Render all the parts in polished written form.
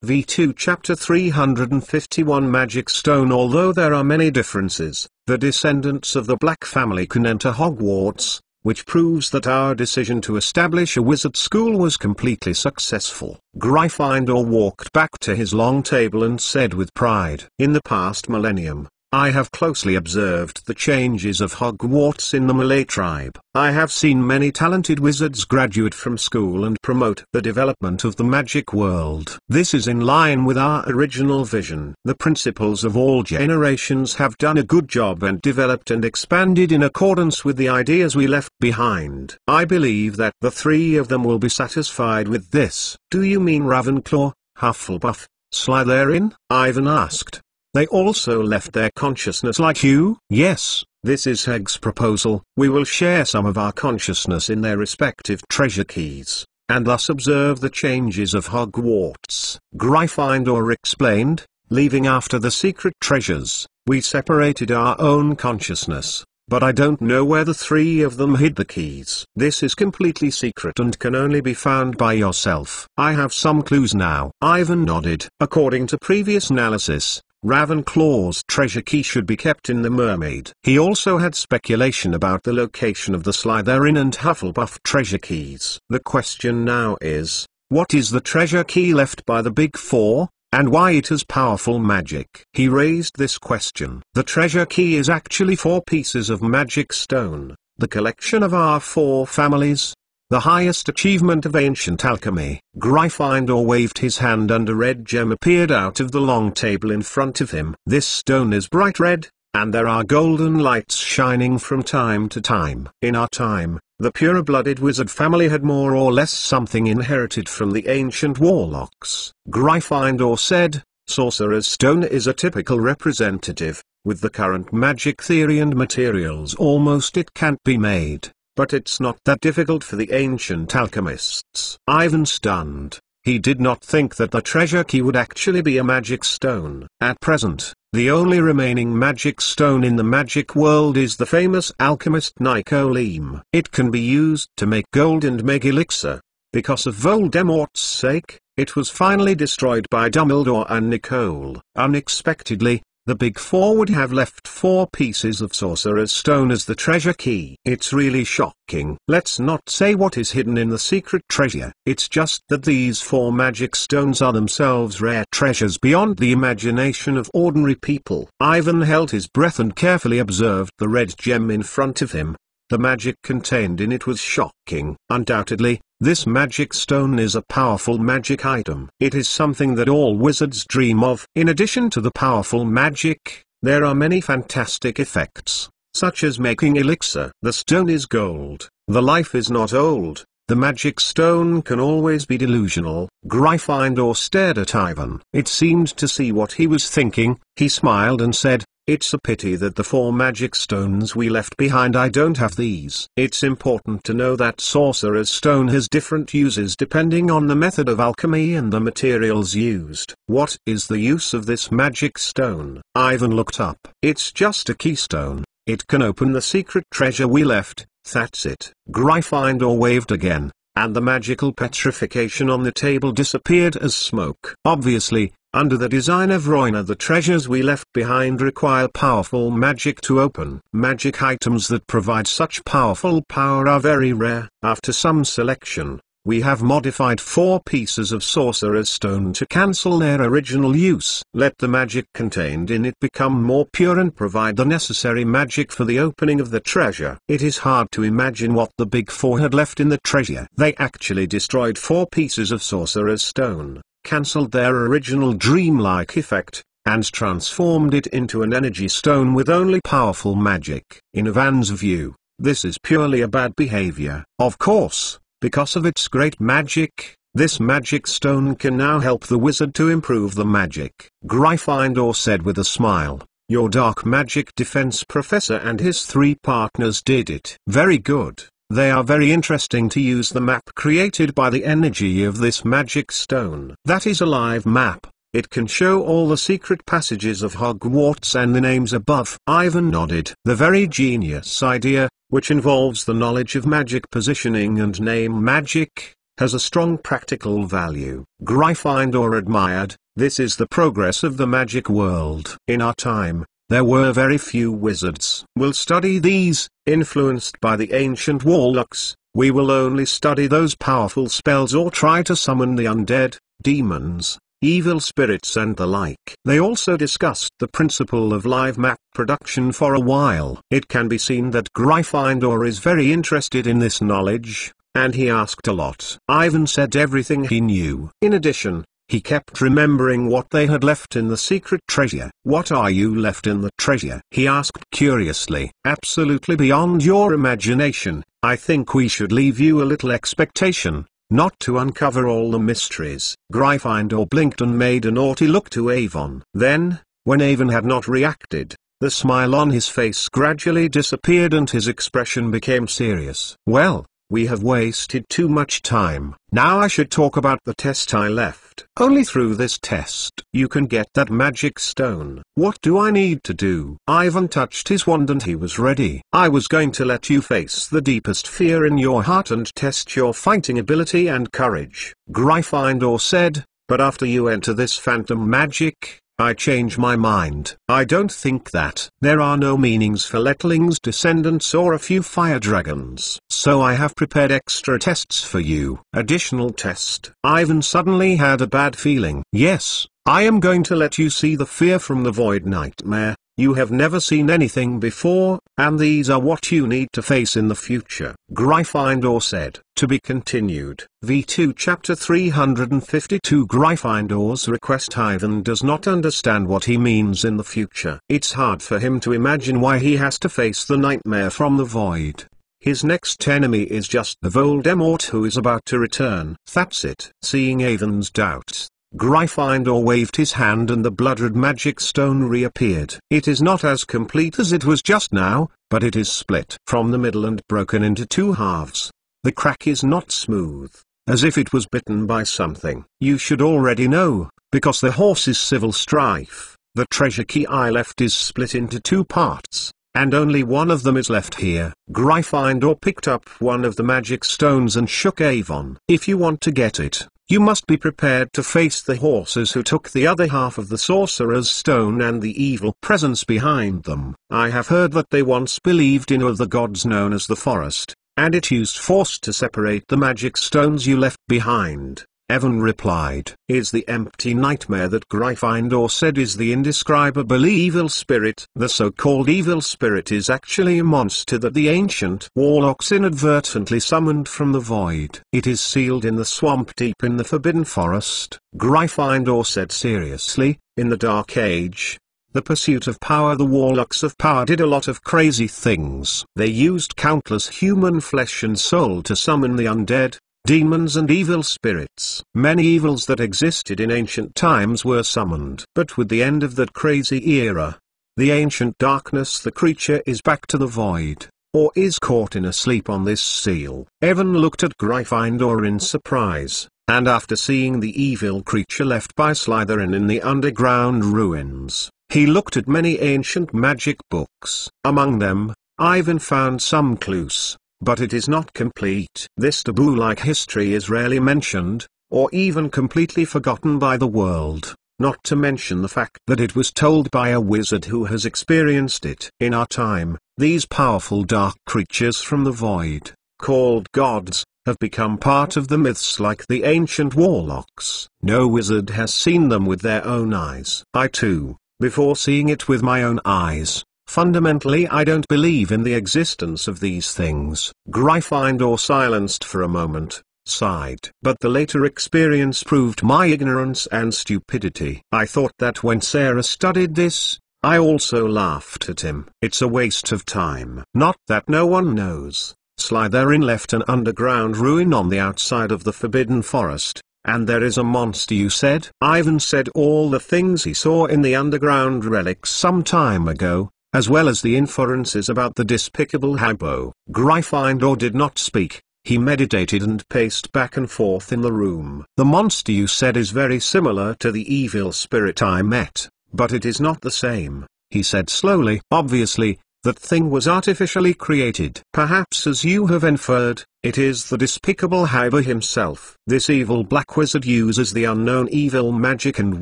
V2 Chapter 351 Magic Stone. Although there are many differences, the descendants of the Black family can enter Hogwarts, which proves that our decision to establish a wizard school was completely successful. Gryffindor walked back to his long table and said with pride, "In the past millennium, I have closely observed the changes of Hogwarts in the Malay tribe. I have seen many talented wizards graduate from school and promote the development of the magic world. This is in line with our original vision. The principals of all generations have done a good job and developed and expanded in accordance with the ideas we left behind. I believe that the three of them will be satisfied with this." "Do you mean Ravenclaw, Hufflepuff, Slytherin?" Ivan asked. "They also left their consciousness like you?" "Yes, this is Hag's proposal. We will share some of our consciousness in their respective treasure keys, and thus observe the changes of Hogwarts," Gryffindor explained. "Leaving after the secret treasures, we separated our own consciousness, but I don't know where the three of them hid the keys. This is completely secret and can only be found by yourself." "I have some clues now." Ivan nodded. "According to previous analysis, Ravenclaw's treasure key should be kept in the Mermaid." He also had speculation about the location of the Slytherin and Hufflepuff treasure keys. The question now is, what is the treasure key left by the Big Four, and why it has powerful magic? He raised this question. "The treasure key is actually 4 pieces of magic stone, the collection of our 4 families, the highest achievement of ancient alchemy." Gryffindor waved his hand and a red gem appeared out of the long table in front of him. "This stone is bright red, and there are golden lights shining from time to time. In our time, the pure-blooded wizard family had more or less something inherited from the ancient warlocks," Gryffindor said. "Sorcerer's Stone is a typical representative. With the current magic theory and materials almost it can't be made. But it's not that difficult for the ancient alchemists." Ivan stunned. He did not think that the treasure key would actually be a magic stone. At present, the only remaining magic stone in the magic world is the famous alchemist Nicoleem. It can be used to make gold and make elixir. Because of Voldemort's sake, it was finally destroyed by Dumbledore and Nicole. Unexpectedly, the Big Four would have left 4 pieces of Sorcerer's Stone as the treasure key. It's really shocking. Let's not say what is hidden in the secret treasure. It's just that these 4 magic stones are themselves rare treasures beyond the imagination of ordinary people. Ivan held his breath and carefully observed the red gem in front of him. The magic contained in it was shocking. Undoubtedly, this magic stone is a powerful magic item. It is something that all wizards dream of. In addition to the powerful magic, there are many fantastic effects, such as making elixir. The stone is gold. The life is not old. The magic stone can always be delusional. Gryffindor stared at Ivan. It seemed to see what he was thinking. He smiled and said, "It's a pity that the 4 magic stones we left behind I don't have these." It's important to know that Sorcerer's Stone has different uses depending on the method of alchemy and the materials used. "What is the use of this magic stone?" Ivan looked up. "It's just a keystone. It can open the secret treasure we left, that's it." Gryffindor waved again, and the magical petrification on the table disappeared as smoke. "Obviously, under the design of Roina, the treasures we left behind require powerful magic to open. Magic items that provide such powerful power are very rare. After some selection, we have modified 4 pieces of Sorcerer's Stone to cancel their original use. Let the magic contained in it become more pure and provide the necessary magic for the opening of the treasure." It is hard to imagine what the Big Four had left in the treasure. They actually destroyed 4 pieces of Sorcerer's Stone, cancelled their original dreamlike effect, and transformed it into an energy stone with only powerful magic. In Ivan's view, this is purely a bad behavior. Of course, because of its great magic, this magic stone can now help the wizard to improve the magic. Gryffindor said with a smile, "Your dark magic defense professor and his 3 partners did it. Very good. They are very interesting to use the map created by the energy of this magic stone. That is a live map. It can show all the secret passages of Hogwarts and the names above." Ivan nodded. "The very genius idea, which involves the knowledge of magic positioning and name magic, has a strong practical value. Gryffindor admired, "This is the progress of the magic world. In our time, there were very few wizards. We'll study these, influenced by the ancient warlocks. We will only study those powerful spells or try to summon the undead, demons, evil spirits and the like." They also discussed the principle of live map production for a while. It can be seen that Gryffindor is very interested in this knowledge, and he asked a lot. Ivan said everything he knew. In addition, he kept remembering what they had left in the secret treasure. "What are you left in the treasure?" he asked curiously. "Absolutely beyond your imagination. I think we should leave you a little expectation, not to uncover all the mysteries." Gryffindor blinked and made a naughty look to Avon. Then, when Avon had not reacted, the smile on his face gradually disappeared and his expression became serious. "Well, we have wasted too much time. Now I should talk about the test I left. Only through this test you can get that magic stone. What do I need to do?" Ivan touched his wand and he was ready. "I was going to let you face the deepest fear in your heart and test your fighting ability and courage," Gryffindor said, "but after you enter this phantom magic, I change my mind. I don't think that there are no meanings for Letling's descendants or a few fire dragons. So I have prepared extra tests for you." Additional test. Ivan suddenly had a bad feeling. "Yes, I am going to let you see the fear from the Void Nightmare. You have never seen anything before, and these are what you need to face in the future." Gryffindor said. To be continued. V2 Chapter 352 Gryffindor's request. Ivan does not understand what he means in the future. It's hard for him to imagine why he has to face the nightmare from the void. His next enemy is just the Voldemort who is about to return. That's it. Seeing Avon's doubts, Gryffindor waved his hand and the blood-red magic stone reappeared. It is not as complete as it was just now, but it is split from the middle and broken into two halves. The crack is not smooth, as if it was bitten by something. You should already know, because the horse's civil strife, the treasure key I left is split into two parts, and only one of them is left here. Gryffindor picked up one of the magic stones and shook Avon. "If you want to get it, you must be prepared to face the horses who took the other half of the Sorcerer's Stone and the evil presence behind them. I have heard that they once believed in the gods known as the Forest, and it used force to separate the magic stones you left behind." Evan replied. "Is the empty nightmare that Gryffindor said is the indescribable evil spirit? The so-called evil spirit is actually a monster that the ancient warlocks inadvertently summoned from the void. It is sealed in the swamp deep in the Forbidden Forest," Gryffindor said seriously. "In the Dark Age, the pursuit of power, the warlocks of power did a lot of crazy things. They used countless human flesh and soul to summon the undead, demons and evil spirits. Many evils that existed in ancient times were summoned. But with the end of that crazy era, the ancient darkness, the creature is back to the void, or is caught in a sleep on this seal." Evan looked at Gryffindor in surprise, and after seeing the evil creature left by Slytherin in the underground ruins, he looked at many ancient magic books. Among them, Ivan found some clues, but it is not complete. This taboo-like history is rarely mentioned, or even completely forgotten by the world, not to mention the fact that it was told by a wizard who has experienced it. In our time, these powerful dark creatures from the void, called gods, have become part of the myths like the ancient warlocks. No wizard has seen them with their own eyes. I too, before seeing it with my own eyes, fundamentally I don't believe in the existence of these things. Gryffindor silenced for a moment, sighed. "But the later experience proved my ignorance and stupidity. I thought that when Sarah studied this, I also laughed at him. It's a waste of time. Not that no one knows. Slytherin left an underground ruin on the outside of the Forbidden Forest, and there is a monster you said." Ivan said all the things he saw in the underground relics some time ago, as well as the inferences about the despicable Hybbo. Gryffindor did not speak. He meditated and paced back and forth in the room. "The monster you said is very similar to the evil spirit I met, but it is not the same," he said slowly. "Obviously, that thing was artificially created. Perhaps, as you have inferred, it is the despicable Hyba himself. This evil black wizard uses the unknown evil magic and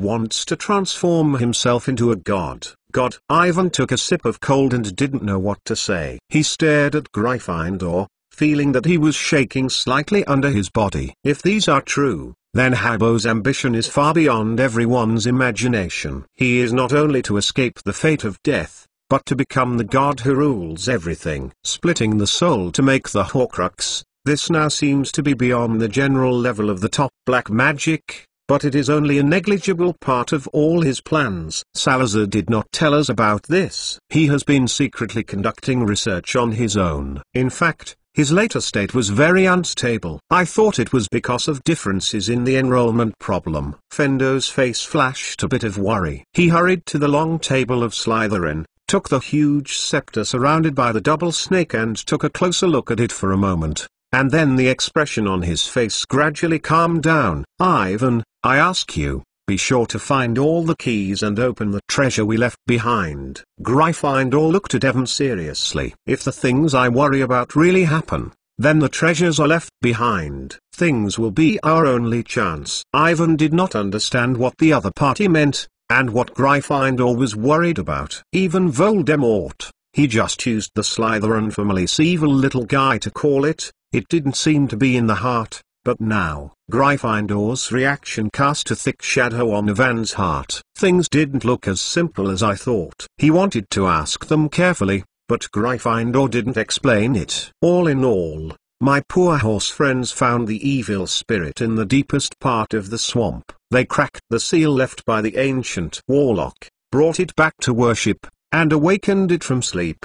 wants to transform himself into a god. God. Ivan took a sip of cold and didn't know what to say. He stared at Gryffindor, feeling that he was shaking slightly under his body. If these are true, then Hyba's ambition is far beyond everyone's imagination. He is not only to escape the fate of death, but to become the god who rules everything. Splitting the soul to make the Horcrux, this now seems to be beyond the general level of the top black magic, but it is only a negligible part of all his plans. Salazar did not tell us about this. He has been secretly conducting research on his own. In fact, his later state was very unstable. I thought it was because of differences in the enrollment problem. Fendo's face flashed a bit of worry. He hurried to the long table of Slytherin, took the huge scepter surrounded by the double snake and took a closer look at it for a moment, and then the expression on his face gradually calmed down. Ivan, I ask you, be sure to find all the keys and open the treasure we left behind. Gryffindor looked at Evan seriously. If the things I worry about really happen, then the treasures are left behind. Things will be our only chance. Ivan did not understand what the other party meant, and what Gryffindor was worried about. Even Voldemort, he just used the Slytherin family's evil little guy to call it. It didn't seem to be in the heart. But now, Gryffindor's reaction cast a thick shadow on Ivan's heart. Things didn't look as simple as I thought. He wanted to ask them carefully, but Gryffindor didn't explain it. All in all, my poor horse friends found the evil spirit in the deepest part of the swamp. They cracked the seal left by the ancient warlock, brought it back to worship, and awakened it from sleep.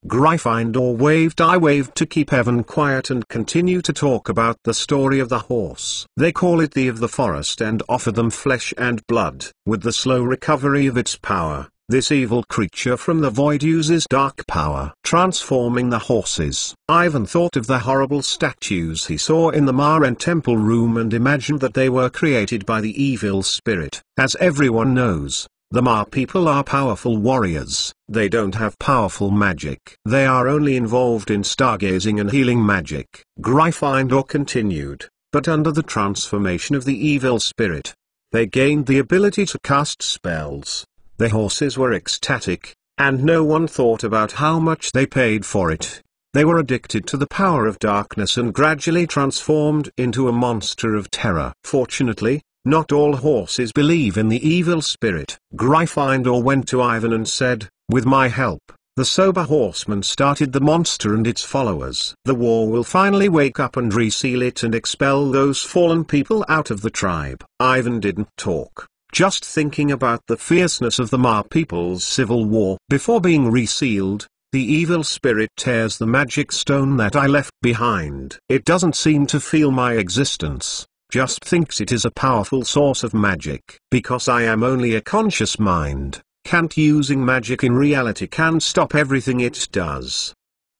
Gryffindor waved. I waved to keep Evan quiet and continue to talk about the story of the horse. They call it the of the forest and offer them flesh and blood. With the slow recovery of its power, this evil creature from the void uses dark power, transforming the horses. Ivan thought of the horrible statues he saw in the Maren temple room and imagined that they were created by the evil spirit. As everyone knows, the Ma people are powerful warriors. They don't have powerful magic. They are only involved in stargazing and healing magic. Gryffindor continued, but under the transformation of the evil spirit, they gained the ability to cast spells. The horses were ecstatic, and no one thought about how much they paid for it. They were addicted to the power of darkness and gradually transformed into a monster of terror. Fortunately, not all horses believe in the evil spirit. Gryffindor went to Ivan and said, with my help, the sober horseman started the monster and its followers. The war will finally wake up and reseal it and expel those fallen people out of the tribe. Ivan didn't talk, just thinking about the fierceness of the Ma people's civil war. Before being resealed, the evil spirit tears the magic stone that I left behind. It doesn't seem to feel my existence, just thinks it is a powerful source of magic. Because I am only a conscious mind, can't using magic in reality can stop everything it does.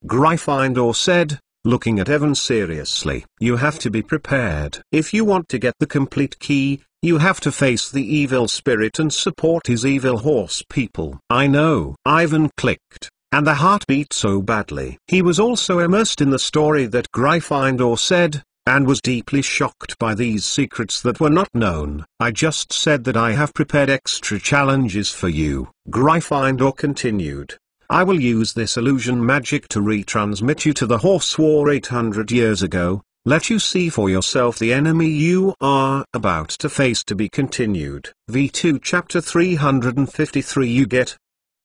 Gryffindor said, looking at Evan seriously. You have to be prepared. If you want to get the complete key, you have to face the evil spirit and support his evil horse people. I know. Ivan clicked, and the heart beat so badly. He was also immersed in the story that Gryffindor said, and was deeply shocked by these secrets that were not known. I just said that I have prepared extra challenges for you. Gryffindor continued. I will use this illusion magic to retransmit you to the horse war 800 years ago, let you see for yourself the enemy you are about to face. To be continued. V2 Chapter 353. You get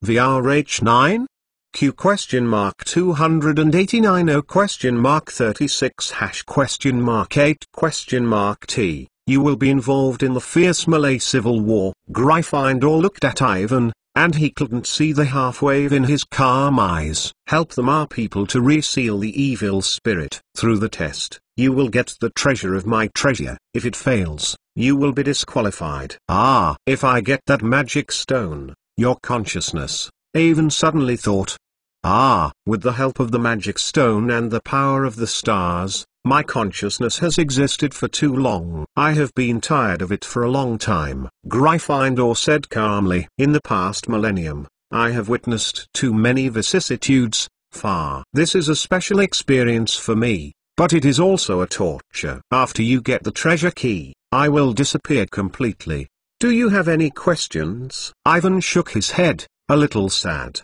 VRH9? Q question mark 289 O question mark 36 hash question mark 8 question mark T. You will be involved in the fierce Malay civil war. Gryffindor looked at Ivan, and he couldn't see the half-wave in his calm eyes. Help the Ma people to reseal the evil spirit. Through the test, you will get the treasure of my treasure. If it fails, you will be disqualified. Ah, if I get that magic stone, your consciousness, Ivan suddenly thought. Ah, with the help of the magic stone and the power of the stars, my consciousness has existed for too long. I have been tired of it for a long time. Gryffindor said calmly. In the past millennium, I have witnessed too many vicissitudes, far. This is a special experience for me, but it is also a torture. After you get the treasure key, I will disappear completely. Do you have any questions? Ivan shook his head, a little sad.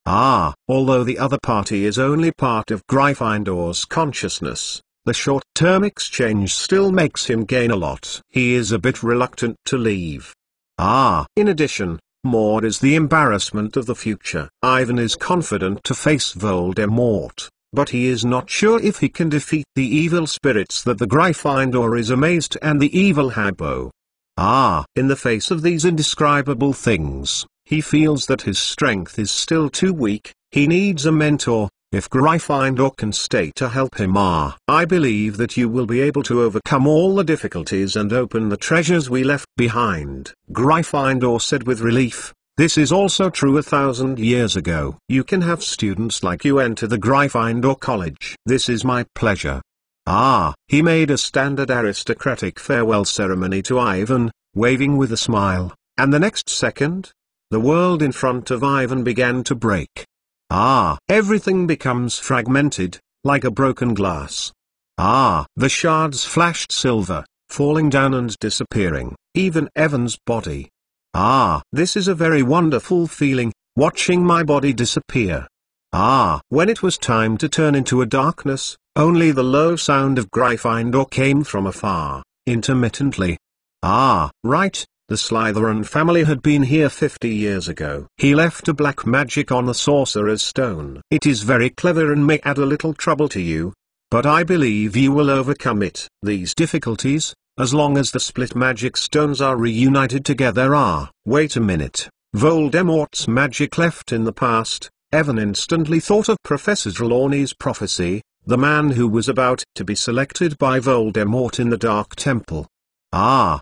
Although the other party is only part of Gryffindor's consciousness, the short-term exchange still makes him gain a lot. He is a bit reluctant to leave. In addition, more is the embarrassment of the future. Ivan is confident to face Voldemort, but he is not sure if he can defeat the evil spirits that the Gryffindor is amazed and the evil Habbo. In the face of these indescribable things, he feels that his strength is still too weak. He needs a mentor. If Gryffindor can stay to help him, I believe that you will be able to overcome all the difficulties and open the treasures we left behind. Gryffindor said with relief. This is also true 1,000 years ago. You can have students like you enter the Gryffindor College. This is my pleasure. He made a standard aristocratic farewell ceremony to Ivan, waving with a smile, and the next second, the world in front of Ivan began to break. Everything becomes fragmented, like a broken glass. The shards flashed silver, falling down and disappearing, even Evan's body. This is a very wonderful feeling, watching my body disappear. When it was time to turn into a darkness, only the low sound of Gryffindor came from afar, intermittently. Right. The Slytherin family had been here 50 years ago. He left a black magic on the Sorcerer's Stone. It is very clever and may add a little trouble to you, but I believe you will overcome it. These difficulties, as long as the split magic stones are reunited together Wait a minute. Voldemort's magic left in the past. Evan instantly thought of Professor Trelawney's prophecy, the man who was about to be selected by Voldemort in the Dark Temple.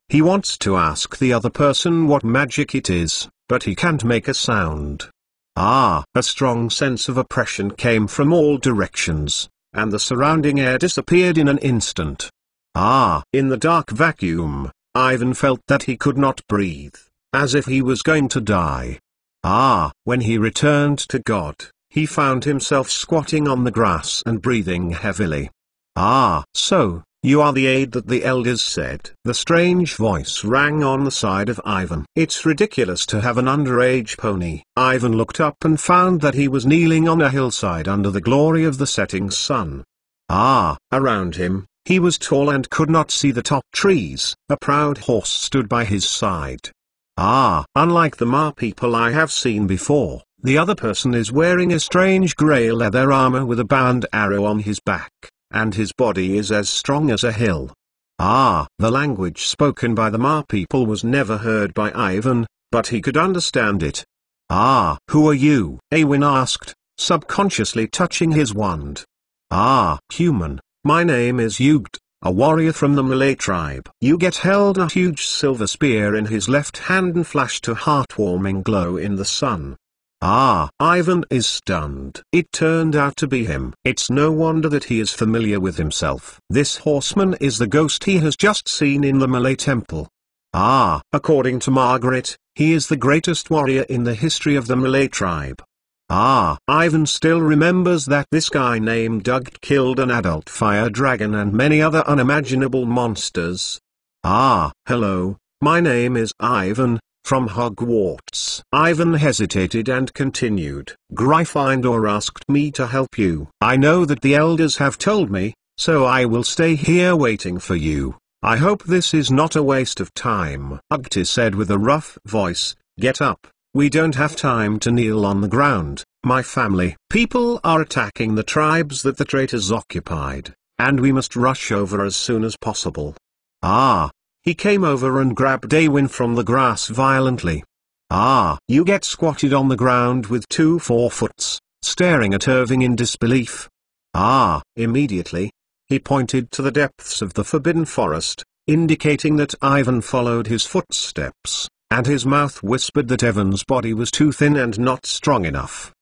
He wants to ask the other person what magic it is, but he can't make a sound. A strong sense of oppression came from all directions, and the surrounding air disappeared in an instant. In the dark vacuum, Ivan felt that he could not breathe, as if he was going to die. When he returned to God, he found himself squatting on the grass and breathing heavily. So, you are the aide that the elders said. The strange voice rang on the side of Ivan. It's ridiculous to have an underage pony. Ivan looked up and found that he was kneeling on a hillside under the glory of the setting sun. Around him, he was tall and could not see the top trees. A proud horse stood by his side. Unlike the Merpeople I have seen before, the other person is wearing a strange grey leather armor with a bow and arrow on his back, and his body is as strong as a hill. The language spoken by the Merpeople was never heard by Ivan, but he could understand it. Who are you? Awen asked, subconsciously touching his wand. Human, my name is Yugt, a warrior from the Malay tribe. Yuget held a huge silver spear in his left hand and flashed a heartwarming glow in the sun. Ivan is stunned. It turned out to be him. It's no wonder that he is familiar with himself. This horseman is the ghost he has just seen in the Malay temple. According to Margaret, he is the greatest warrior in the history of the Malay tribe. Ivan still remembers that this guy named Doug killed an adult fire dragon and many other unimaginable monsters. Hello, my name is Ivan, from Hogwarts. Ivan hesitated and continued. Gryffindor asked me to help you. I know that the elders have told me, so I will stay here waiting for you. I hope this is not a waste of time. Ugty said with a rough voice, get up. We don't have time to kneel on the ground, my family. People are attacking the tribes that the traitors occupied, and we must rush over as soon as possible. He came over and grabbed Awen from the grass violently. You get squatted on the ground with 2 forefoots, staring at Irving in disbelief. Immediately, he pointed to the depths of the Forbidden Forest, indicating that Ivan followed his footsteps, and his mouth whispered that Evan's body was too thin and not strong enough.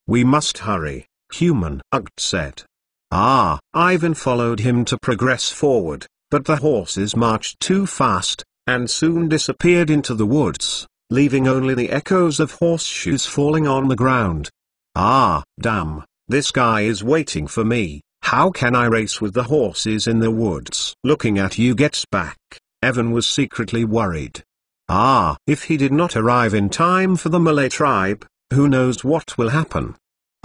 We must hurry, human, Ugt said. Ivan followed him to progress forward, but the horses marched too fast, and soon disappeared into the woods. leaving only the echoes of horseshoes falling on the ground. Ah, damn, this guy is waiting for me. How can I race with the horses in the woods? Looking at you gets back. Evan was secretly worried. Ah, if he did not arrive in time for the Malay tribe, who knows what will happen.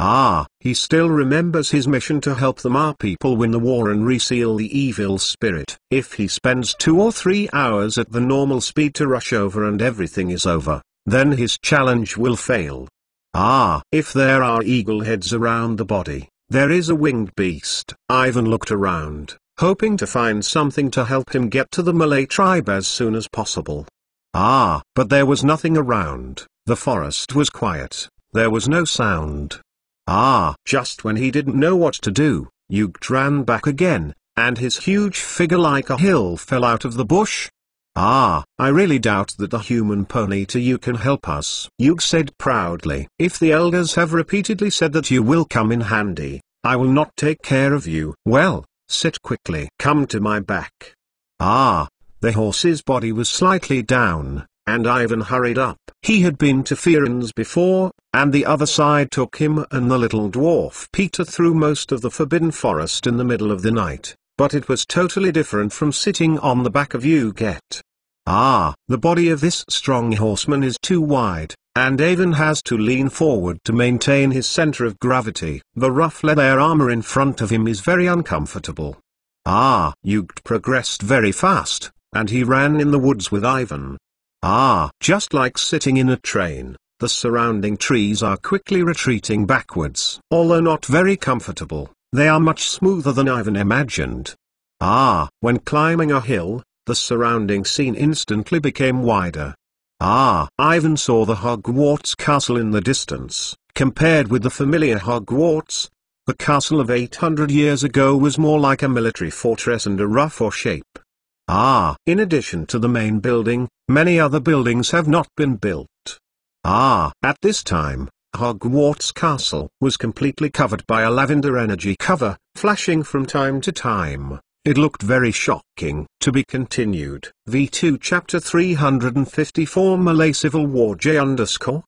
Ah, he still remembers his mission to help the Ma people win the war and reseal the evil spirit. If he spends 2 or 3 hours at the normal speed to rush over and everything is over, then his challenge will fail. Ah, if there are eagle heads around the body, there is a winged beast. Ivan looked around, hoping to find something to help him get to the Malay tribe as soon as possible. Ah, but there was nothing around. The forest was quiet. There was no sound. Ah, just when he didn't know what to do, Yugt ran back again, and his huge figure like a hill fell out of the bush. Ah, I really doubt that the human pony to you can help us, Yugt said proudly. If the elders have repeatedly said that you will come in handy, I will not take care of you. Well, sit quickly. Come to my back. Ah, the horse's body was slightly down, and Ivan hurried up. He had been to Firenze before, and the other side took him and the little dwarf Peter through most of the forbidden forest in the middle of the night, but it was totally different from sitting on the back of Yuget. Ah, the body of this strong horseman is too wide, and Ivan has to lean forward to maintain his center of gravity. The rough leather armor in front of him is very uncomfortable. Ah, Yuget progressed very fast, and he ran in the woods with Ivan. Ah, just like sitting in a train, the surrounding trees are quickly retreating backwards. Although not very comfortable, they are much smoother than Ivan imagined. Ah, when climbing a hill, the surrounding scene instantly became wider. Ah, Ivan saw the Hogwarts castle in the distance. Compared with the familiar Hogwarts, the castle of 800 years ago was more like a military fortress and a rougher shape. Ah, in addition to the main building, many other buildings have not been built. Ah, at this time, Hogwarts Castle was completely covered by a lavender energy cover, flashing from time to time. It looked very shocking. To be continued. V2 Chapter 354 Malay Civil War J_A_J?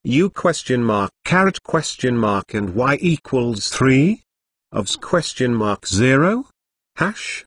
U question mark caret question mark and Y equals 3? Ofs question mark 0? Hash?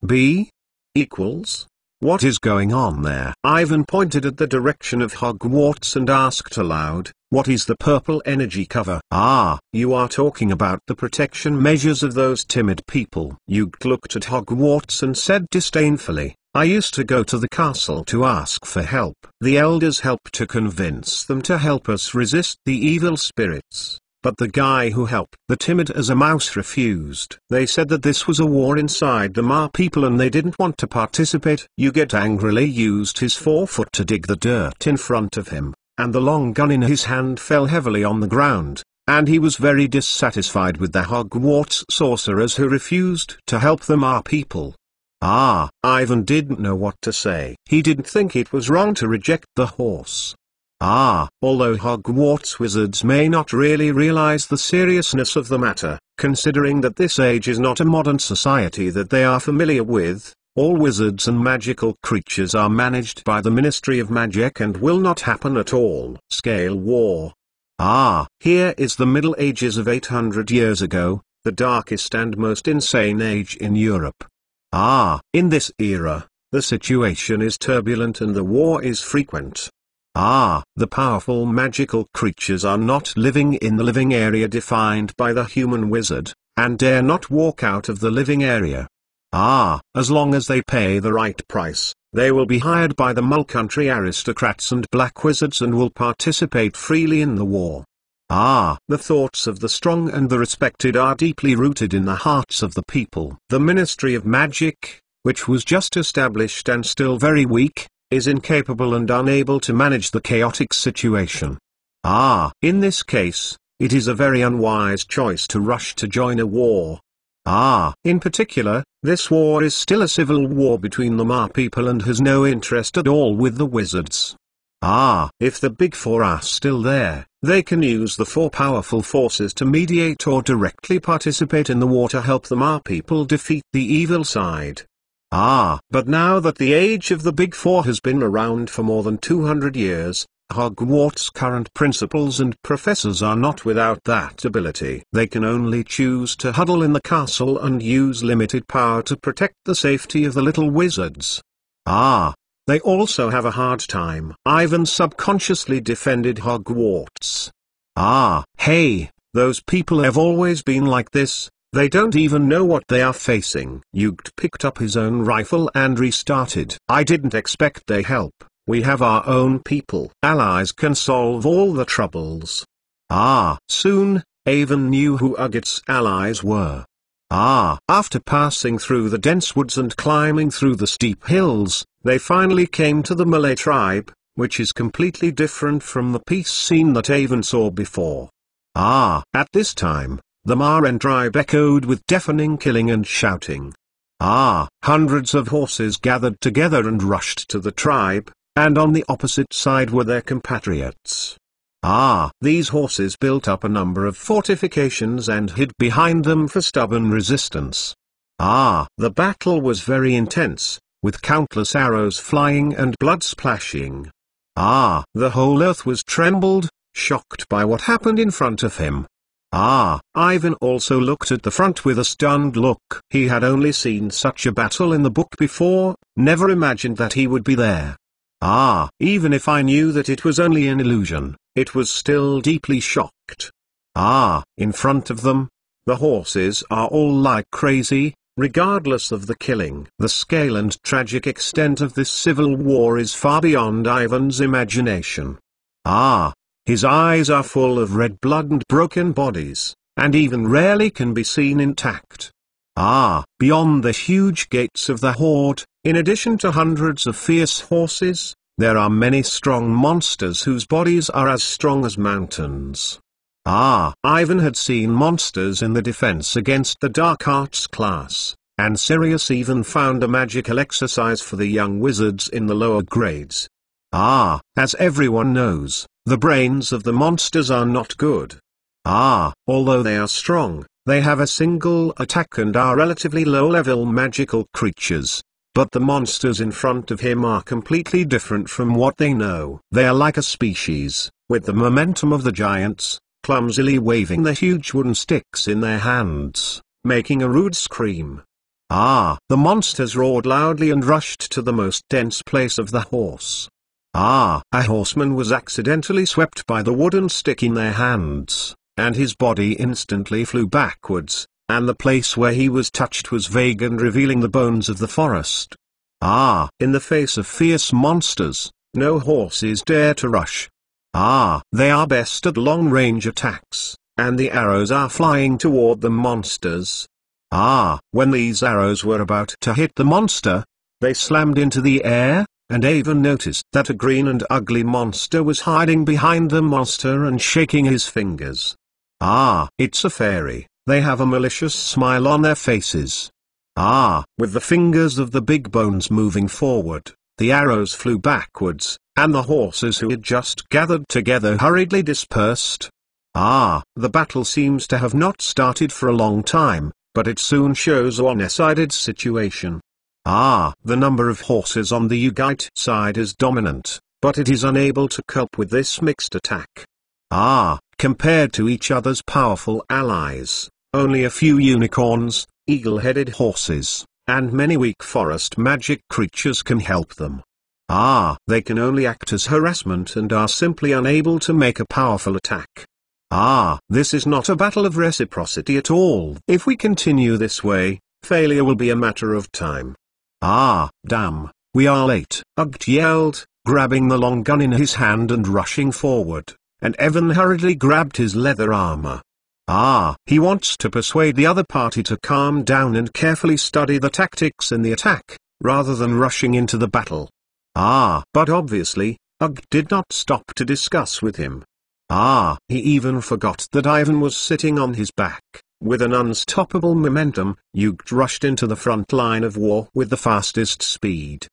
B? Equals? What is going on there? Ivan pointed at the direction of Hogwarts and asked aloud, what is the purple energy cover? Ah, you are talking about the protection measures of those timid people. Yugt looked at Hogwarts and said disdainfully, I used to go to the castle to ask for help. The elders helped to convince them to help us resist the evil spirits. But the guy who helped the timid as a mouse refused. They said that this was a war inside the Ma people and they didn't want to participate. Yuget angrily used his forefoot to dig the dirt in front of him, and the long gun in his hand fell heavily on the ground, and he was very dissatisfied with the Hogwarts sorcerers who refused to help the Ma people. Ah, Ivan didn't know what to say. He didn't think it was wrong to reject the horse. Ah, although Hogwarts wizards may not really realize the seriousness of the matter, considering that this age is not a modern society that they are familiar with, all wizards and magical creatures are managed by the Ministry of Magic and will not happen at all. Scale war. Ah, here is the Middle Ages of 800 years ago, the darkest and most insane age in Europe. Ah, in this era, the situation is turbulent and the war is frequent. Ah, the powerful magical creatures are not living in the living area defined by the human wizard, and dare not walk out of the living area. Ah, as long as they pay the right price, they will be hired by the Mole Country aristocrats and black wizards and will participate freely in the war. Ah, the thoughts of the strong and the respected are deeply rooted in the hearts of the people. The Ministry of Magic, which was just established and still very weak, is incapable and unable to manage the chaotic situation. Ah, in this case, it is a very unwise choice to rush to join a war. Ah, in particular, this war is still a civil war between the Ma people and has no interest at all with the wizards. Ah, if the Big Four are still there, they can use the four powerful forces to mediate or directly participate in the war to help the Ma people defeat the evil side. But now that the age of the Big Four has been around for more than 200 years, Hogwarts' current principals and professors are not without that ability. They can only choose to huddle in the castle and use limited power to protect the safety of the little wizards. They also have a hard time. Ivan subconsciously defended Hogwarts. Hey, those people have always been like this. They don't even know what they are facing. Ugt picked up his own rifle and restarted. I didn't expect their help. We have our own people. Allies can solve all the troubles. Soon, Avon knew who Ugit's allies were. After passing through the dense woods and climbing through the steep hills, they finally came to the Malay tribe, which is completely different from the peace scene that Avon saw before. At this time, the Maren tribe echoed with deafening killing and shouting. Hundreds of horses gathered together and rushed to the tribe, and on the opposite side were their compatriots. These horses built up a number of fortifications and hid behind them for stubborn resistance. The battle was very intense, with countless arrows flying and blood splashing. The whole earth was trembled, shocked by what happened in front of him. Ivan also looked at the front with a stunned look. He had only seen such a battle in the book before, never imagined that he would be there. Even if I knew that it was only an illusion, it was still deeply shocked. In front of them, the horses are all like crazy, regardless of the killing. The scale and tragic extent of this civil war is far beyond Ivan's imagination. His eyes are full of red blood and broken bodies, and even rarely can be seen intact. Beyond the huge gates of the horde, in addition to hundreds of fierce horses, there are many strong monsters whose bodies are as strong as mountains. Ivan had seen monsters in the defense against the dark arts class, and Sirius even found a magical exercise for the young wizards in the lower grades. As everyone knows, the brains of the monsters are not good. Although they are strong, they have a single attack and are relatively low-level magical creatures. But the monsters in front of him are completely different from what they know. They are like a species, with the momentum of the giants, clumsily waving the huge wooden sticks in their hands, making a rude scream. The monsters roared loudly and rushed to the most dense place of the horse. A horseman was accidentally swept by the wooden stick in their hands, and his body instantly flew backwards, and the place where he was touched was vague and revealing the bones of the forest. In the face of fierce monsters, no horses dare to rush. They are best at long-range attacks, and the arrows are flying toward the monsters. When these arrows were about to hit the monster, they slammed into the air, and Avon noticed that a green and ugly monster was hiding behind the monster and shaking his fingers. It's a fairy. They have a malicious smile on their faces. With the fingers of the big bones moving forward, the arrows flew backwards, and the horses who had just gathered together hurriedly dispersed. The battle seems to have not started for a long time, but it soon shows a one-sided situation. The number of horses on the Ugite side is dominant, but it is unable to cope with this mixed attack. Compared to each other's powerful allies, only a few unicorns, eagle-headed horses, and many weak forest magic creatures can help them. They can only act as harassment and are simply unable to make a powerful attack. This is not a battle of reciprocity at all. If we continue this way, failure will be a matter of time. Damn, we are late, Ugt yelled, grabbing the long gun in his hand and rushing forward, and Evan hurriedly grabbed his leather armor. He wants to persuade the other party to calm down and carefully study the tactics in the attack, rather than rushing into the battle. But obviously, Ugt did not stop to discuss with him. He even forgot that Ivan was sitting on his back. With an unstoppable momentum, Ugt rushed into the front line of war with the fastest speed.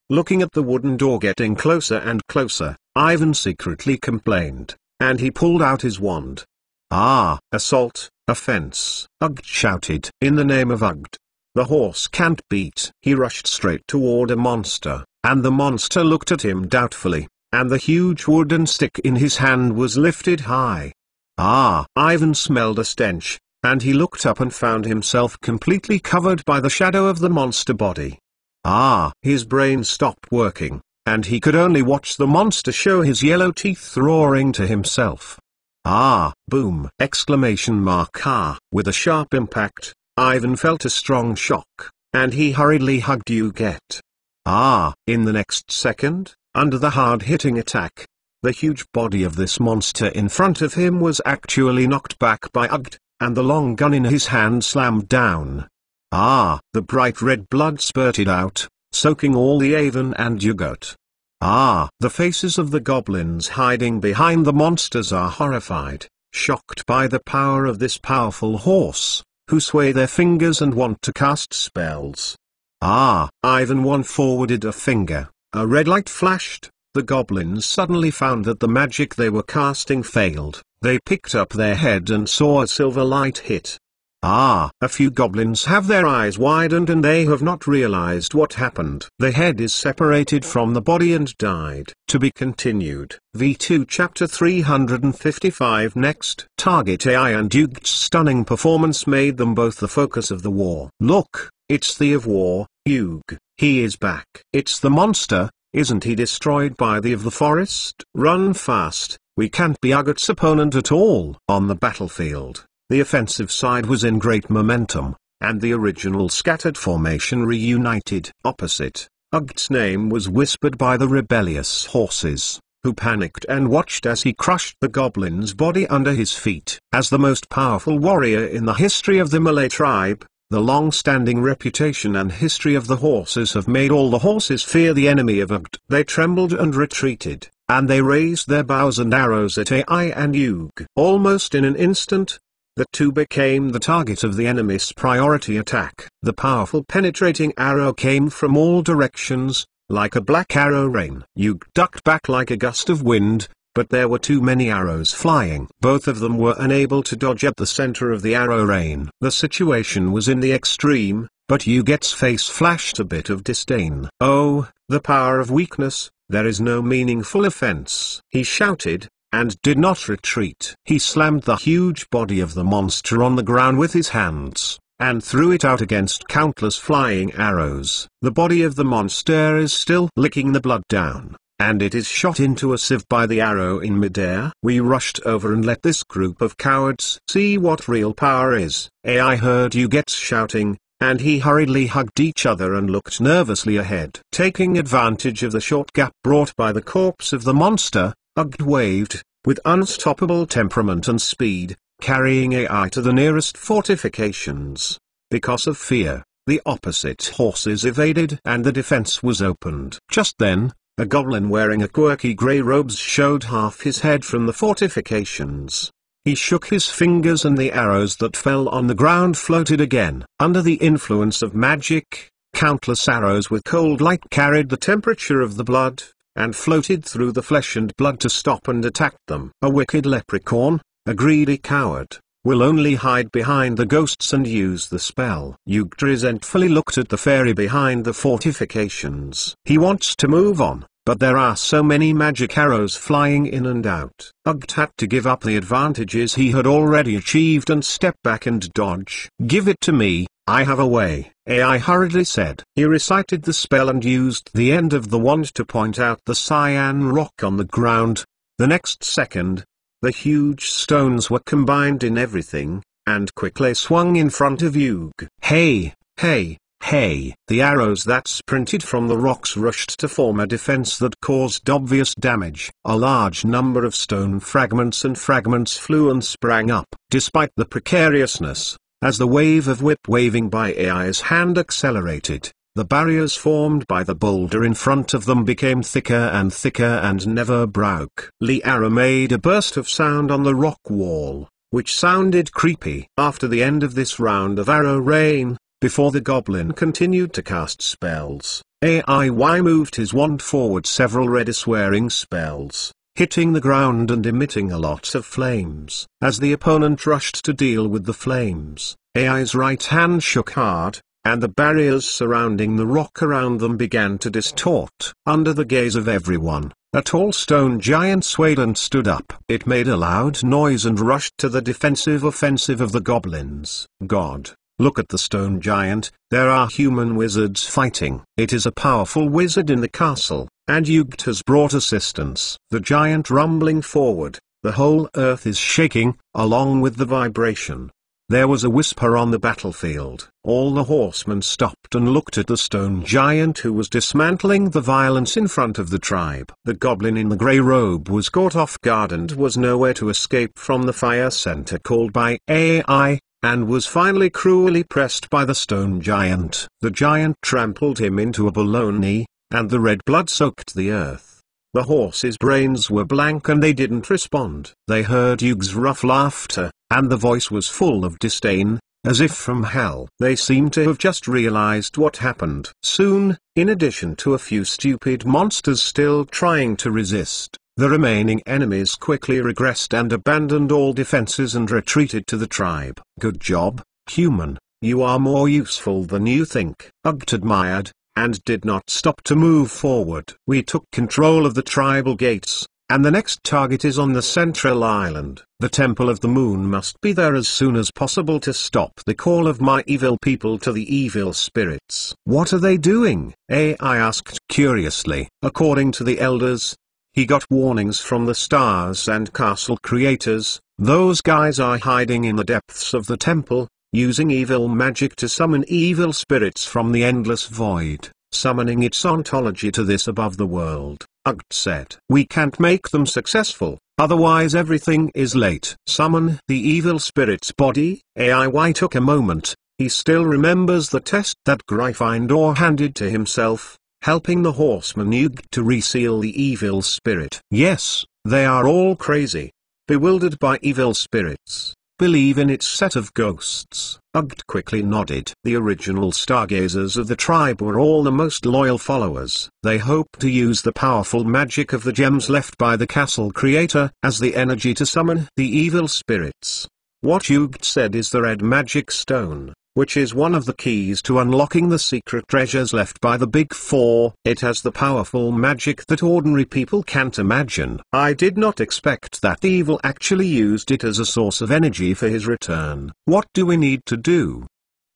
Looking at the wooden door getting closer and closer, Ivan secretly complained, and he pulled out his wand. Assault, offense, Ugt shouted. In the name of Ugt. The horse can't beat. He rushed straight toward a monster, and the monster looked at him doubtfully, and the huge wooden stick in his hand was lifted high. Ah! Ivan smelled a stench, and he looked up and found himself completely covered by the shadow of the monster body. Ah! His brain stopped working, and he could only watch the monster show his yellow teeth roaring to himself. Ah! Boom! Exclamation mark! Ah! With a sharp impact, Ivan felt a strong shock, and he hurriedly hugged Yuget. Ah! In the next second, under the hard-hitting attack, the huge body of this monster in front of him was actually knocked back by Ugt, and the long gun in his hand slammed down. Ah! The bright red blood spurted out, soaking all the Ivan and Yuget. Ah! The faces of the goblins hiding behind the monsters are horrified, shocked by the power of this powerful horse, who sway their fingers and want to cast spells. Ah! Ivan forwarded a finger, a red light flashed. The goblins suddenly found that the magic they were casting failed. They picked up their head and saw a silver light hit. Ah! A few goblins have their eyes widened and they have not realized what happened. The head is separated from the body and died. To be continued. V2 Chapter 355 Next. Target AI and Yuget's stunning performance made them both the focus of the war. Look, it's the of war, Yug. He is back. It's the monster. Isn't he destroyed by the of the forest? Run fast, we can't be Uget's opponent at all. On the battlefield, the offensive side was in great momentum, and the original scattered formation reunited. Opposite, Uget's name was whispered by the rebellious horses, who panicked and watched as he crushed the goblin's body under his feet. As the most powerful warrior in the history of the Malay tribe, the long-standing reputation and history of the horses have made all the horses fear the enemy of Ugt. They trembled and retreated, and they raised their bows and arrows at AI and Yug. Almost in an instant, the two became the target of the enemy's priority attack. The powerful penetrating arrow came from all directions, like a black arrow rain. Yug ducked back like a gust of wind, but there were too many arrows flying. Both of them were unable to dodge at the center of the arrow rain. The situation was in the extreme, but Yuget's face flashed a bit of disdain. Oh, the power of weakness, there is no meaningful offense. He shouted, and did not retreat. He slammed the huge body of the monster on the ground with his hands, and threw it out against countless flying arrows. The body of the monster is still licking the blood down, and it is shot into a sieve by the arrow in midair. We rushed over and let this group of cowards see what real power is. AI heard Yuget shouting, and he hurriedly hugged each other and looked nervously ahead. Taking advantage of the short gap brought by the corpse of the monster, Ugt waved, with unstoppable temperament and speed, carrying AI to the nearest fortifications. Because of fear, the opposite horses evaded and the defense was opened. Just then, a goblin wearing a quirky grey robes showed half his head from the fortifications. He shook his fingers and the arrows that fell on the ground floated again. Under the influence of magic, countless arrows with cold light carried the temperature of the blood, and floated through the flesh and blood to stop and attack them. A wicked leprechaun, a greedy coward, will only hide behind the ghosts and use the spell. Yugt resentfully looked at the fairy behind the fortifications. He wants to move on, but there are so many magic arrows flying in and out. Ugt had to give up the advantages he had already achieved and step back and dodge. Give it to me, I have a way, AI hurriedly said. He recited the spell and used the end of the wand to point out the cyan rock on the ground. The next second, the huge stones were combined in everything, and quickly swung in front of Yug. Hey, hey, hey! The arrows that sprinted from the rocks rushed to form a defense that caused obvious damage. A large number of stone fragments flew and sprang up. Despite the precariousness, as the wave of whip waving by AI's hand accelerated, the barriers formed by the boulder in front of them became thicker and never broke. Liara made a burst of sound on the rock wall, which sounded creepy. After the end of this round of arrow rain, before the goblin continued to cast spells, AIY moved his wand forward several red swearing spells, hitting the ground and emitting a lot of flames. As the opponent rushed to deal with the flames, AI's right hand shook hard, and the barriers surrounding the rock around them began to distort. Under the gaze of everyone, a tall stone giant swayed and stood up. It made a loud noise and rushed to the defensive offensive of the goblins. God, look at the stone giant, there are human wizards fighting. It is a powerful wizard in the castle, and Yugt has brought assistance. The giant rumbling forward, the whole earth is shaking, along with the vibration. There was a whisper on the battlefield. All the horsemen stopped and looked at the stone giant who was dismantling the violence in front of the tribe. The goblin in the grey robe was caught off guard and was nowhere to escape from the fire center called by AI, and was finally cruelly pressed by the stone giant. The giant trampled him into a baloney, and the red blood soaked the earth. The horses' brains were blank and they didn't respond. They heard Yug's rough laughter, and the voice was full of disdain, as if from hell. They seemed to have just realized what happened. Soon, in addition to a few stupid monsters still trying to resist, the remaining enemies quickly regressed and abandoned all defenses and retreated to the tribe. Good job, human, you are more useful than you think. Ugt admired, and did not stop to move forward. We took control of the tribal gates, and the next target is on the central island. The Temple of the Moon must be there as soon as possible to stop the call of my evil people to the evil spirits. What are they doing? I asked curiously. According to the elders, he got warnings from the stars and castle creators. Those guys are hiding in the depths of the temple, using evil magic to summon evil spirits from the endless void, summoning its ontology to this above the world. Ugt said, we can't make them successful, otherwise everything is late. Summon the evil spirit's body? AI took a moment. He still remembers the test that Gryffindor handed to himself, helping the horseman Yugt to reseal the evil spirit. Yes, they are all crazy, bewildered by evil spirits. Believe in its set of ghosts. Ugt quickly nodded. The original stargazers of the tribe were all the most loyal followers. They hoped to use the powerful magic of the gems left by the castle creator as the energy to summon the evil spirits. What Yugt said is the red magic stone, which is one of the keys to unlocking the secret treasures left by the Big Four. It has the powerful magic that ordinary people can't imagine. I did not expect that the evil actually used it as a source of energy for his return. What do we need to do?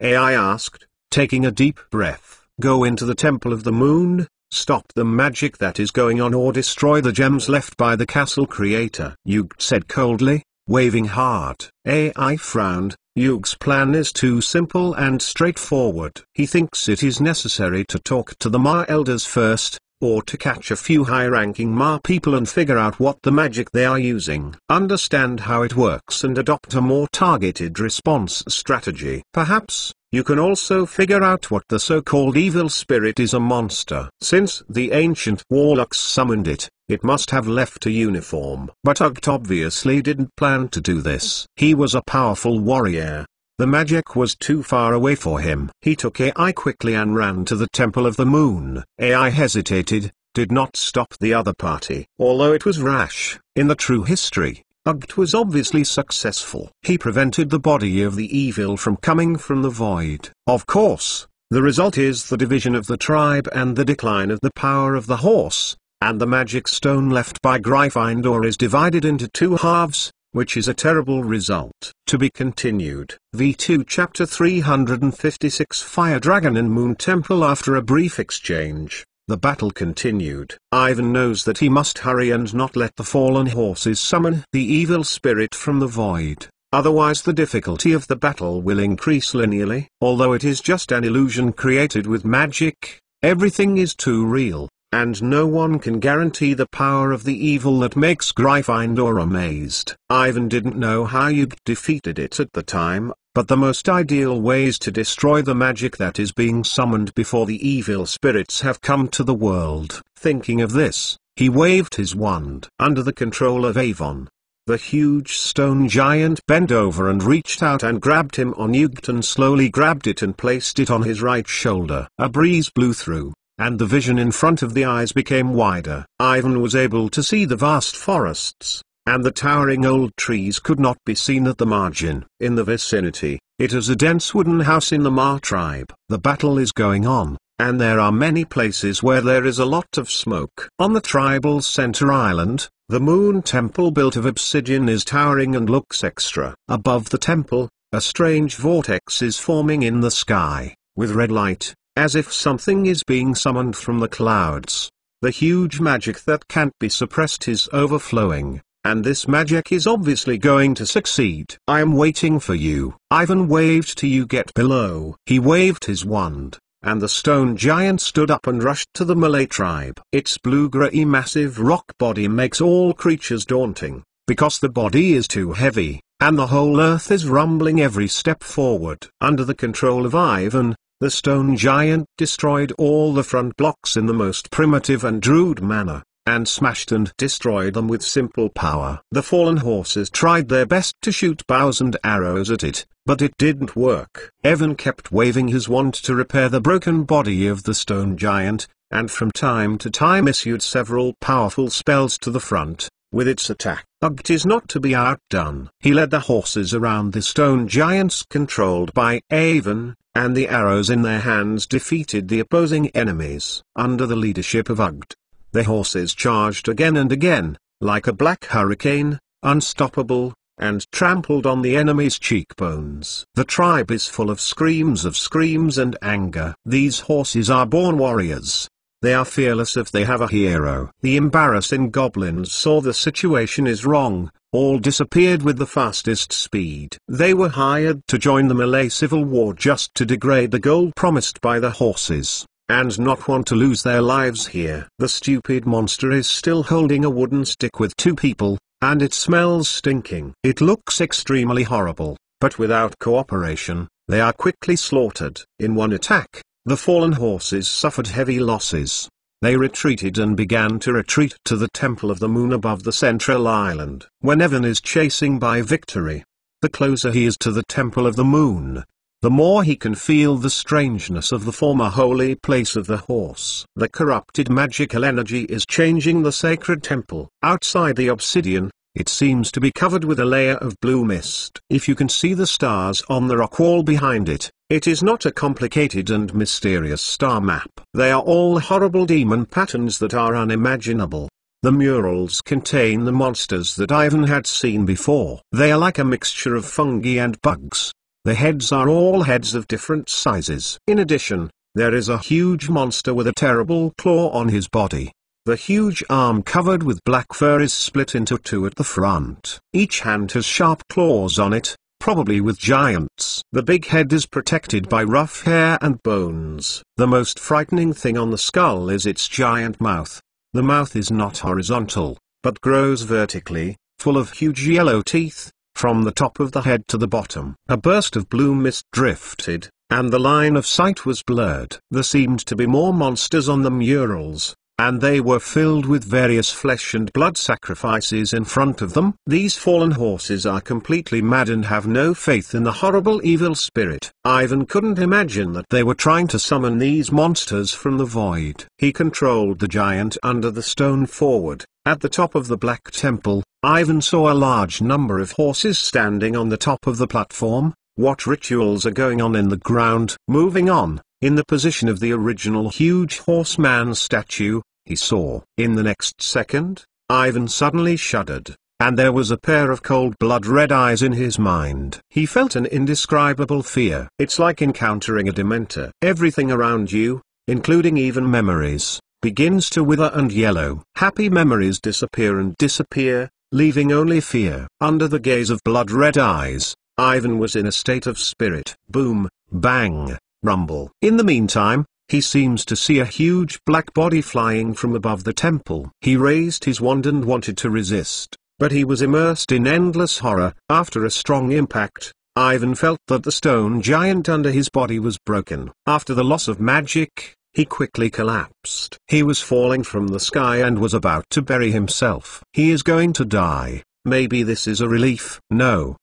AI asked, taking a deep breath. Go into the Temple of the Moon, stop the magic that is going on, or destroy the gems left by the castle creator. Yugt said coldly, waving hard. AI frowned. Yug's plan is too simple and straightforward. He thinks it is necessary to talk to the Ma elders first, or to catch a few high-ranking Ma people and figure out what the magic they are using. Understand how it works and adopt a more targeted response strategy. Perhaps, you can also figure out what the so-called evil spirit is, a monster. Since the ancient warlocks summoned it, it must have left a uniform. But Ugt obviously didn't plan to do this. He was a powerful warrior. The magic was too far away for him. He took AI quickly and ran to the Temple of the Moon. AI hesitated, did not stop the other party. Although it was rash, in the true history, Ugt was obviously successful. He prevented the body of the evil from coming from the void. Of course, the result is the division of the tribe and the decline of the power of the horse, and the magic stone left by Gryffindor is divided into two halves, which is a terrible result. To be continued. V2 Chapter 356 Fire Dragon and Moon Temple. After a brief exchange, the battle continued. Ivan knows that he must hurry and not let the fallen horses summon the evil spirit from the void. Otherwise the difficulty of the battle will increase linearly. Although it is just an illusion created with magic, everything is too real, and no one can guarantee the power of the evil that makes Gryffindor amazed. Ivan didn't know how Yugt defeated it at the time, but the most ideal way is to destroy the magic that is being summoned before the evil spirits have come to the world. Thinking of this, he waved his wand. Under the control of Avon, the huge stone giant bent over and reached out and grabbed him on Yugt and slowly grabbed it and placed it on his right shoulder. A breeze blew through, and the vision in front of the eyes became wider. Ivan was able to see the vast forests, and the towering old trees could not be seen at the margin. In the vicinity, it is a dense wooden house in the Ma tribe. The battle is going on, and there are many places where there is a lot of smoke. On the tribal's center island, the moon temple built of obsidian is towering and looks extra. Above the temple, a strange vortex is forming in the sky, with red light, as if something is being summoned from the clouds. The huge magic that can't be suppressed is overflowing, and this magic is obviously going to succeed. I am waiting for you. Ivan waved to you, get below. He waved his wand, and the stone giant stood up and rushed to the Malay tribe. Its blue-grey massive rock body makes all creatures daunting, because the body is too heavy, and the whole earth is rumbling every step forward. Under the control of Ivan, the stone giant destroyed all the front blocks in the most primitive and rude manner, and smashed and destroyed them with simple power. The fallen horses tried their best to shoot bows and arrows at it, but it didn't work. Ivan kept waving his wand to repair the broken body of the stone giant, and from time to time issued several powerful spells to the front, with its attack. Ugt is not to be outdone. He led the horses around the stone giants controlled by Ivan, and the arrows in their hands defeated the opposing enemies. Under the leadership of Ugt, the horses charged again and again, like a black hurricane, unstoppable, and trampled on the enemy's cheekbones. The tribe is full of screams and anger. These horses are born warriors. They are fearless if they have a hero. The embarrassing goblins saw the situation is wrong, all disappeared with the fastest speed. They were hired to join the Malay civil war just to degrade the gold promised by the horses, and not want to lose their lives here. The stupid monster is still holding a wooden stick with two people, and it smells stinking. It looks extremely horrible, but without cooperation, they are quickly slaughtered. In one attack, the fallen horses suffered heavy losses. They retreated and began to retreat to the Temple of the Moon above the central island. When Ivan is chasing by victory, the closer he is to the Temple of the Moon, the more he can feel the strangeness of the former holy place of the horse. The corrupted magical energy is changing the sacred temple. Outside the obsidian, it seems to be covered with a layer of blue mist. If you can see the stars on the rock wall behind it, it is not a complicated and mysterious star map. They are all horrible demon patterns that are unimaginable. The murals contain the monsters that Ivan had seen before. They are like a mixture of fungi and bugs. The heads are all heads of different sizes. In addition, there is a huge monster with a terrible claw on his body. The huge arm covered with black fur is split into two at the front. Each hand has sharp claws on it, probably with giants. The big head is protected by rough hair and bones. The most frightening thing on the skull is its giant mouth. The mouth is not horizontal, but grows vertically, full of huge yellow teeth, from the top of the head to the bottom. A burst of blue mist drifted, and the line of sight was blurred. There seemed to be more monsters on the murals, and they were filled with various flesh and blood sacrifices in front of them. These fallen horses are completely mad and have no faith in the horrible evil spirit. Ivan couldn't imagine that they were trying to summon these monsters from the void. He controlled the giant under the stone forward. At the top of the Black Temple, Ivan saw a large number of horses standing on the top of the platform. What rituals are going on in the ground? Moving on, in the position of the original huge horseman statue, he saw. In the next second, Ivan suddenly shuddered, and there was a pair of cold blood red eyes in his mind. He felt an indescribable fear. It's like encountering a dementor. Everything around you, including even memories, begins to wither and yellow. Happy memories disappear and disappear, leaving only fear. Under the gaze of blood red eyes, Ivan was in a state of spirit. Boom, bang, rumble. In the meantime, he seems to see a huge black body flying from above the temple. He raised his wand and wanted to resist, but he was immersed in endless horror. After a strong impact, Ivan felt that the stone giant under his body was broken. After the loss of magic, he quickly collapsed. He was falling from the sky and was about to bury himself. He is going to die. Maybe this is a relief. No.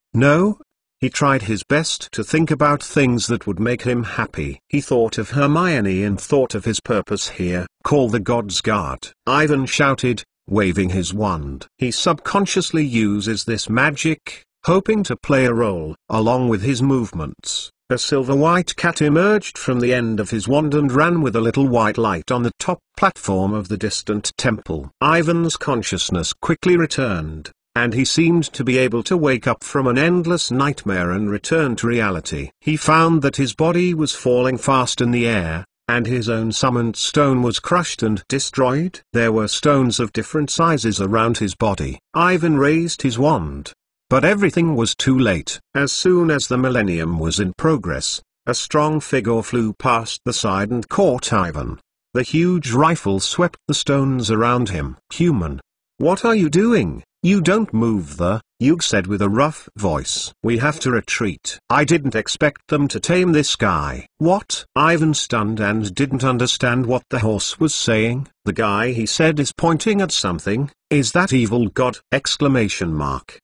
He tried his best to think about things that would make him happy. He thought of Hermione and thought of his purpose here. Call the gods guard. Ivan shouted, waving his wand. He subconsciously uses this magic, hoping to play a role. Along with his movements, a silver-white cat emerged from the end of his wand and ran with a little white light on the top platform of the distant temple. Ivan's consciousness quickly returned, and he seemed to be able to wake up from an endless nightmare and return to reality. He found that his body was falling fast in the air, and his own summoned stone was crushed and destroyed. There were stones of different sizes around his body. Ivan raised his wand, but everything was too late. As soon as the millennium was in progress, a strong figure flew past the side and caught Ivan. The huge rifle swept the stones around him. "Human, what are you doing? You don't move there," Yug said with a rough voice. "We have to retreat. I didn't expect them to tame this guy." "What?" Ivan stunned and didn't understand what the horse was saying. "The guy," he said, "is pointing at something. Is that evil god?" Exclamation mark.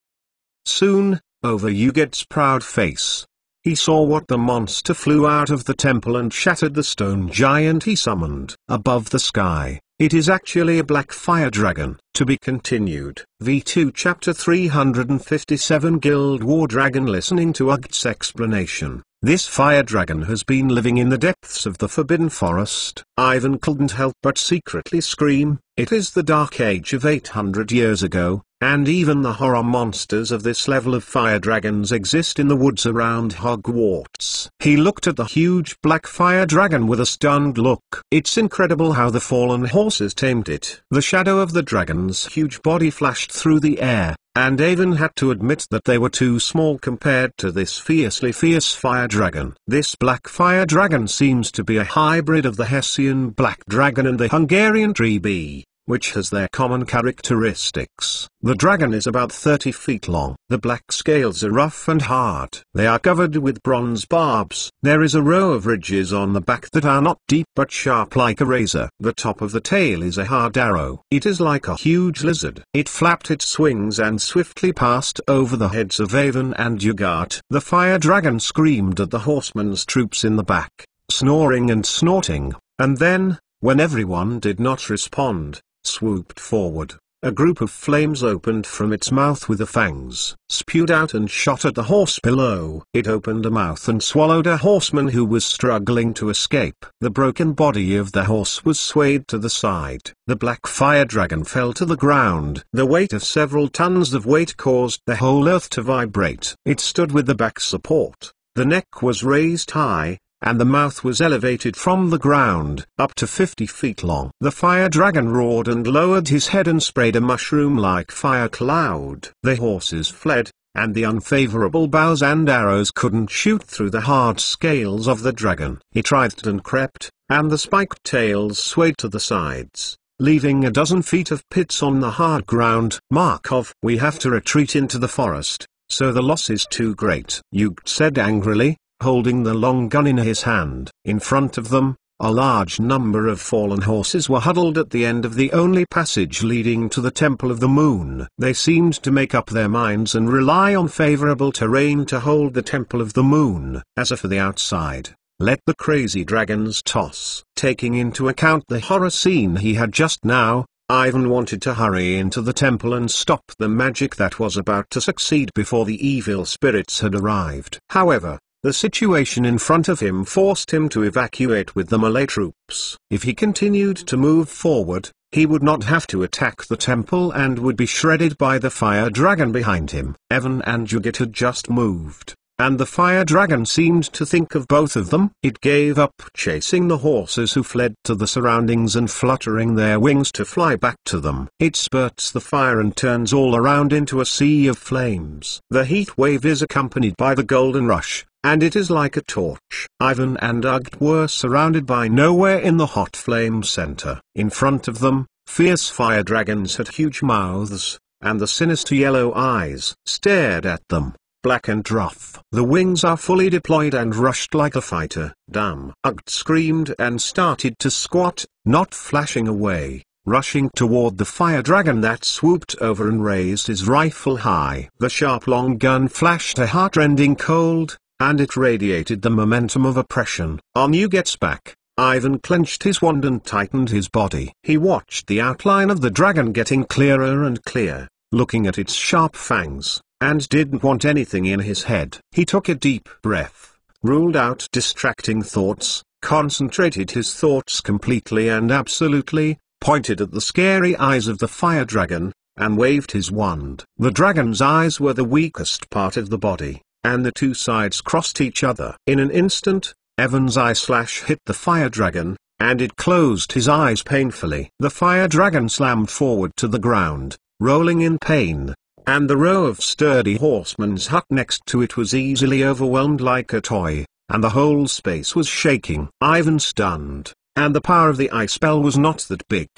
Soon, over Yuged's proud face, he saw what the monster flew out of the temple and shattered the stone giant he summoned. Above the sky, it is actually a black fire dragon. To be continued. V2 Chapter 357 Guild War Dragon. Listening to Ugt's explanation, this fire dragon has been living in the depths of the Forbidden Forest. Ivan couldn't help but secretly scream. It is the Dark Age of 800 years ago, and even the horror monsters of this level of fire dragons exist in the woods around Hogwarts. He looked at the huge black fire dragon with a stunned look. It's incredible how the fallen horses tamed it. The shadow of the dragon's huge body flashed through the air, and Ivan had to admit that they were too small compared to this fiercely fierce fire dragon. This black fire dragon seems to be a hybrid of the Hessian black dragon and the Hungarian tree bee, which has their common characteristics. The dragon is about 30 feet long. The black scales are rough and hard. They are covered with bronze barbs. There is a row of ridges on the back that are not deep but sharp like a razor. The top of the tail is a hard arrow. It is like a huge lizard. It flapped its wings and swiftly passed over the heads of Ivan and Yugart. The fire dragon screamed at the horsemen's troops in the back, snoring and snorting, and then, when everyone did not respond, swooped forward. A group of flames opened from its mouth with the fangs, spewed out and shot at the horse below. It opened a mouth and swallowed a horseman who was struggling to escape. The broken body of the horse was swayed to the side. The black fire dragon fell to the ground. The weight of several tons of weight caused the whole earth to vibrate. It stood with the back support. The neck was raised high, and the mouth was elevated from the ground, up to 50 feet long. The fire dragon roared and lowered his head and sprayed a mushroom-like fire cloud. The horses fled, and the unfavorable bows and arrows couldn't shoot through the hard scales of the dragon. It writhed and crept, and the spiked tails swayed to the sides, leaving a dozen feet of pits on the hard ground. Markov, "We have to retreat into the forest, so the loss is too great," Yugt said angrily, holding the long gun in his hand. In front of them, a large number of fallen horses were huddled at the end of the only passage leading to the Temple of the Moon. They seemed to make up their minds and rely on favorable terrain to hold the Temple of the Moon. As for the outside, let the crazy dragons toss. Taking into account the horror scene he had just now, Ivan wanted to hurry into the temple and stop the magic that was about to succeed before the evil spirits had arrived. However, the situation in front of him forced him to evacuate with the melee troops. If he continued to move forward, he would not have to attack the temple and would be shredded by the fire dragon behind him. Ivan and Yugit had just moved, and the fire dragon seemed to think of both of them. It gave up chasing the horses who fled to the surroundings and fluttering their wings to fly back to them. It spurts the fire and turns all around into a sea of flames. The heat wave is accompanied by the golden rush, and it is like a torch. Ivan and Ugt were surrounded by nowhere in the hot flame center. In front of them, fierce fire dragons had huge mouths, and the sinister yellow eyes stared at them, black and rough. The wings are fully deployed and rushed like a fighter. Damn! Ugt screamed and started to squat, not flashing away, rushing toward the fire dragon that swooped over and raised his rifle high. The sharp long gun flashed a heart-rending cold, and it radiated the momentum of oppression. On Yuget's back, Ivan clenched his wand and tightened his body. He watched the outline of the dragon getting clearer and clearer, looking at its sharp fangs, and didn't want anything in his head. He took a deep breath, ruled out distracting thoughts, concentrated his thoughts completely and absolutely, pointed at the scary eyes of the fire dragon, and waved his wand. The dragon's eyes were the weakest part of the body, and the two sides crossed each other. In an instant, Ivan's eye slash hit the fire dragon, and it closed his eyes painfully. The fire dragon slammed forward to the ground, rolling in pain, and the row of sturdy horsemen's hut next to it was easily overwhelmed like a toy, and the whole space was shaking. Ivan stunned, and the power of the ice spell was not that big.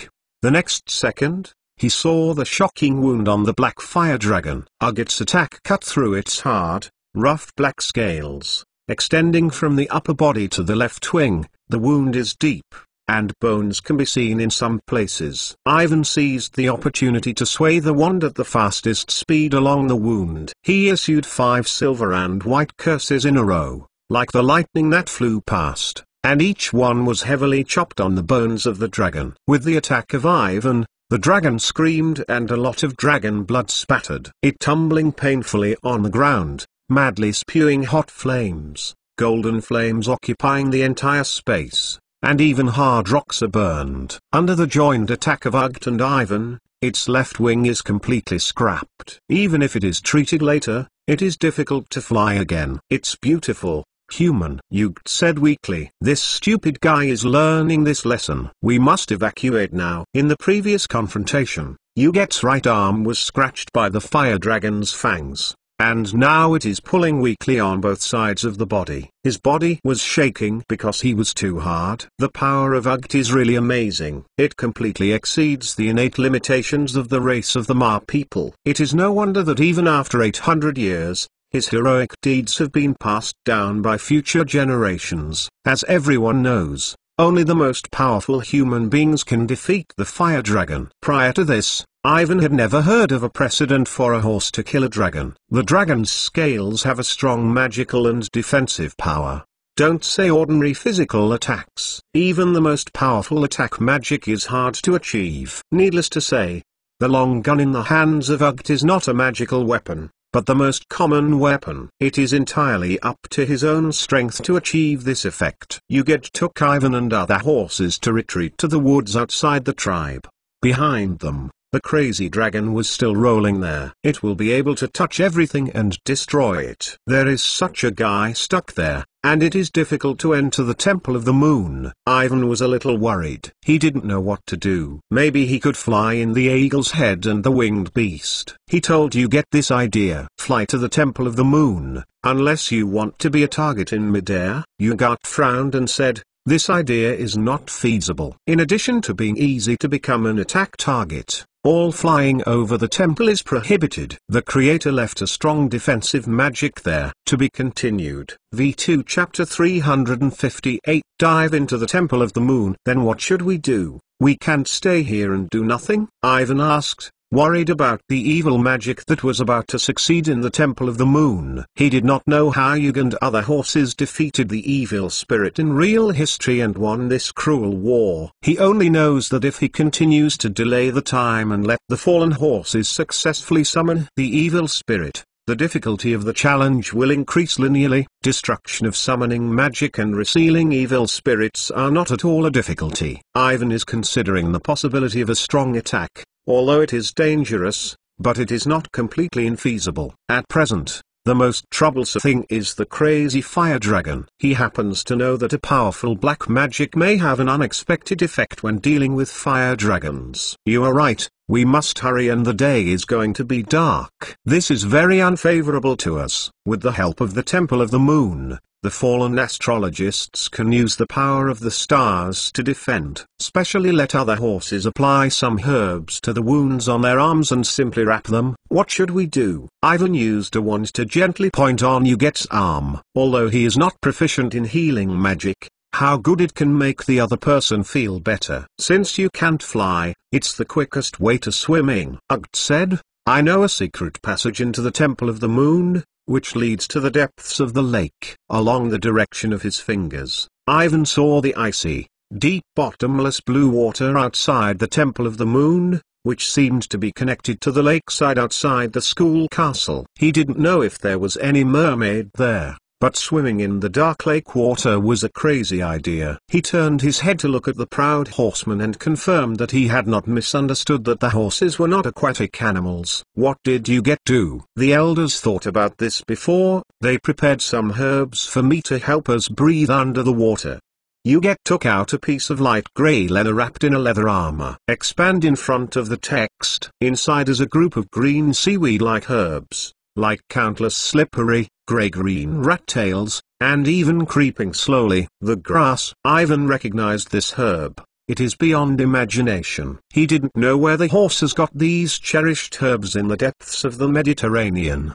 The next second, he saw the shocking wound on the black fire dragon. Its attack cut through its hard, rough black scales, extending from the upper body to the left wing. The wound is deep, and bones can be seen in some places. Ivan seized the opportunity to sway the wand at the fastest speed along the wound. He issued 5 silver and white curses in a row, like the lightning that flew past, and each one was heavily chopped on the bones of the dragon. With the attack of Ivan, the dragon screamed and a lot of dragon blood spattered. It tumbling painfully on the ground, madly spewing hot flames, golden flames occupying the entire space, and even hard rocks are burned. Under the joined attack of Ugt and Ivan, its left wing is completely scrapped. Even if it is treated later, it is difficult to fly again. It's beautiful, human, Ugt said weakly. This stupid guy is learning this lesson. We must evacuate now. In the previous confrontation, Ugt's right arm was scratched by the fire dragon's fangs, and now it is pulling weakly on both sides of the body. His body was shaking because he was too hard. The power of Ugt is really amazing. It completely exceeds the innate limitations of the race of the Ma people. It is no wonder that even after 800 years, his heroic deeds have been passed down by future generations. As everyone knows, only the most powerful human beings can defeat the fire dragon. Prior to this, Ivan had never heard of a precedent for a horse to kill a dragon. The dragon's scales have a strong magical and defensive power. Don't say ordinary physical attacks. Even the most powerful attack magic is hard to achieve. Needless to say, the long gun in the hands of Ugt is not a magical weapon, but the most common weapon. It is entirely up to his own strength to achieve this effect. Ugt took Ivan and other horses to retreat to the woods outside the tribe. Behind them, the crazy dragon was still rolling there. It will be able to touch everything and destroy it. There is such a guy stuck there, and it is difficult to enter the Temple of the Moon. Ivan was a little worried. He didn't know what to do. Maybe he could fly in the eagle's head and the winged beast. He told Ugt this idea. Fly to the Temple of the Moon, unless you want to be a target in midair. Ugt frowned and said, this idea is not feasible. In addition to being easy to become an attack target, all flying over the temple is prohibited. The creator left a strong defensive magic there. To be continued. V2 Chapter 358. Dive into the Temple of the Moon. Then what should we do? We can't stay here and do nothing? Ivan asked, worried about the evil magic that was about to succeed in the Temple of the Moon. He did not know how Ugt and other horses defeated the evil spirit in real history and won this cruel war. He only knows that if he continues to delay the time and let the fallen horses successfully summon the evil spirit, the difficulty of the challenge will increase linearly. Destruction of summoning magic and resealing evil spirits are not at all a difficulty. Ivan is considering the possibility of a strong attack, although it is dangerous, but it is not completely infeasible. At present, the most troublesome thing is the crazy fire dragon. He happens to know that a powerful black magic may have an unexpected effect when dealing with fire dragons. You are right, we must hurry and the day is going to be dark. This is very unfavorable to us. With the help of the Temple of the Moon, the fallen astrologists can use the power of the stars to defend. Specially let other horses apply some herbs to the wounds on their arms and simply wrap them. What should we do? Ivan used a wand to gently point on Ugt's arm. Although he is not proficient in healing magic, how good it can make the other person feel better. Since you can't fly, it's the quickest way to swimming. Ugt said, I know a secret passage into the Temple of the Moon, which leads to the depths of the lake. Along the direction of his fingers, Ivan saw the icy, deep bottomless blue water outside the Temple of the Moon, which seemed to be connected to the lakeside outside the school castle. He didn't know if there was any mermaid there, but swimming in the dark lake water was a crazy idea. He turned his head to look at the proud horseman and confirmed that he had not misunderstood that the horses were not aquatic animals. "What did you get to?" The elders thought about this before they prepared some herbs for me to help us breathe under the water. Took out a piece of light gray leather wrapped in a leather armor. Expand in front of the text. Inside is a group of green seaweed-like herbs, like countless slippery, gray-green rat tails, and even creeping slowly. The grass. Ivan recognized this herb. It is beyond imagination. He didn't know where the horses got these cherished herbs in the depths of the Mediterranean.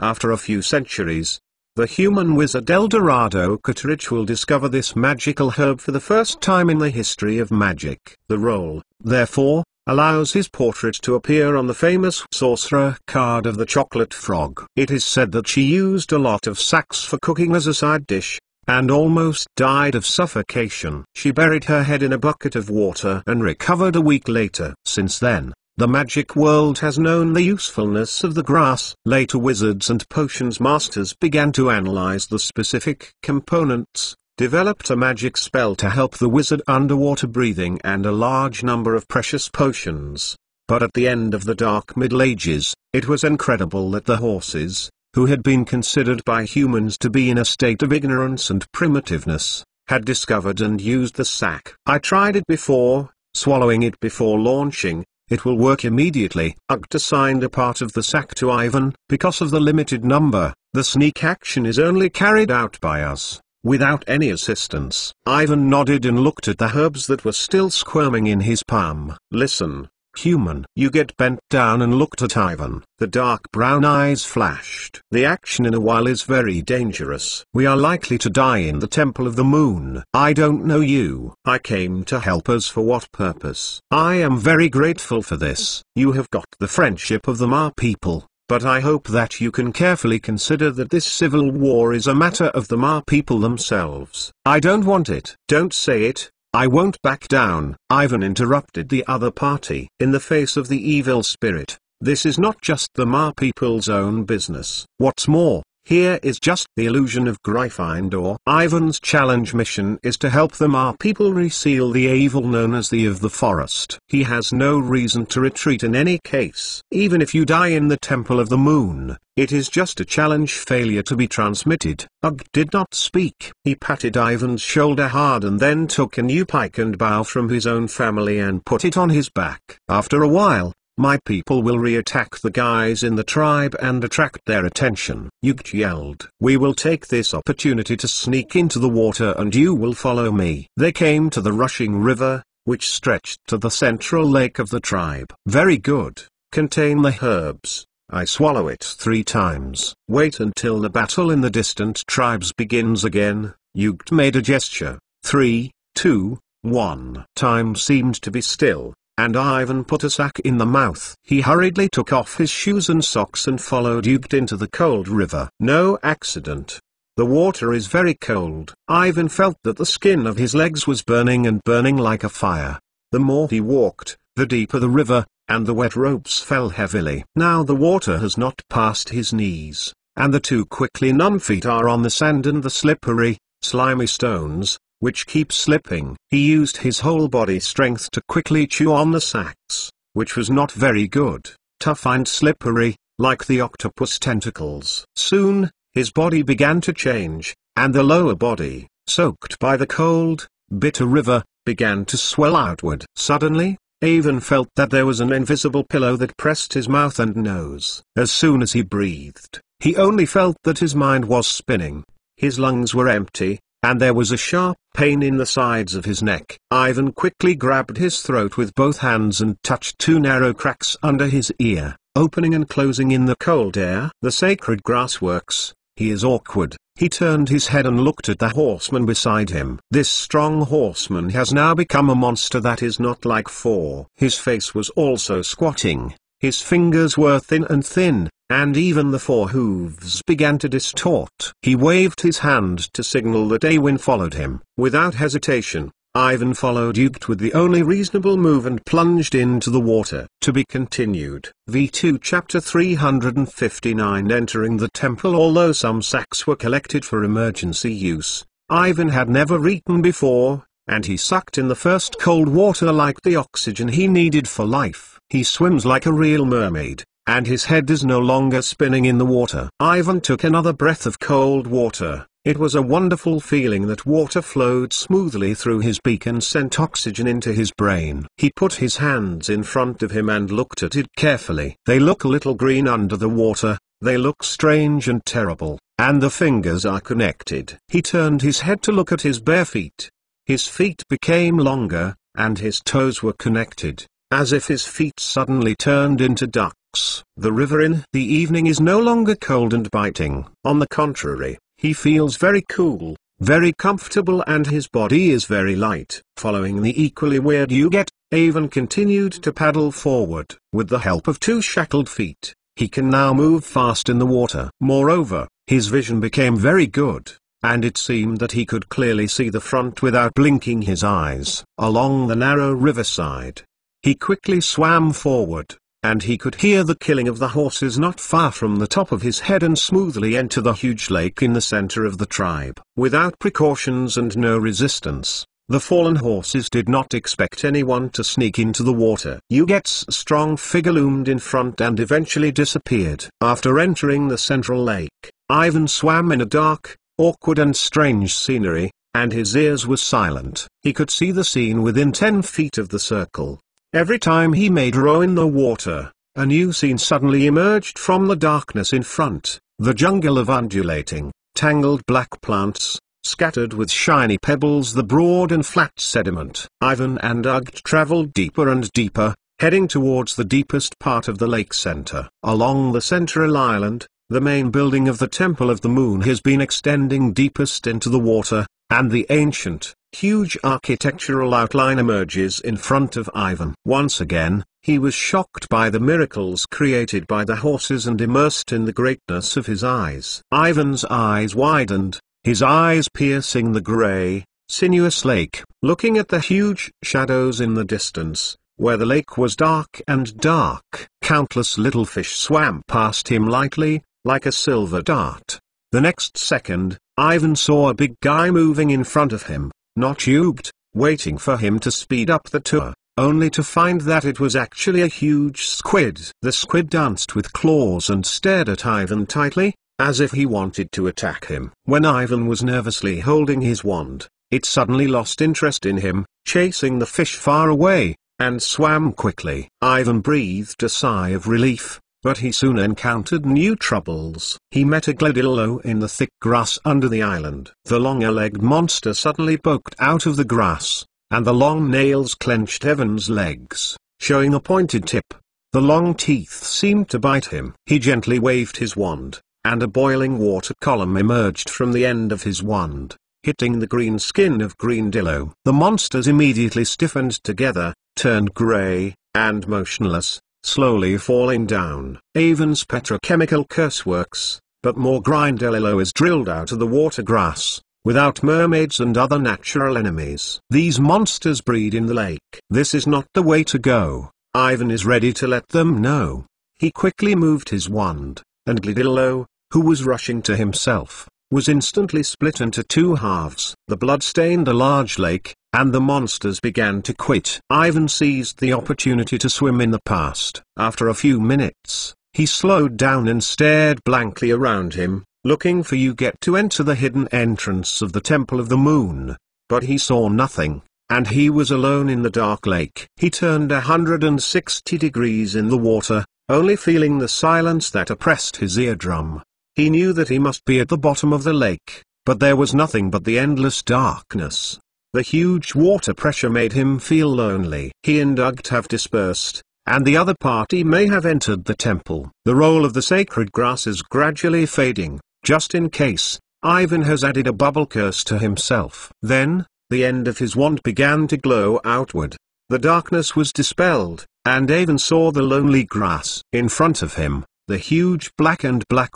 After a few centuries, the human wizard Eldorado Kutrich will discover this magical herb for the first time in the history of magic. The role, therefore, allows his portrait to appear on the famous sorcerer card of the chocolate frog. It is said that she used a lot of sax for cooking as a side dish, and almost died of suffocation. She buried her head in a bucket of water and recovered a week later. Since then, the magic world has known the usefulness of the grass. Later wizards and potions masters began to analyze the specific components, developed a magic spell to help the wizard underwater breathing and a large number of precious potions. But at the end of the Dark Middle Ages, it was incredible that the horses, who had been considered by humans to be in a state of ignorance and primitiveness, had discovered and used the sack. "I tried it before, swallowing it before launching. It will work immediately." Uggt assigned a part of the sack to Ivan. "Because of the limited number, the sneak action is only carried out by us, without any assistance." Ivan nodded and looked at the herbs that were still squirming in his palm. "Listen, human." Uget bent down and looked at Ivan. The dark brown eyes flashed. "The action in a while is very dangerous. We are likely to die in the Temple of the Moon. I don't know you. I came to help us for what purpose? I am very grateful for this. You have got the friendship of the Ma people. But I hope that you can carefully consider that this civil war is a matter of the Ma people themselves." "I don't want it." "Don't say it. I won't back down." Ivan interrupted the other party. "In the face of the evil spirit, this is not just the Ma people's own business. What's more, here is just the illusion of Gryffindor." Ivan's challenge mission is to help the Ma people reseal the evil known as the of the Forest. He has no reason to retreat in any case. Even if you die in the Temple of the Moon, it is just a challenge failure to be transmitted. Ugg did not speak. He patted Ivan's shoulder hard and then took a new pike and bow from his own family and put it on his back. "After a while, my people will re-attack the guys in the tribe and attract their attention." Ugt yelled. "We will take this opportunity to sneak into the water and you will follow me." They came to the rushing river, which stretched to the central lake of the tribe. "Very good. Contain the herbs. I swallow it 3 times. Wait until the battle in the distant tribes begins again." Ugt made a gesture. 3, 2, 1. Time seemed to be still, and Ivan put a sack in the mouth. He hurriedly took off his shoes and socks and followed Ugt into the cold river. No accident. The water is very cold. Ivan felt that the skin of his legs was burning and burning like a fire. The more he walked, the deeper the river, and the wet ropes fell heavily. Now the water has not passed his knees, and the 2 quickly numb feet are on the sand and the slippery, slimy stones, which keep slipping. He used his whole body strength to quickly chew on the sacks, which was not very good, tough and slippery, like the octopus tentacles. Soon, his body began to change, and the lower body, soaked by the cold, bitter river, began to swell outward. Suddenly, Ivan felt that there was an invisible pillow that pressed his mouth and nose. As soon as he breathed, he only felt that his mind was spinning. His lungs were empty, and there was a sharp pain in the sides of his neck. Ivan quickly grabbed his throat with both hands and touched 2 narrow cracks under his ear, opening and closing in the cold air. The sacred grass works. He is awkward. He turned his head and looked at the horseman beside him. This strong horseman has now become a monster that is not like 4. His face was also squatting. His fingers were thin, and even the four hooves began to distort. He waved his hand to signal that Awen followed him. Without hesitation, Ivan followed Ugt with the only reasonable move and plunged into the water. To be continued. V2 Chapter 359. Entering the temple. Although some sacks were collected for emergency use, Ivan had never eaten before, and he sucked in the first cold water like the oxygen he needed for life. He swims like a real mermaid, and his head is no longer spinning in the water. Ivan took another breath of cold water. It was a wonderful feeling that water flowed smoothly through his beak and sent oxygen into his brain. He put his hands in front of him and looked at it carefully. They look a little green under the water, they look strange and terrible, and the fingers are connected. He turned his head to look at his bare feet. His feet became longer, and his toes were connected, as if his feet suddenly turned into ducks. The river in the evening is no longer cold and biting. On the contrary, he feels very cool, very comfortable, and his body is very light. Following the equally weird Ugt, Awen continued to paddle forward. With the help of two shackled feet, he can now move fast in the water. Moreover, his vision became very good, and it seemed that he could clearly see the front without blinking his eyes. Along the narrow riverside, he quickly swam forward, and he could hear the killing of the horses not far from the top of his head and smoothly enter the huge lake in the center of the tribe. Without precautions and no resistance, the fallen horses did not expect anyone to sneak into the water. Ugt's strong figure loomed in front and eventually disappeared. After entering the central lake, Ivan swam in a dark, awkward and strange scenery, and his ears were silent. He could see the scene within 10 feet of the circle. Every time he made a row in the water, a new scene suddenly emerged from the darkness in front. The jungle of undulating, tangled black plants, scattered with shiny pebbles, the broad and flat sediment. Ivan and Ugt traveled deeper and deeper, heading towards the deepest part of the lake center. Along the central island, the main building of the Temple of the Moon has been extending deepest into the water, and the ancient, huge architectural outline emerges in front of Ivan. Once again, he was shocked by the miracles created by the horses and immersed in the greatness of his eyes. Ivan's eyes widened, his eyes piercing the gray, sinuous lake. Looking at the huge shadows in the distance, where the lake was dark and dark, countless little fish swam past him lightly, like a silver dart. The next second, Ivan saw a big guy moving in front of him, not Ugt, waiting for him to speed up the tour, only to find that it was actually a huge squid. The squid danced with claws and stared at Ivan tightly, as if he wanted to attack him. When Ivan was nervously holding his wand, it suddenly lost interest in him, chasing the fish far away, and swam quickly. Ivan breathed a sigh of relief, but he soon encountered new troubles. He met a Gledillo in the thick grass under the island. The longer-legged monster suddenly poked out of the grass, and the long nails clenched Ivan's legs, showing a pointed tip. The long teeth seemed to bite him. He gently waved his wand, and a boiling water column emerged from the end of his wand, hitting the green skin of Greendillo. The monsters immediately stiffened together, turned gray, and motionless, slowly falling down. Ivan's petrochemical curse works, but more Greendillo is drilled out of the water grass, without mermaids and other natural enemies. These monsters breed in the lake. This is not the way to go. Ivan is ready to let them know. He quickly moved his wand, and Gledillo, who was rushing to himself, was instantly split into two halves. The blood stained a large lake, and the monsters began to quit. Ivan seized the opportunity to swim in the past. After a few minutes, he slowed down and stared blankly around him, looking for Ugt to enter the hidden entrance of the Temple of the Moon. But he saw nothing, and he was alone in the dark lake. He turned 160 degrees in the water, only feeling the silence that oppressed his eardrum. He knew that he must be at the bottom of the lake, but there was nothing but the endless darkness. The huge water pressure made him feel lonely. He and Ugt have dispersed, and the other party may have entered the temple. The role of the sacred grass is gradually fading. Just in case, Ivan has added a bubble curse to himself. Then, the end of his wand began to glow outward. The darkness was dispelled, and Ivan saw the lonely grass. In front of him, The huge black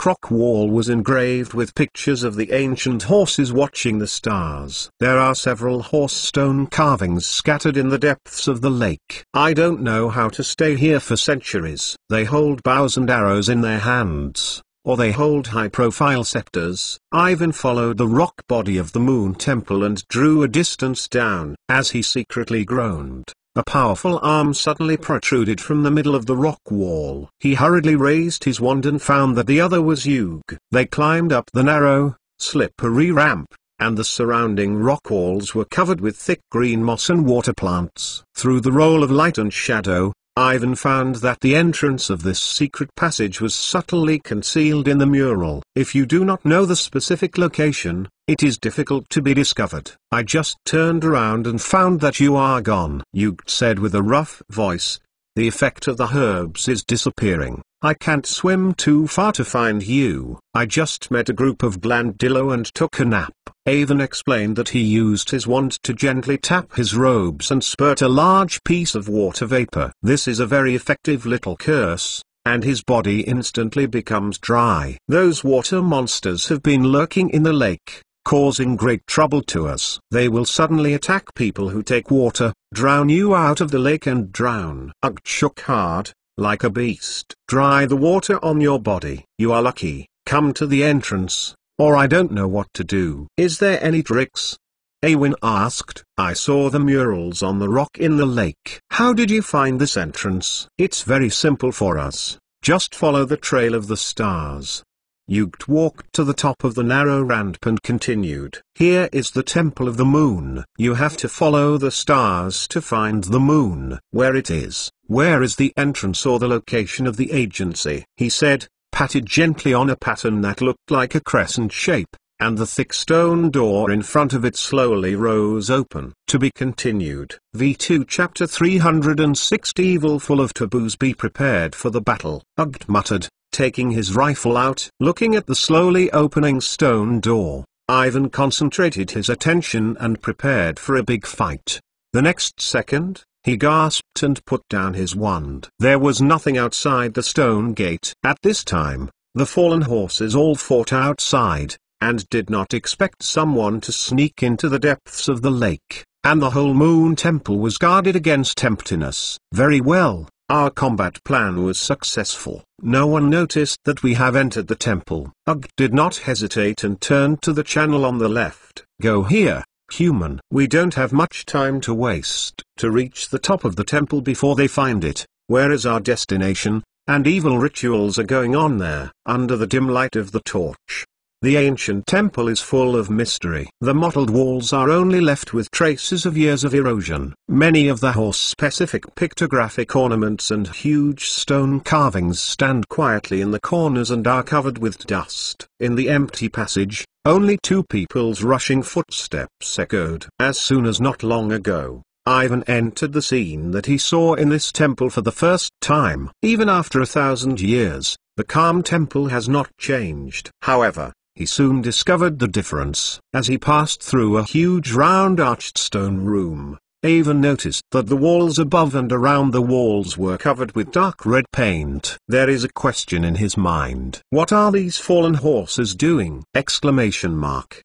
rock wall was engraved with pictures of the ancient horses watching the stars. There are several horse stone carvings scattered in the depths of the lake. I don't know how to stay here for centuries. They hold bows and arrows in their hands, or they hold high-profile scepters. Ivan followed the rock body of the moon temple and drew a distance down. As he secretly groaned, a powerful arm suddenly protruded from the middle of the rock wall. He hurriedly raised his wand and found that the other was Yug. They climbed up the narrow, slippery ramp, and the surrounding rock walls were covered with thick green moss and water plants. Through the role of light and shadow, Ivan found that the entrance of this secret passage was subtly concealed in the mural. If you do not know the specific location, it is difficult to be discovered. I just turned around and found that you are gone, Yugt said with a rough voice. The effect of the herbs is disappearing. I can't swim too far to find you. I just met a group of Glandillo and took a nap. Ivan explained that he used his wand to gently tap his robes and spurt a large piece of water vapor. This is a very effective little curse, and his body instantly becomes dry. Those water monsters have been lurking in the lake, causing great trouble to us. They will suddenly attack people who take water, drown you out of the lake and drown. Ugt shook hard, like a beast. Dry the water on your body. You are lucky. Come to the entrance, or I don't know what to do. Is there any tricks? Awin asked. I saw the murals on the rock in the lake. How did you find this entrance? It's very simple for us. Just follow the trail of the stars. Yugt walked to the top of the narrow ramp and continued. Here is the Temple of the Moon. You have to follow the stars to find the moon. Where it is? Where is the entrance or the location of the agency? He said, patted gently on a pattern that looked like a crescent shape, and the thick stone door in front of it slowly rose open. To be continued. V2 Chapter 360 Evil full of taboos. Be prepared for the battle. Ugt muttered, taking his rifle out. Looking at the slowly opening stone door, Ivan concentrated his attention and prepared for a big fight. The next second, he gasped and put down his wand. There was nothing outside the stone gate. At this time, the fallen horses all fought outside, and did not expect someone to sneak into the depths of the lake, and the whole moon temple was guarded against emptiness. Very well. Our combat plan was successful. No one noticed that we have entered the temple. Ugt did not hesitate and turned to the channel on the left. Go here, human. We don't have much time to waste. To reach the top of the temple before they find it, where is our destination? And evil rituals are going on there. Under the dim light of the torch, the ancient temple is full of mystery. The mottled walls are only left with traces of years of erosion. Many of the horse-specific pictographic ornaments and huge stone carvings stand quietly in the corners and are covered with dust. In the empty passage, only two people's rushing footsteps echoed. As soon as not long ago, Ivan entered the scene that he saw in this temple for the first time. Even after 1,000 years, the calm temple has not changed. However, he soon discovered the difference. As he passed through a huge round arched stone room, Ivan noticed that the walls above and around the walls were covered with dark red paint. There is a question in his mind. What are these fallen horses doing? Exclamation mark.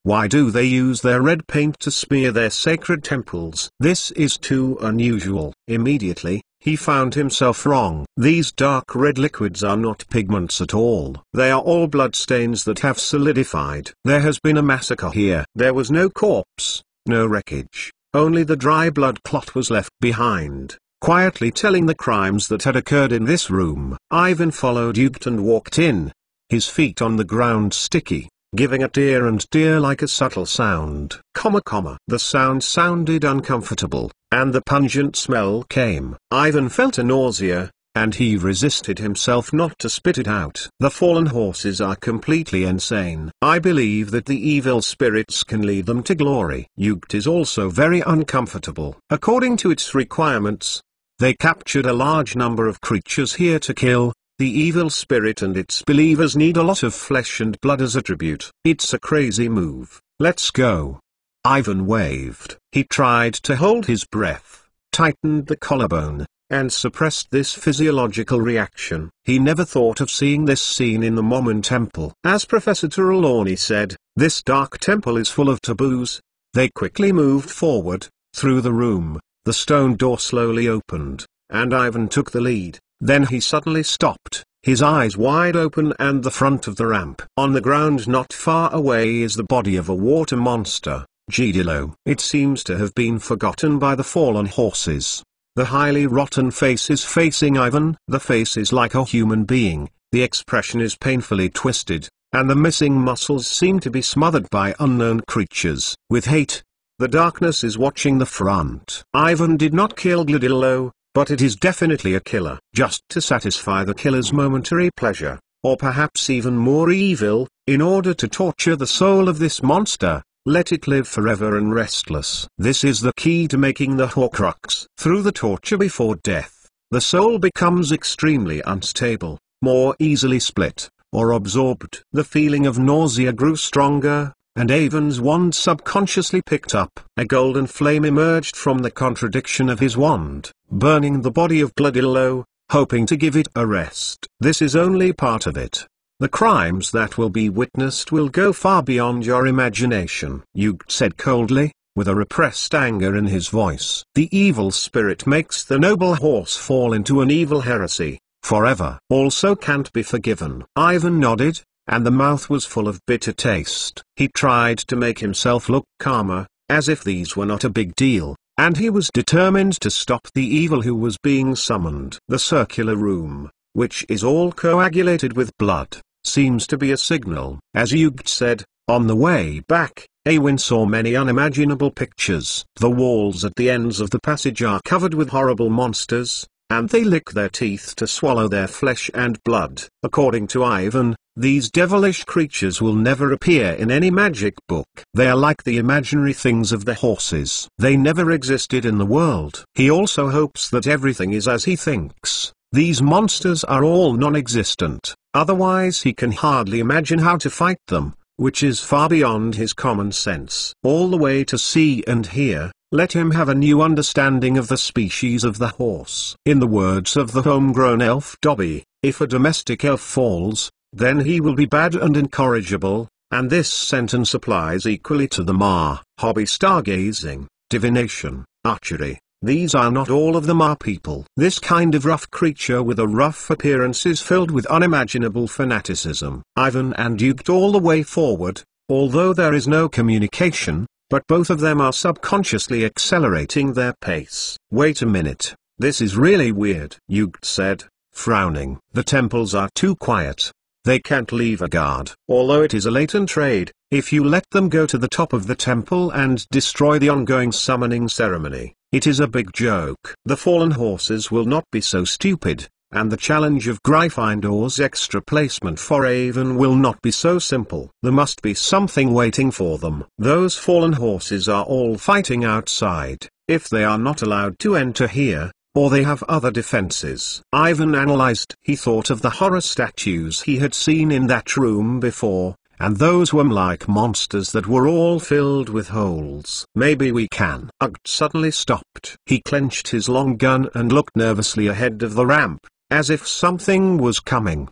Why do they use their red paint to smear their sacred temples? This is too unusual. Immediately, he found himself wrong. These dark red liquids are not pigments at all. They are all bloodstains that have solidified. There has been a massacre here. There was no corpse, no wreckage. Only the dry blood clot was left behind, quietly telling the crimes that had occurred in this room. Ivan followed Yugt and walked in, his feet on the ground sticky, giving a dear and dear like a subtle sound. The sound sounded uncomfortable, and the pungent smell came. Ivan felt a nausea, and he resisted himself not to spit it out. The fallen horses are completely insane. I believe that the evil spirits can lead them to glory. Yugt is also very uncomfortable. According to its requirements, they captured a large number of creatures here to kill. The evil spirit and its believers need a lot of flesh and blood as a tribute. It's a crazy move. Let's go. Ivan waved. He tried to hold his breath, tightened the collarbone, and suppressed this physiological reaction. He never thought of seeing this scene in the Mormon temple. As Professor Trelawney said, this dark temple is full of taboos. They quickly moved forward, through the room, the stone door slowly opened, and Ivan took the lead. Then he suddenly stopped, his eyes wide open and the front of the ramp. On the ground not far away is the body of a water monster, Gidilo. It seems to have been forgotten by the fallen horses. The highly rotten face is facing Ivan. The face is like a human being, the expression is painfully twisted, and the missing muscles seem to be smothered by unknown creatures. With hate, the darkness is watching the front. Ivan did not kill Gidilo, but it is definitely a killer. Just to satisfy the killer's momentary pleasure, or perhaps even more evil, in order to torture the soul of this monster, let it live forever and restless. This is the key to making the Horcrux. Through the torture before death, the soul becomes extremely unstable, more easily split, or absorbed. The feeling of nausea grew stronger, and Ivan's wand subconsciously picked up. A golden flame emerged from the contradiction of his wand, burning the body of Gidilo, hoping to give it a rest. This is only part of it. The crimes that will be witnessed will go far beyond your imagination. Yugt said coldly, with a repressed anger in his voice. The evil spirit makes the noble horse fall into an evil heresy, forever. Also can't be forgiven. Ivan nodded, and the mouth was full of bitter taste. He tried to make himself look calmer, as if these were not a big deal, and he was determined to stop the evil who was being summoned. The circular room, which is all coagulated with blood, seems to be a signal. As Yugt said, on the way back, Awin saw many unimaginable pictures. The walls at the ends of the passage are covered with horrible monsters, and they lick their teeth to swallow their flesh and blood. According to Ivan, these devilish creatures will never appear in any magic book. They are like the imaginary things of the horses. They never existed in the world. He also hopes that everything is as he thinks. These monsters are all non-existent, otherwise he can hardly imagine how to fight them, which is far beyond his common sense. All the way to see and hear, let him have a new understanding of the species of the horse. In the words of the homegrown elf Dobby, if a domestic elf falls, then he will be bad and incorrigible, and this sentence applies equally to the hobby stargazing, divination, archery. These are not all of them are people. This kind of rough creature with a rough appearance is filled with unimaginable fanaticism. Ivan and Yugt all the way forward, although there is no communication, but both of them are subconsciously accelerating their pace. Wait a minute, this is really weird, Yugt said, frowning. The temples are too quiet. They can't leave a guard. Although it is a latent raid, if you let them go to the top of the temple and destroy the ongoing summoning ceremony, it is a big joke. The fallen horses will not be so stupid, and the challenge of Gryffindor's extra placement for Avon will not be so simple. There must be something waiting for them. Those fallen horses are all fighting outside. If they are not allowed to enter here, or they have other defenses. Ivan analyzed. He thought of the horror statues he had seen in that room before, and those worm-like monsters that were all filled with holes. Maybe we can. Yugt suddenly stopped. He clenched his long gun and looked nervously ahead of the ramp, as if something was coming.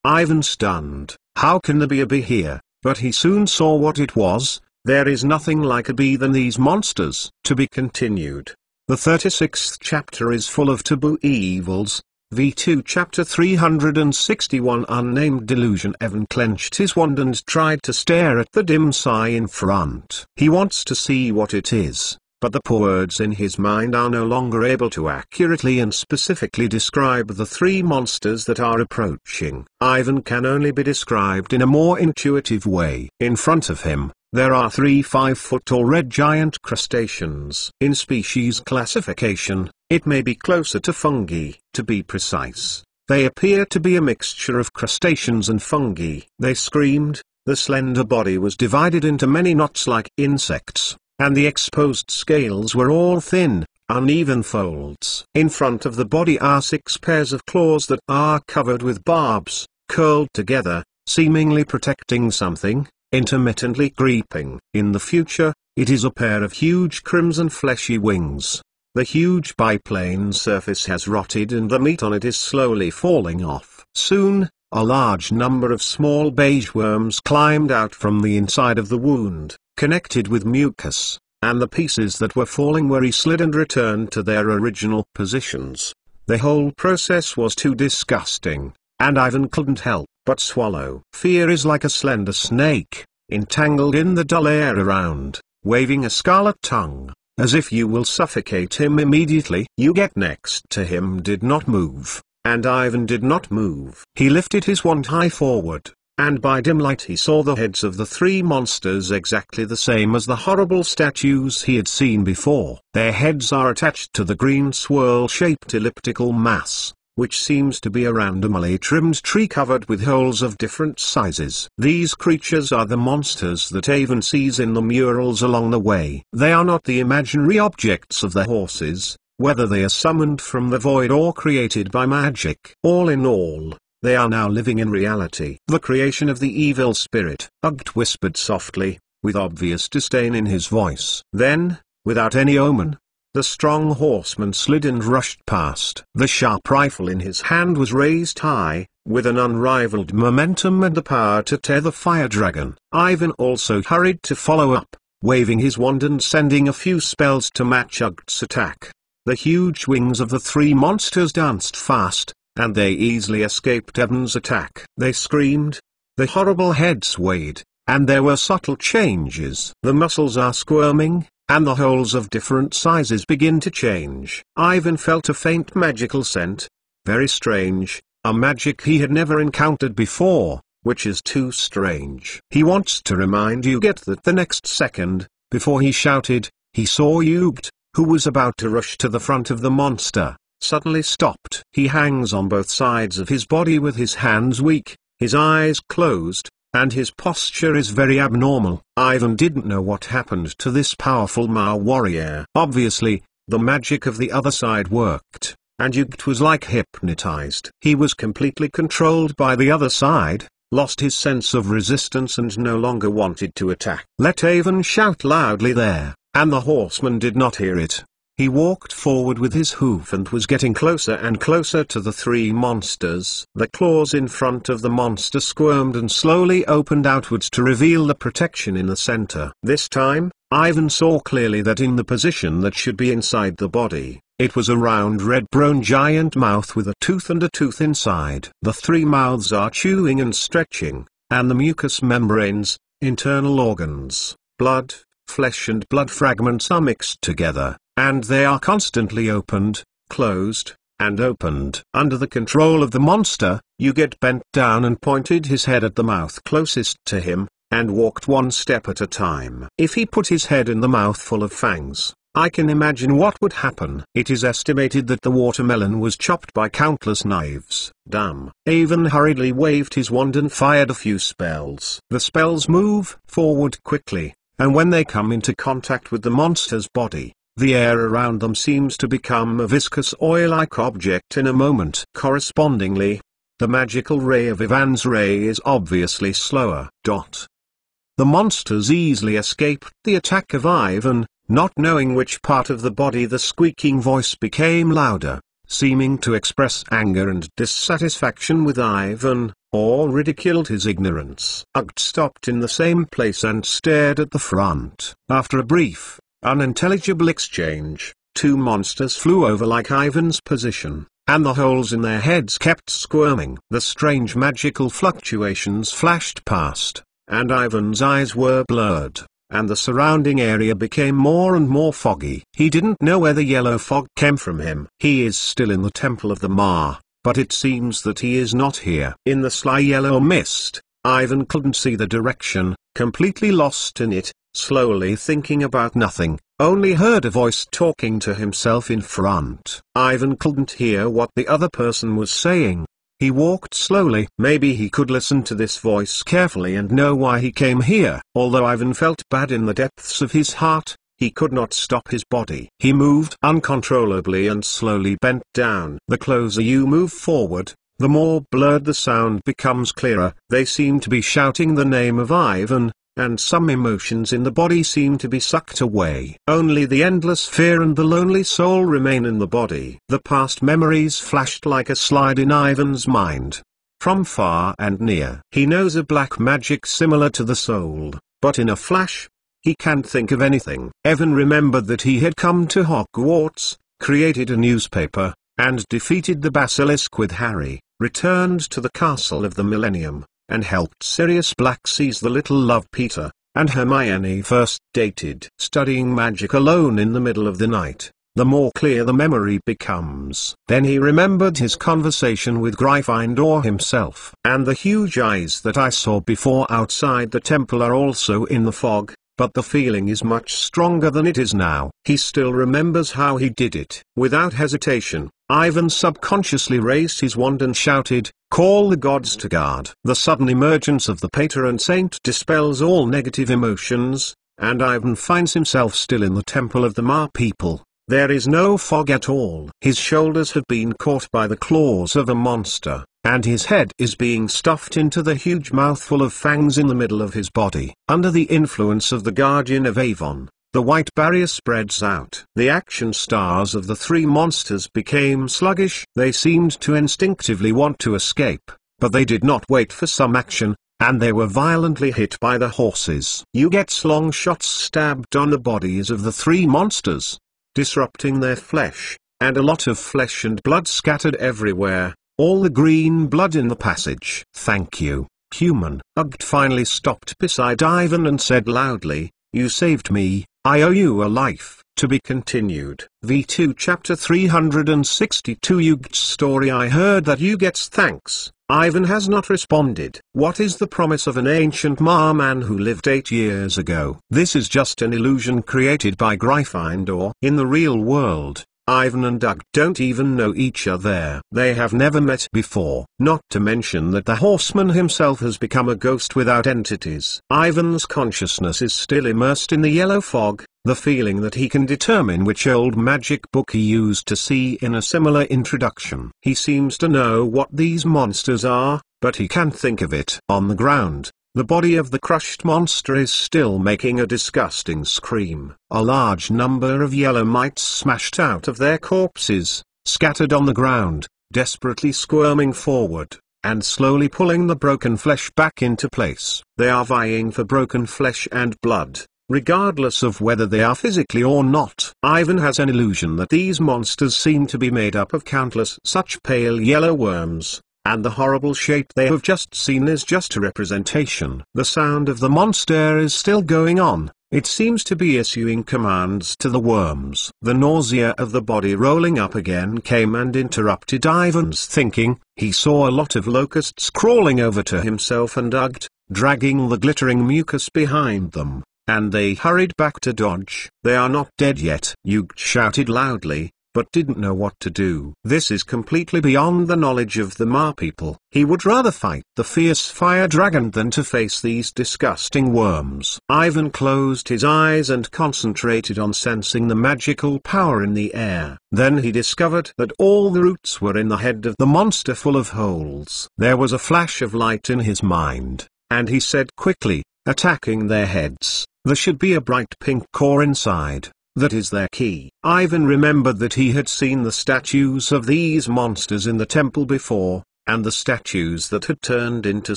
Ivan stunned. How can there be a bee here? But he soon saw what it was. There is nothing like a bee than these monsters. To be continued. The 36th chapter is full of taboo evils. V2 Chapter 361 Unnamed Delusion. Evan clenched his wand and tried to stare at the dim sigh in front. He wants to see what it is, but the words in his mind are no longer able to accurately and specifically describe the three monsters that are approaching. Ivan can only be described in a more intuitive way. In front of him, there are 3 5-foot-tall red giant crustaceans. In species classification, it may be closer to fungi. To be precise, they appear to be a mixture of crustaceans and fungi. They screamed, the slender body was divided into many knots like insects, and the exposed scales were all thin, uneven folds. In front of the body are 6 pairs of claws that are covered with barbs, curled together, seemingly protecting something, intermittently creeping. In the future, it is a pair of huge crimson fleshy wings. The huge biplane surface has rotted and the meat on it is slowly falling off. Soon, a large number of small beige worms climbed out from the inside of the wound, connected with mucus, and the pieces that were falling were reslid and returned to their original positions. The whole process was too disgusting, and Ivan couldn't help but swallow. Fear is like a slender snake, entangled in the dull air around, waving a scarlet tongue, as if you will suffocate him immediately. You get next to him did not move, and Ivan did not move. He lifted his wand high forward, and by dim light he saw the heads of the three monsters exactly the same as the horrible statues he had seen before. Their heads are attached to the green swirl-shaped elliptical mass, which seems to be a randomly trimmed tree covered with holes of different sizes. These creatures are the monsters that Ivan sees in the murals along the way. They are not the imaginary objects of the horses, whether they are summoned from the void or created by magic. All in all, they are now living in reality. The creation of the evil spirit, Ugt whispered softly, with obvious disdain in his voice. Then, without any omen, the strong horseman slid and rushed past. The sharp rifle in his hand was raised high, with an unrivaled momentum and the power to tear the fire dragon. Ivan also hurried to follow up, waving his wand and sending a few spells to match Ugt's attack. The huge wings of the three monsters danced fast, and they easily escaped Ivan's attack. They screamed. The horrible head swayed, and there were subtle changes. The muscles are squirming, and the holes of different sizes begin to change. Ivan felt a faint magical scent. Very strange, a magic he had never encountered before, which is too strange. He wants to remind Ugt that the next second, before he shouted, he saw Ugt, who was about to rush to the front of the monster, suddenly stopped. He hangs on both sides of his body with his hands weak, his eyes closed, and his posture is very abnormal. Ivan didn't know what happened to this powerful Ma warrior. Obviously, the magic of the other side worked, and Ugt was like hypnotized. He was completely controlled by the other side, lost his sense of resistance and no longer wanted to attack. Let Ivan shout loudly there, and the horseman did not hear it. He walked forward with his hoof and was getting closer and closer to the three monsters. The claws in front of the monster squirmed and slowly opened outwards to reveal the protection in the center. This time, Ivan saw clearly that in the position that should be inside the body, it was a round red-brown giant mouth with a tooth inside. The three mouths are chewing and stretching, and the mucous membranes, internal organs, blood, flesh and blood fragments are mixed together, and they are constantly opened, closed, and opened. Under the control of the monster, Ugt bent down and pointed his head at the mouth closest to him, and walked one step at a time. If he put his head in the mouth full of fangs, I can imagine what would happen. It is estimated that the watermelon was chopped by countless knives. Damn. Ivan hurriedly waved his wand and fired a few spells. The spells move forward quickly, and when they come into contact with the monster's body, the air around them seems to become a viscous oil-like object in a moment. Correspondingly, the magical ray of Ivan's ray is obviously slower. The monsters easily escaped the attack of Ivan. Not knowing which part of the body, the squeaking voice became louder, seeming to express anger and dissatisfaction with Ivan, or ridiculed his ignorance. Ugt stopped in the same place and stared at the front. After a brief, unintelligible exchange, two monsters flew over like Ivan's position, and the holes in their heads kept squirming. The strange magical fluctuations flashed past, and Ivan's eyes were blurred, and the surrounding area became more and more foggy. He didn't know where the yellow fog came from him. He is still in the Temple of the Ma, but it seems that he is not here. In the sly yellow mist, Ivan couldn't see the direction, completely lost in it, slowly thinking about nothing, only heard a voice talking to himself in front. Ivan couldn't hear what the other person was saying. He walked slowly. Maybe he could listen to this voice carefully and know why he came here. Although Ivan felt bad in the depths of his heart, he could not stop his body. He moved uncontrollably and slowly bent down. The closer you move forward, the more blurred the sound becomes clearer. They seem to be shouting the name of Ivan, and some emotions in the body seem to be sucked away. Only the endless fear and the lonely soul remain in the body. The past memories flashed like a slide in Ivan's mind. From far and near. He knows a black magic similar to the soul, but in a flash, he can't think of anything. Ivan remembered that he had come to Hogwarts, created a newspaper, and defeated the basilisk with Harry, returned to the Castle of the Millennium, and helped Sirius Black seize the little love Peter, and Hermione first dated. Studying magic alone in the middle of the night, the more clear the memory becomes. Then he remembered his conversation with Gryffindor himself. And the huge eyes that I saw before outside the temple are also in the fog, but the feeling is much stronger than it is now. He still remembers how he did it. Without hesitation, Ivan subconsciously raised his wand and shouted, "Call the gods to guard." The sudden emergence of the patron saint dispels all negative emotions, and Ivan finds himself still in the temple of the Mar people. There is no fog at all. His shoulders have been caught by the claws of a monster, and his head is being stuffed into the huge mouthful of fangs in the middle of his body. Under the influence of the Guardian of Avon, the white barrier spreads out. The action stars of the three monsters became sluggish. They seemed to instinctively want to escape, but they did not wait for some action, and they were violently hit by the horses. You get long shots stabbed on the bodies of the three monsters, disrupting their flesh, and a lot of flesh and blood scattered everywhere, all the green blood in the passage. "Thank you, human." Ugged finally stopped beside Ivan and said loudly, "You saved me, I owe you a life." To be continued. V2 Chapter 362 Ugged's story. I heard that you gets thanks. Ivan has not responded. What is the promise of an ancient Marman who lived 8 years ago? This is just an illusion created by Gryffindor. In the real world, Ivan and Ugged don't even know each other. They have never met before. Not to mention that the horseman himself has become a ghost without entities. Ivan's consciousness is still immersed in the yellow fog, the feeling that he can determine which old magic book he used to see in a similar introduction. He seems to know what these monsters are, but he can't think of it. On the ground, the body of the crushed monster is still making a disgusting scream. A large number of yellow mites smashed out of their corpses, scattered on the ground, desperately squirming forward, and slowly pulling the broken flesh back into place. They are vying for broken flesh and blood, regardless of whether they are physically or not. Ivan has an illusion that these monsters seem to be made up of countless such pale yellow worms, and the horrible shape they have just seen is just a representation. The sound of the monster is still going on. It seems to be issuing commands to the worms. The nausea of the body rolling up again came and interrupted Ivan's thinking. He saw a lot of locusts crawling over to himself and Ugged, dragging the glittering mucus behind them, and they hurried back to dodge. "They are not dead yet," Ugged shouted loudly, but didn't know what to do. This is completely beyond the knowledge of the Mar people. He would rather fight the fierce fire dragon than to face these disgusting worms. Ivan closed his eyes and concentrated on sensing the magical power in the air. Then he discovered that all the roots were in the head of the monster full of holes. There was a flash of light in his mind, and he said quickly, "Attacking their heads. There should be a bright pink core inside. That is their key." Ivan remembered that he had seen the statues of these monsters in the temple before, and the statues that had turned into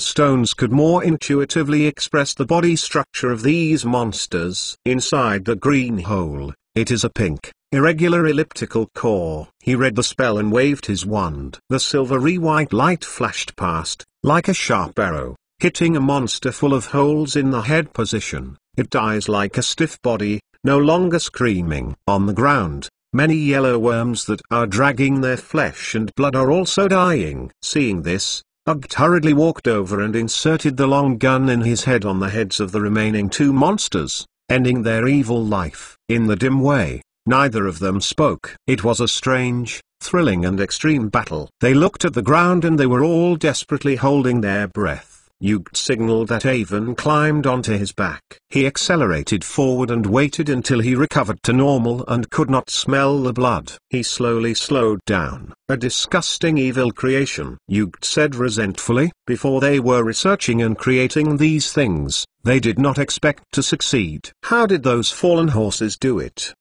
stones could more intuitively express the body structure of these monsters. Inside the green hole, it is a pink, irregular elliptical core. He read the spell and waved his wand. The silvery white light flashed past, like a sharp arrow, hitting a monster full of holes in the head position. It dies like a stiff body, no longer screaming. On the ground, many yellow worms that are dragging their flesh and blood are also dying. Seeing this, Ugged hurriedly walked over and inserted the long gun in his head on the heads of the remaining two monsters, ending their evil life. In the dim way, neither of them spoke. It was a strange, thrilling and extreme battle. They looked at the ground and they were all desperately holding their breath. Yugt signaled that Avon climbed onto his back. He accelerated forward and waited until he recovered to normal and could not smell the blood. He slowly slowed down. A disgusting evil creation, Yugt said resentfully. Before they were researching and creating these things, they did not expect to succeed. How did those fallen horses do it?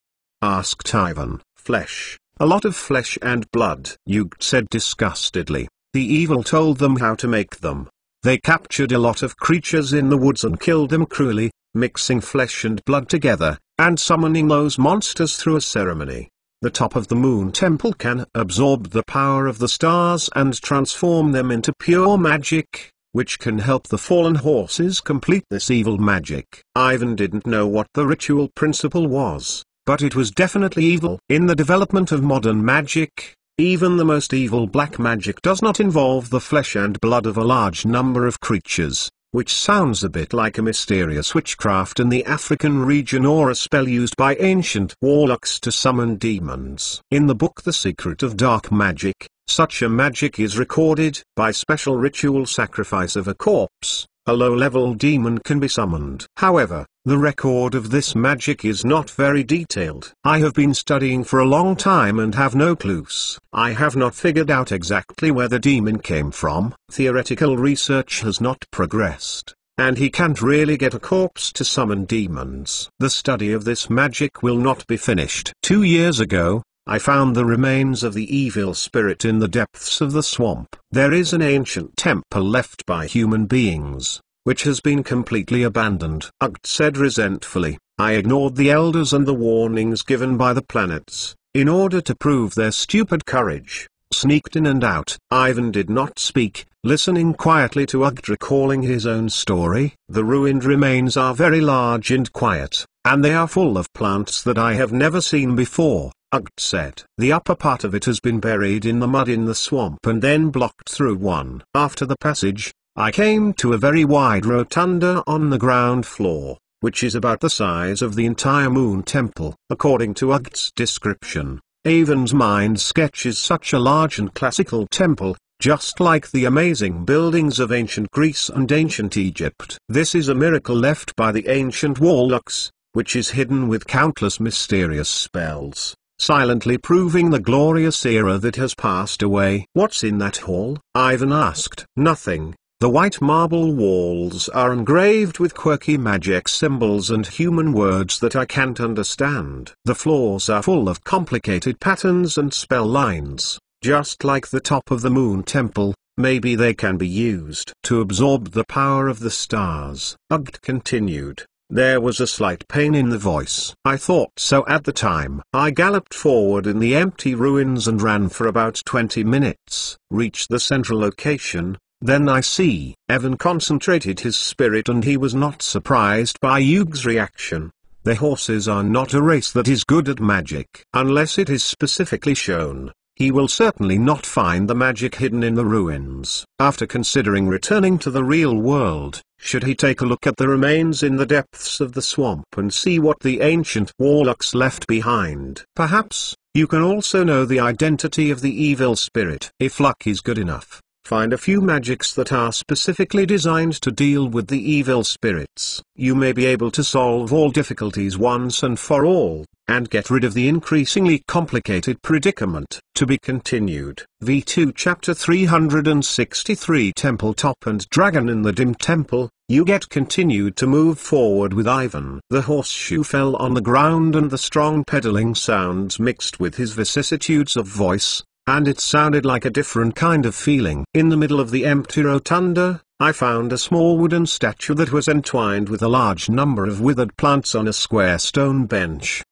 Asked Ivan. Flesh. A lot of flesh and blood, Yugt said disgustedly. The evil told them how to make them. They captured a lot of creatures in the woods and killed them cruelly, mixing flesh and blood together, and summoning those monsters through a ceremony. The top of the moon temple can absorb the power of the stars and transform them into pure magic, which can help the fallen horses complete this evil magic. Ivan didn't know what the ritual principle was, but it was definitely evil. In the development of modern magic, even the most evil black magic does not involve the flesh and blood of a large number of creatures, which sounds a bit like a mysterious witchcraft in the African region or a spell used by ancient warlocks to summon demons. In the book The Secret of Dark Magic, such a magic is recorded. By special ritual sacrifice of a corpse, a low-level demon can be summoned. However, the record of this magic is not very detailed. I have been studying for a long time and have no clues. I have not figured out exactly where the demon came from. Theoretical research has not progressed, and he can't really get a corpse to summon demons. The study of this magic will not be finished. 2 years ago, I found the remains of the evil spirit in the depths of the swamp. There is an ancient temple left by human beings, which has been completely abandoned. Yugt said resentfully. I ignored the elders and the warnings given by the planets, in order to prove their stupid courage. Sneaked in and out. Ivan did not speak, listening quietly to Yugt recalling his own story. The ruined remains are very large and quiet, and they are full of plants that I have never seen before. Yugt said. The upper part of it has been buried in the mud in the swamp and then blocked through one. After the passage, I came to a very wide rotunda on the ground floor, which is about the size of the entire moon temple. According to Yugt's description, Avon's mind sketches such a large and classical temple, just like the amazing buildings of ancient Greece and ancient Egypt. This is a miracle left by the ancient warlocks, which is hidden with countless mysterious spells, silently proving the glorious era that has passed away. What's in that hall? Ivan asked. Nothing. The white marble walls are engraved with quirky magic symbols and human words that I can't understand. The floors are full of complicated patterns and spell lines, just like the top of the moon temple. Maybe they can be used to absorb the power of the stars. Yugt continued. There was a slight pain in the voice. I thought so at the time. I galloped forward in the empty ruins and ran for about 20 minutes. Reached the central location. Then I see. Evan concentrated his spirit and he was not surprised by Yugt's reaction. The horses are not a race that is good at magic. Unless it is specifically shown, he will certainly not find the magic hidden in the ruins. After considering returning to the real world, should he take a look at the remains in the depths of the swamp and see what the ancient warlocks left behind? Perhaps, you can also know the identity of the evil spirit. If luck is good enough, find a few magics that are specifically designed to deal with the evil spirits. You may be able to solve all difficulties once and for all, and get rid of the increasingly complicated predicament. To be continued. V2 Chapter 363 Temple Top and Dragon in the Dim Temple. Yugt continued to move forward with Ivan. The horseshoe fell on the ground and the strong pedaling sounds mixed with his vicissitudes of voice, and it sounded like a different kind of feeling. In the middle of the empty rotunda, I found a small wooden statue that was entwined with a large number of withered plants on a square stone bench.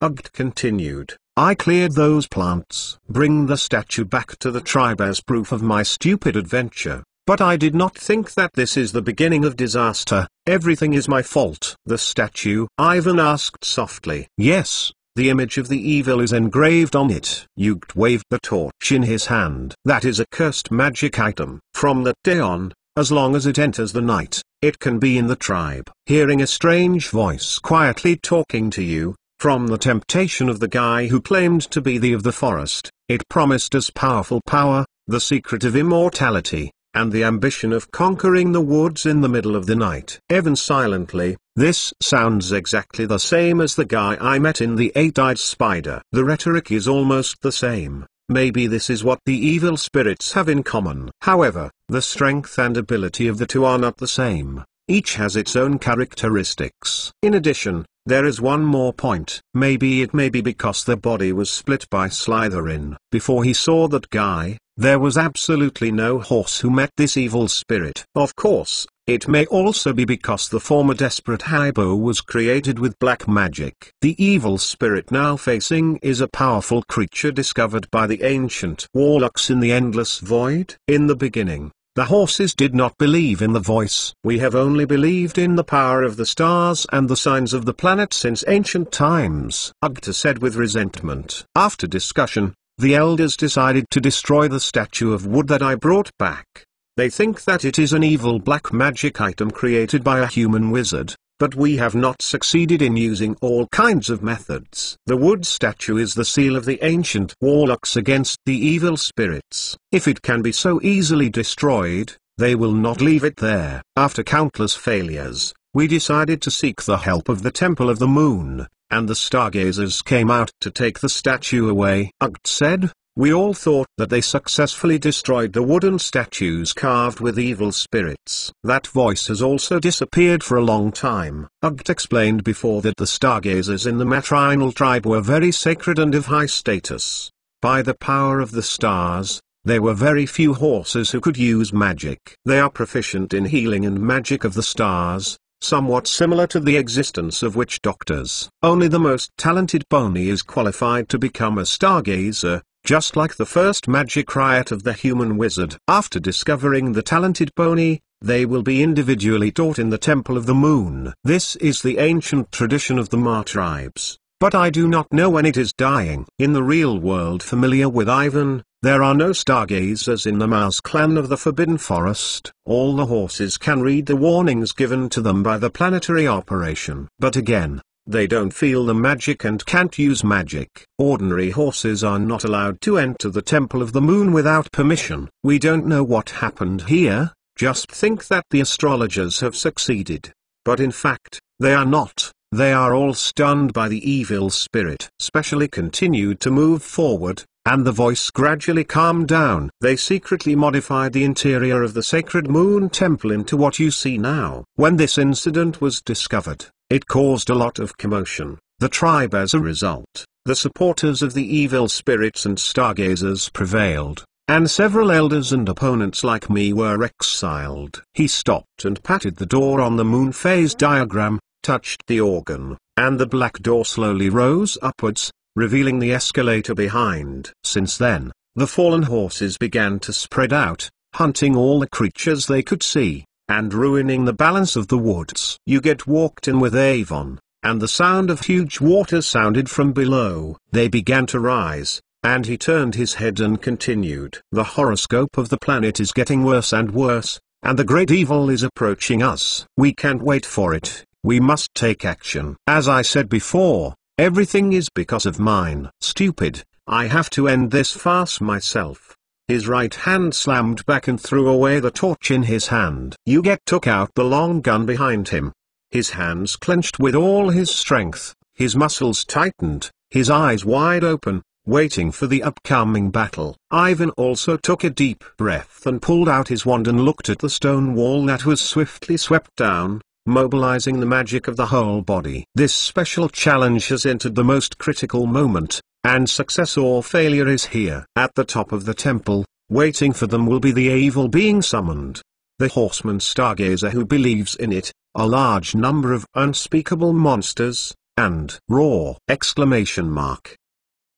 Yugt continued. I cleared those plants. Bring the statue back to the tribe as proof of my stupid adventure. But I did not think that this is the beginning of disaster. Everything is my fault. The statue? Ivan asked softly. Yes. The image of the evil is engraved on it. Yugt waved the torch in his hand. That is a cursed magic item. From that day on, as long as it enters the night, it can be in the tribe. Hearing a strange voice quietly talking to you, from the temptation of the guy who claimed to be the of the forest, it promised us powerful power, the secret of immortality, and the ambition of conquering the woods in the middle of the night. Even silently, this sounds exactly the same as the guy I met in the Eight-Eyed Spider. The rhetoric is almost the same. Maybe this is what the evil spirits have in common. However, the strength and ability of the two are not the same. Each has its own characteristics. In addition, there is one more point. Maybe it may be because the body was split by Slytherin. Before he saw that guy, there was absolutely no horse who met this evil spirit. Of course, it may also be because the former desperate Hybo was created with black magic. The evil spirit now facing is a powerful creature discovered by the ancient warlocks in the Endless Void. In the beginning, the horses did not believe in the voice. We have only believed in the power of the stars and the signs of the planet since ancient times, Ugta said with resentment. After discussion, the elders decided to destroy the statue of wood that I brought back. They think that it is an evil black magic item created by a human wizard, but we have not succeeded in using all kinds of methods. The wood statue is the seal of the ancient warlocks against the evil spirits. If it can be so easily destroyed, they will not leave it there. After countless failures, we decided to seek the help of the Temple of the Moon, and the Stargazers came out to take the statue away. Ugt said, we all thought that they successfully destroyed the wooden statues carved with evil spirits. That voice has also disappeared for a long time. Ugt explained before that the Stargazers in the Matrinal tribe were very sacred and of high status. By the power of the stars, there were very few horses who could use magic. They are proficient in healing and magic of the stars, somewhat similar to the existence of witch doctors. Only the most talented pony is qualified to become a Stargazer, just like the first magic riot of the human wizard. After discovering the talented pony, they will be individually taught in the Temple of the Moon. This is the ancient tradition of the Ma tribes, but I do not know when it is dying. In the real world familiar with Ivan, there are no Stargazers in the Mouse clan of the Forbidden Forest. All the horses can read the warnings given to them by the planetary operation. But again, they don't feel the magic and can't use magic. Ordinary horses are not allowed to enter the Temple of the Moon without permission. We don't know what happened here, just think that the astrologers have succeeded. But in fact, they are not. They are all stunned by the evil spirit. Especially continued to move forward, and the voice gradually calmed down. They secretly modified the interior of the sacred moon temple into what you see now. When this incident was discovered, it caused a lot of commotion. The tribe as a result, the supporters of the evil spirits and stargazers prevailed, and several elders and opponents like me were exiled. He stopped and patted the door on the moon phase diagram, touched the organ, and the black door slowly rose upwards, revealing the escalator behind. Since then, the fallen horses began to spread out, hunting all the creatures they could see, and ruining the balance of the woods. You get walked in with Avon, and the sound of huge water sounded from below. They began to rise, and he turned his head and continued. The horoscope of the planet is getting worse and worse, and the great evil is approaching us. We can't wait for it, we must take action. As I said before, everything is because of mine. Stupid, I have to end this farce myself. His right hand slammed back and threw away the torch in his hand. Yuget took out the long gun behind him. His hands clenched with all his strength, his muscles tightened, his eyes wide open, waiting for the upcoming battle. Ivan also took a deep breath and pulled out his wand and looked at the stone wall that was swiftly swept down, mobilizing the magic of the whole body. This special challenge has entered the most critical moment, and success or failure is here. At the top of the temple, waiting for them will be the evil being summoned. The horseman stargazer who believes in it, a large number of unspeakable monsters, and roar! Exclamation mark.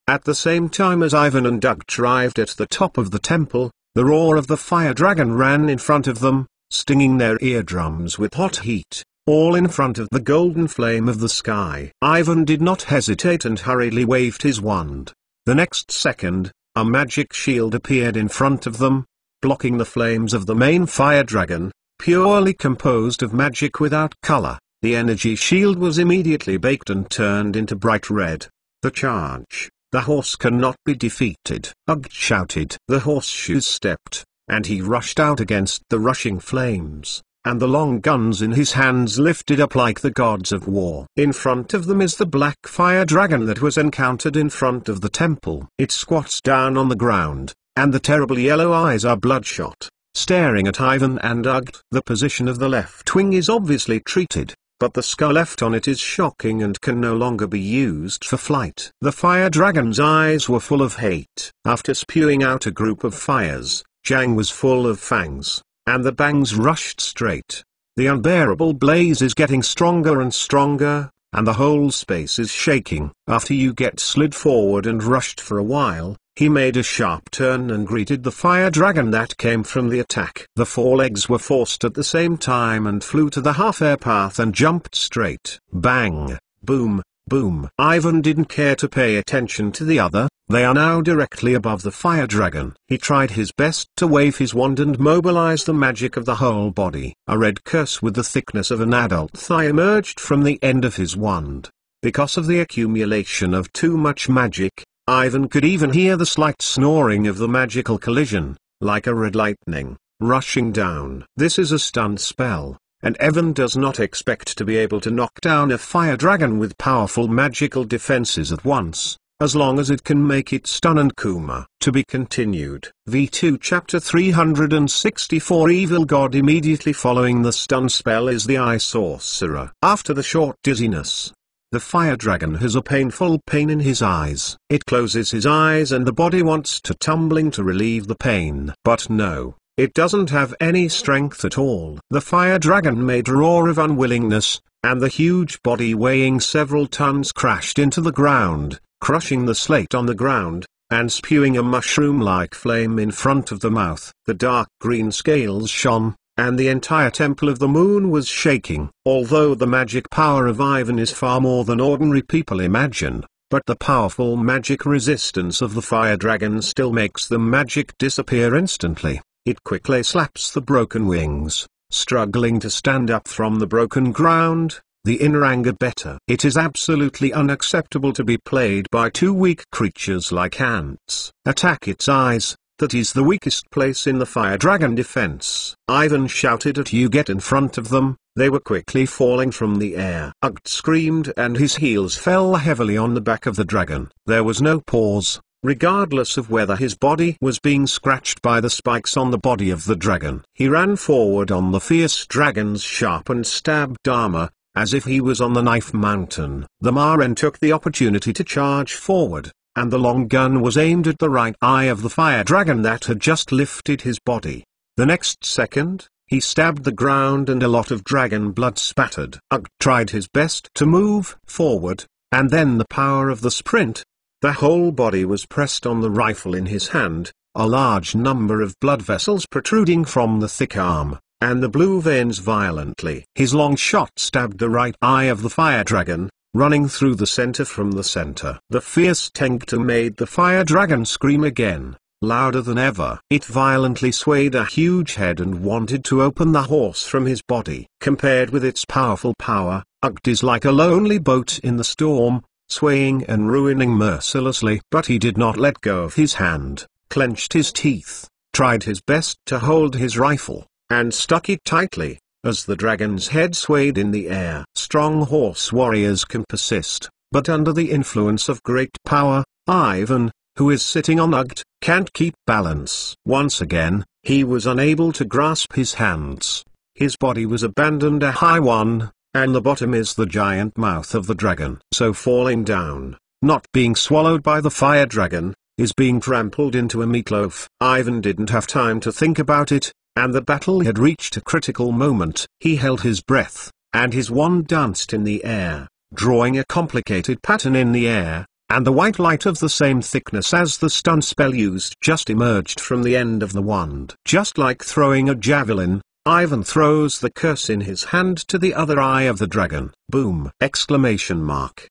At the same time as Ivan and Doug arrived at the top of the temple, the roar of the fire dragon ran in front of them, stinging their eardrums with hot heat, all in front of the golden flame of the sky. Ivan did not hesitate and hurriedly waved his wand. The next second, a magic shield appeared in front of them, blocking the flames of the main fire dragon, purely composed of magic without color. The energy shield was immediately baked and turned into bright red. The charge. The horse cannot be defeated. Ugg shouted. The horseshoes stepped, and he rushed out against the rushing flames, and the long guns in his hands lifted up like the gods of war. In front of them is the black fire dragon that was encountered in front of the temple. It squats down on the ground, and the terrible yellow eyes are bloodshot, staring at Ivan and Ugd. The position of the left wing is obviously treated, but the skull left on it is shocking and can no longer be used for flight. The fire dragon's eyes were full of hate. After spewing out a group of fires, Jang was full of fangs, and the bangs rushed straight. The unbearable blaze is getting stronger and stronger, and the whole space is shaking. After you get slid forward and rushed for a while, he made a sharp turn and greeted the fire dragon that came from the attack. The four legs were forced at the same time and flew to the half-air path and jumped straight. Bang! Boom! Boom! Ivan didn't care to pay attention to the other. They are now directly above the fire dragon. He tried his best to wave his wand and mobilize the magic of the whole body. A red curse with the thickness of an adult thigh emerged from the end of his wand. Because of the accumulation of too much magic, Ivan could even hear the slight snoring of the magical collision, like a red lightning, rushing down. This is a stun spell, and Ivan does not expect to be able to knock down a fire dragon with powerful magical defenses at once, as long as it can make it stun and Kuma. To be continued. V2 Chapter 364 Evil God. Immediately following the stun spell is the Eye Sorcerer. After the short dizziness, the fire dragon has a painful pain in his eyes. It closes his eyes and the body wants to tumbling to relieve the pain. But no, it doesn't have any strength at all. The fire dragon made a roar of unwillingness, and the huge body weighing several tons crashed into the ground, crushing the slate on the ground, and spewing a mushroom-like flame in front of the mouth. The dark green scales shone, and the entire Temple of the Moon was shaking. Although the magic power of Ivan is far more than ordinary people imagine, but the powerful magic resistance of the fire dragon still makes the magic disappear instantly. It quickly slaps the broken wings, struggling to stand up from the broken ground. The inner anger better. It is absolutely unacceptable to be played by two weak creatures like ants. Attack its eyes. That is the weakest place in the fire dragon defense. Ivan shouted at you, get in front of them. They were quickly falling from the air. Ugd screamed and his heels fell heavily on the back of the dragon. There was no pause, regardless of whether his body was being scratched by the spikes on the body of the dragon. He ran forward on the fierce dragon's sharpened stabbed armor, as if he was on the knife mountain. The Maren took the opportunity to charge forward, and the long gun was aimed at the right eye of the fire dragon that had just lifted his body. The next second, he stabbed the ground and a lot of dragon blood spattered. Ugd tried his best to move forward, and then the power of the sprint. The whole body was pressed on the rifle in his hand, a large number of blood vessels protruding from the thick arm, and the blue veins violently. His long shot stabbed the right eye of the fire dragon, running through the center from the center. The fierce Tengta made the fire dragon scream again, louder than ever. It violently swayed a huge head and wanted to open the horse from his body. Compared with its powerful power, Ugd is like a lonely boat in the storm, swaying and ruining mercilessly. But he did not let go of his hand, clenched his teeth, tried his best to hold his rifle, and stuck it tightly, as the dragon's head swayed in the air. Strong horse warriors can persist, but under the influence of great power, Ivan, who is sitting on Ugd, can't keep balance. Once again, he was unable to grasp his hands. His body was abandoned a high one, and the bottom is the giant mouth of the dragon. So falling down, not being swallowed by the fire dragon, is being trampled into a meatloaf. Ivan didn't have time to think about it, and the battle had reached a critical moment. He held his breath, and his wand danced in the air, drawing a complicated pattern in the air, and the white light of the same thickness as the stun spell used just emerged from the end of the wand. Just like throwing a javelin, Ivan throws the curse in his hand to the other eye of the dragon. Boom! Exclamation mark.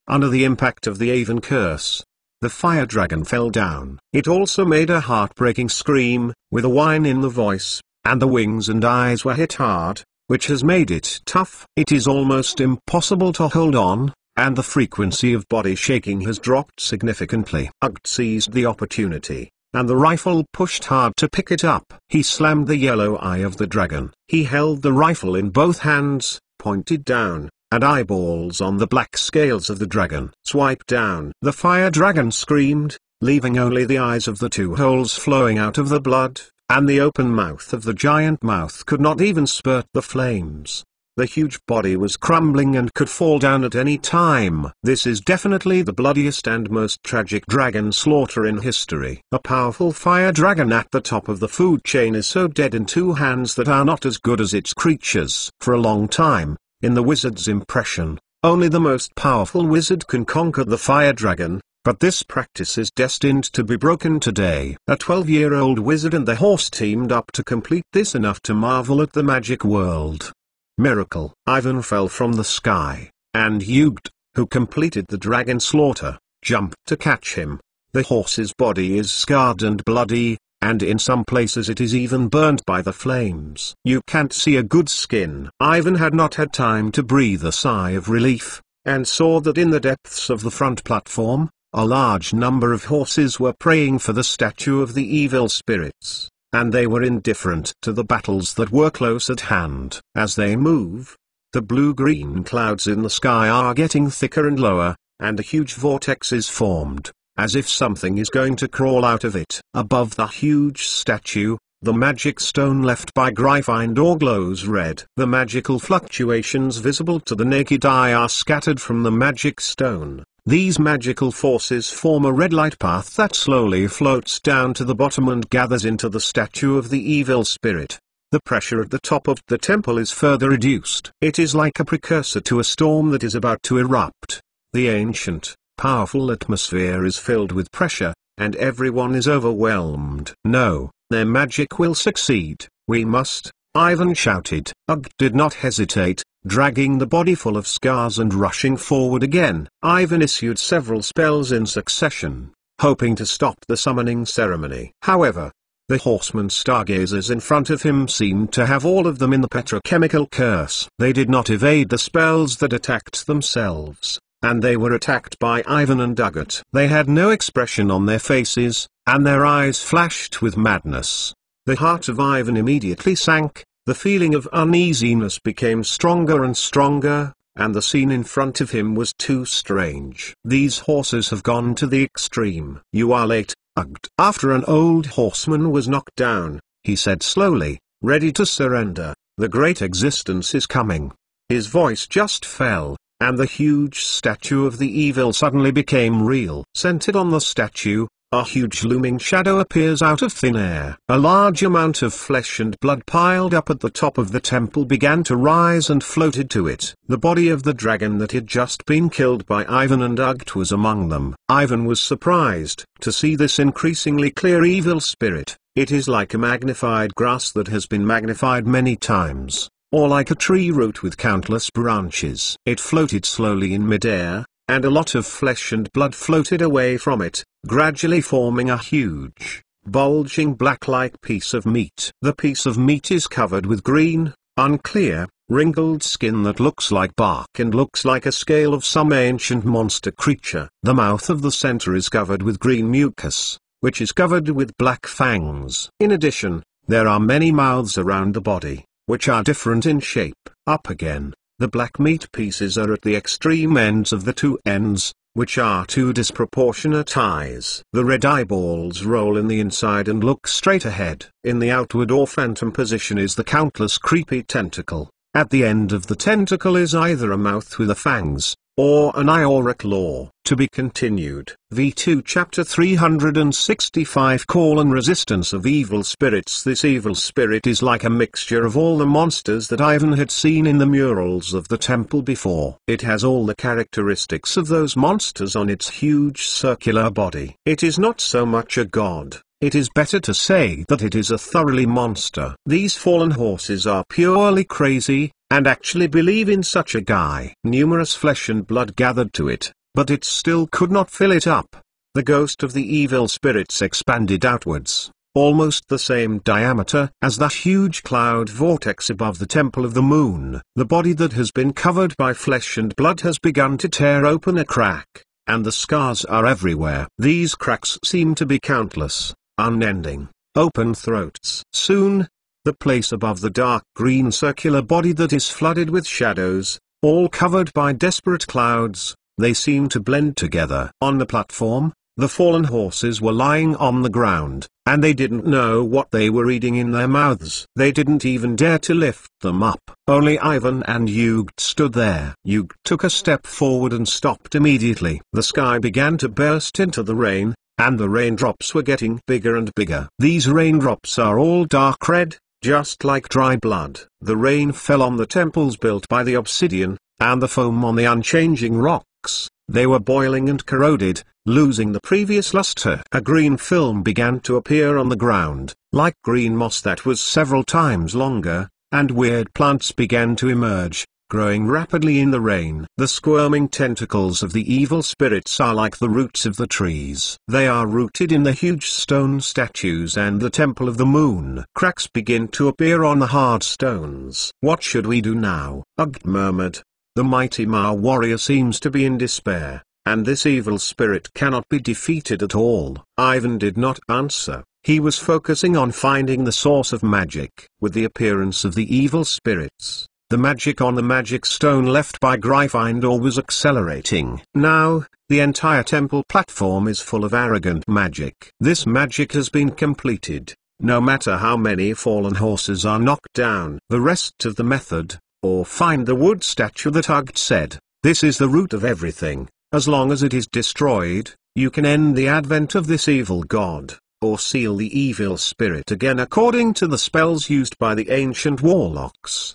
Under the impact of the Ivan curse, the fire dragon fell down. It also made a heartbreaking scream, with a whine in the voice, and the wings and eyes were hit hard, which has made it tough. It is almost impossible to hold on, and the frequency of body shaking has dropped significantly. Ugd seized the opportunity, and the rifle pushed hard to pick it up. He slammed the yellow eye of the dragon. He held the rifle in both hands, pointed down, and eyeballs on the black scales of the dragon. Swipe down. The fire dragon screamed, leaving only the eyes of the two holes flowing out of the blood, and the open mouth of the giant mouth could not even spurt the flames. The huge body was crumbling and could fall down at any time. This is definitely the bloodiest and most tragic dragon slaughter in history. A powerful fire dragon at the top of the food chain is so dead in two hands that are not as good as its creatures. For a long time, in the wizard's impression, only the most powerful wizard can conquer the fire dragon, but this practice is destined to be broken today. A 12-year-old wizard and the horse teamed up to complete this, enough to marvel at the magic world. Miracle. Ivan fell from the sky, and Ugt, who completed the dragon slaughter, jumped to catch him. The horse's body is scarred and bloody, and in some places it is even burned by the flames. You can't see a good skin. Ivan had not had time to breathe a sigh of relief, and saw that in the depths of the front platform, a large number of horses were praying for the statue of the evil spirits, and they were indifferent to the battles that were close at hand. As they move, the blue-green clouds in the sky are getting thicker and lower, and a huge vortex is formed, as if something is going to crawl out of it. Above the huge statue, the magic stone left by Gryffindor glows red. The magical fluctuations visible to the naked eye are scattered from the magic stone. These magical forces form a red light path that slowly floats down to the bottom and gathers into the statue of the evil spirit. The pressure at the top of the temple is further reduced. It is like a precursor to a storm that is about to erupt. The ancient, powerful atmosphere is filled with pressure, and everyone is overwhelmed. No, their magic will succeed. We must, Ivan shouted. Ugt did not hesitate, dragging the body full of scars and rushing forward again. Ivan issued several spells in succession, hoping to stop the summoning ceremony. However, the horsemen stargazers in front of him seemed to have all of them in the petrochemical curse. They did not evade the spells that attacked themselves, and they were attacked by Ivan and Ugt. They had no expression on their faces, and their eyes flashed with madness. The heart of Ivan immediately sank, the feeling of uneasiness became stronger and stronger, and the scene in front of him was too strange. These horses have gone to the extreme. You are late, Ugt. After an old horseman was knocked down, he said slowly, ready to surrender, the great existence is coming. His voice just fell, and the huge statue of the evil suddenly became real. Centered on the statue, a huge looming shadow appears out of thin air. A large amount of flesh and blood piled up at the top of the temple began to rise and floated to it. The body of the dragon that had just been killed by Ivan and Ugt was among them. Ivan was surprised to see this increasingly clear evil spirit. It is like a magnified grass that has been magnified many times, or like a tree root with countless branches. It floated slowly in midair, and a lot of flesh and blood floated away from it, gradually forming a huge, bulging black-like piece of meat. The piece of meat is covered with green, unclear, wrinkled skin that looks like bark and looks like a scale of some ancient monster creature. The mouth of the center is covered with green mucus, which is covered with black fangs. In addition, there are many mouths around the body, which are different in shape. Up again, the black meat pieces are at the extreme ends of the two ends, which are two disproportionate eyes. The red eyeballs roll in the inside and look straight ahead. In the outward or phantom position is the countless creepy tentacle. At the end of the tentacle is either a mouth with a fangs, or an eye or a claw. To be continued. V2 Chapter 365 Resistance of Evil Spirits. This evil spirit is like a mixture of all the monsters that Ivan had seen in the murals of the temple before. It has all the characteristics of those monsters on its huge circular body. It is not so much a god. It is better to say that it is a thoroughly monster. These fallen horses are purely crazy, and actually believe in such a guy. Numerous flesh and blood gathered to it, but it still could not fill it up. The ghost of the evil spirits expanded outwards, almost the same diameter as the huge cloud vortex above the Temple of the Moon. The body that has been covered by flesh and blood has begun to tear open a crack, and the scars are everywhere. These cracks seem to be countless, unending, open throats. Soon, the place above the dark green circular body that is flooded with shadows, all covered by desperate clouds, they seem to blend together. On the platform, the fallen horses were lying on the ground, and they didn't know what they were eating in their mouths. They didn't even dare to lift them up. Only Ivan and Yugt stood there. Yugt took a step forward and stopped immediately. The sky began to burst into the rain, and the raindrops were getting bigger and bigger. These raindrops are all dark red, just like dry blood. The rain fell on the temples built by the obsidian, and the foam on the unchanging rocks. They were boiling and corroded, losing the previous luster. A green film began to appear on the ground, like green moss that was several times longer, and weird plants began to emerge, growing rapidly in the rain. The squirming tentacles of the evil spirits are like the roots of the trees. They are rooted in the huge stone statues and the temple of the moon. Cracks begin to appear on the hard stones. What should we do now? Ugg murmured. The mighty Ma warrior seems to be in despair, and this evil spirit cannot be defeated at all. Ivan did not answer. He was focusing on finding the source of magic. With the appearance of the evil spirits, the magic on the magic stone left by Gryffindor was accelerating. Now, the entire temple platform is full of arrogant magic. This magic has been completed, no matter how many fallen horses are knocked down. The rest of the method, or find the wood statue that Ugg said, this is the root of everything. As long as it is destroyed, you can end the advent of this evil god, or seal the evil spirit again according to the spells used by the ancient warlocks.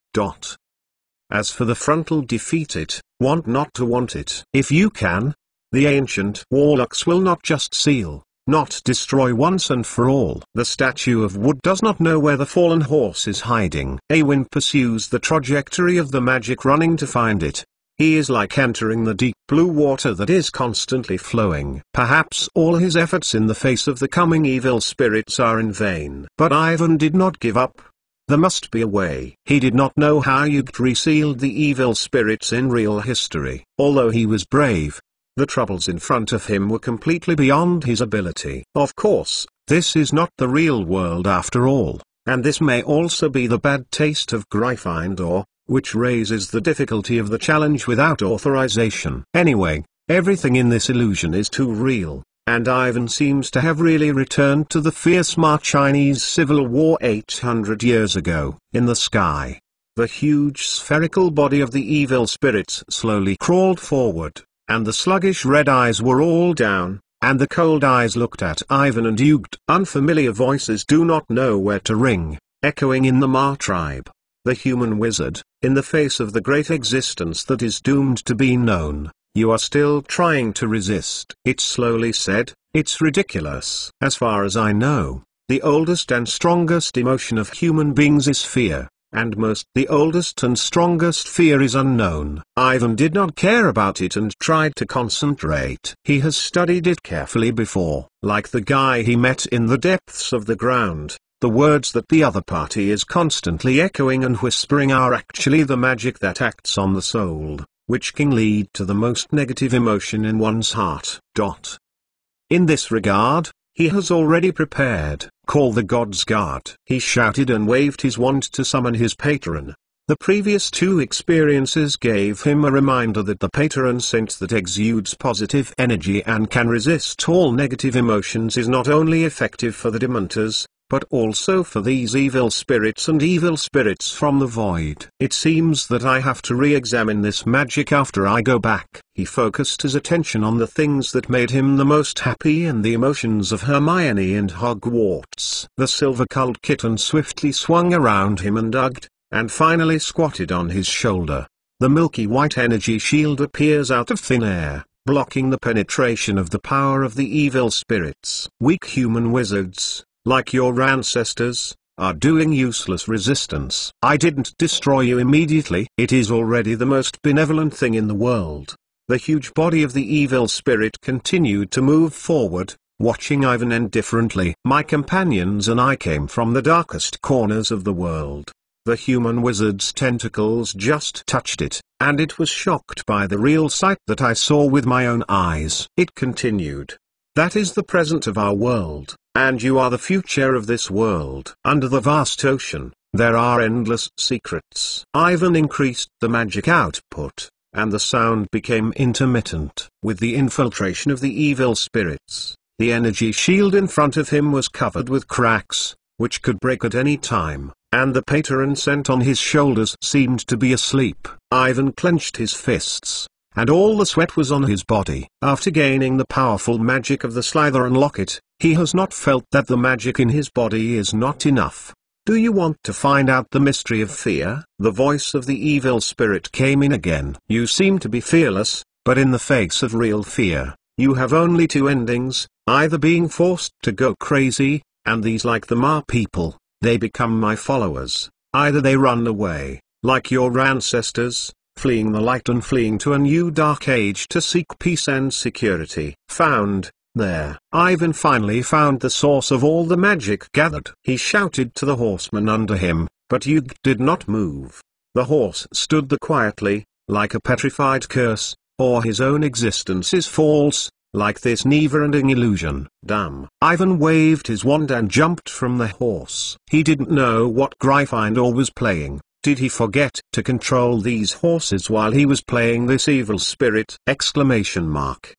As for the frontal defeat it, want not to want it. If you can, the ancient warlocks will not just seal, not destroy once and for all. The statue of wood does not know where the fallen horse is hiding. Awin pursues the trajectory of the magic running to find it. He is like entering the deep blue water that is constantly flowing. Perhaps all his efforts in the face of the coming evil spirits are in vain. But Ivan did not give up. There must be a way. He did not know how Yugt resealed the evil spirits in real history. Although he was brave, the troubles in front of him were completely beyond his ability. Of course, this is not the real world after all, and this may also be the bad taste of Gryffindor, which raises the difficulty of the challenge without authorization. Anyway, everything in this illusion is too real, and Ivan seems to have really returned to the fierce Ma-Chinese civil war 800 years ago. In the sky, the huge spherical body of the evil spirits slowly crawled forward, and the sluggish red eyes were all down, and the cold eyes looked at Ivan and Yugt. Unfamiliar voices do not know where to ring, echoing in the Ma tribe. The human wizard, in the face of the great existence that is doomed to be known, you are still trying to resist. It slowly said, it's ridiculous. As far as I know, the oldest and strongest emotion of human beings is fear, and the oldest and strongest fear is unknown. Ivan did not care about it and tried to concentrate. He has studied it carefully before. Like the guy he met in the depths of the ground, the words that the other party is constantly echoing and whispering are actually the magic that acts on the soul, which can lead to the most negative emotion in one's heart. In this regard, he has already prepared. Call the God's Guard. He shouted and waved his wand to summon his patron. The previous two experiences gave him a reminder that the patron saint that exudes positive energy and can resist all negative emotions is not only effective for the Dementors, but also for these evil spirits and evil spirits from the void. It seems that I have to re-examine this magic after I go back. He focused his attention on the things that made him the most happy and the emotions of Hermione and Hogwarts. The silver-colored kitten swiftly swung around him and hugged, and finally squatted on his shoulder. The milky white energy shield appears out of thin air, blocking the penetration of the power of the evil spirits. Weak human wizards, like your ancestors, are doing useless resistance. I didn't destroy you immediately. It is already the most benevolent thing in the world. The huge body of the evil spirit continued to move forward, watching Ivan indifferently. My companions and I came from the darkest corners of the world. The human wizard's tentacles just touched it, and it was shocked by the real sight that I saw with my own eyes. It continued. That is the present of our world. and you are the future of this world. Under the vast ocean, there are endless secrets. Ivan increased the magic output, and the sound became intermittent. With the infiltration of the evil spirits, the energy shield in front of him was covered with cracks, which could break at any time, and the patron sent on his shoulders seemed to be asleep. Ivan clenched his fists, and all the sweat was on his body. After gaining the powerful magic of the Slytherin locket, he has not felt that the magic in his body is not enough. Do you want to find out the mystery of fear? The voice of the evil spirit came in again. You seem to be fearless, but in the face of real fear, you have only two endings, either being forced to go crazy, and these like the Ma people, they become my followers, either they run away, like your ancestors, fleeing the light and fleeing to a new dark age to seek peace and security. Found. There, Ivan finally found the source of all the magic gathered. He shouted to the horseman under him, but Yug did not move. The horse stood there quietly, like a petrified curse, or his own existence is false, like this never-ending illusion. Damn. Ivan waved his wand and jumped from the horse. He didn't know what Gryffindor was playing. Did he forget to control these horses while he was playing this evil spirit? Exclamation mark.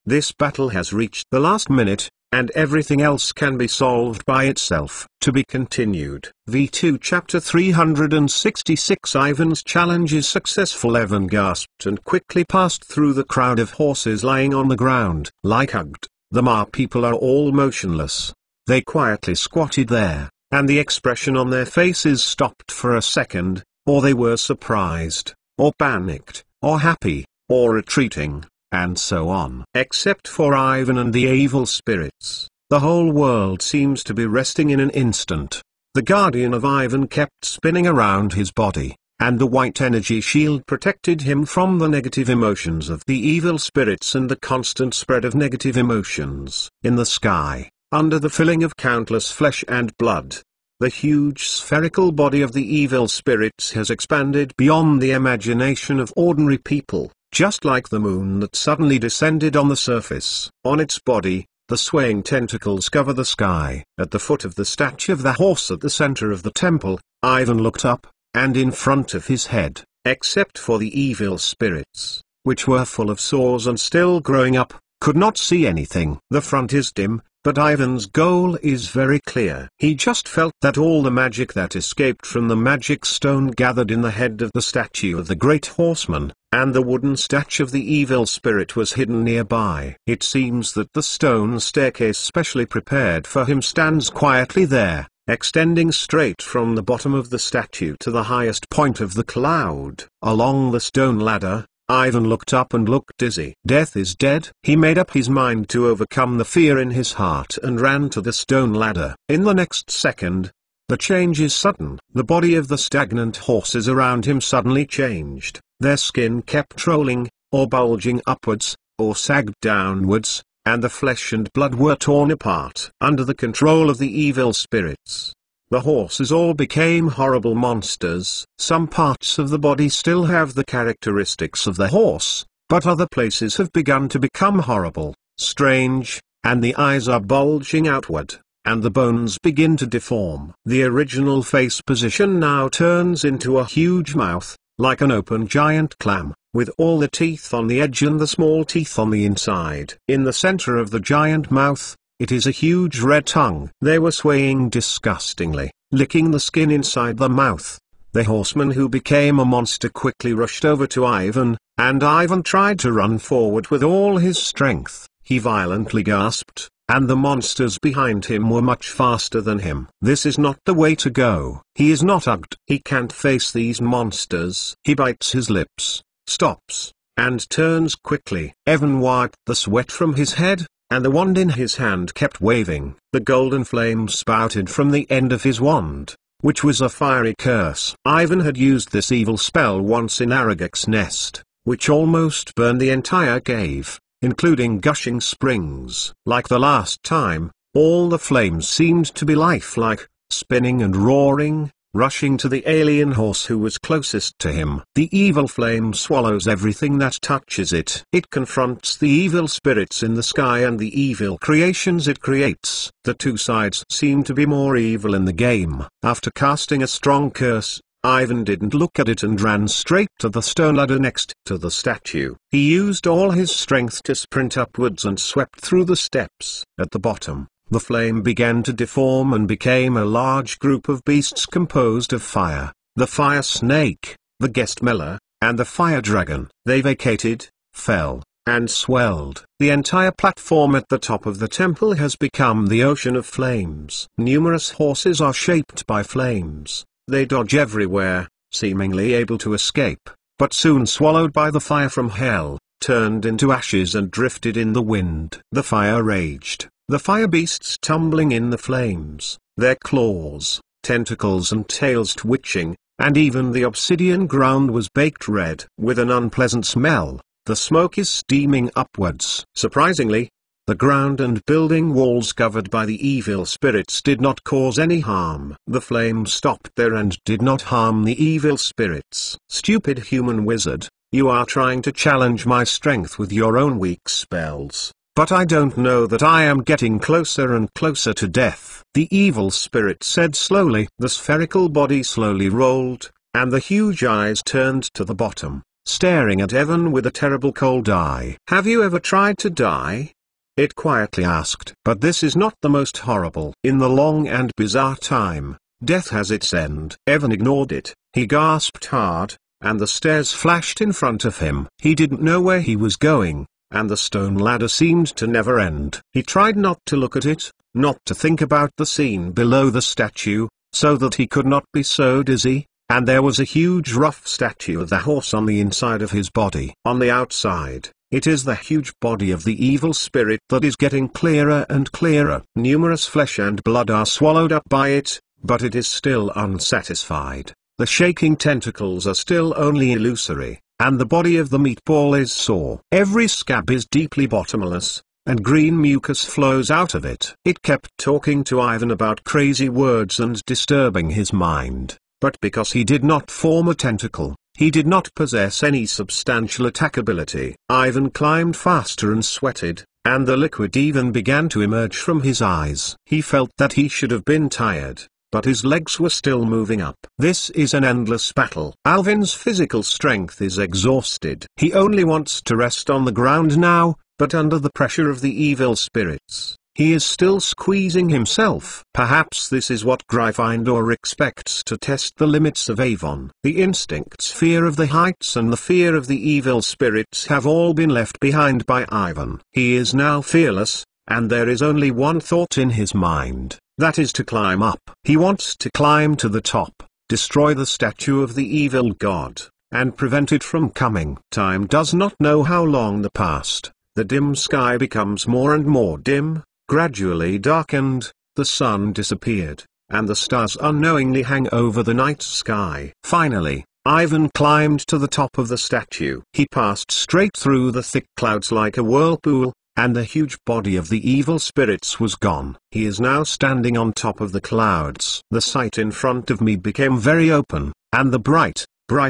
This battle has reached the last minute, and everything else can be solved by itself. To be continued. V2 Chapter 366 Ivan's challenge is successful. Ivan gasped and quickly passed through the crowd of horses lying on the ground. Like hugged, the Ma people are all motionless. They quietly squatted there, and the expression on their faces stopped for a second, or they were surprised, or panicked, or happy, or retreating, and so on. Except for Ivan and the evil spirits, the whole world seems to be resting in an instant. The guardian of Ivan kept spinning around his body, and the white energy shield protected him from the negative emotions of the evil spirits and the constant spread of negative emotions. In the sky, under the filling of countless flesh and blood, the huge spherical body of the evil spirits has expanded beyond the imagination of ordinary people. Just like the moon that suddenly descended on the surface. On its body, the swaying tentacles cover the sky. At the foot of the statue of the horse at the center of the temple, Ivan looked up, and in front of his head, except for the evil spirits, which were full of sores and still growing up, could not see anything. The front is dim, but Ivan's goal is very clear. He just felt that all the magic that escaped from the magic stone gathered in the head of the statue of the great horseman, and the wooden statue of the evil spirit was hidden nearby. It seems that the stone staircase specially prepared for him stands quietly there, extending straight from the bottom of the statue to the highest point of the cloud. Along the stone ladder, Ivan looked up and looked dizzy. Death is dead. He made up his mind to overcome the fear in his heart and ran to the stone ladder. In the next second, the change is sudden. The body of the stagnant horses around him suddenly changed. Their skin kept rolling, or bulging upwards, or sagged downwards, and the flesh and blood were torn apart. Under the control of the evil spirits, the horses all became horrible monsters. Some parts of the body still have the characteristics of the horse, but other places have begun to become horrible, strange, and the eyes are bulging outward, and the bones begin to deform. The original face position now turns into a huge mouth, like an open giant clam, with all the teeth on the edge and the small teeth on the inside. In the center of the giant mouth, it is a huge red tongue. They were swaying disgustingly, licking the skin inside the mouth. The horseman who became a monster quickly rushed over to Ivan, and Ivan tried to run forward with all his strength. He violently gasped, and the monsters behind him were much faster than him. This is not the way to go. He is not hugged. He can't face these monsters. He bites his lips, stops, and turns quickly. Ivan wiped the sweat from his head, and the wand in his hand kept waving. The golden flame spouted from the end of his wand, which was a fiery curse. Ivan had used this evil spell once in Aragog's nest, which almost burned the entire cave, including gushing springs. Like the last time, all the flames seemed to be lifelike, spinning and roaring, rushing to the alien horse who was closest to him. The evil flame swallows everything that touches it. It confronts the evil spirits in the sky and the evil creations it creates. The two sides seem to be more evil in the game. After casting a strong curse, Ivan didn't look at it and ran straight to the stone ladder next to the statue. He used all his strength to sprint upwards and swept through the steps. At the bottom, the flame began to deform and became a large group of beasts composed of fire, the fire snake, the Gestmeller, and the fire dragon. They vacated, fell, and swelled. The entire platform at the top of the temple has become the ocean of flames. Numerous horses are shaped by flames. They dodge everywhere, seemingly able to escape, but soon swallowed by the fire from hell, turned into ashes and drifted in the wind. The fire raged, the fire beasts tumbling in the flames, their claws, tentacles and tails twitching, and even the obsidian ground was baked red. With an unpleasant smell, the smoke is steaming upwards. Surprisingly, the ground and building walls covered by the evil spirits did not cause any harm. The flame stopped there and did not harm the evil spirits. Stupid human wizard, you are trying to challenge my strength with your own weak spells. But I don't know that I am getting closer and closer to death. The evil spirit said slowly. The spherical body slowly rolled, and the huge eyes turned to the bottom, staring at Ivan with a terrible cold eye. Have you ever tried to die? It quietly asked. But this is not the most horrible. In the long and bizarre time, death has its end. Ivan ignored it. He gasped hard, and the stairs flashed in front of him. He didn't know where he was going, and the stone ladder seemed to never end. He tried not to look at it, not to think about the scene below the statue, so that he could not be so dizzy. And there was a huge rough statue of the horse on the inside of his body. On the outside, it is the huge body of the evil spirit that is getting clearer and clearer. Numerous flesh and blood are swallowed up by it, but it is still unsatisfied. The shaking tentacles are still only illusory, and the body of the meatball is sore. Every scab is deeply bottomless, and green mucus flows out of it. It kept talking to Ivan about crazy words and disturbing his mind. But because he did not form a tentacle, he did not possess any substantial attack ability. Ivan climbed faster and sweated, and the liquid even began to emerge from his eyes. He felt that he should have been tired, but his legs were still moving up. This is an endless battle. Ivan's physical strength is exhausted. He only wants to rest on the ground now, but under the pressure of the evil spirits, he is still squeezing himself. Perhaps this is what Gryffindor expects to test the limits of Avon. The instincts, fear of the heights and the fear of the evil spirits have all been left behind by Ivan. He is now fearless, and there is only one thought in his mind, that is to climb up. He wants to climb to the top, destroy the statue of the evil god, and prevent it from coming. Time does not know how long that passed. The dim sky becomes more and more dim, gradually darkened, the sun disappeared, and the stars unknowingly hang over the night sky. Finally, Ivan climbed to the top of the statue. He passed straight through the thick clouds like a whirlpool, and the huge body of the evil spirits was gone. He is now standing on top of the clouds. The sight in front of me became very open, and the bright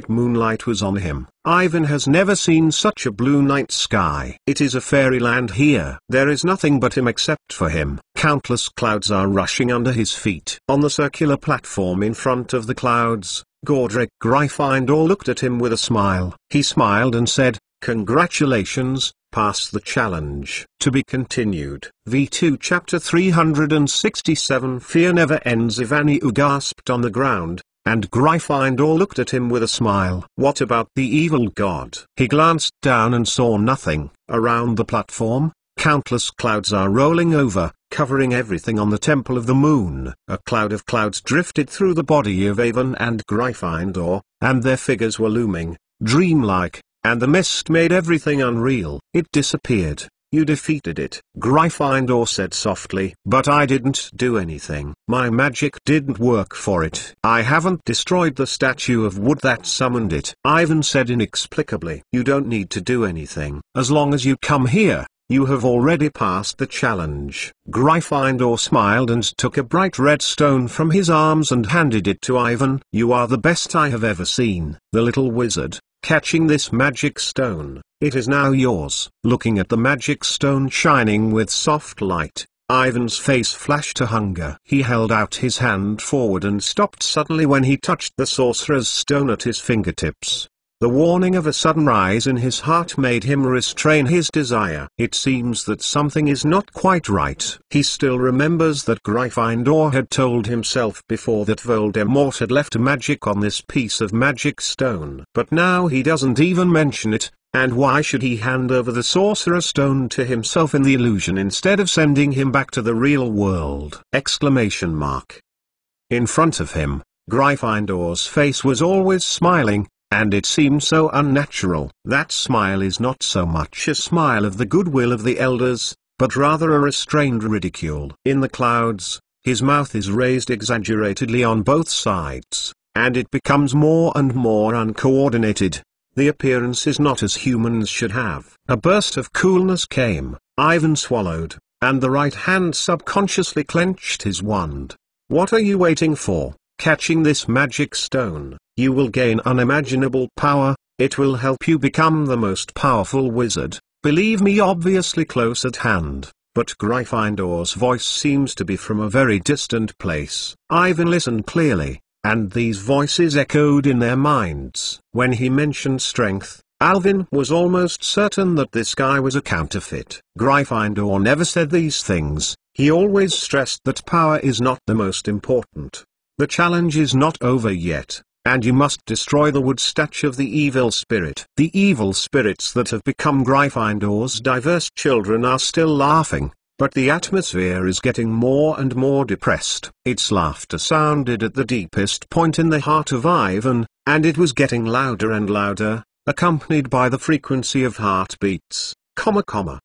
moonlight was on him. Ivan has never seen such a blue night sky. It is a fairyland here. There is nothing but him except for him. Countless clouds are rushing under his feet. On the circular platform in front of the clouds, Godric Gryffindor looked at him with a smile. He smiled and said, "Congratulations, pass the challenge." To be continued. V2 Chapter 367 Fear never ends. Ivaniu gasped on the ground, and Gryffindor looked at him with a smile. What about the evil god? He glanced down and saw nothing. Around the platform, countless clouds are rolling over, covering everything on the Temple of the Moon. A cloud of clouds drifted through the body of Avon and Gryffindor, and their figures were looming, dreamlike, and the mist made everything unreal. It disappeared. You defeated it, Gryffindor said softly. But I didn't do anything. My magic didn't work for it. I haven't destroyed the statue of wood that summoned it, Ivan said inexplicably. You don't need to do anything. As long as you come here, You have already passed the challenge. Gryffindor smiled and took a bright red stone from his arms and handed it to Ivan. You are the best I have ever seen. The little wizard, catching this magic stone, it is now yours. Looking at the magic stone shining with soft light, Ivan's face flashed a hunger. He held out his hand forward and stopped suddenly when he touched the sorcerer's stone at his fingertips. The warning of a sudden rise in his heart made him restrain his desire. It seems that something is not quite right. He still remembers that Gryffindor had told himself before that Voldemort had left magic on this piece of magic stone. But now he doesn't even mention it, and why should he hand over the sorcerer's stone to himself in the illusion instead of sending him back to the real world? Exclamation mark. In front of him, Gryffindor's face was always smiling, and it seemed so unnatural. That smile is not so much a smile of the goodwill of the elders, but rather a restrained ridicule. In the clouds, his mouth is raised exaggeratedly on both sides, and it becomes more and more uncoordinated. The appearance is not as humans should have. A burst of coolness came. Ivan swallowed, and the right hand subconsciously clenched his wand. What are you waiting for? Catching this magic stone, you will gain unimaginable power. It will help you become the most powerful wizard. Believe me, obviously close at hand. But Gryffindor's voice seems to be from a very distant place. Ivan listened clearly, and these voices echoed in their minds. When he mentioned strength, Alvin was almost certain that this guy was a counterfeit. Gryffindor never said these things. He always stressed that power is not the most important. The challenge is not over yet, and you must destroy the wood statue of the evil spirit. The evil spirits that have become Gryffindor's diverse children are still laughing, but the atmosphere is getting more and more depressed. Its laughter sounded at the deepest point in the heart of Ivan, and it was getting louder and louder, accompanied by the frequency of heartbeats.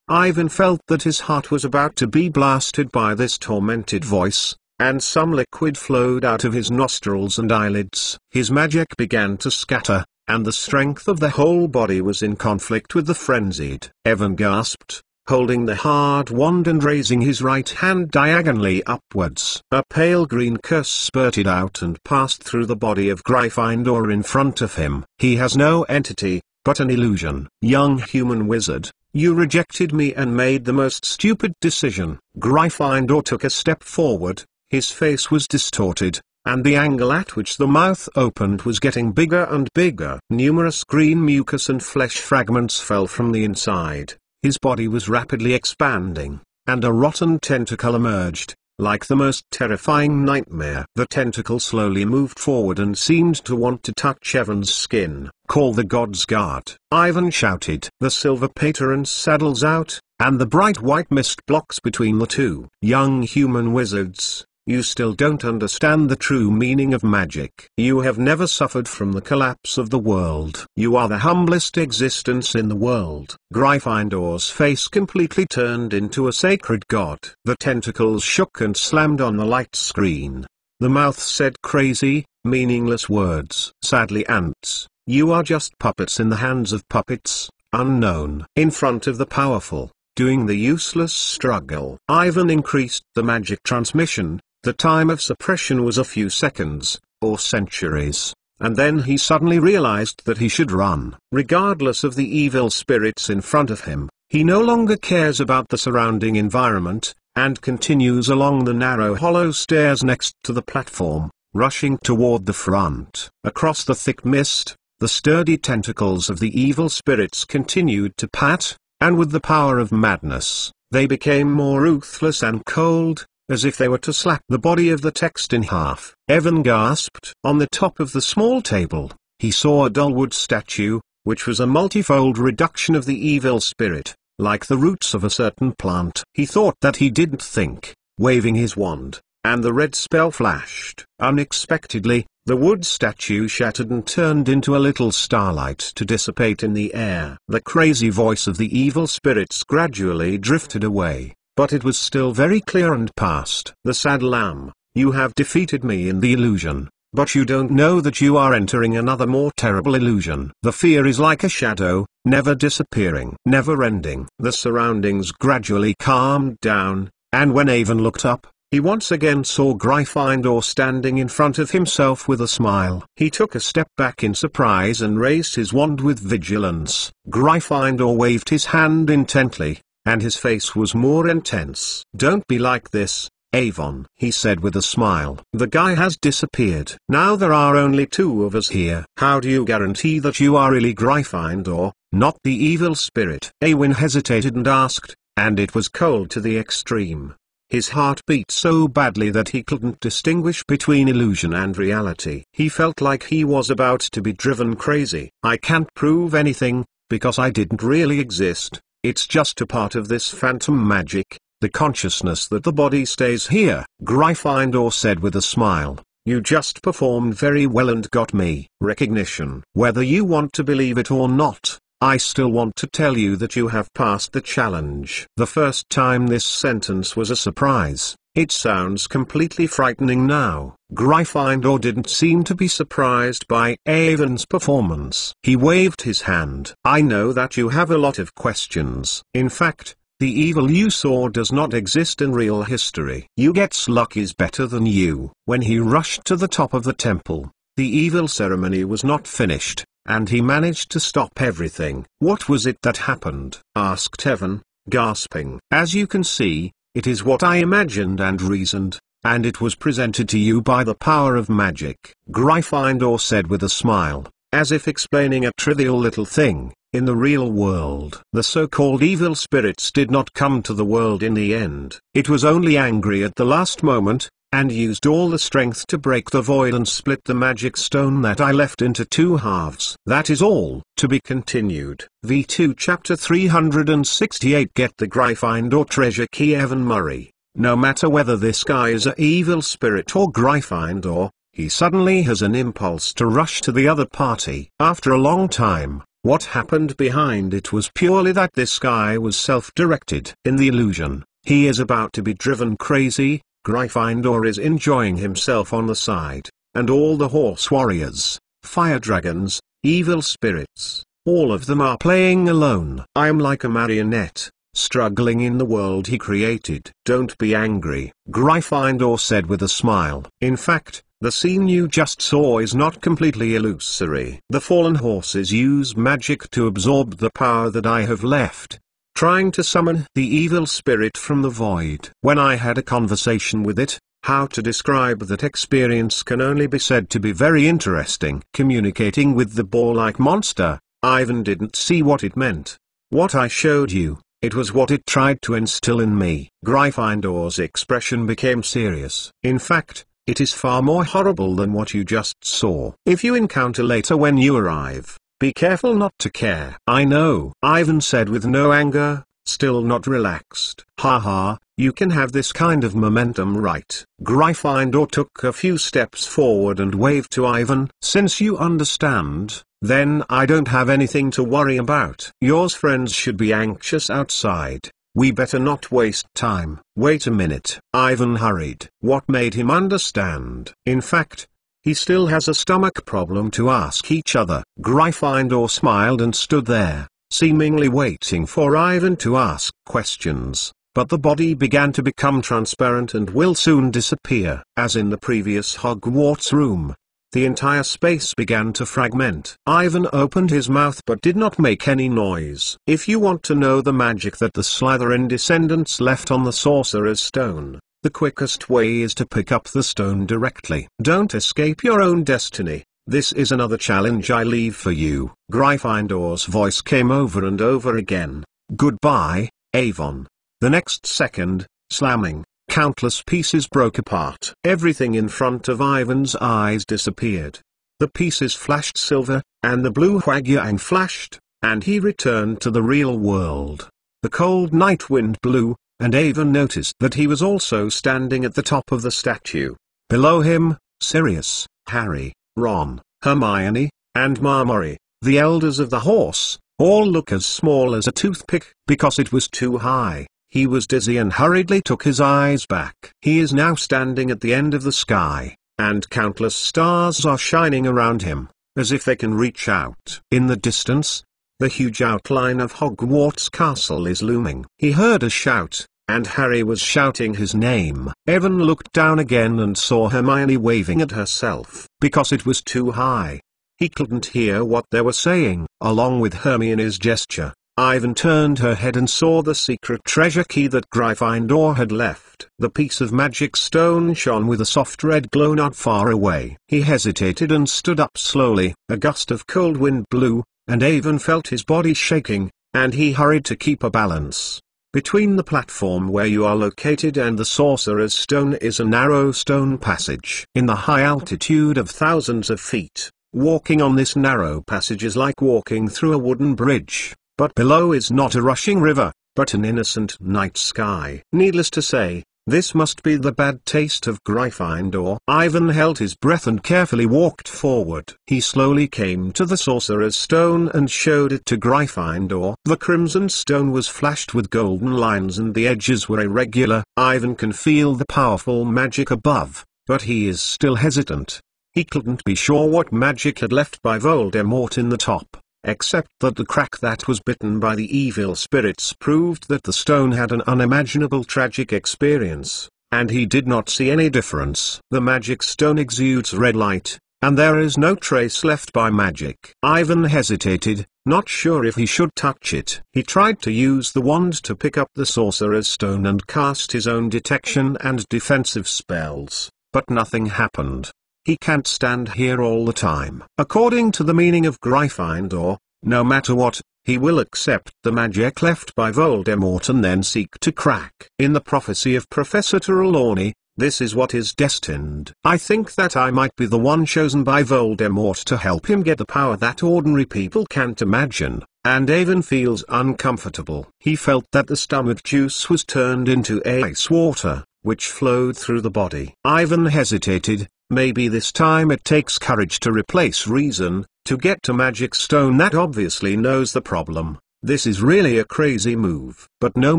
Ivan felt that his heart was about to be blasted by this tormented voice, and some liquid flowed out of his nostrils and eyelids. His magic began to scatter, and the strength of the whole body was in conflict with the frenzied. Evan gasped, holding the hard wand and raising his right hand diagonally upwards. A pale green curse spurted out and passed through the body of Gryffindor in front of him. He has no entity, but an illusion. Young human wizard, you rejected me and made the most stupid decision. Gryffindor took a step forward. His face was distorted, and the angle at which the mouth opened was getting bigger and bigger. Numerous green mucus and flesh fragments fell from the inside. His body was rapidly expanding, and a rotten tentacle emerged, like the most terrifying nightmare. The tentacle slowly moved forward and seemed to want to touch Evan's skin. Call the God's Guard, Ivan shouted. The silver patron saddles out, and the bright white mist blocks between the two. Young human wizards, you still don't understand the true meaning of magic. You have never suffered from the collapse of the world. You are the humblest existence in the world. Gryffindor's face completely turned into a sacred god. The tentacles shook and slammed on the light screen. The mouth said crazy, meaningless words. Sadly, ants, you are just puppets in the hands of puppets, unknown. In front of the powerful, doing the useless struggle. Ivan increased the magic transmission. The time of suppression was a few seconds, or centuries, and then he suddenly realized that he should run. Regardless of the evil spirits in front of him, he no longer cares about the surrounding environment, and continues along the narrow hollow stairs next to the platform, rushing toward the front. Across the thick mist, the sturdy tentacles of the evil spirits continued to pat, and with the power of madness, they became more ruthless and cold, as if they were to slap the body of the text in half. Evan gasped. On the top of the small table, he saw a dull wood statue, which was a multifold reduction of the evil spirit, like the roots of a certain plant. He thought that he didn't think, waving his wand, and the red spell flashed. Unexpectedly, the wood statue shattered and turned into a little starlight to dissipate in the air. The crazy voice of the evil spirits gradually drifted away, but it was still very clear and past. The sad lamb, you have defeated me in the illusion. but you don't know that you are entering another more terrible illusion. The fear is like a shadow, never disappearing, never ending. The surroundings gradually calmed down, and when Avon looked up, he once again saw Gryffindor standing in front of himself with a smile. He took a step back in surprise and raised his wand with vigilance. Gryffindor waved his hand intently, and his face was more intense. "Don't be like this, Avon," he said with a smile. "The guy has disappeared. Now there are only two of us here. How do you guarantee that you are really Gryffindor, not the evil spirit?" Awin hesitated and asked, and it was cold to the extreme. His heart beat so badly that he couldn't distinguish between illusion and reality. He felt like he was about to be driven crazy. "I can't prove anything, because I didn't really exist. It's just a part of this phantom magic, the consciousness that the body stays here," Gryffindor said with a smile. "You just performed very well and got me recognition. Whether you want to believe it or not, I still want to tell you that you have passed the challenge." The first time this sentence was a surprise. It sounds completely frightening now. Gryffindor didn't seem to be surprised by Avon's performance. He waved his hand. "I know that you have a lot of questions. In fact, the evil you saw does not exist in real history. You get luck is better than you." When he rushed to the top of the temple, the evil ceremony was not finished, and he managed to stop everything. "What was it that happened?" asked Evan, gasping. "As you can see, it is what I imagined and reasoned, and it was presented to you by the power of magic," Gryffindor said with a smile, as if explaining a trivial little thing. "In the real world, the so-called evil spirits did not come to the world in the end. It was only angry at the last moment, and used all the strength to break the void and split the magic stone that I left into two halves. That is all." To be continued. V2 Chapter 368. Get the Gryffindor treasure key. Evan Murray. No matter whether this guy is an evil spirit or Gryffindor, he suddenly has an impulse to rush to the other party. After a long time, what happened behind it was purely that this guy was self-directed. In the illusion, he is about to be driven crazy. Gryffindor is enjoying himself on the side, and all the horse warriors, fire dragons, evil spirits, all of them are playing alone. "I am like a marionette, struggling in the world he created." "Don't be angry," Gryffindor said with a smile. "In fact, the scene you just saw is not completely illusory. The fallen horses use magic to absorb the power that I have left, trying to summon the evil spirit from the void. When I had a conversation with it, how to describe that experience can only be said to be very interesting." Communicating with the boar-like monster, Ivan didn't see what it meant. "What I showed you, it was what it tried to instill in me." Gryffindor's expression became serious. "In fact, it is far more horrible than what you just saw. If you encounter later when you arrive, be careful not to care." "I know," Ivan said with no anger, still not relaxed. "Haha, you can have this kind of momentum, right?" Gryffindor took a few steps forward and waved to Ivan. "Since you understand, then I don't have anything to worry about. Yours friends should be anxious outside. We better not waste time." "Wait a minute." Ivan hurried. What made him understand? In fact, he still has a stomach problem to ask each other. Gryffindor smiled and stood there, seemingly waiting for Ivan to ask questions, but the body began to become transparent and will soon disappear. As in the previous Hogwarts room, the entire space began to fragment. Ivan opened his mouth but did not make any noise. "If you want to know the magic that the Slytherin descendants left on the Sorcerer's Stone, the quickest way is to pick up the stone directly. Don't escape your own destiny. This is another challenge I leave for you." Gryffindor's voice came over and over again. "Goodbye, Avon." The next second, slamming, countless pieces broke apart. Everything in front of Ivan's eyes disappeared. The pieces flashed silver, and the blue Huagyang flashed, and he returned to the real world. The cold night wind blew, and Ivan noticed that he was also standing at the top of the statue. Below him, Sirius, Harry, Ron, Hermione, and Marmori, the elders of the horse, all look as small as a toothpick. Because it was too high, he was dizzy and hurriedly took his eyes back. He is now standing at the end of the sky, and countless stars are shining around him, as if they can reach out. In the distance, the huge outline of Hogwarts Castle is looming. He heard a shout, and Harry was shouting his name. Evan looked down again and saw Hermione waving at herself. Because it was too high, he couldn't hear what they were saying. Along with Hermione's gesture, Ivan turned her head and saw the secret treasure key that Gryffindor had left. The piece of magic stone shone with a soft red glow not far away. He hesitated and stood up slowly. A gust of cold wind blew, and Ivan felt his body shaking, and he hurried to keep a balance. Between the platform where you are located and the Sorcerer's Stone is a narrow stone passage. In the high altitude of thousands of feet, walking on this narrow passage is like walking through a wooden bridge. But below is not a rushing river, but an innocent night sky. Needless to say, this must be the bad taste of Gryffindor. Ivan held his breath and carefully walked forward. He slowly came to the Sorcerer's Stone and showed it to Gryffindor. The Crimson Stone was flashed with golden lines and the edges were irregular. Ivan can feel the powerful magic above, but he is still hesitant. He couldn't be sure what magic had left by Voldemort in the top, except that the crack that was bitten by the evil spirits proved that the stone had an unimaginable tragic experience, and he did not see any difference. The magic stone exudes red light, and there is no trace left by magic. Ivan hesitated, not sure if he should touch it. He tried to use the wand to pick up the Sorcerer's Stone and cast his own detection and defensive spells, but nothing happened. He can't stand here all the time. According to the meaning of Gryffindor, no matter what, he will accept the magic left by Voldemort and then seek to crack. In the prophecy of Professor Trelawney, this is what is destined. I think that I might be the one chosen by Voldemort to help him get the power that ordinary people can't imagine, and Ivan feels uncomfortable. He felt that the stomach juice was turned into ice water, which flowed through the body. Ivan hesitated. Maybe this time it takes courage to replace reason, to get to Magic Stone that obviously knows the problem. This is really a crazy move. But no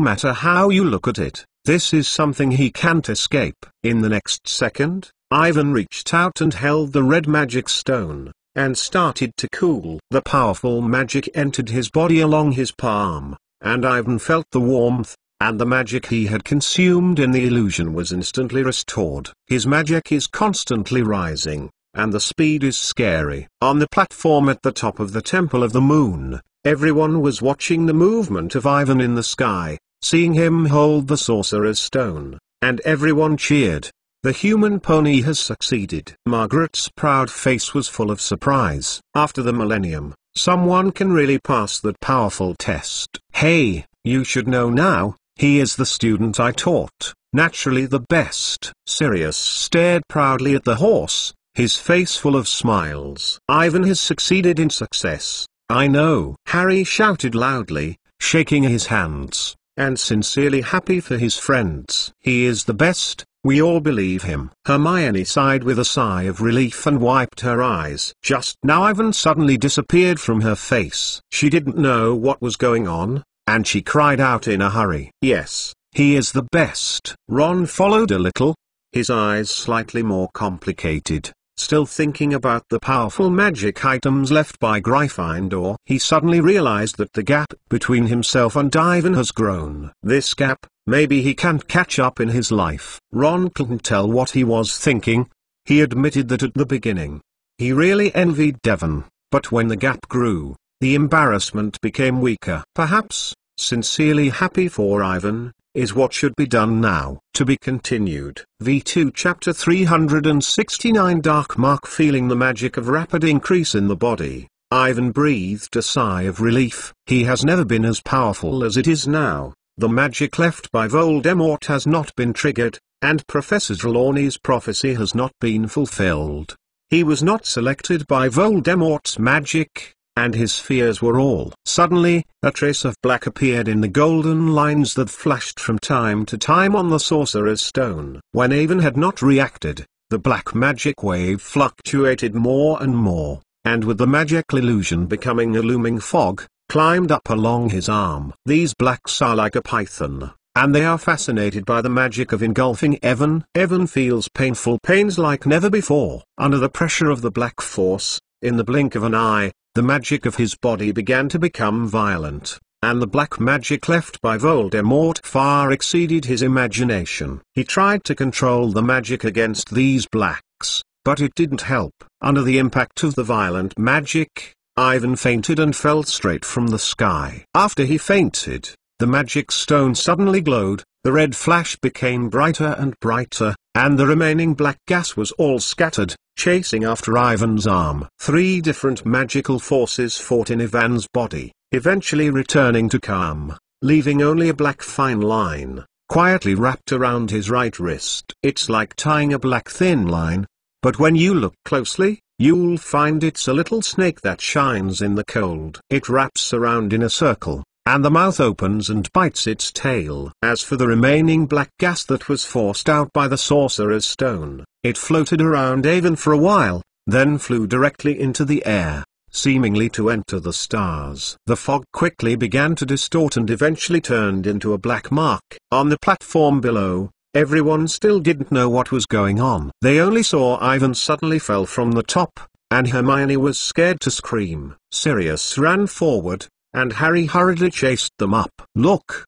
matter how you look at it, this is something he can't escape. In the next second, Ivan reached out and held the red Magic Stone, and started to cool. The powerful magic entered his body along his palm, and Ivan felt the warmth, and the magic he had consumed in the illusion was instantly restored. His magic is constantly rising, and the speed is scary. On the platform at the top of the Temple of the Moon, everyone was watching the movement of Ivan in the sky, seeing him hold the Sorcerer's Stone, and everyone cheered. The human pony has succeeded. Margaret's proud face was full of surprise. After the millennium, someone can really pass that powerful test. Hey, you should know now. He is the student I taught, naturally the best. Sirius stared proudly at the horse, his face full of smiles. Ivan has succeeded in success, I know. Harry shouted loudly, shaking his hands, and sincerely happy for his friends. He is the best, we all believe him. Hermione sighed with a sigh of relief and wiped her eyes. Just now Ivan suddenly disappeared from her face. She didn't know what was going on, and she cried out in a hurry. Yes, he is the best. Ron followed a little, his eyes slightly more complicated, still thinking about the powerful magic items left by Gryffindor. He suddenly realized that the gap between himself and Ivan has grown. This gap, maybe he can't catch up in his life. Ron couldn't tell what he was thinking. He admitted that at the beginning, he really envied Devon, but when the gap grew, the embarrassment became weaker. Perhaps, sincerely happy for Ivan, is what should be done now. To be continued. V2 Chapter 369 Dark Mark. Feeling the magic of rapid increase in the body, Ivan breathed a sigh of relief. He has never been as powerful as it is now. The magic left by Voldemort has not been triggered, and Professor Trelawney's prophecy has not been fulfilled. He was not selected by Voldemort's magic, and his fears were all. Suddenly, a trace of black appeared in the golden lines that flashed from time to time on the Sorcerer's Stone. When Ivan had not reacted, the black magic wave fluctuated more and more, and with the magic illusion becoming a looming fog, climbed up along his arm. These blacks are like a python, and they are fascinated by the magic of engulfing Evan. Evan feels painful pains like never before. Under the pressure of the black force, in the blink of an eye, the magic of his body began to become violent, and the black magic left by Voldemort far exceeded his imagination. He tried to control the magic against these blacks, but it didn't help. Under the impact of the violent magic, Ivan fainted and fell straight from the sky. After he fainted, the magic stone suddenly glowed, the red flash became brighter and brighter, and the remaining black gas was all scattered, chasing after Ivan's arm. 3 different magical forces fought in Ivan's body, eventually returning to calm, leaving only a black fine line, quietly wrapped around his right wrist. It's like tying a black thin line, but when you look closely, you'll find it's a little snake that shines in the cold. It wraps around in a circle, and the mouth opens and bites its tail. As for the remaining black gas that was forced out by the sorcerer's stone, it floated around Avon for a while, then flew directly into the air, seemingly to enter the stars. The fog quickly began to distort and eventually turned into a black mark. On the platform below, everyone still didn't know what was going on. They only saw Ivan suddenly fell from the top, and Hermione was scared to scream. Sirius ran forward, and Harry hurriedly chased them up. "Look,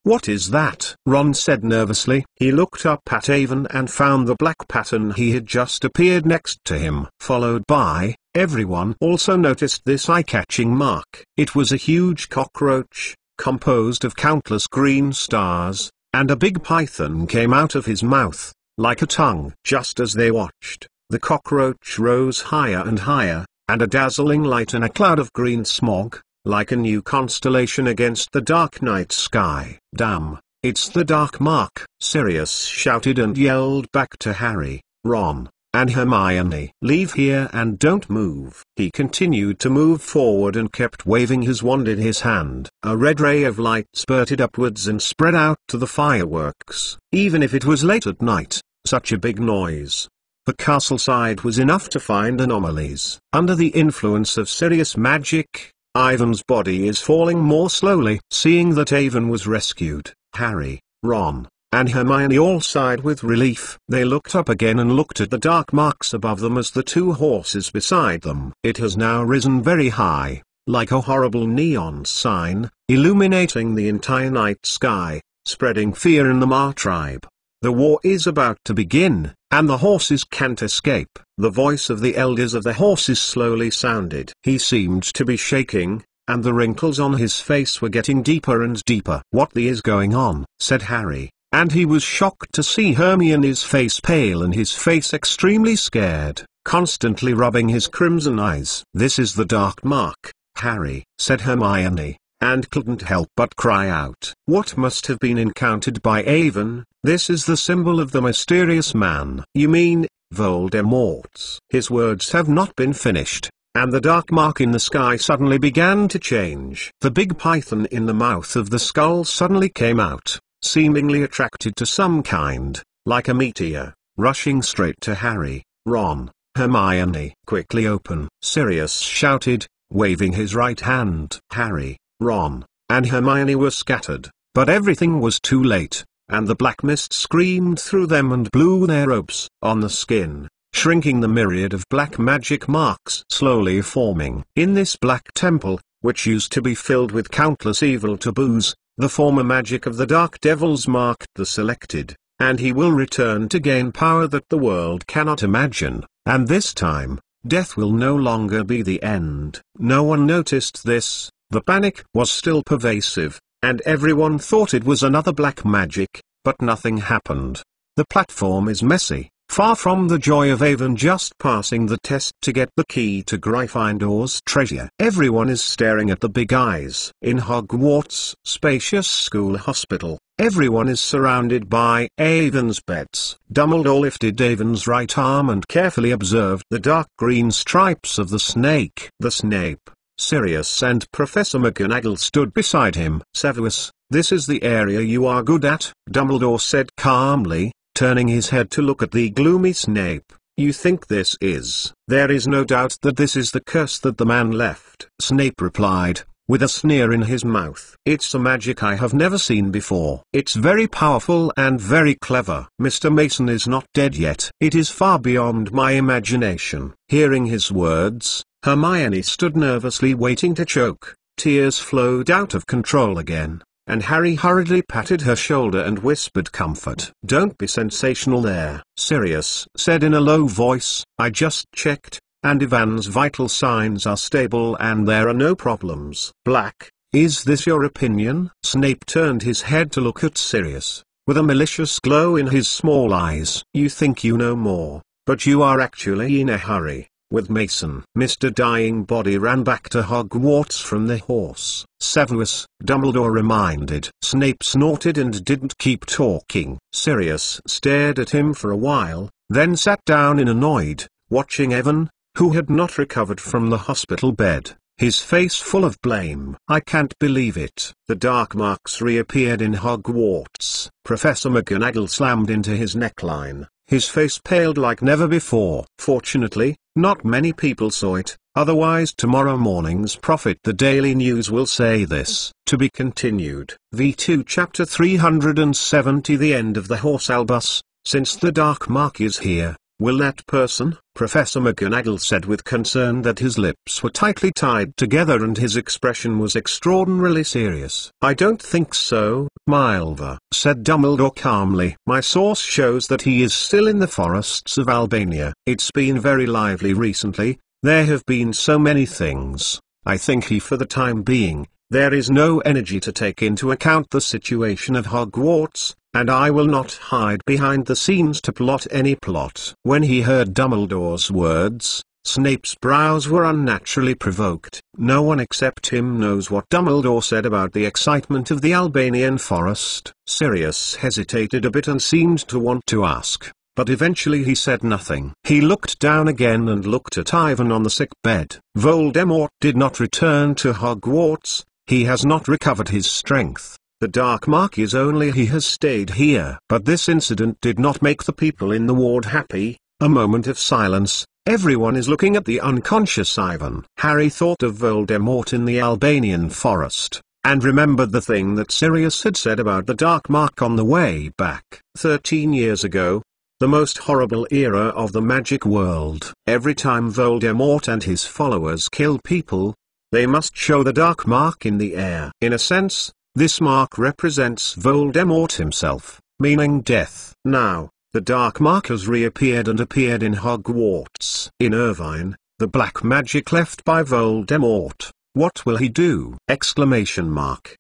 what is that?" Ron said nervously. He looked up at Avon and found the black pattern he had just appeared next to him. Followed by, everyone also noticed this eye-catching mark. It was a huge cockroach, composed of countless green stars, and a big python came out of his mouth, like a tongue. Just as they watched, the cockroach rose higher and higher, and a dazzling light in a cloud of green smog, like a new constellation against the dark night sky. "Damn, it's the Dark Mark!" Sirius shouted and yelled back to Harry, Ron, and Hermione. "Leave here and don't move." He continued to move forward and kept waving his wand in his hand. A red ray of light spurted upwards and spread out to the fireworks. Even if it was late at night, such a big noise, the castle side was enough to find anomalies. Under the influence of Sirius magic, Ivan's body is falling more slowly. Seeing that Avon was rescued, Harry, Ron, and Hermione all sighed with relief. They looked up again and looked at the dark marks above them as the 2 horses beside them. It has now risen very high, like a horrible neon sign, illuminating the entire night sky, spreading fear in the Mar tribe. The war is about to begin, and the horses can't escape. The voice of the elders of the horses slowly sounded. He seemed to be shaking, and the wrinkles on his face were getting deeper and deeper. "What the is going on?" said Harry, and he was shocked to see Hermione's face pale and his face extremely scared, constantly rubbing his crimson eyes. "This is the Dark Mark, Harry," said Hermione, and couldn't help but cry out. What must have been encountered by Avon? "This is the symbol of the mysterious man." "You mean, Voldemort's?" His words have not been finished, and the dark mark in the sky suddenly began to change. The big python in the mouth of the skull suddenly came out, seemingly attracted to some kind, like a meteor, rushing straight to Harry, Ron, Hermione. "Quickly open!" Sirius shouted, waving his right hand. Harry, Ron, and Hermione were scattered, but everything was too late, and the black mist screamed through them and blew their robes on the skin, shrinking the myriad of black magic marks slowly forming. In this black temple, which used to be filled with countless evil taboos, the former magic of the Dark Devils marked the selected, and he will return to gain power that the world cannot imagine, and this time, death will no longer be the end. No one noticed this. The panic was still pervasive, and everyone thought it was another black magic, but nothing happened. The platform is messy, far from the joy of Avon just passing the test to get the key to Gryffindor's treasure. Everyone is staring at the big eyes. In Hogwarts' spacious school hospital, everyone is surrounded by Avon's beds. Dumbledore lifted Avon's right arm and carefully observed the dark green stripes of the snake. The Snape, Sirius and Professor McGonagall stood beside him. "Severus, this is the area you are good at," Dumbledore said calmly, turning his head to look at the gloomy Snape. "You think this is?" "There is no doubt that this is the curse that the man left," Snape replied, with a sneer in his mouth. "It's a magic I have never seen before. It's very powerful and very clever. Mr. Mason is not dead yet. It is far beyond my imagination." Hearing his words, Hermione stood nervously waiting to choke. Tears flowed out of control again, and Harry hurriedly patted her shoulder and whispered comfort. "Don't be sensational there," Sirius said in a low voice. "I just checked, and Ivan's vital signs are stable and there are no problems." "Black, is this your opinion?" Snape turned his head to look at Sirius, with a malicious glow in his small eyes. "You think you know more, but you are actually in a hurry with Mason." Mr. Dying Body ran back to Hogwarts from the horse. "Severus," Dumbledore reminded. Snape snorted and didn't keep talking. Sirius stared at him for a while, then sat down in annoyed, watching Evan, who had not recovered from the hospital bed, his face full of blame. "I can't believe it." The dark marks reappeared in Hogwarts. Professor McGonagall slammed into his neckline. His face paled like never before. "Fortunately, not many people saw it, otherwise tomorrow morning's Prophet the Daily News will say this." To be continued. V2 Chapter 370 The End of the Horse-Albus. "Since the dark mark is here, will that person?" Professor McGonagall said with concern that his lips were tightly tied together and his expression was extraordinarily serious. "I don't think so, Milver," said Dumbledore calmly. "My source shows that he is still in the forests of Albania. It's been very lively recently, there have been so many things. I think for the time being, there is no energy to take into account the situation of Hogwarts, and I will not hide behind the scenes to plot any plot." When he heard Dumbledore's words, Snape's brows were unnaturally provoked. No one except him knows what Dumbledore said about the excitement of the Albanian forest. Sirius hesitated a bit and seemed to want to ask, but eventually he said nothing. He looked down again and looked at Ivan on the sick bed. "Voldemort did not return to Hogwarts, he has not recovered his strength. The dark mark is only he has stayed here." But this incident did not make the people in the ward happy. A moment of silence. Everyone is looking at the unconscious Ivan. Harry thought of Voldemort in the Albanian forest, and remembered the thing that Sirius had said about the dark mark on the way back. 13 years ago, the most horrible era of the magic world. Every time Voldemort and his followers kill people, they must show the dark mark in the air. In a sense, this mark represents Voldemort himself, meaning death. Now, the dark mark has reappeared and appeared in Hogwarts. In Irvine, the black magic left by Voldemort. What will he do? Exclamation mark.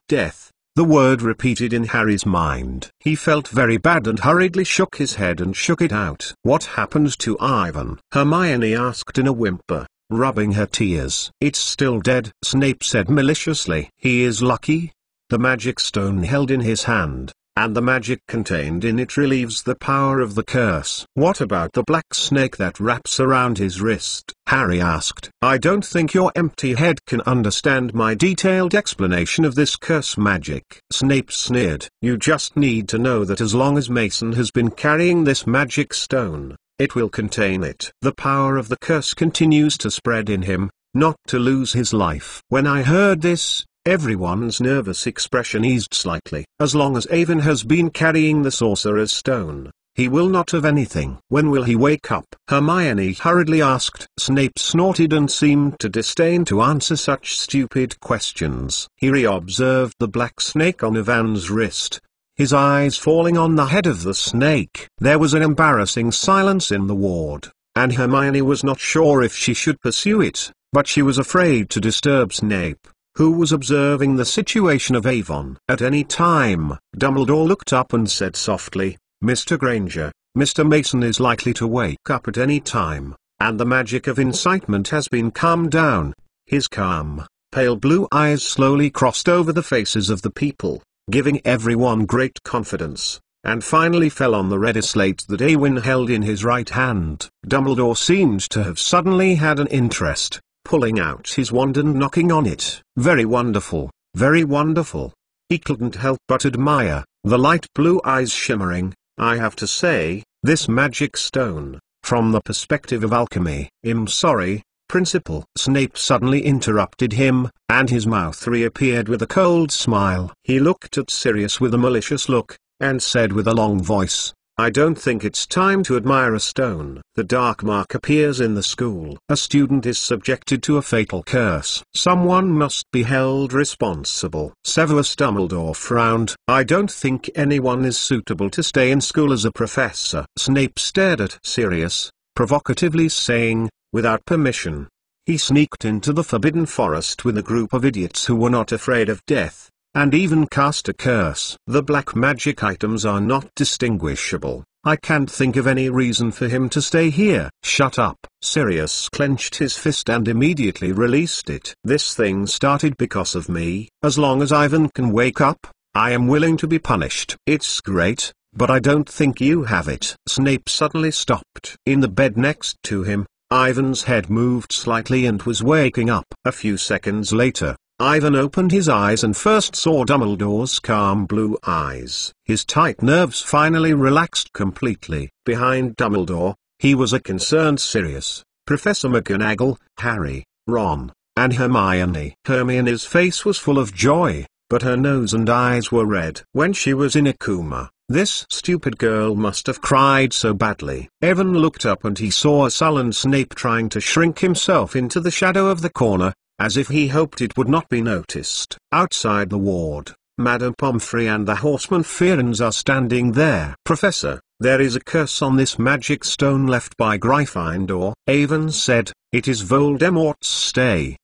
Death. The word repeated in Harry's mind. He felt very bad and hurriedly shook his head and shook it out. "What happened to Ivan?" Hermione asked in a whimper, rubbing her tears. "It's still dead," Snape said maliciously. "He is lucky. The magic stone held in his hand, and the magic contained in it relieves the power of the curse." "What about the black snake that wraps around his wrist?" Harry asked. "I don't think your empty head can understand my detailed explanation of this curse magic." Snape sneered. "You just need to know that as long as Mason has been carrying this magic stone, it will contain it. The power of the curse continues to spread in him, not to lose his life." When I heard this, everyone's nervous expression eased slightly. "As long as Avon has been carrying the Sorcerer's Stone, he will not have anything." "When will he wake up?" Hermione hurriedly asked. Snape snorted and seemed to disdain to answer such stupid questions. He re-observed the black snake on Ivan's wrist, his eyes falling on the head of the snake. There was an embarrassing silence in the ward, and Hermione was not sure if she should pursue it, but she was afraid to disturb Snape, who was observing the situation of Avon. At any time, Dumbledore looked up and said softly, "Mr. Granger, Mr. Mason is likely to wake up at any time, and the magic of incitement has been calmed down." His calm, pale blue eyes slowly crossed over the faces of the people, giving everyone great confidence, and finally fell on the red slate that Awin held in his right hand. Dumbledore seemed to have suddenly had an interest, pulling out his wand and knocking on it. "Very wonderful, very wonderful." He couldn't help but admire, the light blue eyes shimmering. "I have to say, this magic stone, from the perspective of alchemy, I'm sorry, principle. Snape suddenly interrupted him, and his mouth reappeared with a cold smile. He looked at Sirius with a malicious look, and said with a long voice, "I don't think it's time to admire a stone. The dark mark appears in the school. A student is subjected to a fatal curse. Someone must be held responsible." Severus Dumbledore frowned. "I don't think anyone is suitable to stay in school as a professor." Snape stared at Sirius, provocatively saying, "Without permission." He sneaked into the Forbidden Forest with a group of idiots who were not afraid of death, and even cast a curse. The black magic items are not distinguishable. I can't think of any reason for him to stay here. "Shut up." Sirius clenched his fist and immediately released it. "This thing started because of me. As long as Ivan can wake up, I am willing to be punished." "It's great, but I don't think you have it." Snape suddenly stopped. In the bed next to him, Ivan's head moved slightly and was waking up. A few seconds later, Ivan opened his eyes and first saw Dumbledore's calm blue eyes. His tight nerves finally relaxed completely. Behind Dumbledore, he was a concerned Sirius, Professor McGonagall, Harry, Ron, and Hermione. Hermione's face was full of joy, but her nose and eyes were red. When she was in Akuma, this stupid girl must have cried so badly. Evan looked up and he saw a sullen Snape trying to shrink himself into the shadow of the corner, as if he hoped it would not be noticed. Outside the ward, Madame Pomfrey and the horseman Firenze are standing there. "Professor, there is a curse on this magic stone left by Gryffindor," Avon said. "It is Voldemort's stay."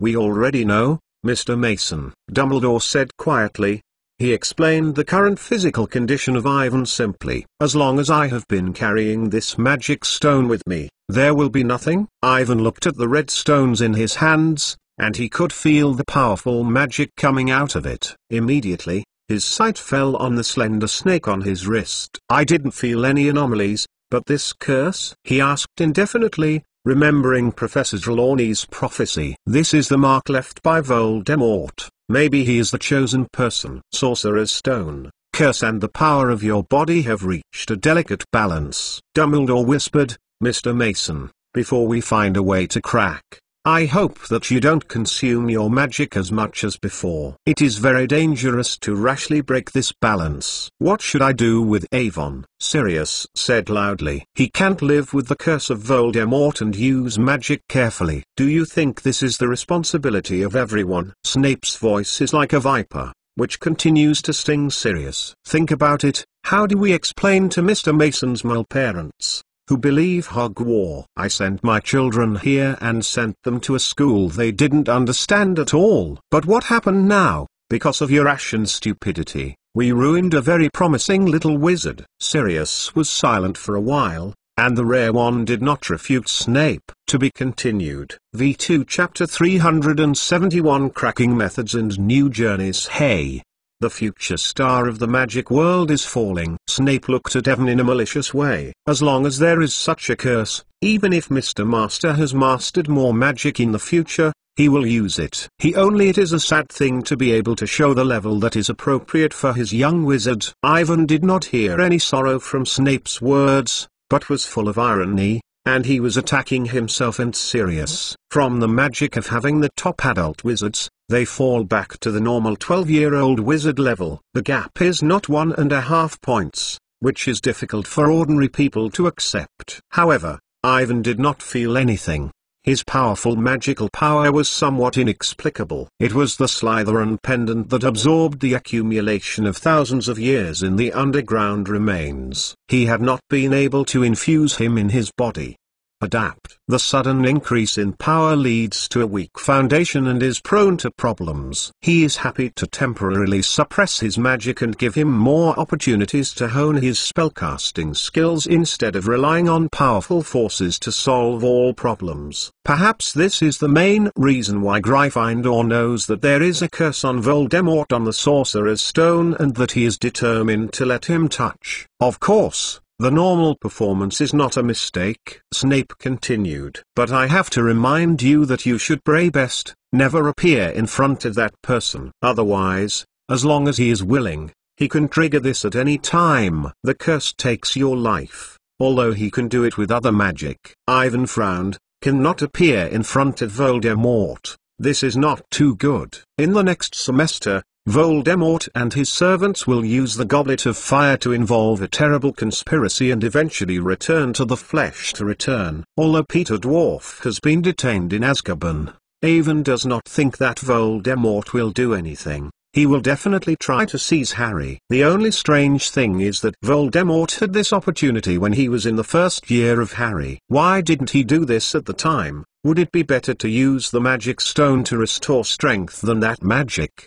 "We already know, Mr. Mason," Dumbledore said quietly. He explained the current physical condition of Ivan simply. "As long as I have been carrying this magic stone with me, there will be nothing." Ivan looked at the red stones in his hands, and he could feel the powerful magic coming out of it. Immediately, his sight fell on the slender snake on his wrist. "I didn't feel any anomalies, but this curse?" he asked indefinitely, remembering Professor Trelawney's prophecy. "This is the mark left by Voldemort. Maybe he is the chosen person." Sorcerer's Stone, curse and the power of your body have reached a delicate balance. Dumbledore whispered, "Mr. Mason, before we find a way to crack, I hope that you don't consume your magic as much as before. It is very dangerous to rashly break this balance." "What should I do with Avon?" Sirius said loudly. "He can't live with the curse of Voldemort and use magic carefully." "Do you think this is the responsibility of everyone?" Snape's voice is like a viper, which continues to sting Sirius. "Think about it. How do we explain to Mr. Mason's male parents, who believe Hogwarts? I sent my children here and sent them to a school they didn't understand at all. But what happened now? Because of your rash and stupidity, we ruined a very promising little wizard." Sirius was silent for a while, and the Rare One did not refute Snape. To be continued. V2 Chapter 371 Cracking Methods and New Journeys. "Hey! The future star of the magic world is falling." Snape looked at Evan in a malicious way. "As long as there is such a curse, even if Mr. Master has mastered more magic in the future, he will use it. It is a sad thing to be able to show the level that is appropriate for his young wizard." Ivan did not hear any sorrow from Snape's words, but was full of irony, and he was attacking himself and Sirius. From the magic of having the top adult wizards, they fall back to the normal 12-year-old wizard level. The gap is not 1.5 points, which is difficult for ordinary people to accept. However, Ivan did not feel anything. His powerful magical power was somewhat inexplicable. It was the Slytherin pendant that absorbed the accumulation of thousands of years in the underground remains. He had not been able to infuse him in his body. Adapt. The sudden increase in power leads to a weak foundation and is prone to problems. He is happy to temporarily suppress his magic and give him more opportunities to hone his spellcasting skills instead of relying on powerful forces to solve all problems. Perhaps this is the main reason why Gryffindor knows that there is a curse on Voldemort on the Sorcerer's Stone and that he is determined to let him touch. Of course, the normal performance is not a mistake, Snape continued. But I have to remind you that you should pray best, never appear in front of that person. Otherwise, as long as he is willing, he can trigger this at any time. The curse takes your life, although he can do it with other magic. Ivan frowned, cannot appear in front of Voldemort. This is not too good. In the next semester, Voldemort and his servants will use the Goblet of Fire to involve a terrible conspiracy and eventually return to the flesh to return. Although Peter Dwarf has been detained in Azkaban, Avon does not think that Voldemort will do anything. He will definitely try to seize Harry. The only strange thing is that Voldemort had this opportunity when he was in the first year of Harry. Why didn't he do this at the time? Would it be better to use the magic stone to restore strength than that magic?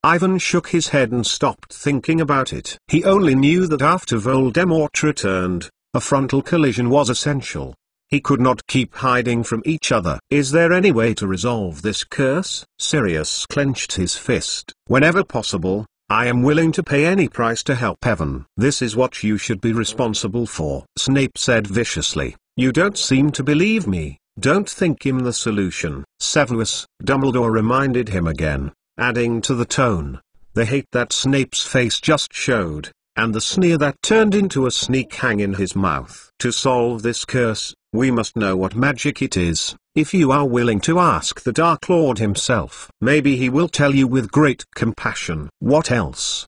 Ivan shook his head and stopped thinking about it. He only knew that after Voldemort returned, a frontal collision was essential. He could not keep hiding from each other. Is there any way to resolve this curse? Sirius clenched his fist. Whenever possible, I am willing to pay any price to help Evan. This is what you should be responsible for, Snape said viciously. You don't seem to believe me. Don't think him the solution. Severus, Dumbledore reminded him again, adding to the tone. The hate that Snape's face just showed, and the sneer that turned into a sneak hang in his mouth. To solve this curse, we must know what magic it is. If you are willing to ask the Dark Lord himself, maybe he will tell you with great compassion. What else?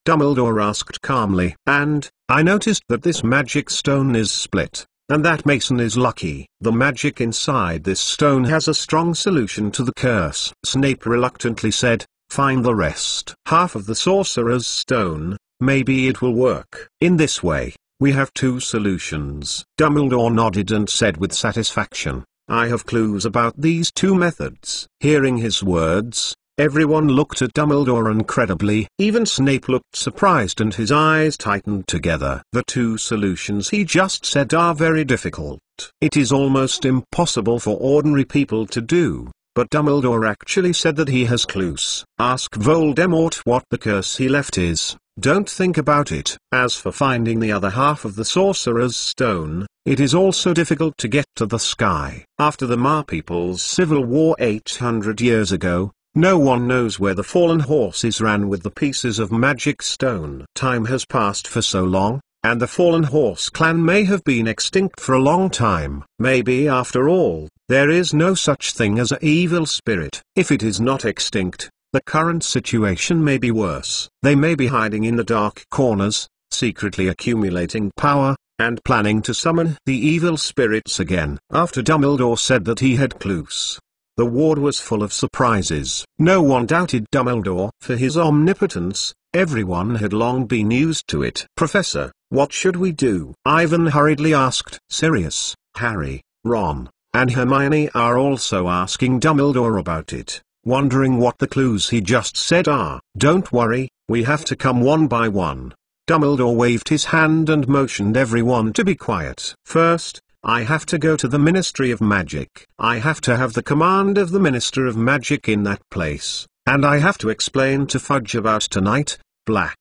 Dumbledore asked calmly. And, I noticed that this magic stone is split, and that Mason is lucky. The magic inside this stone has a strong solution to the curse. Snape reluctantly said, find the rest. Half of the Sorcerer's Stone, maybe it will work. In this way, we have two solutions. Dumbledore nodded and said with satisfaction, I have clues about these two methods. Hearing his words, everyone looked at Dumbledore incredibly. Even Snape looked surprised and his eyes tightened together. The two solutions he just said are very difficult. It is almost impossible for ordinary people to do. But Dumbledore actually said that he has clues. Ask Voldemort what the curse he left is. Don't think about it. As for finding the other half of the Sorcerer's Stone, it is also difficult to get to the sky. After the Marpeople's civil war 800 years ago, no one knows where the fallen horses ran with the pieces of magic stone. Time has passed for so long, and the fallen horse clan may have been extinct for a long time. Maybe after all, there is no such thing as an evil spirit. If it is not extinct, the current situation may be worse. They may be hiding in the dark corners, secretly accumulating power, and planning to summon the evil spirits again. After Dumbledore said that he had clues, the ward was full of surprises. No one doubted Dumbledore for his omnipotence. Everyone had long been used to it. Professor, what should we do? Ivan hurriedly asked. Sirius, Harry, Ron, and Hermione are also asking Dumbledore about it, wondering what the clues he just said are. Don't worry, we have to come one by one. Dumbledore waved his hand and motioned everyone to be quiet. First, I have to go to the Ministry of Magic. I have to have the command of the Minister of Magic in that place, and I have to explain to Fudge about tonight, Black.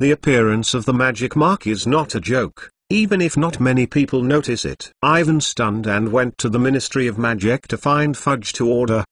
The appearance of the magic mark is not a joke, even if not many people notice it. Ivan stunned and went to the Ministry of Magic to find Fudge to order!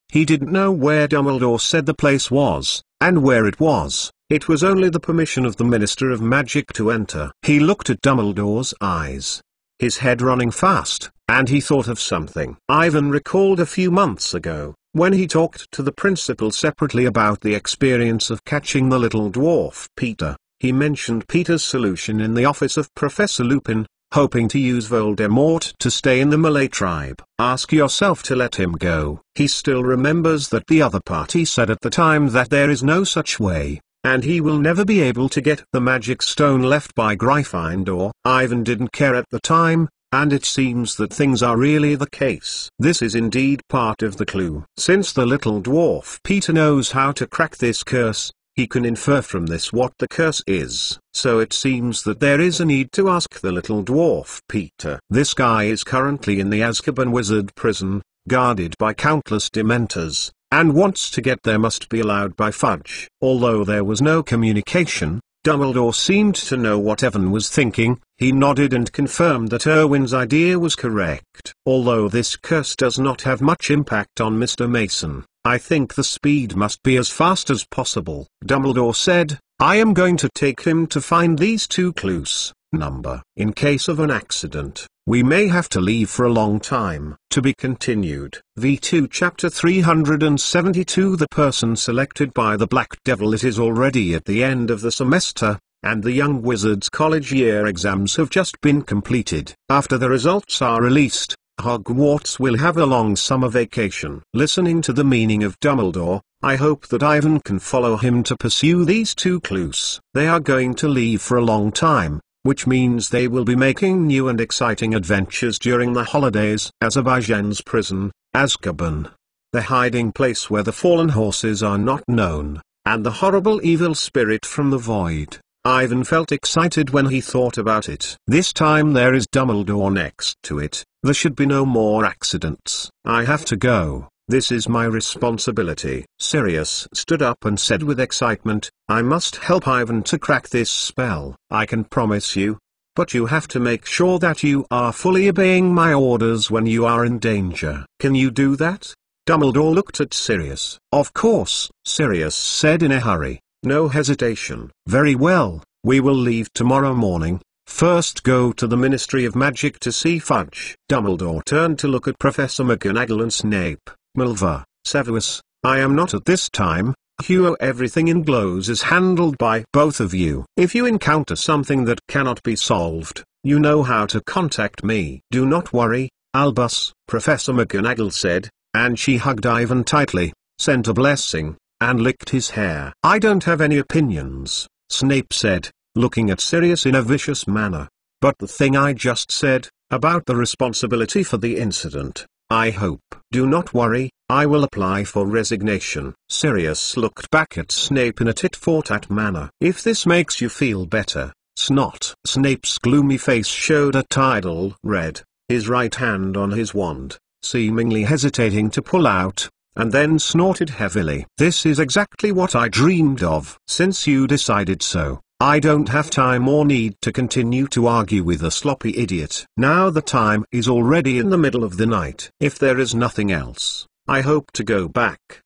He didn't know where Dumbledore said the place was, and where it was. It was only the permission of the Minister of Magic to enter. He looked at Dumbledore's eyes, his head running fast, and he thought of something. Ivan recalled a few months ago, when he talked to the principal separately about the experience of catching the little dwarf Peter. He mentioned Peter's solution in the office of Professor Lupin, hoping to use Voldemort to stay in the Malay tribe. Ask yourself to let him go. He still remembers that the other party said at the time that there is no such way, and he will never be able to get the magic stone left by Gryffindor. Ivan didn't care at the time, and it seems that things are really the case. This is indeed part of the clue. Since the little dwarf Peter knows how to crack this curse, he can infer from this what the curse is. So it seems that there is a need to ask the little dwarf Peter. This guy is currently in the Azkaban wizard prison, guarded by countless Dementors, and wants to get there must be allowed by Fudge. Although there was no communication, Dumbledore seemed to know what Evan was thinking. He nodded and confirmed that Erwin's idea was correct. Although this curse does not have much impact on Mr. Mason, I think the speed must be as fast as possible. Dumbledore said, I am going to take him to find these two clues. number. In case of an accident, we may have to leave for a long time. To be continued. V2 Chapter 372. The person selected by the Black Devil. It is already at the end of the semester, and the young wizard's college year exams have just been completed. After the results are released, Hogwarts will have a long summer vacation. Listening to the meaning of Dumbledore, I hope that Ivan can follow him to pursue these two clues. They are going to leave for a long time, which means they will be making new and exciting adventures during the holidays. Azerbaijan's prison, Azkaban. The hiding place where the fallen horses are not known, and the horrible evil spirit from the void. Ivan felt excited when he thought about it. This time there is Dumbledore next to it. There should be no more accidents. I have to go. This is my responsibility. Sirius stood up and said with excitement, I must help Ivan to crack this spell. I can promise you. But you have to make sure that you are fully obeying my orders when you are in danger. Can you do that? Dumbledore looked at Sirius. Of course, Sirius said in a hurry. No hesitation. Very well, we will leave tomorrow morning. First go to the Ministry of Magic to see Fudge. Dumbledore turned to look at Professor McGonagall and Snape. Milva, Severus, I am not at this time. Hugo, everything in Glows is handled by both of you. If you encounter something that cannot be solved, you know how to contact me. Do not worry, Albus, Professor McGonagall said, and she hugged Ivan tightly, sent a blessing, and licked his hair. I don't have any opinions, Snape said, looking at Sirius in a vicious manner. But the thing I just said, about the responsibility for the incident, I hope. Do not worry, I will apply for resignation. Sirius looked back at Snape in a tit-for-tat manner. If this makes you feel better, snot. Snape's gloomy face showed a tidal red, his right hand on his wand, seemingly hesitating to pull out, and then snorted heavily. This is exactly what I dreamed of. Since you decided so, I don't have time or need to continue to argue with a sloppy idiot. Now the time is already in the middle of the night. If there is nothing else, I hope to go back.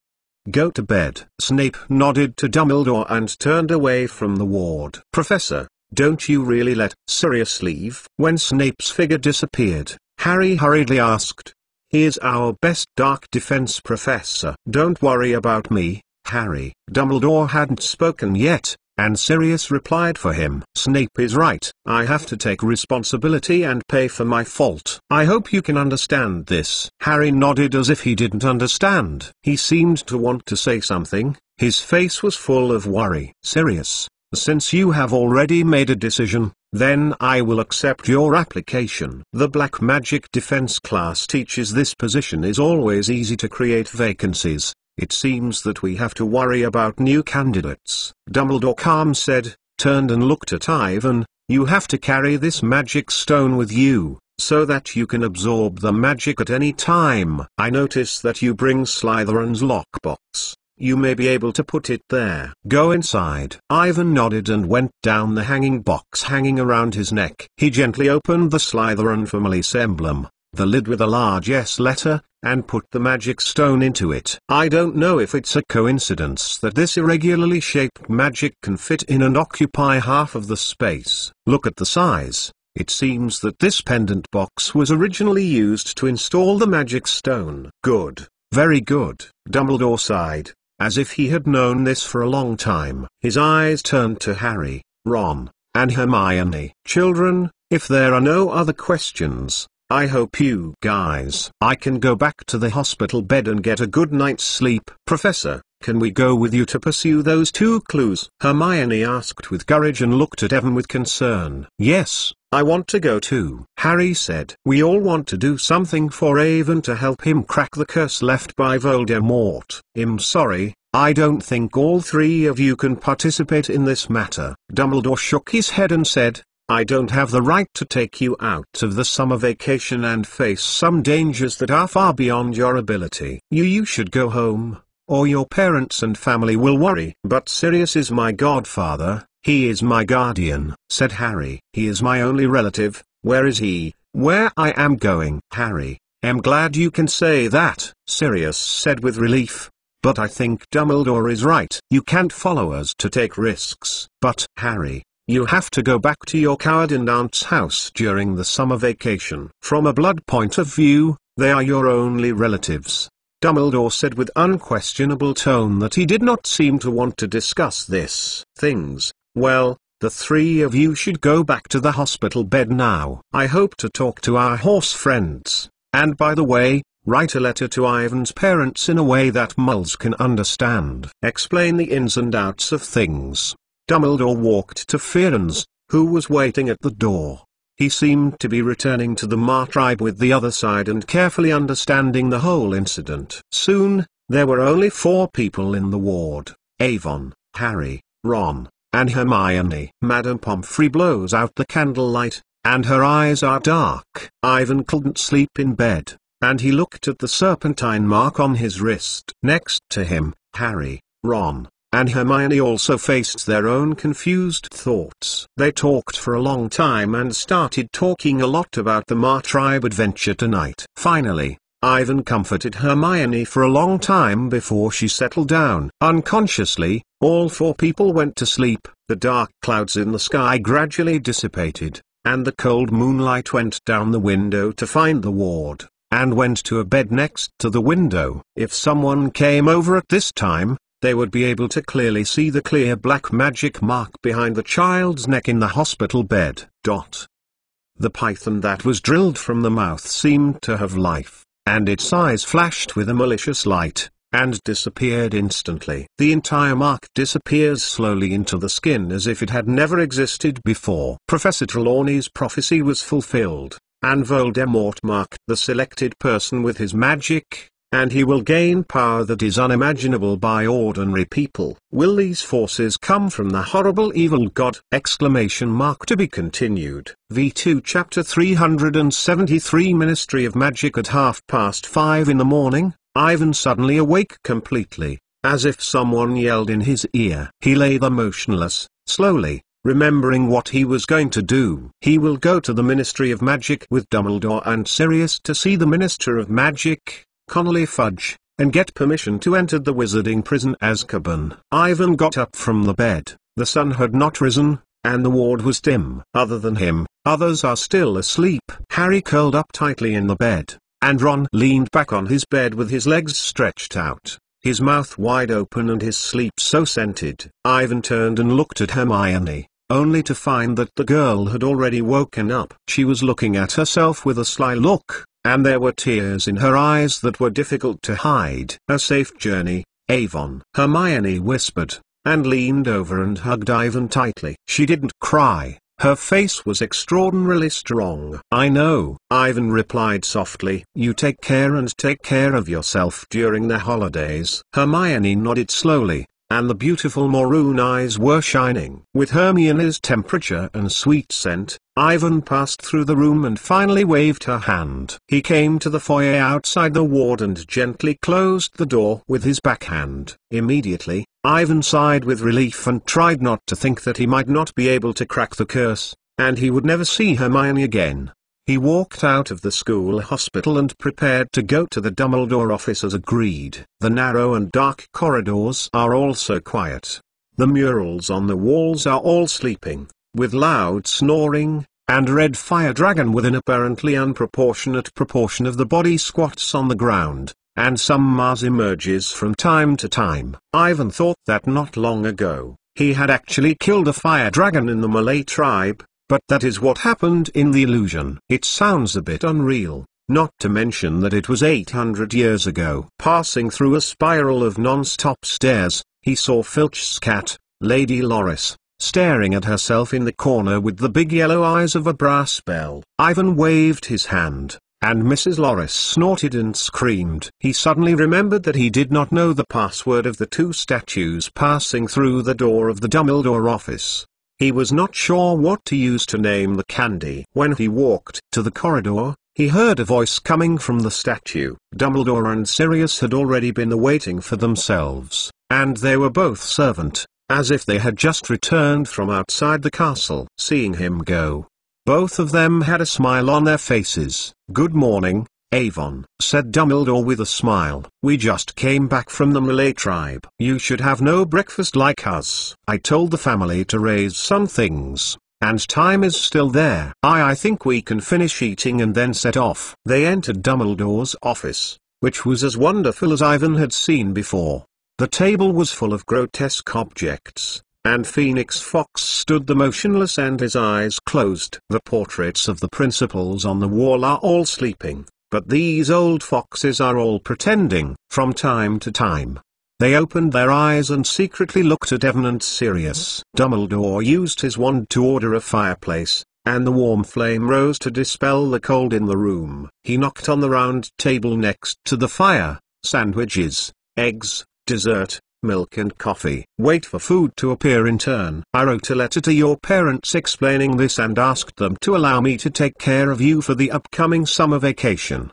Go to bed. Snape nodded to Dumbledore and turned away from the ward. Professor, don't you really let Sirius leave? When Snape's figure disappeared, Harry hurriedly asked. He is our best dark defense professor. Don't worry about me, Harry. Dumbledore hadn't spoken yet, and Sirius replied for him. Snape is right. I have to take responsibility and pay for my fault. I hope you can understand this. Harry nodded as if he didn't understand. He seemed to want to say something. His face was full of worry. Sirius, since you have already made a decision, then I will accept your application. The Black Magic Defense class teaches this position is always easy to create vacancies. It seems that we have to worry about new candidates. Dumbledore calm said, turned and looked at Ivan. You have to carry this magic stone with you, so that you can absorb the magic at any time. I notice that you bring Slytherin's lockbox. You may be able to put it there. Go inside. Ivan nodded and went down the hanging box hanging around his neck. He gently opened the Slytherin family's emblem, the lid with a large S letter, and put the magic stone into it. I don't know if it's a coincidence that this irregularly shaped magic can fit in and occupy half of the space. Look at the size. It seems that this pendant box was originally used to install the magic stone. Good. Very good. Dumbledore sighed, as if he had known this for a long time. His eyes turned to Harry, Ron, and Hermione. Children, if there are no other questions, I hope you guys. I can go back to the hospital bed and get a good night's sleep. Professor, can we go with you to pursue those two clues? Hermione asked with courage and looked at Evan with concern. Yes, I want to go too, Harry said. We all want to do something for Evan to help him crack the curse left by Voldemort. I'm sorry, I don't think all three of you can participate in this matter. Dumbledore shook his head and said, I don't have the right to take you out of the summer vacation and face some dangers that are far beyond your ability. You should go home, or your parents and family will worry. But Sirius is my godfather, he is my guardian, said Harry. He is my only relative. Where is he? Where I am going. Harry, I'm glad you can say that, Sirius said with relief. But I think Dumbledore is right. You can't follow us to take risks. But, Harry, You have to go back to your coward aunt's house during the summer vacation. From a blood point of view, they are your only relatives. Dumbledore said with unquestionable tone that he did not seem to want to discuss this. Things, well, the three of you should go back to the hospital bed now. I hope to talk to our horse friends, and by the way, write a letter to Ivan's parents in a way that Muls can understand. Explain the ins and outs of things. Dumbledore walked to Firenze, who was waiting at the door. He seemed to be returning to the Mar tribe with the other side and carefully understanding the whole incident. Soon, there were only 4 people in the ward: Avon, Harry, Ron, and Hermione. Madame Pomfrey blows out the candlelight, and her eyes are dark. Ivan couldn't sleep in bed, and he looked at the serpentine mark on his wrist. Next to him, Harry, Ron, and Hermione also faced their own confused thoughts. They talked for a long time and started talking a lot about the Mar tribe adventure tonight. Finally, Ivan comforted Hermione for a long time before she settled down. Unconsciously, all 4 people went to sleep. The dark clouds in the sky gradually dissipated, and the cold moonlight went down the window to find the ward, and went to a bed next to the window. If someone came over at this time, they would be able to clearly see the clear black magic mark behind the child's neck in the hospital bed. The python that was drilled from the mouth seemed to have life, and its eyes flashed with a malicious light, and disappeared instantly. The entire mark disappears slowly into the skin as if it had never existed before. Professor Trelawney's prophecy was fulfilled, and Voldemort marked the selected person with his magic, and he will gain power that is unimaginable by ordinary people. Will these forces come from the horrible evil god? To be continued. V2 Chapter 373 Ministry of Magic. At 5:30 in the morning, Ivan suddenly awake completely, as if someone yelled in his ear. He lay there motionless, slowly, remembering what he was going to do. He will go to the Ministry of Magic with Dumbledore and Sirius to see the Minister of Magic, Connolly Fudge, and get permission to enter the wizarding prison Azkaban. Ivan got up from the bed. The sun had not risen, and the ward was dim. Other than him, others are still asleep. Harry curled up tightly in the bed, and Ron leaned back on his bed with his legs stretched out, his mouth wide open and his sleep so scented. Ivan turned and looked at Hermione, only to find that the girl had already woken up. She was looking at herself with a sly look, and there were tears in her eyes that were difficult to hide. "A safe journey, Avon," Hermione whispered, and leaned over and hugged Ivan tightly. She didn't cry. Her face was extraordinarily strong. "I know," Ivan replied softly. "You take care of yourself during the holidays." Hermione nodded slowly, and the beautiful maroon eyes were shining. With Hermione's temperature and sweet scent, Ivan passed through the room and finally waved her hand. He came to the foyer outside the ward and gently closed the door with his backhand. Immediately, Ivan sighed with relief and tried not to think that he might not be able to crack the curse, and he would never see Hermione again. He walked out of the school hospital and prepared to go to the Dumbledore office as agreed. The narrow and dark corridors are also quiet. The murals on the walls are all sleeping, with loud snoring, and Red Fire Dragon with an apparently unproportionate proportion of the body squats on the ground, and some Mars emerges from time to time. Ivan thought that not long ago, he had actually killed a fire dragon in the Malay tribe, but that is what happened in the illusion. It sounds a bit unreal, not to mention that it was 800 years ago. Passing through a spiral of non-stop stairs, he saw Filch's cat, Lady Loris, staring at herself in the corner with the big yellow eyes of a brass bell. Ivan waved his hand, and Mrs. Loris snorted and screamed. He suddenly remembered that he did not know the password of the 2 statues passing through the door of the Dumbledore office. He was not sure what to use to name the candy. When he walked to the corridor, he heard a voice coming from the statue. Dumbledore and Sirius had already been awaiting for themselves, and they were both servant, as if they had just returned from outside the castle. Seeing him go, both of them had a smile on their faces. "Good morning, Avon, said Dumbledore with a smile. We just came back from the Malay tribe. You should have no breakfast like us. I told the family to raise some things, and time is still there. I think we can finish eating and then set off. They entered Dumbledore's office, which was as wonderful as Ivan had seen before. The table was full of grotesque objects, and Phoenix Fox stood there motionless and his eyes closed. The portraits of the principals on the wall are all sleeping, but these old foxes are all pretending. From time to time, they opened their eyes and secretly looked at Evan and Sirius. Dumbledore used his wand to order a fireplace, and the warm flame rose to dispel the cold in the room. He knocked on the round table next to the fire. Sandwiches, eggs, dessert, milk and coffee. Wait for food to appear in turn. I wrote a letter to your parents explaining this and asked them to allow me to take care of you for the upcoming summer vacation.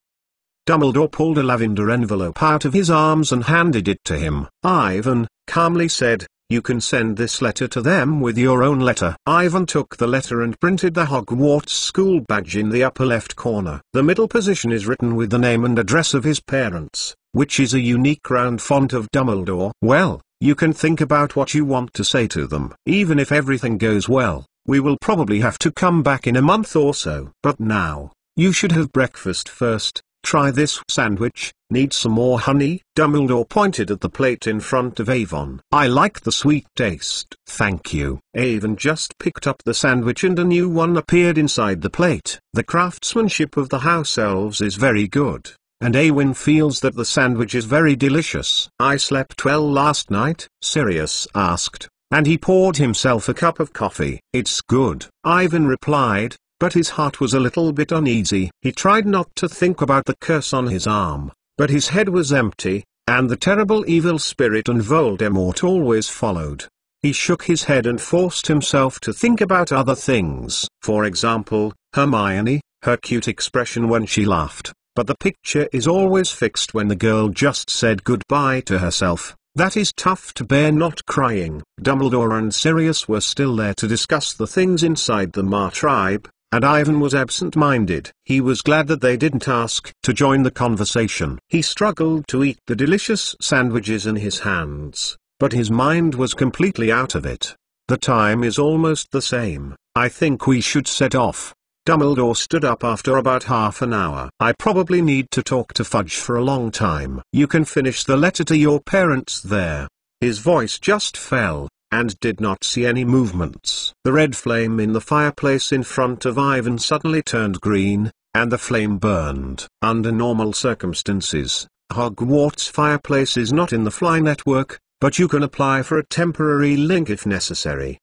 Dumbledore pulled a lavender envelope out of his arms and handed it to him. Ivan calmly said, "You can send this letter to them with your own letter." Ivan took the letter and printed the Hogwarts school badge in the upper left corner. The middle position is written with the name and address of his parents, which is a unique round font of Dumbledore. Well, you can think about what you want to say to them. Even if everything goes well, we will probably have to come back in a month or so. But now, you should have breakfast first. Try this sandwich. Need some more honey? Dumbledore pointed at the plate in front of Avon. I like the sweet taste. Thank you. Avon just picked up the sandwich and a new one appeared inside the plate. The craftsmanship of the house elves is very good, and Awin feels that the sandwich is very delicious. I slept well last night? Sirius asked, and he poured himself a cup of coffee. It's good, Ivan replied, but his heart was a little bit uneasy. He tried not to think about the curse on his arm, but his head was empty, and the terrible evil spirit and Voldemort always followed. He shook his head and forced himself to think about other things. For example, Hermione, her cute expression when she laughed. But the picture is always fixed when the girl just said goodbye to herself. That is tough to bear. Not crying. Dumbledore and Sirius were still there to discuss the things inside the Ma tribe, and Ivan was absent-minded. He was glad that they didn't ask to join the conversation. He struggled to eat the delicious sandwiches in his hands, but his mind was completely out of it. The time is almost the same. I think we should set off. Dumbledore stood up after about half an hour. I probably need to talk to Fudge for a long time. You can finish the letter to your parents there. His voice just fell, and did not see any movements. The red flame in the fireplace in front of Ivan suddenly turned green, and the flame burned. Under normal circumstances, Hogwarts fireplace is not in the Fly network, but you can apply for a temporary link if necessary.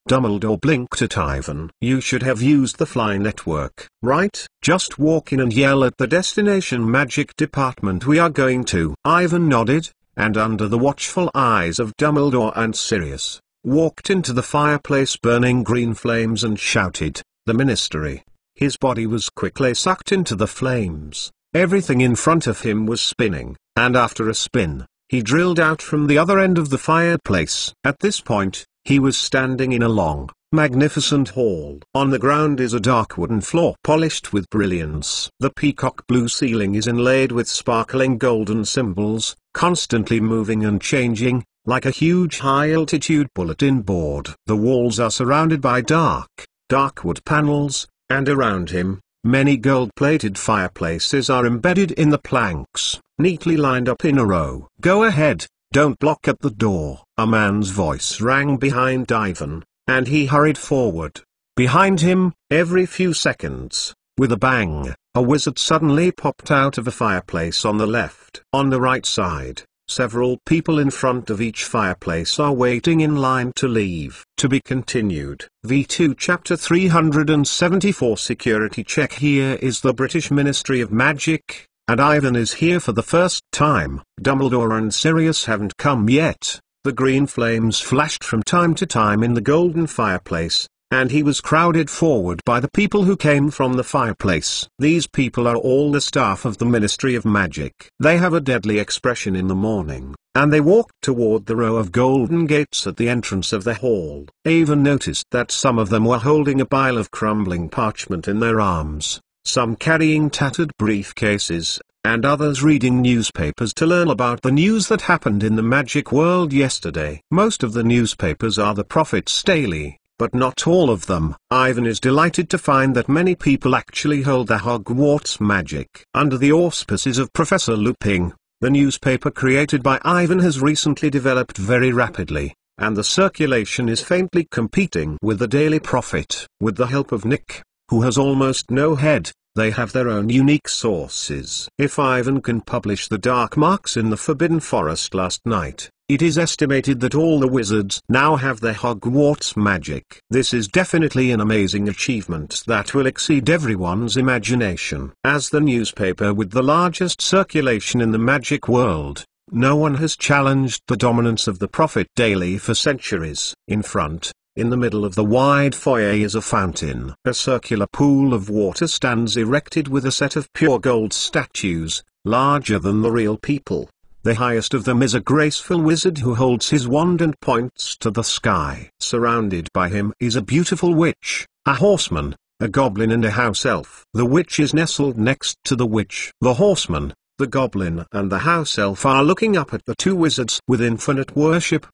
Dumbledore blinked at Ivan. You should have used the Fly network, right? Just walk in and yell at the Destination Magic Department we are going to. Ivan nodded, and under the watchful eyes of Dumbledore and Sirius, walked into the fireplace burning green flames and shouted, "The Ministry!" His body was quickly sucked into the flames. Everything in front of him was spinning, and after a spin, he drilled out from the other end of the fireplace. At this point, he was standing in a long, magnificent hall. On the ground is a dark wooden floor polished with brilliance. The peacock blue ceiling is inlaid with sparkling golden symbols, constantly moving and changing, like a huge high-altitude bulletin board. The walls are surrounded by dark wood panels, and around him, many gold-plated fireplaces are embedded in the planks, neatly lined up in a row. Go ahead. Don't block at the door. A man's voice rang behind Ivan, and he hurried forward. Behind him, every few seconds, with a bang, a wizard suddenly popped out of a fireplace on the left. On the right side, several people in front of each fireplace are waiting in line to leave. To be continued. V2 Chapter 374 Security Check. Here is the British Ministry of Magic, and Ivan is here for the first time. Dumbledore and Sirius haven't come yet. The green flames flashed from time to time in the golden fireplace, and he was crowded forward by the people who came from the fireplace. These people are all the staff of the Ministry of Magic. They have a deadly expression in the morning, and they walked toward the row of golden gates at the entrance of the hall. Avon noticed that some of them were holding a pile of crumbling parchment in their arms. some carrying tattered briefcases, and others reading newspapers to learn about the news that happened in the magic world yesterday. Most of the newspapers are the Prophet's Daily, but not all of them. Ivan is delighted to find that many people actually hold the Hogwarts magic. Under the auspices of Professor Lupin, the newspaper created by Ivan has recently developed very rapidly, and the circulation is faintly competing with the Daily Prophet. With the help of Nick, who has almost no head, they have their own unique sources. If Ivan can publish the Dark Marks in the Forbidden Forest last night, it is estimated that all the wizards now have their Hogwarts magic. This is definitely an amazing achievement that will exceed everyone's imagination. As the newspaper with the largest circulation in the magic world, no one has challenged the dominance of the Prophet Daily for centuries. In front, in the middle of the wide foyer is a fountain. A circular pool of water stands erected with a set of pure gold statues, larger than the real people. The highest of them is a graceful wizard who holds his wand and points to the sky. Surrounded by him is a beautiful witch, a horseman, a goblin and a house elf. The witch is nestled next to the witch. The horseman, the goblin and the house elf are looking up at the two wizards with infinite worship.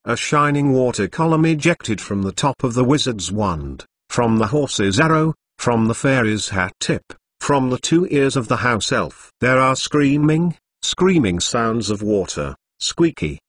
A shining water column ejected from the top of the wizard's wand, from the horse's arrow, from the fairy's hat tip, from the two ears of the house elf. There are screaming sounds of water, squeaky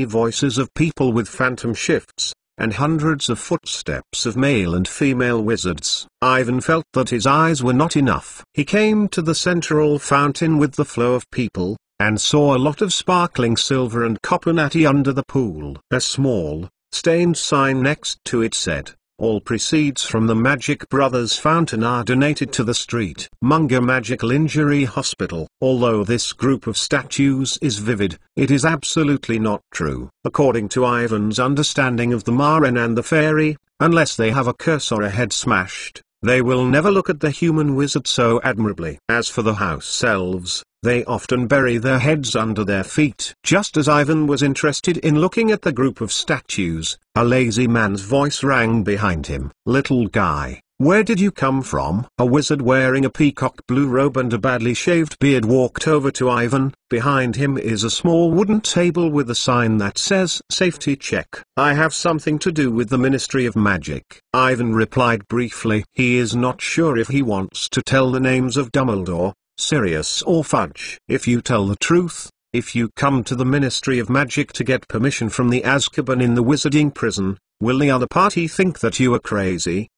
voices of people with phantom shifts, and hundreds of footsteps of male and female wizards. Ivan felt that his eyes were not enough. He came to the central fountain with the flow of people, and saw a lot of sparkling silver and copper natty under the pool. A small, stained sign next to it said, "All proceeds from the Magic Brothers Fountain are donated to the Street Monger Magical Injury Hospital." Although this group of statues is vivid, it is absolutely not true. According to Ivan's understanding of the Maren and the Fairy, unless they have a curse or a head smashed, they will never look at the human wizard so admirably. As for the house elves, they often bury their heads under their feet. Just as Ivan was interested in looking at the group of statues, a lazy man's voice rang behind him. "Little guy, where did you come from?" A wizard wearing a peacock blue robe and a badly shaved beard walked over to Ivan. Behind him is a small wooden table with a sign that says "Safety Check." "I have something to do with the Ministry of Magic." Ivan replied briefly. He is not sure if he wants to tell the names of Dumbledore, Sirius or Fudge. "If you tell the truth, if you come to the Ministry of Magic to get permission from the Azkaban in the wizarding prison, will the other party think that you are crazy?"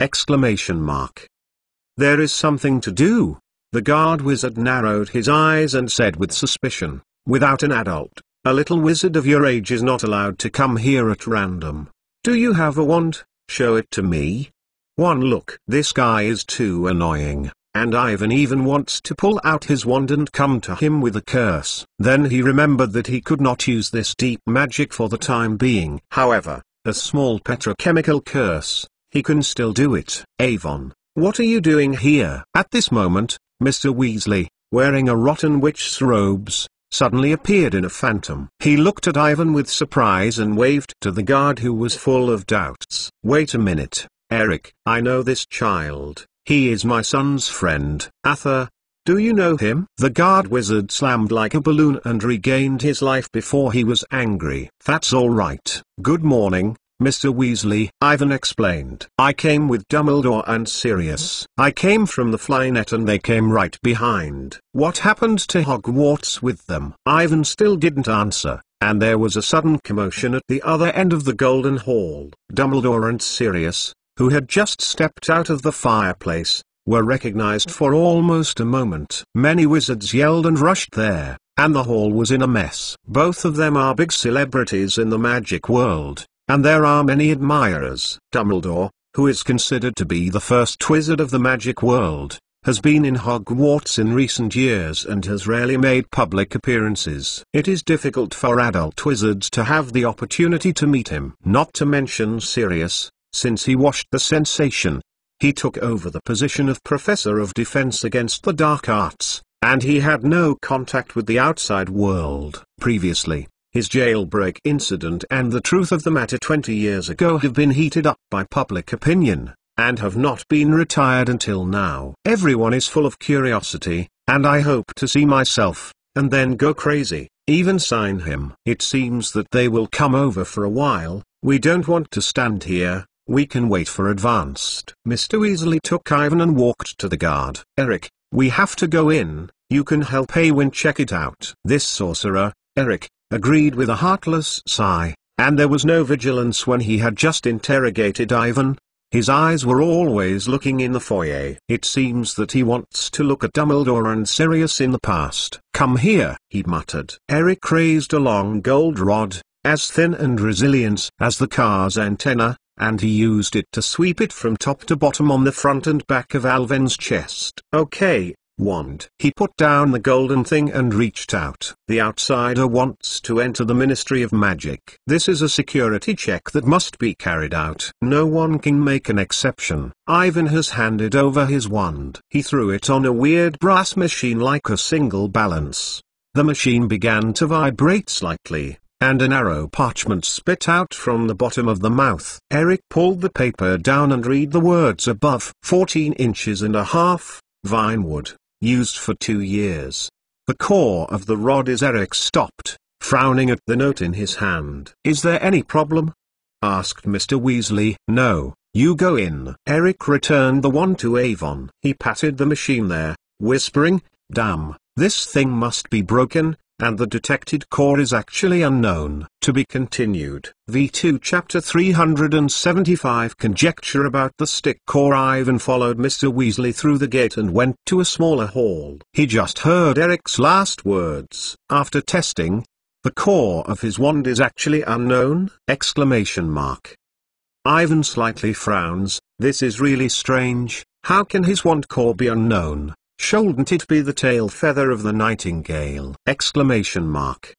"There is something to do." The guard wizard narrowed his eyes and said with suspicion, "Without an adult, a little wizard of your age is not allowed to come here at random. Do you have a wand? Show it to me." One look. This guy is too annoying. And Ivan even wants to pull out his wand and come to him with a curse. Then he remembered that he could not use this deep magic for the time being. However, a small petrochemical curse, he can still do it. "Avon, what are you doing here?" At this moment, Mr. Weasley, wearing a rotten witch's robes, suddenly appeared in a phantom. He looked at Ivan with surprise and waved to the guard who was full of doubts. "Wait a minute, Eric, I know this child. He is my son's friend, Arthur. Do you know him?" The guard wizard slammed like a balloon and regained his life before he was angry. "That's all right. Good morning, Mr. Weasley," Ivan explained. "I came with Dumbledore and Sirius. I came from the Flynet and they came right behind." "What happened to Hogwarts with them?" Ivan still didn't answer, and there was a sudden commotion at the other end of the Golden Hall. Dumbledore and Sirius, who had just stepped out of the fireplace, were recognized for almost a moment. Many wizards yelled and rushed there, and the hall was in a mess. Both of them are big celebrities in the magic world, and there are many admirers. Dumbledore, who is considered to be the first wizard of the magic world, has been in Hogwarts in recent years and has rarely made public appearances. It is difficult for adult wizards to have the opportunity to meet him. Not to mention Sirius, since he washed the sensation. He took over the position of Professor of Defense against the Dark Arts, and he had no contact with the outside world. Previously, his jailbreak incident and the truth of the matter 20 years ago have been heated up by public opinion, and have not been retired until now. Everyone is full of curiosity, and I hope to see myself, and then go crazy, even sign him. It seems that they will come over for a while. We don't want to stand here, we can wait for advanced. Mr. Weasley took Ivan and walked to the guard. Eric, we have to go in, you can help Awen check it out. This sorcerer, Eric, agreed with a heartless sigh, and there was no vigilance when he had just interrogated Ivan. His eyes were always looking in the foyer. It seems that he wants to look at Dumbledore and Sirius in the past. Come here, he muttered. Eric raised a long gold rod, as thin and resilient as the car's antenna, and he used it to sweep it from top to bottom on the front and back of Alvin's chest. Okay, wand. He put down the golden thing and reached out. The outsider wants to enter the Ministry of Magic. This is a security check that must be carried out. No one can make an exception. Ivan has handed over his wand. He threw it on a weird brass machine like a single balance. The machine began to vibrate slightly, and a narrow parchment spit out from the bottom of the mouth. Eric pulled the paper down and read the words above. 14 inches and a half, Vinewood. Used for 2 years. The core of the rod is. Eric stopped, frowning at the note in his hand. Is there any problem? Asked Mr. Weasley. No, you go in. Eric returned the wand to Avon. He patted the machine there, whispering, damn, this thing must be broken, and the detected core is actually unknown. To be continued. V2 Chapter 375 Conjecture about the stick core. Ivan followed Mr. Weasley through the gate and went to a smaller hall. He just heard Eric's last words. After testing, the core of his wand is actually unknown! Exclamation mark. Ivan slightly frowns. This is really strange. How can his wand core be unknown? Shouldn't it be the tail feather of the Nightingale? Exclamation mark.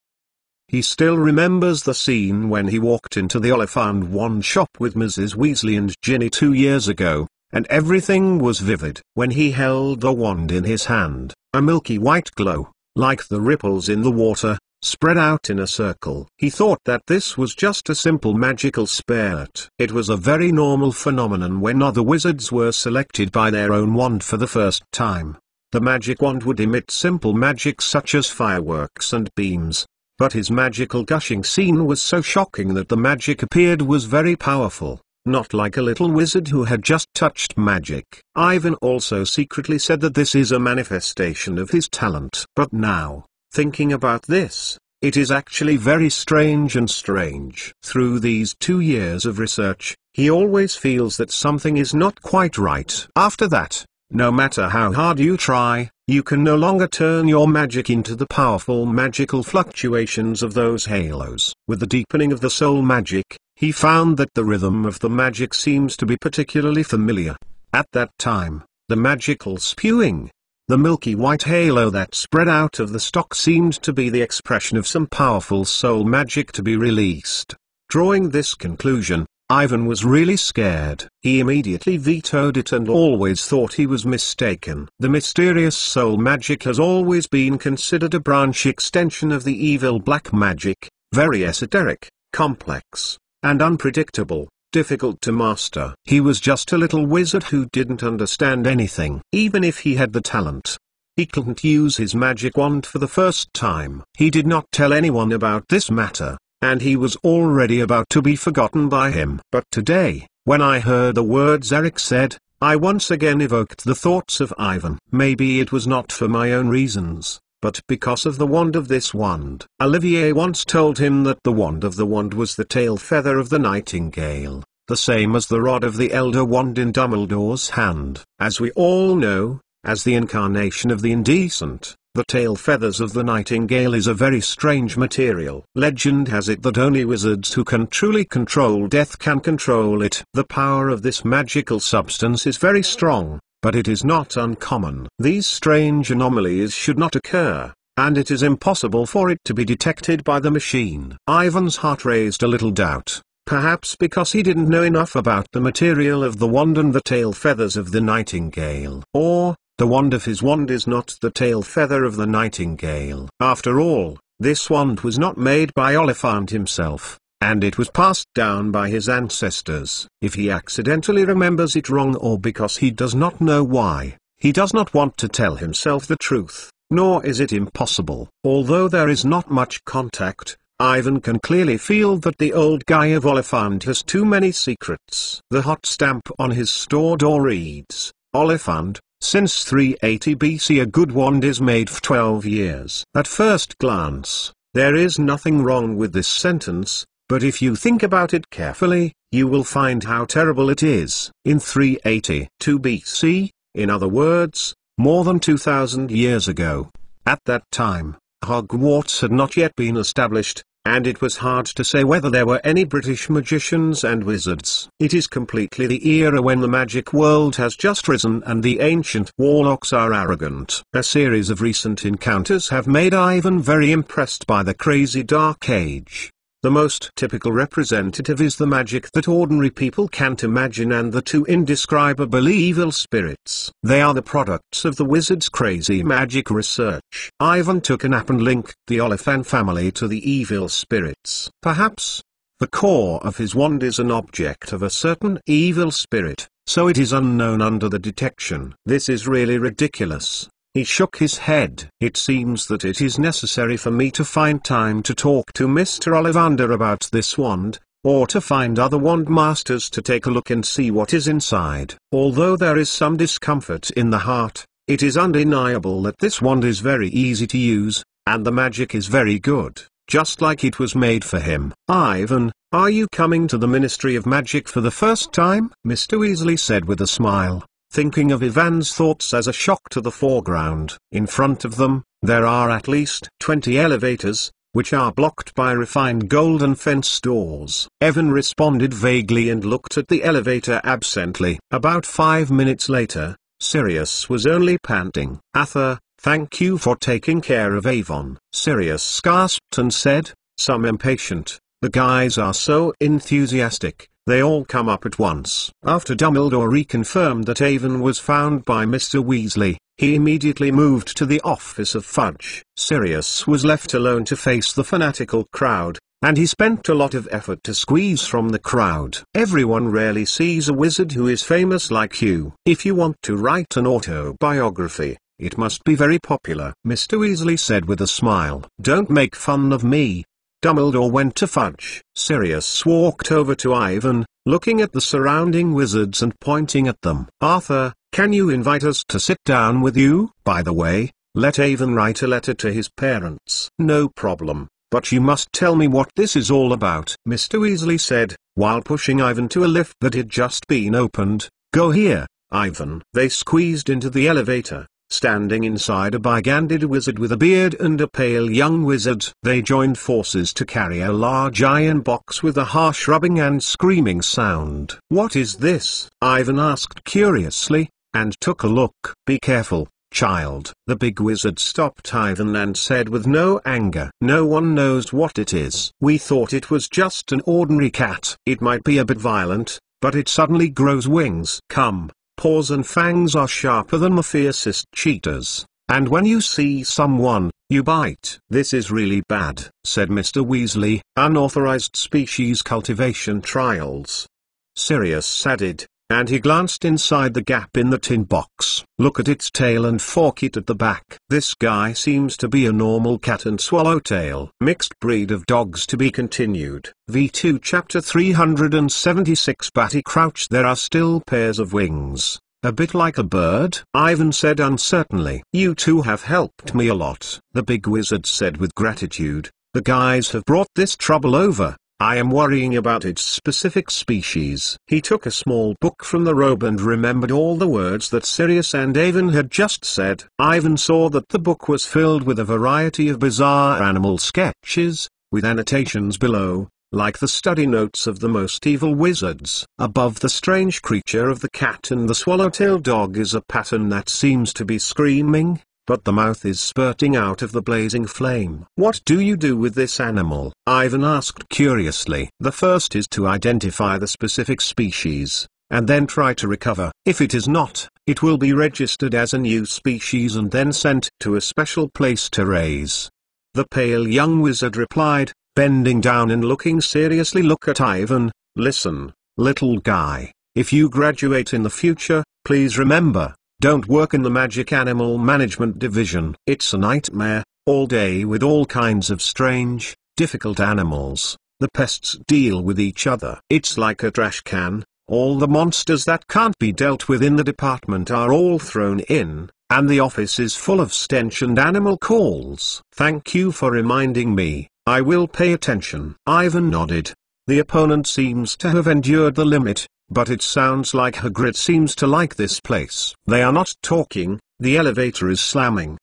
He still remembers the scene when he walked into the Oliphant wand shop with Mrs. Weasley and Ginny 2 years ago, and everything was vivid. When he held the wand in his hand, a milky white glow, like the ripples in the water, spread out in a circle. He thought that this was just a simple magical spirit. It was a very normal phenomenon when other wizards were selected by their own wand for the first time. The magic wand would emit simple magic such as fireworks and beams, but his magical gushing scene was so shocking that the magic appeared was very powerful, not like a little wizard who had just touched magic. Ivan also secretly said that this is a manifestation of his talent. But now, thinking about this, it is actually very strange and strange. Through these 2 years of research, he always feels that something is not quite right. After that, no matter how hard you try, you can no longer turn your magic into the powerful magical fluctuations of those halos. With the deepening of the soul magic, he found that the rhythm of the magic seems to be particularly familiar. At that time, the magical spewing, the milky white halo that spread out of the stock seemed to be the expression of some powerful soul magic to be released. Drawing this conclusion, Ivan was really scared. He immediately vetoed it and always thought he was mistaken. The mysterious soul magic has always been considered a branch extension of the evil black magic, very esoteric, complex, and unpredictable, difficult to master. He was just a little wizard who didn't understand anything. Even if he had the talent, he couldn't use his magic wand for the first time. He did not tell anyone about this matter, and he was already about to be forgotten by him. But today, when I heard the words Eric said, I once again evoked the thoughts of Ivan. Maybe it was not for my own reasons, but because of the wand of this wand. Olivier once told him that the wand of the wand was the tail feather of the Nightingale, the same as the rod of the Elder Wand in Dumbledore's hand. As we all know, as the incarnation of the indecent, the tail feathers of the Nightingale is a very strange material. Legend has it that only wizards who can truly control death can control it. The power of this magical substance is very strong, but it is not uncommon. These strange anomalies should not occur, and it is impossible for it to be detected by the machine. Ivan's heart raised a little doubt, perhaps because he didn't know enough about the material of the wand and the tail feathers of the Nightingale. Or, the wand of his wand is not the tail feather of the Nightingale. After all, this wand was not made by Oliphant himself, and it was passed down by his ancestors. If he accidentally remembers it wrong or because he does not know why, he does not want to tell himself the truth, nor is it impossible. Although there is not much contact, Ivan can clearly feel that the old guy of Oliphant has too many secrets. The hot stamp on his store door reads, Oliphant, since 380 BC a good wand is made for 12 years. At first glance, there is nothing wrong with this sentence, but if you think about it carefully, you will find how terrible it is. In 382 BC, in other words, more than 2,000 years ago, at that time, Hogwarts had not yet been established, and it was hard to say whether there were any British magicians and wizards. It is completely the era when the magic world has just risen and the ancient warlocks are arrogant. A series of recent encounters have made Ivan very impressed by the crazy Dark Age. The most typical representative is the magic that ordinary people can't imagine and the two indescribable evil spirits. They are the products of the wizard's crazy magic research. Ivan took a nap and linked the Oliphant family to the evil spirits. Perhaps the core of his wand is an object of a certain evil spirit, so it is unknown under the detection. This is really ridiculous. He shook his head. It seems that it is necessary for me to find time to talk to Mr. Ollivander about this wand, or to find other wand masters to take a look and see what is inside. Although there is some discomfort in the heart, it is undeniable that this wand is very easy to use, and the magic is very good, just like it was made for him. Ivan, are you coming to the Ministry of Magic for the first time? Mr. Weasley said with a smile, thinking of Ivan's thoughts as a shock to the foreground. In front of them, there are at least 20 elevators, which are blocked by refined golden fence doors. Evan responded vaguely and looked at the elevator absently. About 5 minutes later, Sirius was only panting. Arthur, thank you for taking care of Avon. Sirius gasped and said, some impatient, the guys are so enthusiastic. They all come up at once. After Dumbledore reconfirmed that Avon was found by Mr. Weasley, he immediately moved to the office of Fudge. Sirius was left alone to face the fanatical crowd, and he spent a lot of effort to squeeze from the crowd. Everyone rarely sees a wizard who is famous like you. If you want to write an autobiography, it must be very popular. Mr. Weasley said with a smile. Don't make fun of me. Dumbledore went to Fudge. Sirius walked over to Ivan, looking at the surrounding wizards and pointing at them. Arthur, can you invite us to sit down with you? By the way, let Avon write a letter to his parents. No problem, but you must tell me what this is all about. Mr. Weasley said, while pushing Ivan to a lift that had just been opened. Go here, Ivan. They squeezed into the elevator. Standing inside a big-handed wizard with a beard and a pale young wizard. They joined forces to carry a large iron box with a harsh rubbing and screaming sound. What is this? Ivan asked curiously, and took a look. Be careful, child. The big wizard stopped Ivan and said with no anger. No one knows what it is. We thought it was just an ordinary cat. It might be a bit violent, but it suddenly grows wings. Come. Paws and fangs are sharper than the fiercest cheetahs, and when you see someone, you bite. This is really bad, said Mr. Weasley. Unauthorized species cultivation trials. Sirius added, and he glanced inside the gap in the tin box. Look at its tail and fork it at the back. This guy seems to be a normal cat and swallowtail. Mixed breed of dogs to be continued. V2 Chapter 376 Batty Crouch. There are still pairs of wings. A bit like a bird, Ivan said uncertainly. You two have helped me a lot, the big wizard said with gratitude. The guys have brought this trouble over. I am worrying about its specific species. He took a small book from the robe and remembered all the words that Sirius and Avon had just said. Ivan saw that the book was filled with a variety of bizarre animal sketches, with annotations below, like the study notes of the most evil wizards. Above the strange creature of the cat and the swallowtail dog is a pattern that seems to be screaming, but the mouth is spurting out of the blazing flame. What do you do with this animal? Ivan asked curiously. The first is to identify the specific species, and then try to recover. If it is not, it will be registered as a new species and then sent to a special place to raise. The pale young wizard replied, bending down and looking seriously. Look at Ivan. Listen, little guy, if you graduate in the future, please remember, don't work in the Magic Animal Management Division. It's a nightmare, all day with all kinds of strange, difficult animals. The pests deal with each other. It's like a trash can. All the monsters that can't be dealt with in the department are all thrown in, and the office is full of stench and animal calls. Thank you for reminding me. I will pay attention. Ivan nodded. The opponent seems to have endured the limit, but it sounds like Hagrid seems to like this place. They are not talking, the elevator is slamming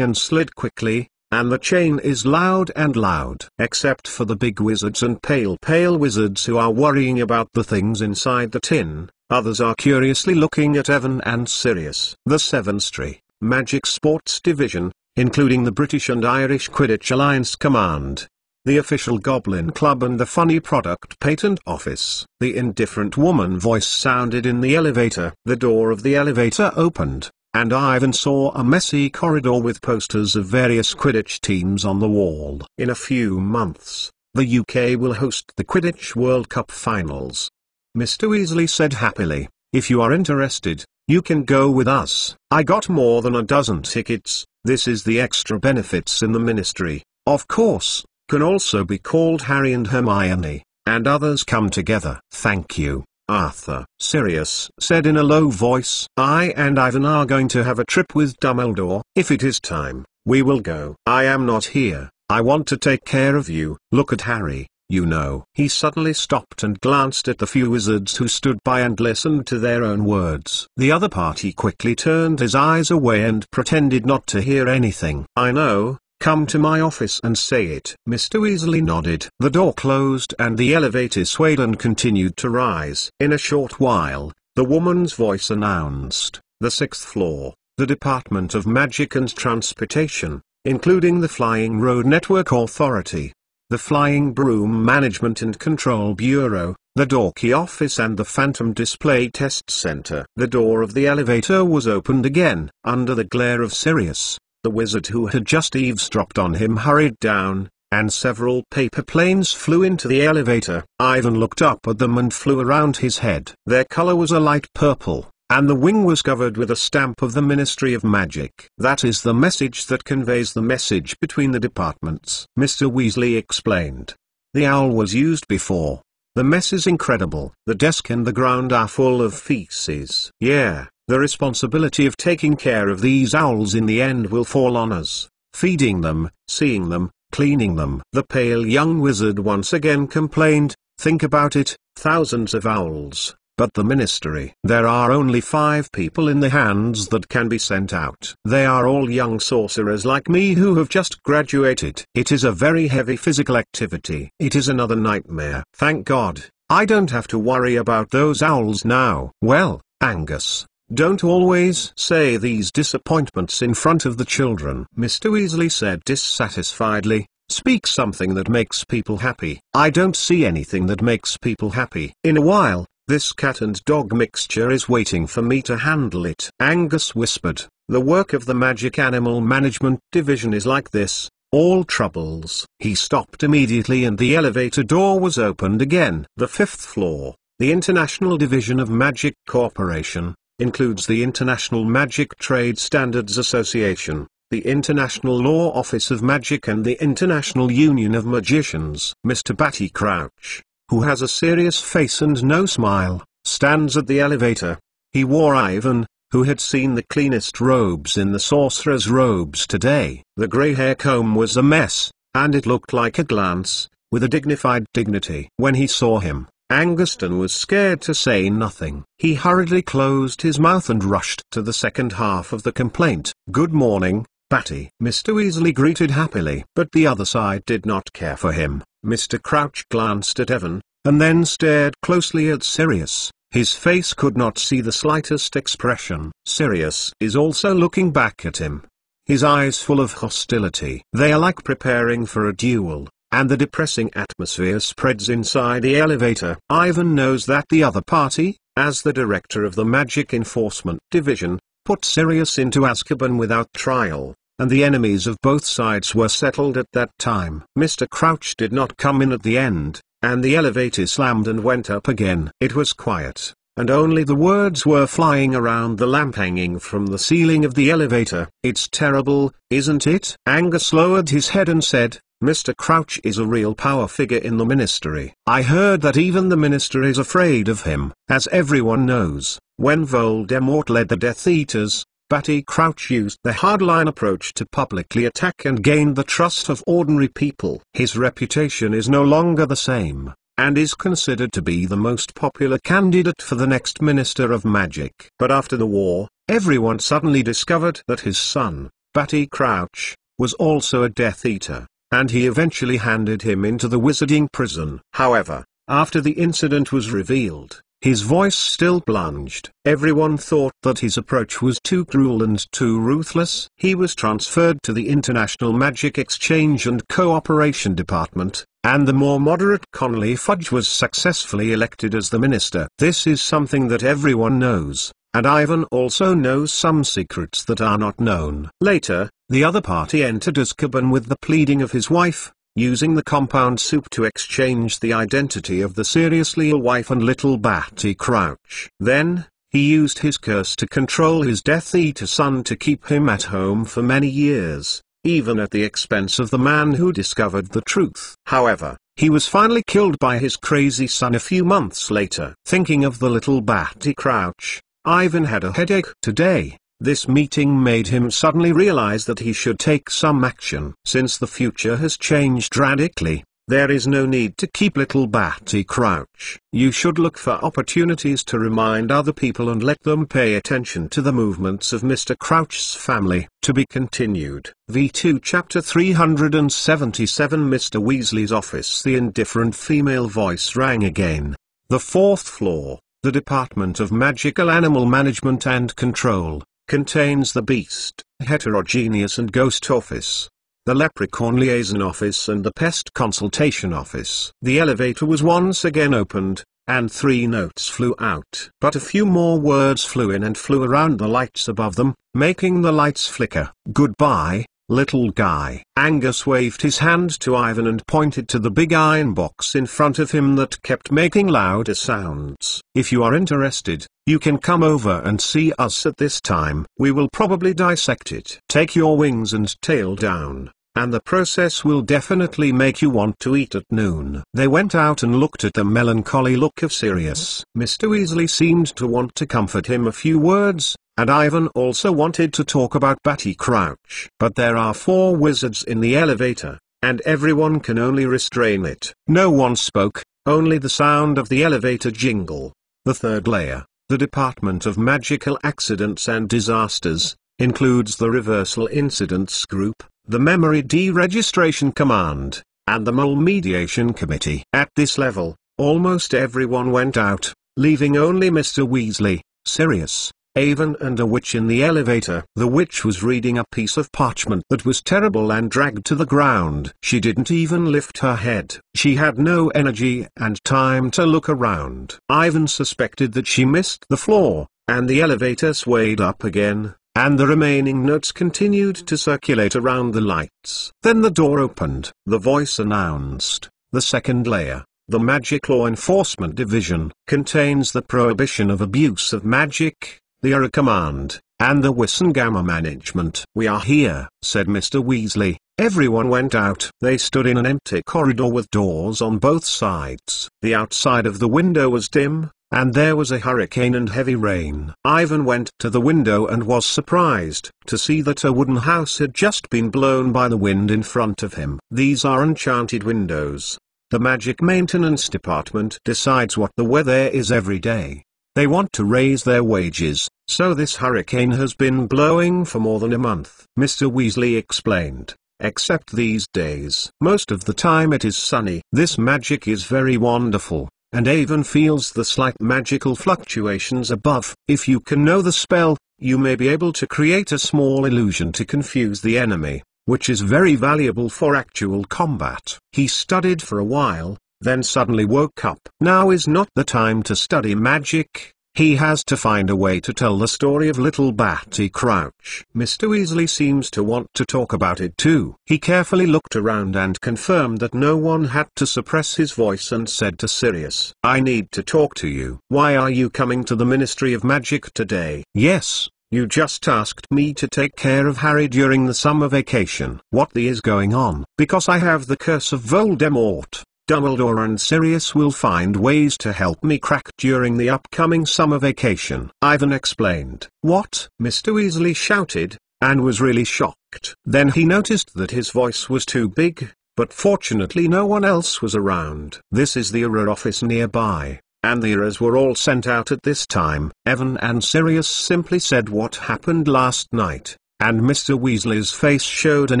and slid quickly, and the chain is loud and loud. Except for the big wizards and pale wizards who are worrying about the things inside the tin, others are curiously looking at Evan and Sirius. The Sevenstry Magic Sports Division, including the British and Irish Quidditch Alliance Command, the official Goblin Club and the Funny Product Patent Office. The indifferent woman voice sounded in the elevator. The door of the elevator opened, and Ivan saw a messy corridor with posters of various Quidditch teams on the wall. In a few months, the UK will host the Quidditch World Cup Finals. Mr. Weasley said happily, if you are interested, you can go with us. I got more than a dozen tickets. This is the extra benefits in the ministry. Of course, can also be called Harry and Hermione, and others come together. Thank you, Arthur. Sirius said in a low voice. I and Ivan are going to have a trip with Dumbledore. If it is time, we will go. I am not here. I want to take care of you. Look at Harry, you know. He suddenly stopped and glanced at the few wizards who stood by and listened to their own words. The other party quickly turned his eyes away and pretended not to hear anything. I know. Come to my office and say it. Mr. Weasley nodded. The door closed and the elevator swayed and continued to rise. In a short while, the woman's voice announced, the 6th floor, the Department of Magic and Transportation, including the Flying Road Network Authority, the Flying Broom Management and Control Bureau, the Dorky Office and the Phantom Display Test Center. The door of the elevator was opened again. Under the glare of Sirius, the wizard who had just eavesdropped on him hurried down, and several paper planes flew into the elevator. Ivan looked up at them and flew around his head. Their color was a light purple, and the wing was covered with a stamp of the Ministry of Magic. That is the message that conveys the message between the departments, Mr. Weasley explained. The owl was used before. The mess is incredible. The desk and the ground are full of feces. Yeah. The responsibility of taking care of these owls in the end will fall on us. Feeding them, seeing them, cleaning them. The pale young wizard once again complained, think about it, thousands of owls, but the ministry. There are only 5 people in the hands that can be sent out. They are all young sorcerers like me who have just graduated. It is a very heavy physical activity. It is another nightmare. Thank God, I don't have to worry about those owls now. Well, Angus, don't always say these disappointments in front of the children. Mr. Weasley said dissatisfiedly, speak something that makes people happy. I don't see anything that makes people happy. In a while, this cat and dog mixture is waiting for me to handle it. Angus whispered, the work of the Magic Animal Management Division is like this, all troubles. He stopped immediately and the elevator door was opened again. The 5th floor, the International Division of Magic Corporation, includes the International Magic Trade Standards Association, the International Law Office of Magic and the International Union of Magicians. Mr. Barty Crouch, who has a serious face and no smile, stands at the elevator. He wore Ivan, who had seen the cleanest robes in the sorcerer's robes today. The grey hair comb was a mess, and it looked like a glance, with a dignified dignity. When he saw him, Anguston was scared to say nothing. He hurriedly closed his mouth and rushed to the second half of the complaint. Good morning, Batty. Mr. Weasley greeted happily. But the other side did not care for him. Mr. Crouch glanced at Evan, and then stared closely at Sirius. His face could not see the slightest expression. Sirius is also looking back at him, his eyes full of hostility. They are like preparing for a duel, and the depressing atmosphere spreads inside the elevator. Ivan knows that the other party, as the director of the Magic Enforcement Division, put Sirius into Azkaban without trial, and the enemies of both sides were settled at that time. Mr. Crouch did not come in at the end, and the elevator slammed and went up again. It was quiet, and only the words were flying around the lamp hanging from the ceiling of the elevator. "It's terrible, isn't it?" Angus lowered his head and said, "Mr. Crouch is a real power figure in the Ministry. I heard that even the Minister is afraid of him." As everyone knows, when Voldemort led the Death Eaters, Barty Crouch used the hardline approach to publicly attack and gained the trust of ordinary people. His reputation is no longer the same, and is considered to be the most popular candidate for the next Minister of Magic. But after the war, everyone suddenly discovered that his son, Barty Crouch, was also a Death Eater, and he eventually handed him into the wizarding prison. However, after the incident was revealed, his voice still plunged. Everyone thought that his approach was too cruel and too ruthless. He was transferred to the International Magic Exchange and Cooperation Department, and the more moderate Connolly Fudge was successfully elected as the minister. This is something that everyone knows, and Ivan also knows some secrets that are not known. Later, the other party entered Azkaban with the pleading of his wife, using the compound soup to exchange the identity of the seriously ill wife and little Barty Crouch. Then, he used his curse to control his Death Eater son to keep him at home for many years, even at the expense of the man who discovered the truth. However, he was finally killed by his crazy son a few months later. Thinking of the little Barty Crouch, Ivan had a headache. Today, this meeting made him suddenly realize that he should take some action. Since the future has changed radically, there is no need to keep little Barty Crouch. You should look for opportunities to remind other people and let them pay attention to the movements of Mr. Crouch's family. To be continued. V2 Chapter 377 Mr. Weasley's office. The indifferent female voice rang again. The fourth floor, the Department of Magical Animal Management and Control, contains the Beast, Heterogeneous and Ghost Office, the Leprechaun Liaison Office and the Pest Consultation Office. The elevator was once again opened, and 3 notes flew out. But a few more words flew in and flew around the lights above them, making the lights flicker. "Goodbye, little guy." Angus waved his hand to Ivan and pointed to the big iron box in front of him that kept making louder sounds. "If you are interested, you can come over and see us at this time. We will probably dissect it. Take your wings and tail down, and the process will definitely make you want to eat at noon." They went out and looked at the melancholy look of Sirius. Mr. Weasley seemed to want to comfort him a few words, and Ivan also wanted to talk about Barty Crouch. But there are 4 wizards in the elevator, and everyone can only restrain it. No one spoke, only the sound of the elevator jingle. The third layer, the Department of Magical Accidents and Disasters, includes the Reversal Incidents Group, the Memory Deregistration Command, and the Mole Mediation Committee. At this level, almost everyone went out, leaving only Mr. Weasley, Sirius, Avon and a witch in the elevator. The witch was reading a piece of parchment that was terrible and dragged to the ground. She didn't even lift her head. She had no energy and time to look around. Ivan suspected that she missed the floor, and the elevator swayed up again, and the remaining notes continued to circulate around the lights. Then the door opened. The voice announced, "The second layer, the Magic Law Enforcement Division, contains the prohibition of abuse of magic, the Aura Command, and the Wissengamma Management." "We are here," said Mr. Weasley. Everyone went out. They stood in an empty corridor with doors on both sides. The outside of the window was dim, and there was a hurricane and heavy rain. Ivan went to the window and was surprised to see that a wooden house had just been blown by the wind in front of him. These are enchanted windows. The Magic Maintenance Department decides what the weather is every day. They want to raise their wages, so this hurricane has been blowing for more than a month. Mr. Weasley explained. Except these days. Most of the time it is sunny. This magic is very wonderful, and Avon feels the slight magical fluctuations above. If you can know the spell, you may be able to create a small illusion to confuse the enemy, which is very valuable for actual combat. He studied for a while, then suddenly woke up. Now is not the time to study magic, He has to find a way to tell the story of little Batty Crouch. Mr. Weasley seems to want to talk about it too. He carefully looked around and confirmed that no one had to suppress his voice and said to Sirius, "I need to talk to you. Why are you coming to the Ministry of Magic today?" "Yes, you just asked me to take care of Harry during the summer vacation." "What the is going on?" "Because I have the curse of Voldemort. Dumbledore and Sirius will find ways to help me crack during the upcoming summer vacation," Ivan explained. "What?" Mr. Weasley shouted, and was really shocked. Then he noticed that his voice was too big, but fortunately no one else was around. This is the Auror office nearby, and the Aurors were all sent out at this time. Evan and Sirius simply said what happened last night, and Mr. Weasley's face showed an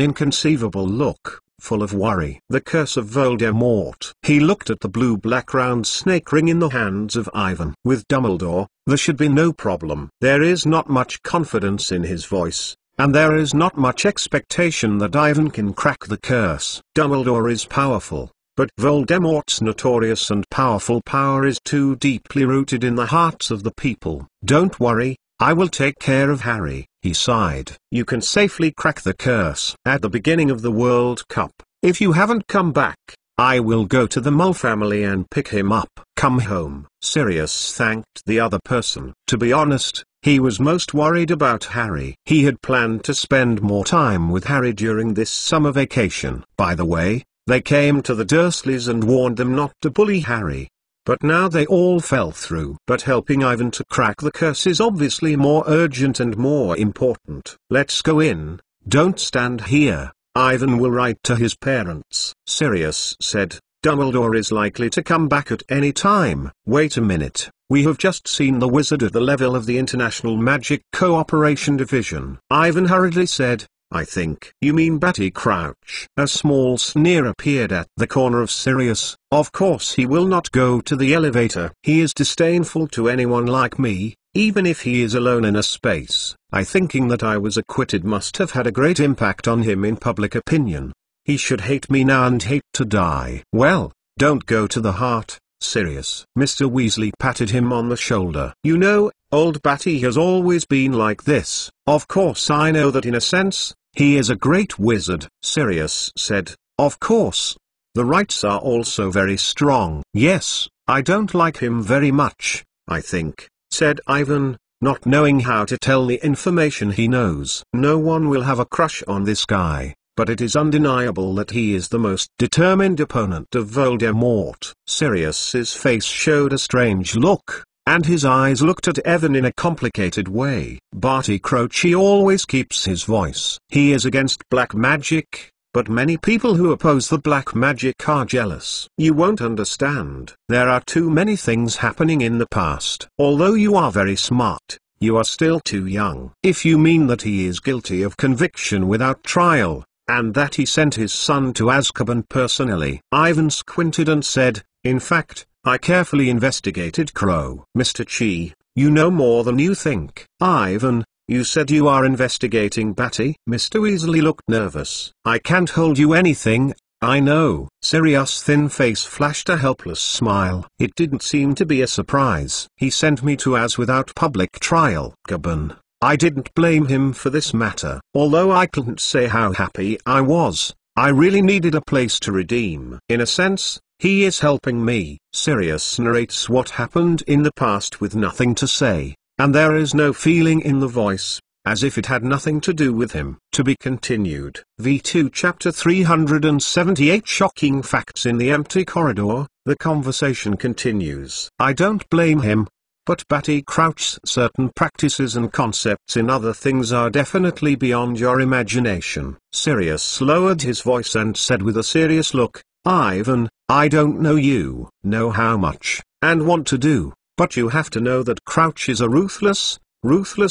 inconceivable look, full of worry. "The curse of Voldemort." He looked at the blue-black round snake ring in the hands of Ivan. "With Dumbledore, there should be no problem." There is not much confidence in his voice, and there is not much expectation that Ivan can crack the curse. Dumbledore is powerful, but Voldemort's notorious and powerful power is too deeply rooted in the hearts of the people. "Don't worry, I will take care of Harry," he sighed. "You can safely crack the curse. At the beginning of the World Cup, if you haven't come back, I will go to the Mole family and pick him up." "Come home." Sirius thanked the other person. To be honest, he was most worried about Harry. He had planned to spend more time with Harry during this summer vacation. By the way, they came to the Dursleys and warned them not to bully Harry. But now they all fell through. But helping Ivan to crack the curse is obviously more urgent and more important. "Let's go in, don't stand here. Ivan will write to his parents." Sirius said, "Dumbledore is likely to come back at any time." "Wait a minute, we have just seen the wizard at the level of the International Magic Cooperation Division." Ivan hurriedly said, "I think you mean Batty Crouch." A small sneer appeared at the corner of Sirius. "Of course he will not go to the elevator. He is disdainful to anyone like me, even if he is alone in a space. I thinking that I was acquitted must have had a great impact on him in public opinion. He should hate me now and hate to die." "Well, don't go to the heart, Sirius." Mr. Weasley patted him on the shoulder. "You know, old Batty has always been like this." "Of course I know that in a sense. He is a great wizard," Sirius said. "Of course. The rights are also very strong." "Yes, I don't like him very much, I think," said Ivan, not knowing how to tell the information he knows. "No one will have a crush on this guy, but it is undeniable that he is the most determined opponent of Voldemort." Sirius's face showed a strange look, and his eyes looked at Evan in a complicated way. "Barty Crouch always keeps his voice. He is against black magic, but many people who oppose the black magic are jealous. You won't understand. There are too many things happening in the past. Although you are very smart, you are still too young." "If you mean that he is guilty of conviction without trial, and that he sent his son to Azkaban personally," Ivan squinted and said, "In fact, I carefully investigated Crow." "Mr. Chi, you know more than you think." "Ivan, you said you are investigating Batty?" Mr. Weasley looked nervous. "I can't hold you anything, I know." Sirius' thin face flashed a helpless smile. "It didn't seem to be a surprise. He sent me to Az without public trial." Azkaban. I didn't blame him for this matter. Although I couldn't say how happy I was, I really needed a place to redeem. In a sense, he is helping me. Sirius narrates what happened in the past with nothing to say, and there is no feeling in the voice, as if it had nothing to do with him. To be continued. V2 Chapter 378 Shocking Facts in the Empty Corridor. The conversation continues. "I don't blame him. But Batty Crouch's certain practices and concepts in other things are definitely beyond your imagination." Sirius lowered his voice and said with a serious look, "Ivan, I don't know you, know how much, and want to do, but you have to know that Crouch is a ruthless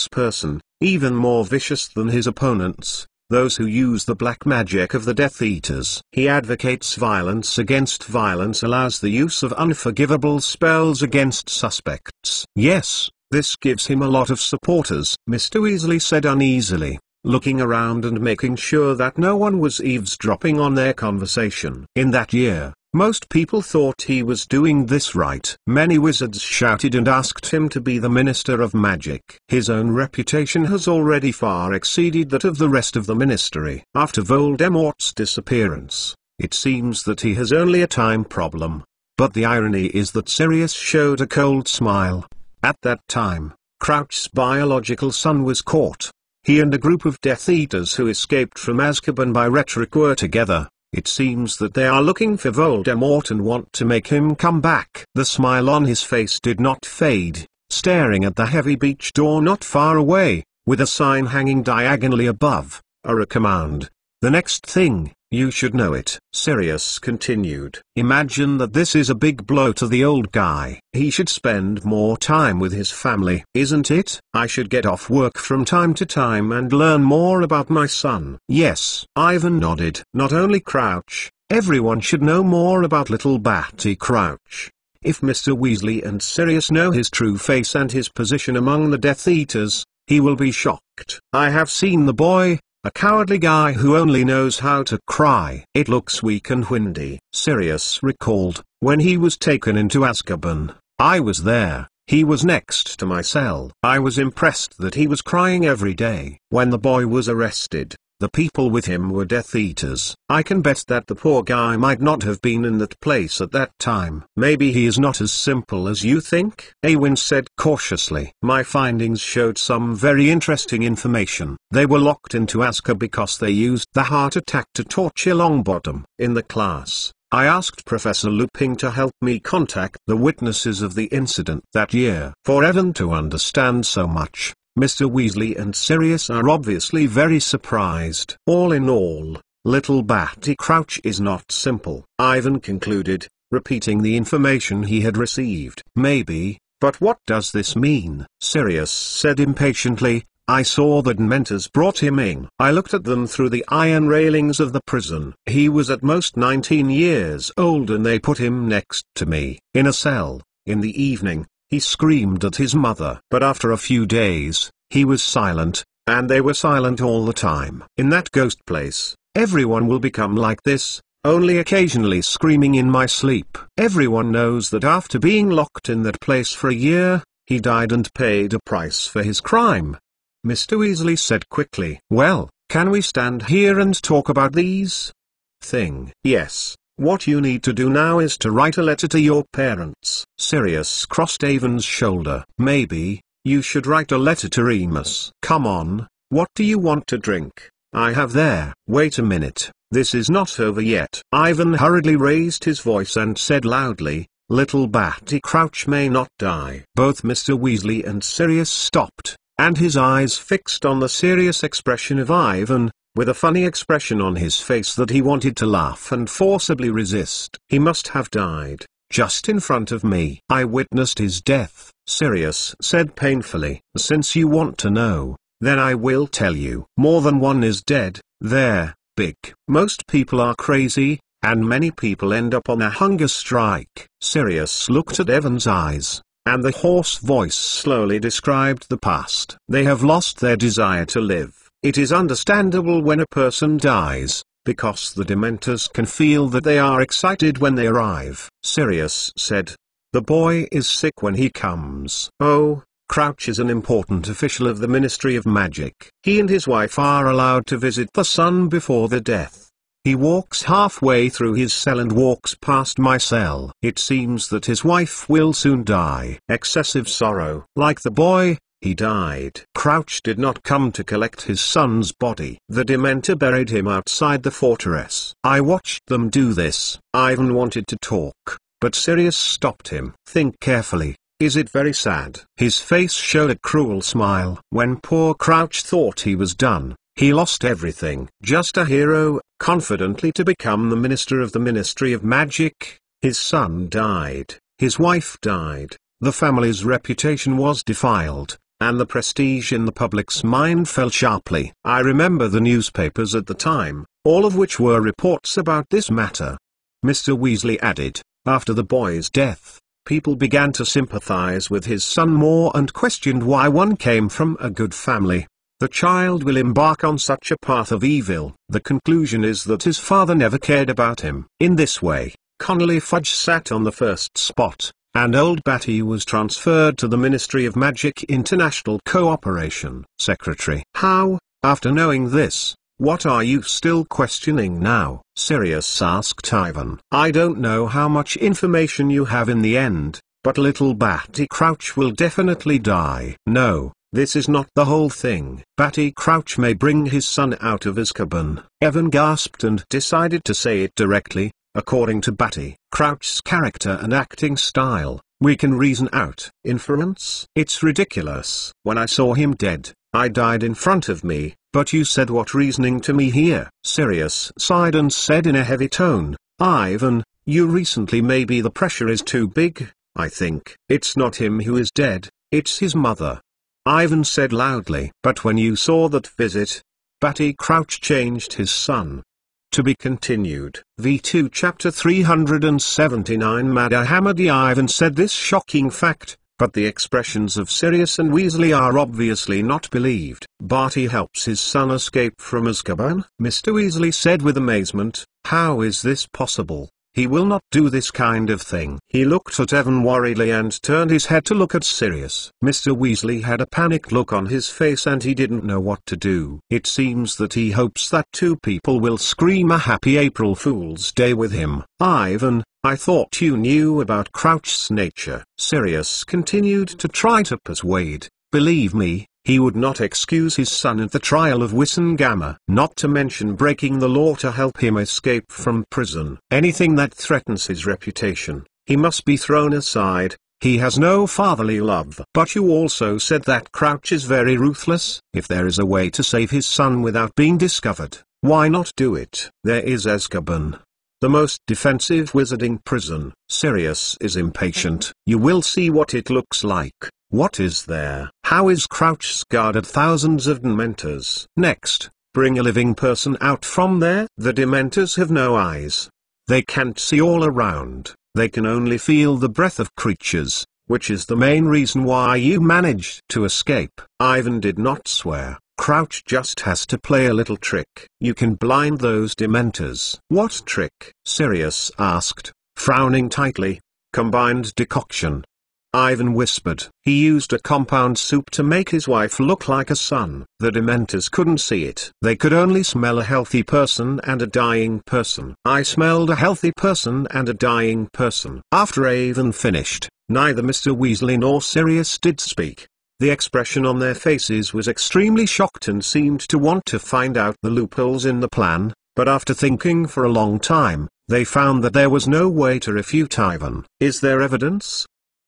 person, even more vicious than his opponents, those who use the black magic of the Death Eaters. He advocates violence against violence, allows the use of unforgivable spells against suspects. Yes, this gives him a lot of supporters," Mr. Weasley said uneasily, looking around and making sure that no one was eavesdropping on their conversation. "In that year, Most people thought he was doing this right. Many wizards shouted and asked him to be the Minister of Magic. His own reputation has already far exceeded that of the rest of the ministry. After Voldemort's disappearance, it seems that he has only a time problem. But the irony is that Sirius showed a cold smile. At that time, Crouch's biological son was caught. He and a group of Death Eaters who escaped from Azkaban by rhetoric were together. It seems that they are looking for Voldemort and want to make him come back. The smile on his face did not fade, staring at the heavy beech door not far away, with a sign hanging diagonally above, a command. The next thing, you should know it. Sirius continued. Imagine that this is a big blow to the old guy. He should spend more time with his family, isn't it? I should get off work from time to time and learn more about my son. Yes, Ivan nodded. Not only Crouch, everyone should know more about little Barty Crouch. If Mr. Weasley and Sirius know his true face and his position among the Death Eaters, he will be shocked. I have seen the boy. A cowardly guy who only knows how to cry. It looks weak and windy. Sirius recalled, when he was taken into Azkaban, I was there. He was next to my cell. I was impressed that he was crying every day. When the boy was arrested, the people with him were Death Eaters. I can bet that the poor guy might not have been in that place at that time. Maybe he is not as simple as you think, Awen said cautiously. My findings showed some very interesting information. They were locked into Azkaban because they used the heart attack to torture Longbottom. In the class, I asked Professor Lupin to help me contact the witnesses of the incident that year. For Evan to understand so much, Mr. Weasley and Sirius are obviously very surprised. All in all, little Barty Crouch is not simple, Ivan concluded, repeating the information he had received. Maybe, but what does this mean? Sirius said impatiently, I saw the Dementors brought him in. I looked at them through the iron railings of the prison. He was at most 19 years old and they put him next to me, in a cell. In the evening, he screamed at his mother. But after a few days, he was silent, and they were silent all the time. In that ghost place, everyone will become like this, only occasionally screaming in my sleep. Everyone knows that after being locked in that place for a year, he died and paid a price for his crime. Mr. Weasley said quickly. Well, can we stand here and talk about these things? Yes. What you need to do now is to write a letter to your parents. Sirius crossed Avon's shoulder. Maybe, you should write a letter to Remus. Come on, what do you want to drink? I have there. Wait a minute, this is not over yet. Ivan hurriedly raised his voice and said loudly, little Barty Crouch may not die. Both Mr. Weasley and Sirius stopped, and his eyes fixed on the serious expression of Ivan, with a funny expression on his face that he wanted to laugh and forcibly resist. He must have died, just in front of me. I witnessed his death, Sirius said painfully. Since you want to know, then I will tell you. More than one is dead, there, big. Most people are crazy, and many people end up on a hunger strike. Sirius looked at Evan's eyes, and the hoarse voice slowly described the past. They have lost their desire to live. It is understandable when a person dies, because the Dementors can feel that they are excited when they arrive. Sirius said, the boy is sick when he comes. Oh, Crouch is an important official of the Ministry of Magic. He and his wife are allowed to visit the son before the death. He walks halfway through his cell and walks past my cell. It seems that his wife will soon die. Excessive sorrow. Like the boy, he died. Crouch did not come to collect his son's body. The Dementor buried him outside the fortress. I watched them do this. Ivan wanted to talk, but Sirius stopped him. Think carefully. Is it very sad? His face showed a cruel smile. When poor Crouch thought he was done, he lost everything. Just a hero, confidently to become the minister of the Ministry of Magic. His son died. His wife died. The family's reputation was defiled, and the prestige in the public's mind fell sharply. I remember the newspapers at the time, all of which were reports about this matter. Mr. Weasley added, after the boy's death, people began to sympathize with his son more and questioned why one came from a good family. The child will embark on such a path of evil. The conclusion is that his father never cared about him. In this way, Connolly Fudge sat on the first spot, and old Batty was transferred to the Ministry of Magic International Cooperation Secretary. How, after knowing this, what are you still questioning now? Sirius asked Ivan. I don't know how much information you have in the end, but little Batty Crouch will definitely die. No, this is not the whole thing. Batty Crouch may bring his son out of Azkaban. Evan gasped and decided to say it directly. According to Batty Crouch's character and acting style, we can reason out inference. It's ridiculous. When I saw him dead, I died in front of me, but you said what reasoning to me here? Sirius sighed and said in a heavy tone, Ivan, you recently maybe the pressure is too big, I think. It's not him who is dead, it's his mother. Ivan said loudly. But when you saw that visit, Batty Crouch changed his son. To be continued. V2 Chapter 379 Madder Hamady Ivan said this shocking fact, but the expressions of Sirius and Weasley are obviously not believed. Barty helps his son escape from Azkaban? Mr. Weasley said with amazement, how is this possible? He will not do this kind of thing. He looked at Evan worriedly and turned his head to look at Sirius. Mr. Weasley had a panicked look on his face and he didn't know what to do. It seems that he hopes that two people will scream a happy April Fool's Day with him. Ivan, I thought you knew about Crouch's nature. Sirius continued to try to persuade. Believe me, he would not excuse his son at the trial of Wissengammer, not to mention breaking the law to help him escape from prison. Anything that threatens his reputation, he must be thrown aside. He has no fatherly love. But you also said that Crouch is very ruthless. If there is a way to save his son without being discovered, why not do it? There is Azkaban, the most defensive wizarding prison. Sirius is impatient. You will see what it looks like. What is there? How is Crouch guarded thousands of Dementors? Next, bring a living person out from there. The Dementors have no eyes. They can't see all around. They can only feel the breath of creatures, which is the main reason why you managed to escape. Ivan did not swear. Crouch just has to play a little trick. You can blind those Dementors. What trick? Sirius asked, frowning tightly. Combined decoction. Ivan whispered. He used a compound soup to make his wife look like a son. The Dementors couldn't see it. They could only smell a healthy person and a dying person. I smelled a healthy person and a dying person. After Ivan finished, neither Mr. Weasley nor Sirius did speak. The expression on their faces was extremely shocked and seemed to want to find out the loopholes in the plan, but after thinking for a long time, they found that there was no way to refute Ivan. Is there evidence?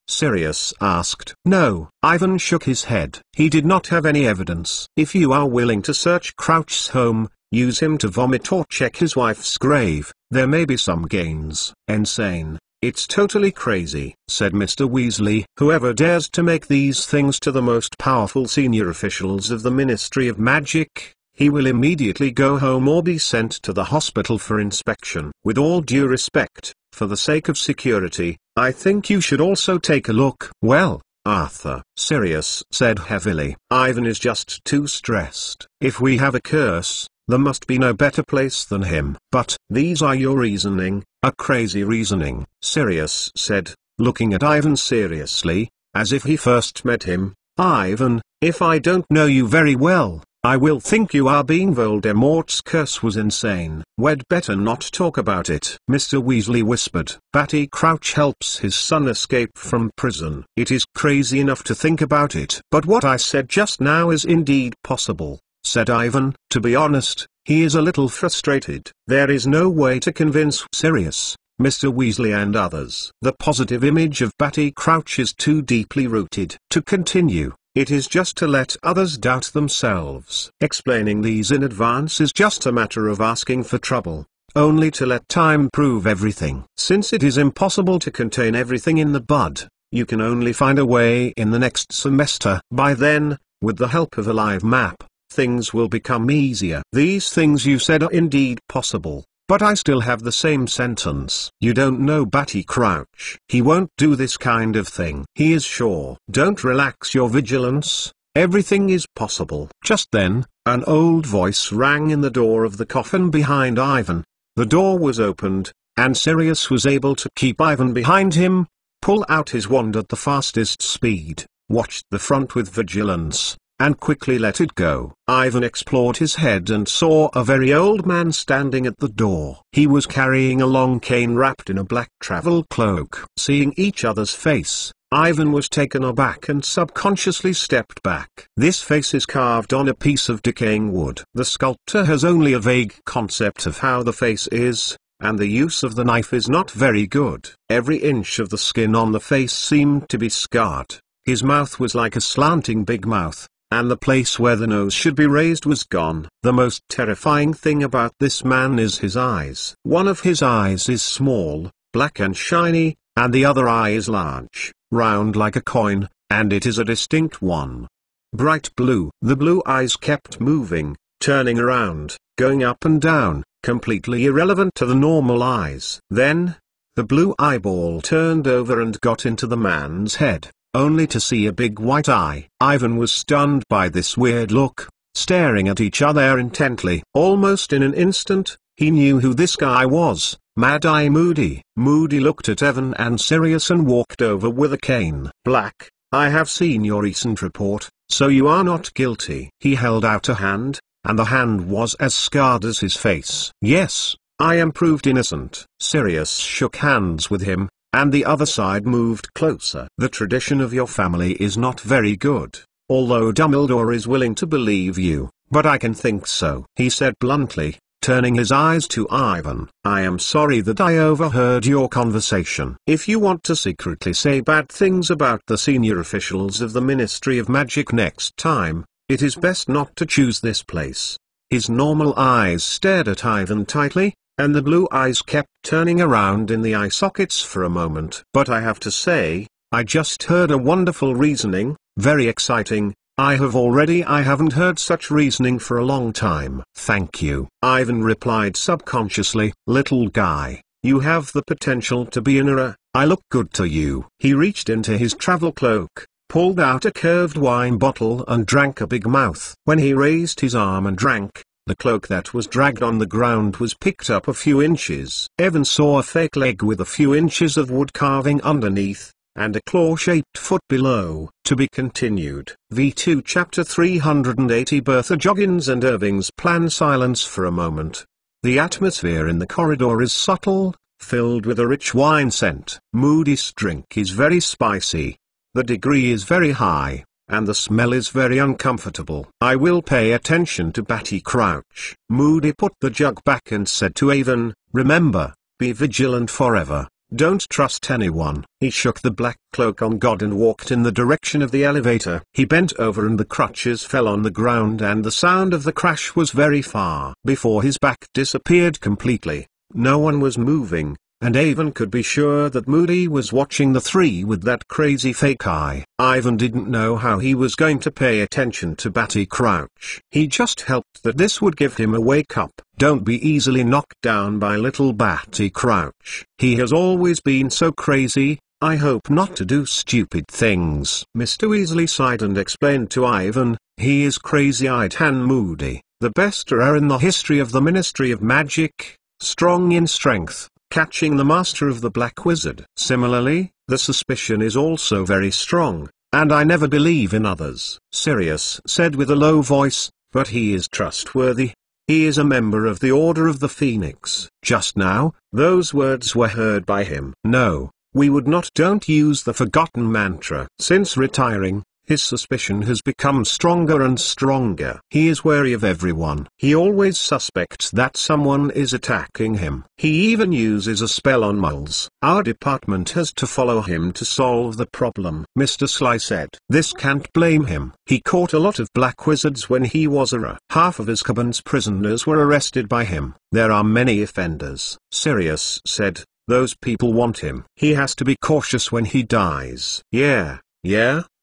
Sirius asked. No. Ivan shook his head. He did not have any evidence. If you are willing to search Crouch's home, use him to vomit or check his wife's grave, there may be some gains. Insane. It's totally crazy, said Mr. Weasley. Whoever dares to make these things to the most powerful senior officials of the Ministry of Magic, he will immediately go home or be sent to the hospital for inspection. With all due respect, for the sake of security, I think you should also take a look. Well, Arthur, Sirius said heavily. Ivan is just too stressed. If we have a curse, there must be no better place than him. But these are your reasoning, a crazy reasoning, Sirius said, looking at Ivan seriously, as if he first met him. Ivan, if I don't know you very well, I will think you are being Voldemort's curse was insane. We'd better not talk about it. Mr. Weasley whispered. Batty Crouch helps his son escape from prison. It is crazy enough to think about it. But what I said just now is indeed possible, said Ivan. To be honest, he is a little frustrated. There is no way to convince Sirius, Mr. Weasley and others. The positive image of Batty Crouch is too deeply rooted. To continue, it is just to let others doubt themselves. Explaining these in advance is just a matter of asking for trouble, only to let time prove everything. Since it is impossible to contain everything in the bud, you can only find a way in the next semester. By then, with the help of a live map, things will become easier. These things you said are indeed possible. But I still have the same sentence. You don't know Batty Crouch. He won't do this kind of thing. He is sure. Don't relax your vigilance. Everything is possible. Just then, an old voice rang in the door of the coffin behind Ivan. The door was opened, and Sirius was able to keep Ivan behind him, pull out his wand at the fastest speed, watched the front with vigilance, and quickly let it go. Ivan explored his head and saw a very old man standing at the door. He was carrying a long cane wrapped in a black travel cloak. Seeing each other's face, Ivan was taken aback and subconsciously stepped back. This face is carved on a piece of decaying wood. The sculptor has only a vague concept of how the face is, and the use of the knife is not very good. Every inch of the skin on the face seemed to be scarred. His mouth was like a slanting big mouth, and the place where the nose should be raised was gone. The most terrifying thing about this man is his eyes. One of his eyes is small, black and shiny, and the other eye is large, round like a coin, and it is a distinct one. Bright blue. The blue eyes kept moving, turning around, going up and down, completely irrelevant to the normal eyes. Then, the blue eyeball turned over and got into the man's head, only to see a big white eye. Ivan was stunned by this weird look, staring at each other intently. Almost in an instant, he knew who this guy was. Mad Eye Moody. Moody looked at Evan and Sirius and walked over with a cane. Black, I have seen your recent report, so you are not guilty. He held out a hand, and the hand was as scarred as his face. Yes, I am proved innocent. Sirius shook hands with him, and the other side moved closer. The tradition of your family is not very good, although Dumbledore is willing to believe you, but I can think so, he said bluntly, turning his eyes to Ivan. I am sorry that I overheard your conversation. If you want to secretly say bad things about the senior officials of the Ministry of Magic next time, it is best not to choose this place. His normal eyes stared at Ivan tightly, and the blue eyes kept turning around in the eye sockets for a moment. But I have to say, I just heard a wonderful reasoning, very exciting. I haven't heard such reasoning for a long time. Thank you. Ivan replied subconsciously. Little guy, you have the potential to be an hero. I look good to you. He reached into his travel cloak, pulled out a curved wine bottle and drank a big mouth. When he raised his arm and drank, the cloak that was dragged on the ground was picked up a few inches. Evan saw a fake leg with a few inches of wood carving underneath, and a claw-shaped foot below. To be continued. V2 Chapter 380 Bertha Joggins and Irving's plan. Silence for a moment. The atmosphere in the corridor is subtle, filled with a rich wine scent. Moody's drink is very spicy. The degree is very high, and the smell is very uncomfortable. I will pay attention to Barty Crouch. Moody put the jug back and said to Ivan, remember, be vigilant forever. Don't trust anyone. He shook the black cloak on God and walked in the direction of the elevator. He bent over and the crutches fell on the ground and the sound of the crash was very far. Before his back disappeared completely, no one was moving, and Ivan could be sure that Moody was watching the three with that crazy fake eye. Ivan didn't know how he was going to pay attention to Barty Crouch. He just hoped that this would give him a wake-up. Don't be easily knocked down by little Barty Crouch. He has always been so crazy. I hope not to do stupid things. Mr. Weasley sighed and explained to Ivan, he is crazy-eyed and Moody, the best hero in the history of the Ministry of Magic, strong in strength, catching the master of the Black Wizard. Similarly, the suspicion is also very strong, and I never believe in others. Sirius said with a low voice, but he is trustworthy. He is a member of the Order of the Phoenix. Just now, those words were heard by him. No, we would not. Don't use the forgotten mantra. Since retiring, his suspicion has become stronger and stronger. He is wary of everyone. He always suspects that someone is attacking him. He even uses a spell on muggles. Our department has to follow him to solve the problem. Mr. Sly said. This can't blame him. He caught a lot of black wizards when he was a half of Azkaban's prisoners were arrested by him. There are many offenders. Sirius said. Those people want him. He has to be cautious when he dies. Yeah.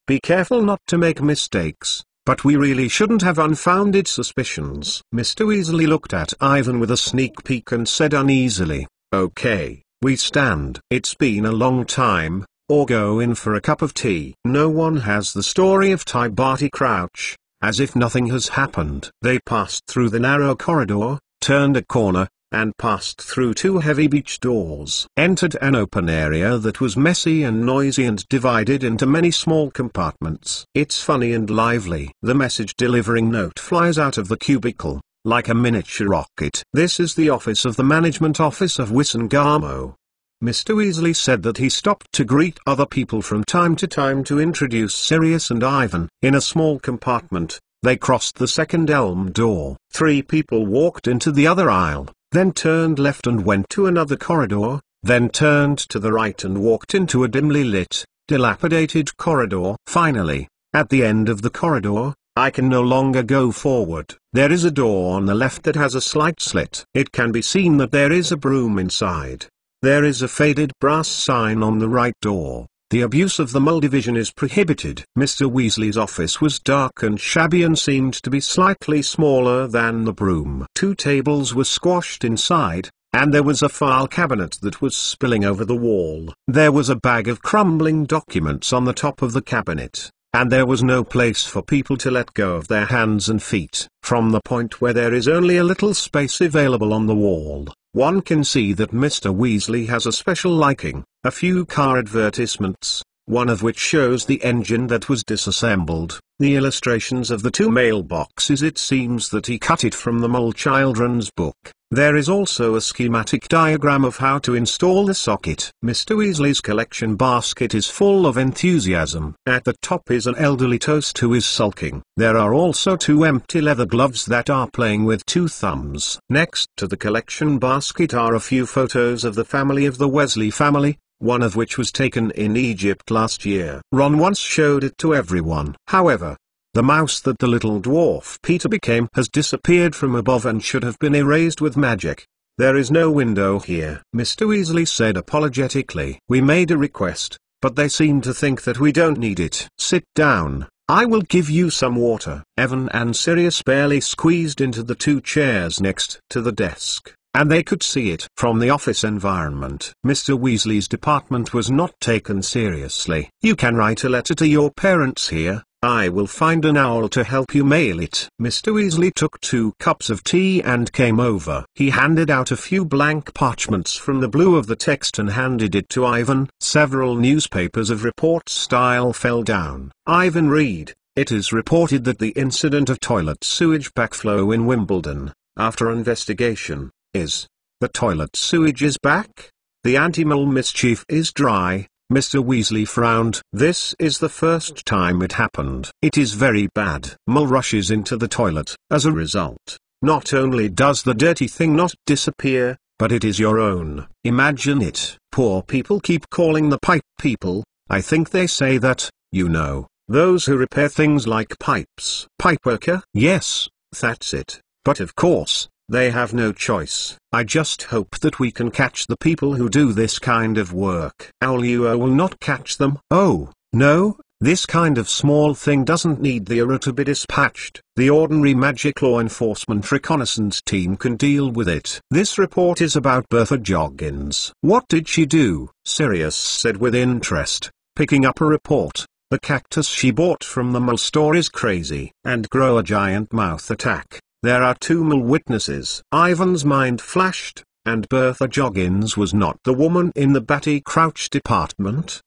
Be careful not to make mistakes, but we really shouldn't have unfounded suspicions. Mr. Weasley looked at Ivan with a sneak peek and said uneasily, okay, we stand. It's been a long time, or go in for a cup of tea. No one has the story of Barty Crouch, as if nothing has happened. They passed through the narrow corridor, turned a corner, and passed through two heavy beech doors. Entered an open area that was messy and noisy and divided into many small compartments. It's funny and lively. The message delivering note flies out of the cubicle, like a miniature rocket. This is the office of the management office of Wisengamo. Mr. Weasley said that he stopped to greet other people from time to time to introduce Sirius and Ivan. In a small compartment, they crossed the second elm door. 3 people walked into the other aisle, then turned left and went to another corridor, then turned to the right and walked into a dimly lit, dilapidated corridor. Finally, at the end of the corridor, I can no longer go forward. There is a door on the left that has a slight slit. It can be seen that there is a broom inside. There is a faded brass sign on the right door. The abuse of the Mole Division is prohibited. Mr. Weasley's office was dark and shabby and seemed to be slightly smaller than the broom. 2 tables were squashed inside, and there was a file cabinet that was spilling over the wall. There was a bag of crumbling documents on the top of the cabinet, and there was no place for people to let go of their hands and feet. From the point where there is only a little space available on the wall, one can see that Mr. Weasley has a special liking. A few car advertisements, one of which shows the engine that was disassembled. The illustrations of the 2 mailboxes, it seems that he cut it from the Mole Children's book. There is also a schematic diagram of how to install the socket. Mr. Weasley's collection basket is full of enthusiasm. At the top is an elderly toast who is sulking. There are also 2 empty leather gloves that are playing with 2 thumbs. Next to the collection basket are a few photos of the family of the Weasley family, one of which was taken in Egypt last year. Ron once showed it to everyone. However, the mouse that the little dwarf Peter became has disappeared from above and should have been erased with magic. There is no window here. Mr. Weasley said apologetically. We made a request, but they seem to think that we don't need it. Sit down. I will give you some water. Evan and Sirius barely squeezed into the 2 chairs next to the desk, and they could see it from the office environment. Mr. Weasley's department was not taken seriously. You can write a letter to your parents here. I will find an owl to help you mail it. Mr. Weasley took 2 cups of tea and came over. He handed out a few blank parchments from the blue of the text and handed it to Ivan. Several newspapers of report style fell down. Ivan read, "It is reported that the incident of toilet sewage backflow in Wimbledon, after investigation, is. The toilet sewage is back? The anti-mole mischief is dry." Mr. Weasley frowned. This is the first time it happened. It is very bad. Mole rushes into the toilet. As a result, not only does the dirty thing not disappear, but it is your own. Imagine it. Poor people keep calling the pipe people. I think they say that, you know, those who repair things like pipes. Pipe worker? Yes, that's it. But of course, they have no choice. I just hope that we can catch the people who do this kind of work. Owluo will not catch them. Oh, no, this kind of small thing doesn't need the Auror to be dispatched. The ordinary magic law enforcement reconnaissance team can deal with it. This report is about Bertha Joggins. What did she do? Sirius said with interest, picking up a report. The cactus she bought from the mole store is crazy and grow a giant mouth attack. There are 2 mole witnesses. Ivan's mind flashed, and Bertha Joggins was not the woman in the Batty Crouch department!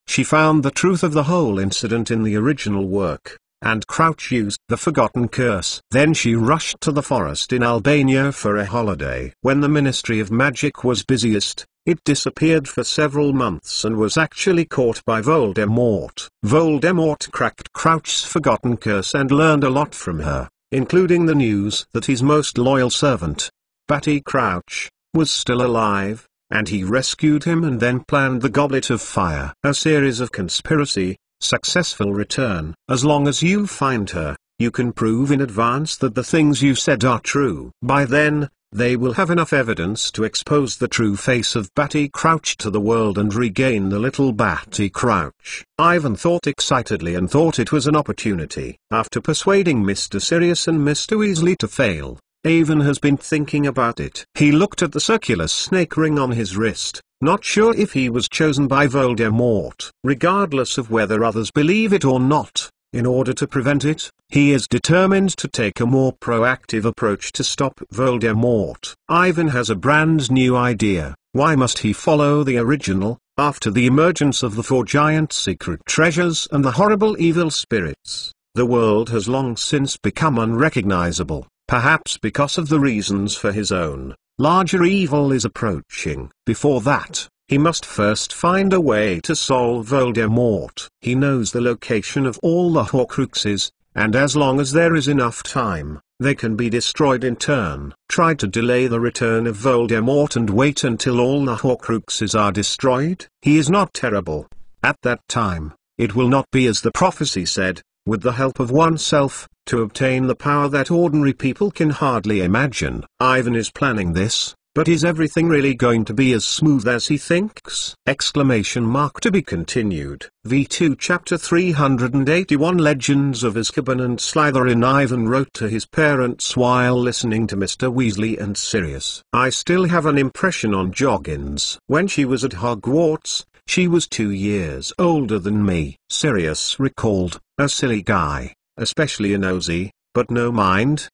She found the truth of the whole incident in the original work, and Crouch used the forgotten curse. Then she rushed to the forest in Albania for a holiday. When the Ministry of Magic was busiest, it disappeared for several months and was actually caught by Voldemort. Voldemort cracked Crouch's forgotten curse and learned a lot from her, including the news that his most loyal servant, Batty Crouch, was still alive, and he rescued him and then planned the Goblet of Fire. A series of conspiracy, successful return. As long as you find her, you can prove in advance that the things you said are true. By then, they will have enough evidence to expose the true face of Batty Crouch to the world and regain the little Batty Crouch. Ivan thought excitedly and thought it was an opportunity. After persuading Mr. Sirius and Mr. Weasley to fail, Ivan has been thinking about it. He looked at the circular snake ring on his wrist, not sure if he was chosen by Voldemort. Regardless of whether others believe it or not, In order to prevent it, he is determined to take a more proactive approach to stop Voldemort. Ivan has a brand new idea. Why must he follow the original? After the emergence of the four giant secret treasures and the horrible evil spirits, the world has long since become unrecognizable, perhaps because of the reasons for his own larger evil is approaching. Before that, he must first find a way to solve Voldemort. He knows the location of all the Horcruxes, and as long as there is enough time, they can be destroyed in turn. Try to delay the return of Voldemort and wait until all the Horcruxes are destroyed. He is not terrible. At that time, it will not be as the prophecy said, with the help of oneself, to obtain the power that ordinary people can hardly imagine. Ivan is planning this. But is everything really going to be as smooth as he thinks? To be continued. V2 Chapter 381 Legends of Azkaban and Slytherin. Ivan wrote to his parents while listening to Mr. Weasley and Sirius. I still have an impression on Joggins. When she was at Hogwarts, she was 2 years older than me. Sirius recalled, a silly guy, especially a nosy, but no mind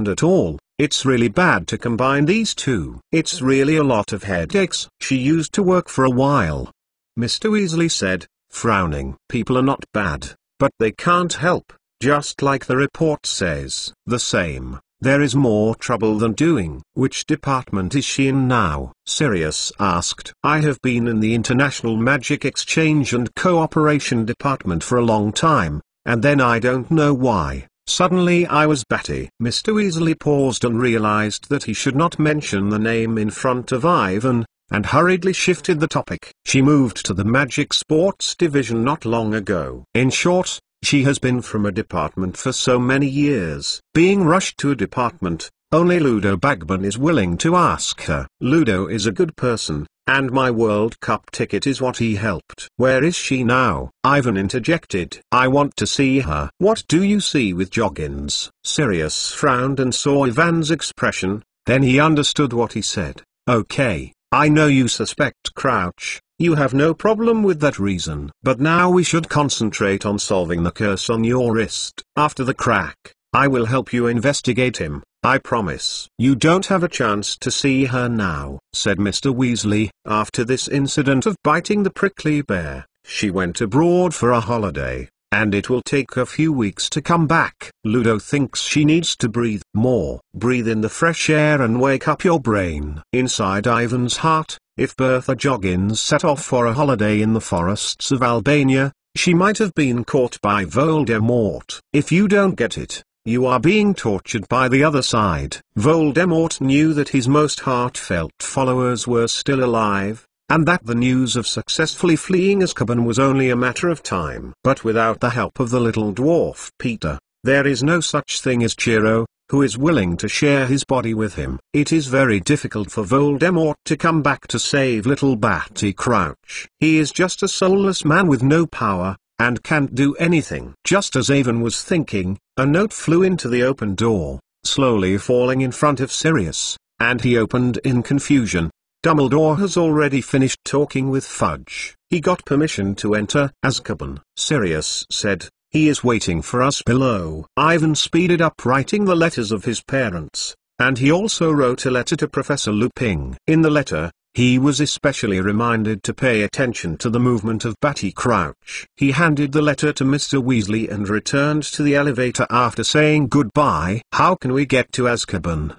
at all. It's really bad to combine these two. It's really a lot of headaches. She used to work for a while, Mr. Weasley said, frowning. People are not bad, but they can't help, just like the report says. The same. There is more trouble than doing. Which department is she in now? Sirius asked. I have been in the International Magic Exchange and Cooperation Department for a long time, and then I don't know why. Suddenly I was batty. Mr. Weasley paused and realized that he should not mention the name in front of Ivan, and hurriedly shifted the topic. She moved to the Magic Sports Division not long ago. In short, she has been from a department for so many years. Being rushed to a department, only Ludo Bagman is willing to ask her. Ludo is a good person, and my World Cup ticket is what he helped. Where is she now? Ivan interjected. I want to see her. What do you see with Joggins? Sirius frowned and saw Ivan's expression, then he understood what he said. Okay, I know you suspect Crouch. You have no problem with that reason. But now we should concentrate on solving the curse on your wrist. After the crack, I will help you investigate him. I promise. You don't have a chance to see her now, said Mr. Weasley. After this incident of biting the prickly bear, she went abroad for a holiday, and it will take a few weeks to come back. Ludo thinks she needs to breathe more. Breathe in the fresh air and wake up your brain. Inside Ivan's heart, if Bertha Joggins set off for a holiday in the forests of Albania, she might have been caught by Voldemort. If you don't get it, you are being tortured by the other side. Voldemort knew that his most heartfelt followers were still alive, and that the news of successfully fleeing Azkaban was only a matter of time. But without the help of the little dwarf Peter, there is no such thing as Chiro, who is willing to share his body with him. It is very difficult for Voldemort to come back to save little Barty Crouch. He is just a soulless man with no power, and can't do anything. Just as Ivan was thinking, a note flew into the open door, slowly falling in front of Sirius, and he opened in confusion. Dumbledore has already finished talking with Fudge. He got permission to enter Azkaban, Sirius said. He is waiting for us below. Ivan speeded up writing the letters of his parents, and he also wrote a letter to Professor Lupin. In the letter, he was especially reminded to pay attention to the movement of Barty Crouch. He handed the letter to Mr. Weasley and returned to the elevator after saying goodbye. How can we get to Azkaban?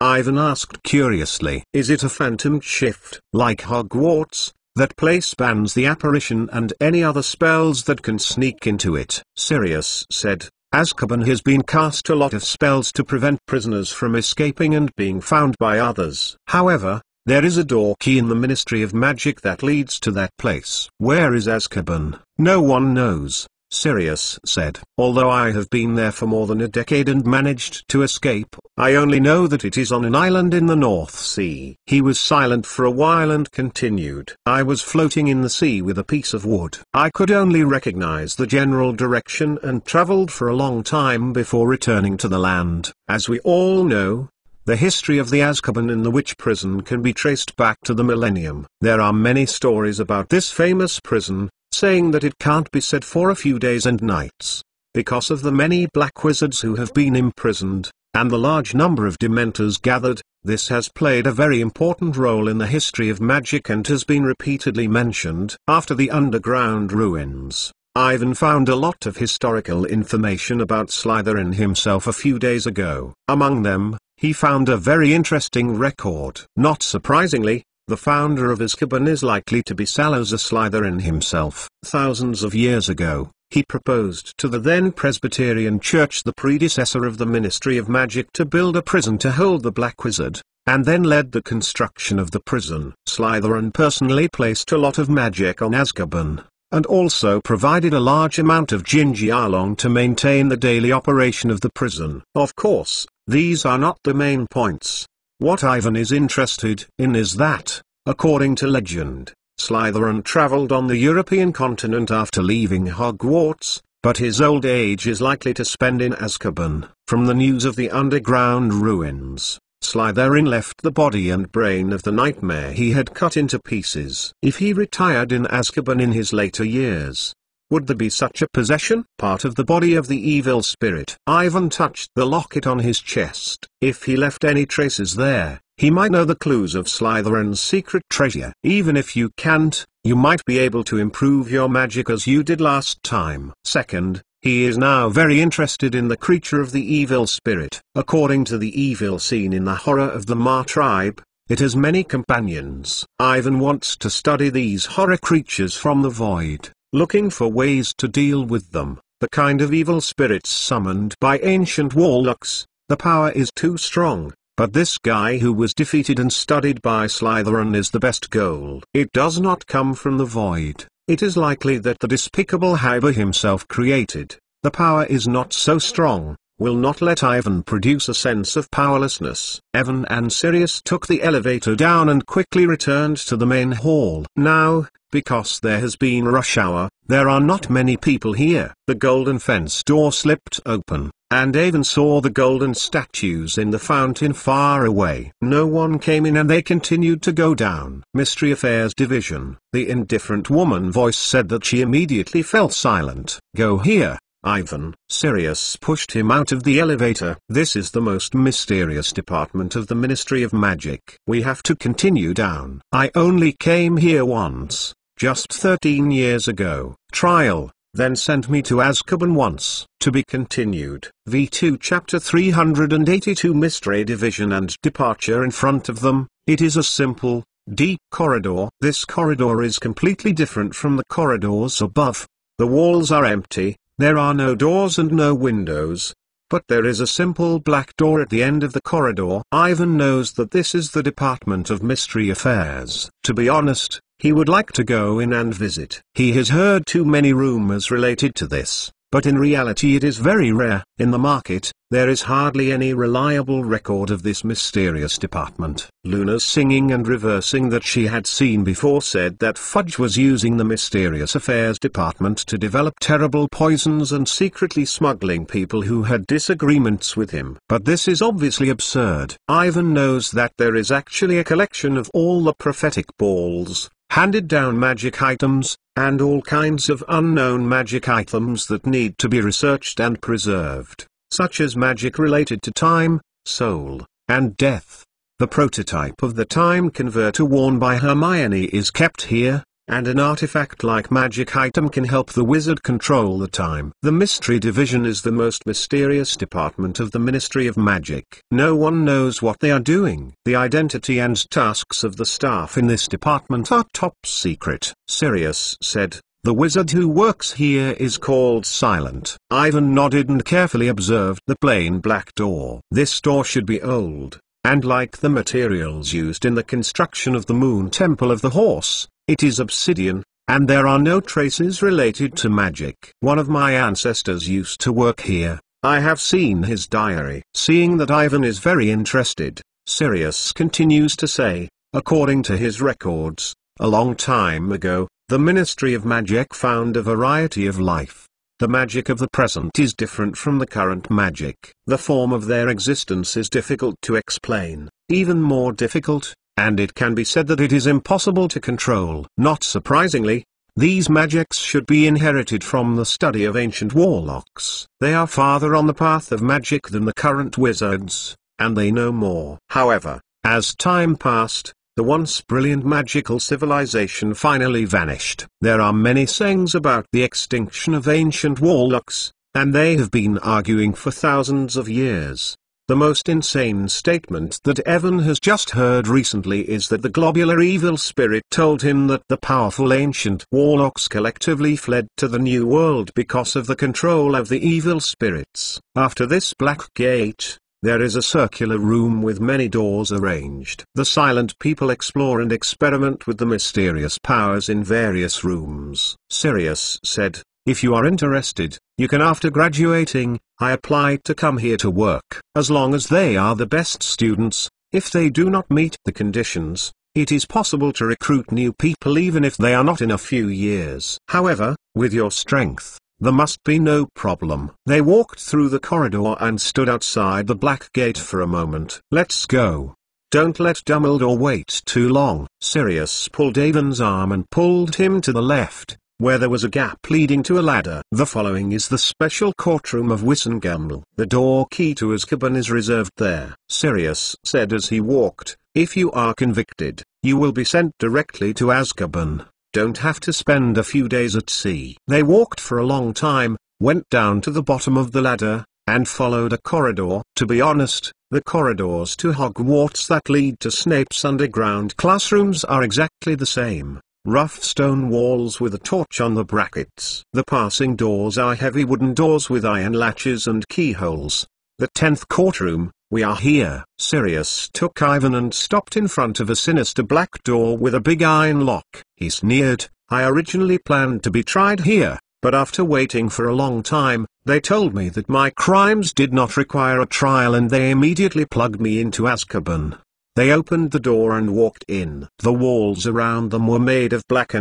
Ivan asked curiously. Is it a phantom shift? Like Hogwarts, that place bans the apparition and any other spells that can sneak into it. Sirius said, Azkaban has been cast a lot of spells to prevent prisoners from escaping and being found by others. However, there is a door key in the Ministry of Magic that leads to that place. Where is Azkaban? No one knows, Sirius said. Although I have been there for more than a decade and managed to escape, I only know that it is on an island in the North Sea. He was silent for a while and continued. I was floating in the sea with a piece of wood. I could only recognize the general direction and traveled for a long time before returning to the land. As we all know, the history of the Azkaban in the Witch Prison can be traced back to the millennium. There are many stories about this famous prison, saying that it can't be said for a few days and nights. because of the many black wizards who have been imprisoned, and the large number of dementors gathered. This has played a very important role in the history of magic and has been repeatedly mentioned. After the underground ruins, Ivan found a lot of historical information about Slytherin himself a few days ago. Among them, he found a very interesting record. Not surprisingly, the founder of Azkaban is likely to be Salazar Slytherin himself. Thousands of years ago, he proposed to the then Presbyterian Church, the predecessor of the Ministry of Magic, to build a prison to hold the Black Wizard, and then led the construction of the prison. Slytherin personally placed a lot of magic on Azkaban, and also provided a large amount of Jinjialong to maintain the daily operation of the prison. Of course, these are not the main points. What Ivan is interested in is that, according to legend, Slytherin traveled on the European continent after leaving Hogwarts, but his old age is likely to spend in Azkaban. From the news of the underground ruins, Slytherin left the body and brain of the nightmare he had cut into pieces. If he retired in Azkaban in his later years, would there be such a possession? Part of the body of the evil spirit. Ivan touched the locket on his chest. If he left any traces there, he might know the clues of Slytherin's secret treasure. Even if you can't, you might be able to improve your magic as you did last time. Second, he is now very interested in the creature of the evil spirit. According to the evil seen in the horror of the Ma tribe, it has many companions. Ivan wants to study these horror creatures from the void, looking for ways to deal with them. The kind of evil spirits summoned by ancient warlocks, the power is too strong. But this guy who was defeated and studied by Slytherin is the best goal. It does not come from the void. It is likely that the despicable Hyber himself created. The power is not so strong, will not let Ivan produce a sense of powerlessness. Evan and Sirius took the elevator down and quickly returned to the main hall. Now, because there has been rush hour, there are not many people here. The golden fence door slipped open, and Ivan saw the golden statues in the fountain far away. No one came in and they continued to go down. Mystery Affairs Division. The indifferent woman voice said that she immediately felt silent. Go here, Ivan. Sirius pushed him out of the elevator. This is the most mysterious department of the Ministry of Magic. We have to continue down. I only came here once, just 13 years ago. Trial, then sent me to Azkaban once. To be continued. V2 Chapter 382 Mystery Division and Departure. In front of them, it is a simple, deep corridor. This corridor is completely different from the corridors above. The walls are empty, there are no doors and no windows, but there is a simple black door at the end of the corridor. Ivan knows that this is the Department of Mystery Affairs. To be honest, he would like to go in and visit. He has heard too many rumors related to this, but in reality it is very rare. In the market, there is hardly any reliable record of this mysterious department. Luna's singing and reversing that she had seen before said that Fudge was using the Mysterious Affairs Department to develop terrible poisons and secretly smuggling people who had disagreements with him. But this is obviously absurd. Ivan knows that there is actually a collection of all the prophetic balls, handed down magic items, and all kinds of unknown magic items that need to be researched and preserved, such as magic related to time, soul, and death. The prototype of the time converter worn by Hermione is kept here, and an artifact-like magic item can help the wizard control the time. The Mystery Division is the most mysterious department of the Ministry of Magic. No one knows what they are doing. The identity and tasks of the staff in this department are top secret. Sirius said, "The wizard who works here is called Silent." Ivan nodded and carefully observed the plain black door. This door should be old, and like the materials used in the construction of the Moon Temple of the Horse, it is obsidian, and there are no traces related to magic. One of my ancestors used to work here. I have seen his diary. Seeing that Ivan is very interested, Sirius continues to say, according to his records, a long time ago, the Ministry of Magic found a variety of life. The magic of the present is different from the current magic. The form of their existence is difficult to explain, even more difficult, and it can be said that it is impossible to control. Not surprisingly, These magics should be inherited from the study of ancient warlocks. They are farther on the path of magic than the current wizards, and they know more. However, as time passed, the once brilliant magical civilization finally vanished. There are many sayings about the extinction of ancient warlocks, and they have been arguing for thousands of years. The most insane statement that Evan has just heard recently is that the globular evil spirit told him that the powerful ancient warlocks collectively fled to the New World because of the control of the evil spirits. After this black gate, there is a circular room with many doors arranged. The silent people explore and experiment with the mysterious powers in various rooms. Sirius said, "If you are interested, you can. After graduating, I applied to come here to work. As long as they are the best students, if they do not meet the conditions, it is possible to recruit new people even if they are not in a few years. However, with your strength, there must be no problem." They walked through the corridor and stood outside the black gate for a moment. "Let's go. Don't let Dumbledore wait too long." Sirius pulled Avon's arm and pulled him to the left, where there was a gap leading to a ladder. "The following is the special courtroom of Wissengamble. The door key to Azkaban is reserved there," Sirius said as he walked. "If you are convicted, you will be sent directly to Azkaban. Don't have to spend a few days at sea." They walked for a long time, went down to the bottom of the ladder, and followed a corridor. To be honest, the corridors to Hogwarts that lead to Snape's underground classrooms are exactly the same. Rough stone walls with a torch on the brackets. The passing doors are heavy wooden doors with iron latches and keyholes. "The 10th courtroom, we are here." Sirius took Ivan and stopped in front of a sinister black door with a big iron lock. He sneered, "I originally planned to be tried here, but after waiting for a long time, they told me that my crimes did not require a trial and they immediately plugged me into Azkaban." They opened the door and walked in. The walls around them were made of black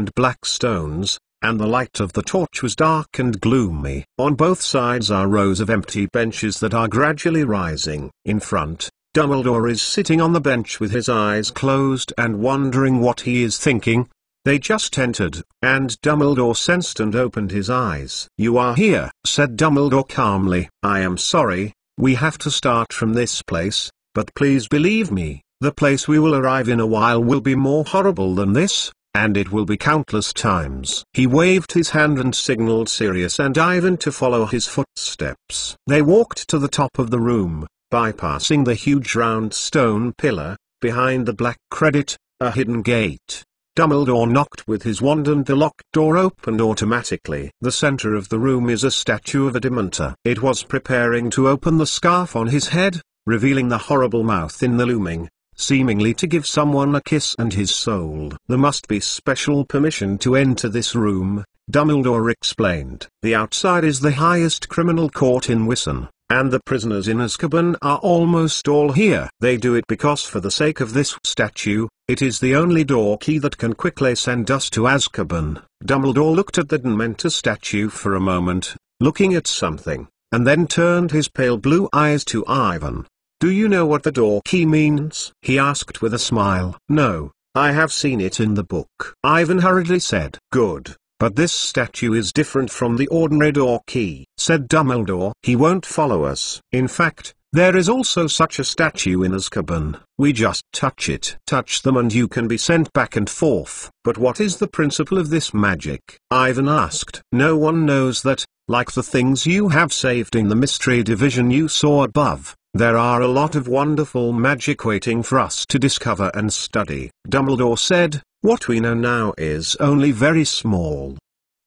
stones, and the light of the torch was dark and gloomy. On both sides are rows of empty benches that are gradually rising. In front, Dumbledore is sitting on the bench with his eyes closed and wondering what he is thinking. They just entered, and Dumbledore sensed and opened his eyes. "You are here," said Dumbledore calmly. "I am sorry, we have to start from this place, but please believe me, the place we will arrive in a while will be more horrible than this, and it will be countless times." He waved his hand and signaled Sirius and Ivan to follow his footsteps. They walked to the top of the room, bypassing the huge round stone pillar. Behind the black credit, a hidden gate. Dumbledore knocked with his wand and the locked door opened automatically. The center of the room is a statue of a Dementor. It was preparing to open the scarf on his head, revealing the horrible mouth in the looming, seemingly to give someone a kiss and his soul. "There must be special permission to enter this room," Dumbledore explained. "The outside is the highest criminal court in Wissen, and the prisoners in Azkaban are almost all here. They do it because for the sake of this statue, it is the only door key that can quickly send us to Azkaban." Dumbledore looked at the Dementor statue for a moment, looking at something, and then turned his pale blue eyes to Ivan. "Do you know what the door key means?" he asked with a smile. "No, I have seen it in the book," Ivan hurriedly said. "Good, but this statue is different from the ordinary door key," said Dumbledore. "He won't follow us. In fact, there is also such a statue in Azkaban. We just touch them and you can be sent back and forth." "But what is the principle of this magic?" Ivan asked. "No one knows that, like the things you have saved in the mystery division you saw above. There are a lot of wonderful magic waiting for us to discover and study." Dumbledore said, "What we know now is only very small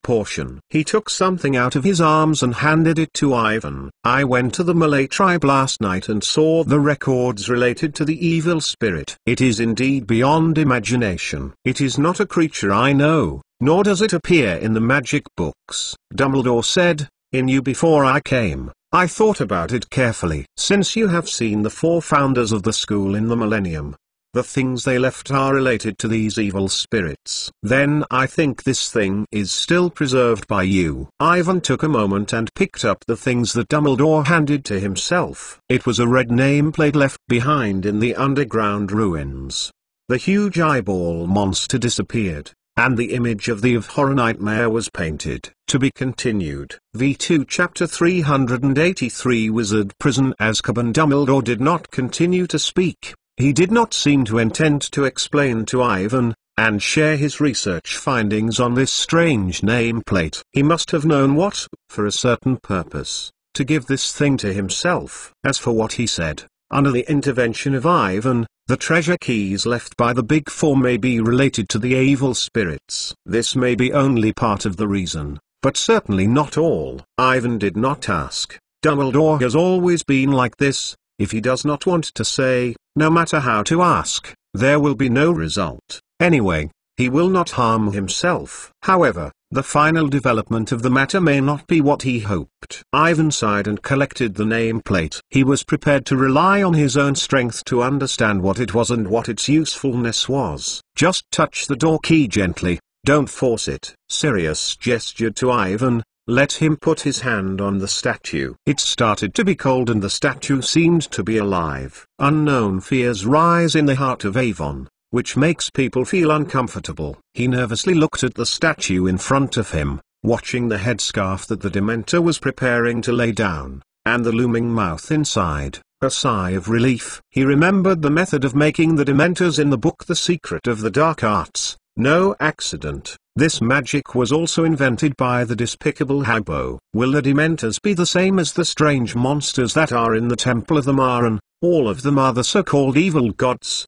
portion." He took something out of his arms and handed it to Ivan. "I went to the Malay tribe last night and saw the records related to the evil spirit. It is indeed beyond imagination. It is not a creature I know, nor does it appear in the magic books." Dumbledore said, "In you before I came, I thought about it carefully. Since you have seen the 4 founders of the school in the Millennium, the things they left are related to these evil spirits. Then I think this thing is still preserved by you." Ivan took a moment and picked up the things that Dumbledore handed to himself. It was a red nameplate left behind in the underground ruins. The huge eyeball monster disappeared, and the image of the horror nightmare was painted. To be continued. V2 Chapter 383 Wizard Prison Azkaban. Dumbledore did not continue to speak. He did not seem to intend to explain to Ivan, and share his research findings on this strange nameplate. He must have known what, for a certain purpose, to give this thing to himself. As for what he said, under the intervention of Ivan, the treasure keys left by the Big Four may be related to the evil spirits. This may be only part of the reason, but certainly not all. Ivan did not ask. Dumbledore has always been like this. If he does not want to say, no matter how to ask, there will be no result. Anyway, he will not harm himself. However, the final development of the matter may not be what he hoped. Ivan sighed and collected the nameplate. He was prepared to rely on his own strength to understand what it was and what its usefulness was. Just touch the door key gently, don't force it. Sirius gestured to Ivan. Let him put his hand on the statue. It started to be cold and the statue seemed to be alive. Unknown fears rise in the heart of Avon, which makes people feel uncomfortable. He nervously looked at the statue in front of him, watching the headscarf that the Dementor was preparing to lay down, and the looming mouth inside. A sigh of relief. He remembered the method of making the Dementors in the book The Secret of the Dark Arts. No accident. This magic was also invented by the despicable Hagbo. Will the Dementors be the same as the strange monsters that are in the Temple of the Maran? All of them are the so-called evil gods!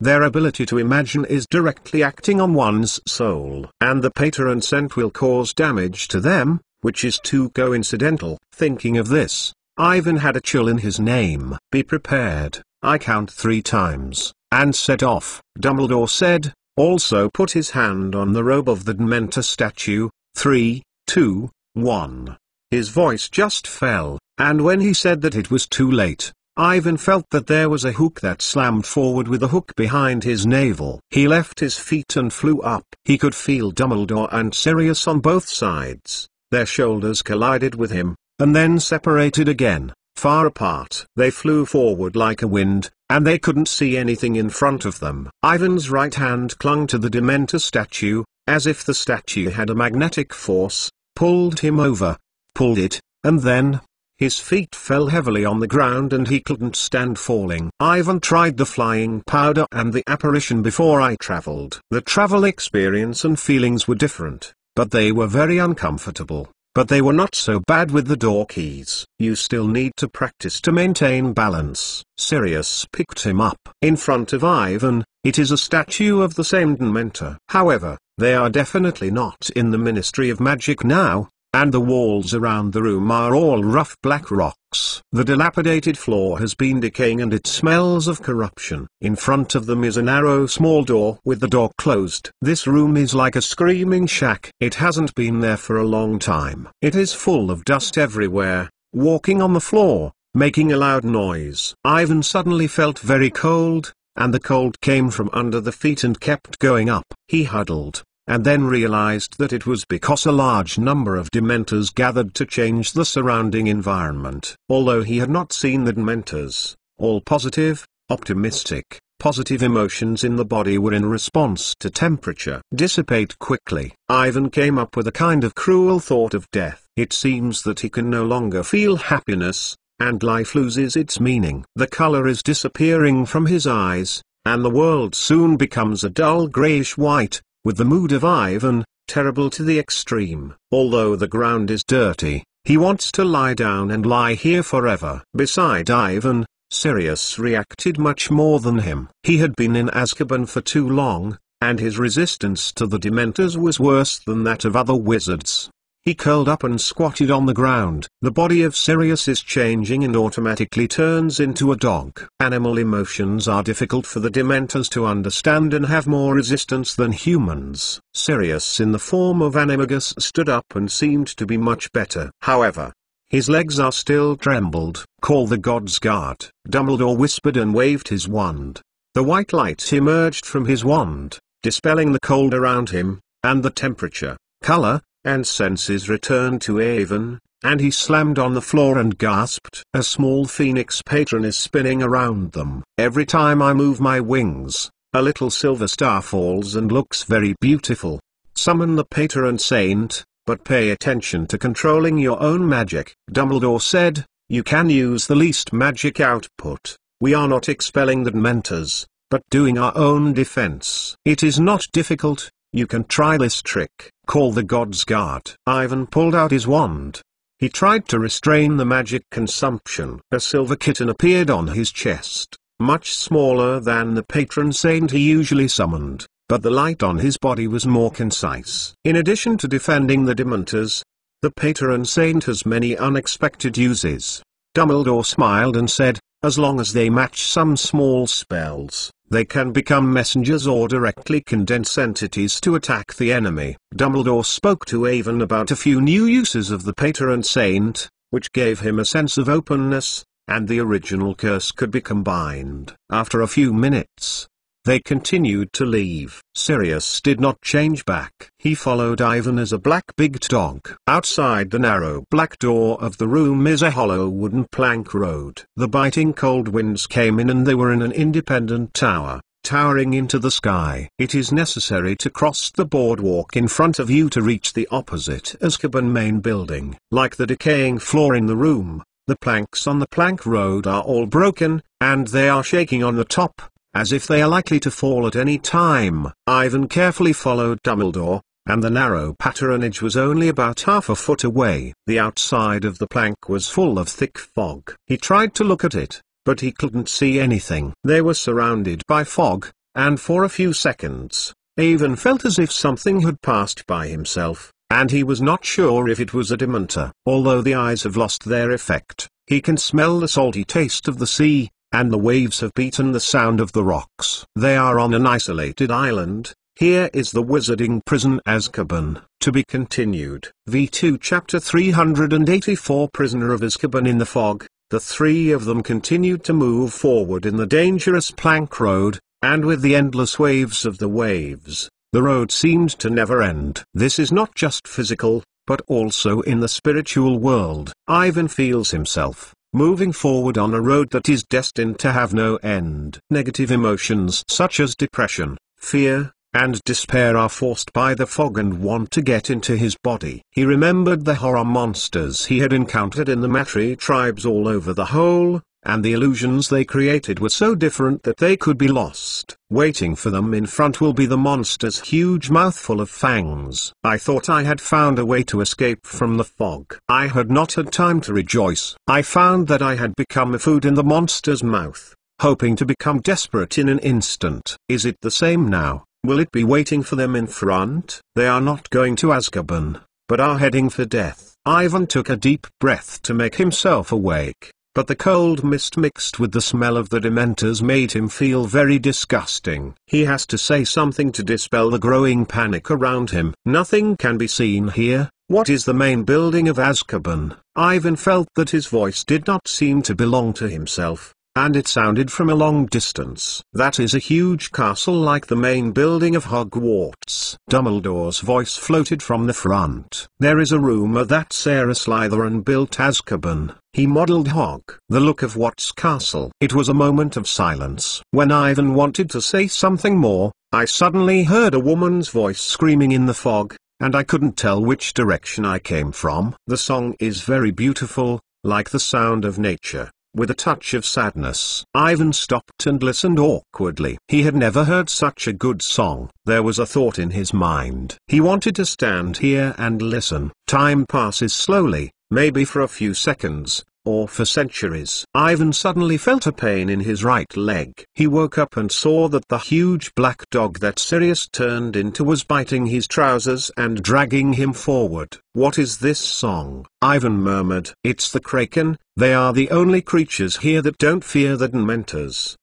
Their ability to imagine is directly acting on one's soul. And the patron scent will cause damage to them, which is too coincidental. Thinking of this, Ivan had a chill in his name. Be prepared, I count 3 times, and set off. Dumbledore said, also put his hand on the robe of the Dementor statue. 3, 2, 1. His voice just fell, and when he said that it was too late, Ivan felt that there was a hook that slammed forward with a hook behind his navel. He left his feet and flew up. He could feel Dumbledore and Sirius on both sides. Their shoulders collided with him, and then separated again, far apart. They flew forward like a wind, and they couldn't see anything in front of them. Ivan's right hand clung to the Dementor statue, as if the statue had a magnetic force, pulled him over, pulled it, and then, his feet fell heavily on the ground and he couldn't stand falling. Ivan tried the flying powder and the apparition before I traveled. The travel experience and feelings were different, but they were very uncomfortable. But they were not so bad with the door keys. You still need to practice to maintain balance. Sirius picked him up. In front of Ivan, it is a statue of the same Dementor. However, they are definitely not in the Ministry of Magic now, and the walls around the room are all rough black rocks. The dilapidated floor has been decaying and it smells of corruption. In front of them is a narrow small door with the door closed. This room is like a screaming shack. It hasn't been there for a long time. It is full of dust everywhere, walking on the floor, making a loud noise. Ivan suddenly felt very cold, and the cold came from under the feet and kept going up. He huddled, and then realized that it was because a large number of Dementors gathered to change the surrounding environment. Although he had not seen the Dementors, all positive, optimistic, positive emotions in the body were in response to temperature. Dissipate quickly. Ivan came up with a kind of cruel thought of death. It seems that he can no longer feel happiness, and life loses its meaning. The color is disappearing from his eyes, and the world soon becomes a dull grayish-white, with the mood of Ivan, terrible to the extreme. Although the ground is dirty, he wants to lie down and lie here forever. Beside Ivan, Sirius reacted much more than him. He had been in Azkaban for too long, and his resistance to the Dementors was worse than that of other wizards. He curled up and squatted on the ground. The body of Sirius is changing and automatically turns into a dog. Animal emotions are difficult for the Dementors to understand and have more resistance than humans. Sirius in the form of Animagus stood up and seemed to be much better. However, his legs are still trembled. Call the God's Guard. Dumbledore whispered and waved his wand. The white light emerged from his wand, dispelling the cold around him, and the temperature, color, and senses returned to Avon, and he slammed on the floor and gasped. A small phoenix patron is spinning around them. Every time I move my wings, A little silver star falls and looks very beautiful. Summon the patron saint, but pay attention to controlling your own magic. Dumbledore said, you can use the least magic output. We are not expelling the Dementors, but doing our own defense. It is not difficult, you can try this trick. Call the God's Guard. Ivan pulled out his wand. He tried to restrain the magic consumption. A silver kitten appeared on his chest, much smaller than the patron saint he usually summoned, but the light on his body was more concise. In addition to defending the Dementors, the patron saint has many unexpected uses. Dumbledore smiled and said, as long as they match some small spells, they can become messengers or directly condense entities to attack the enemy. Dumbledore spoke to Ivan about a few new uses of the patron saint, which gave him a sense of openness, and the original curse could be combined. After a few minutes, they continued to leave. Sirius did not change back. He followed Ivan as a black-bigged dog. Outside the narrow black door of the room is a hollow wooden plank road. The biting cold winds came in and they were in an independent tower, towering into the sky. It is necessary to cross the boardwalk in front of you to reach the opposite Azkaban main building. Like the decaying floor in the room, the planks on the plank road are all broken, and they are shaking on the top, as if they are likely to fall at any time. Ivan carefully followed Dumbledore, and the narrow patronage was only about half a foot away. The outside of the plank was full of thick fog. He tried to look at it, but he couldn't see anything. They were surrounded by fog, and for a few seconds, Ivan felt as if something had passed by himself, and he was not sure if it was a Dementor. Although the eyes have lost their effect, he can smell the salty taste of the sea, and the waves have beaten the sound of the rocks. They are on an isolated island. Here is the wizarding prison Azkaban. To be continued. V2 Chapter 384 Prisoner of Azkaban in the fog. The three of them continued to move forward in the dangerous plank road, and with the endless waves of the waves, the road seemed to never end. This is not just physical, but also in the spiritual world. Ivan feels himself moving forward on a road that is destined to have no end. Negative emotions such as depression, fear, and despair are forced by the fog and want to get into his body. He remembered the horror monsters he had encountered in the Matri tribes all over the whole, and the illusions they created were so different that they could be lost. Waiting for them in front will be the monster's huge mouthful of fangs. I thought I had found a way to escape from the fog. I had not had time to rejoice. I found that I had become a food in the monster's mouth, hoping to become desperate in an instant. Is it the same now? Will it be waiting for them in front? They are not going to Azkaban, but are heading for death. Ivan took a deep breath to make himself awake. But the cold mist mixed with the smell of the Dementors made him feel very disgusting. He has to say something to dispel the growing panic around him. Nothing can be seen here. What is the main building of Azkaban? Ivan felt that his voice did not seem to belong to himself, and it sounded from a long distance. That is a huge castle like the main building of Hogwarts. Dumbledore's voice floated from the front. There is a rumor that Sarah Slytherin built Azkaban. He modeled the look of Wat's castle. It was a moment of silence. When Ivan wanted to say something more, I suddenly heard a woman's voice screaming in the fog, and I couldn't tell which direction I came from. The song is very beautiful, like the sound of nature, with a touch of sadness. Ivan stopped and listened awkwardly. He had never heard such a good song. There was a thought in his mind. He wanted to stand here and listen. Time passes slowly, maybe for a few seconds, or for centuries. Ivan suddenly felt a pain in his right leg. He woke up and saw that the huge black dog that Sirius turned into was biting his trousers and dragging him forward. What is this song? Ivan murmured. It's the Kraken. They are the only creatures here that don't fear the Dementors.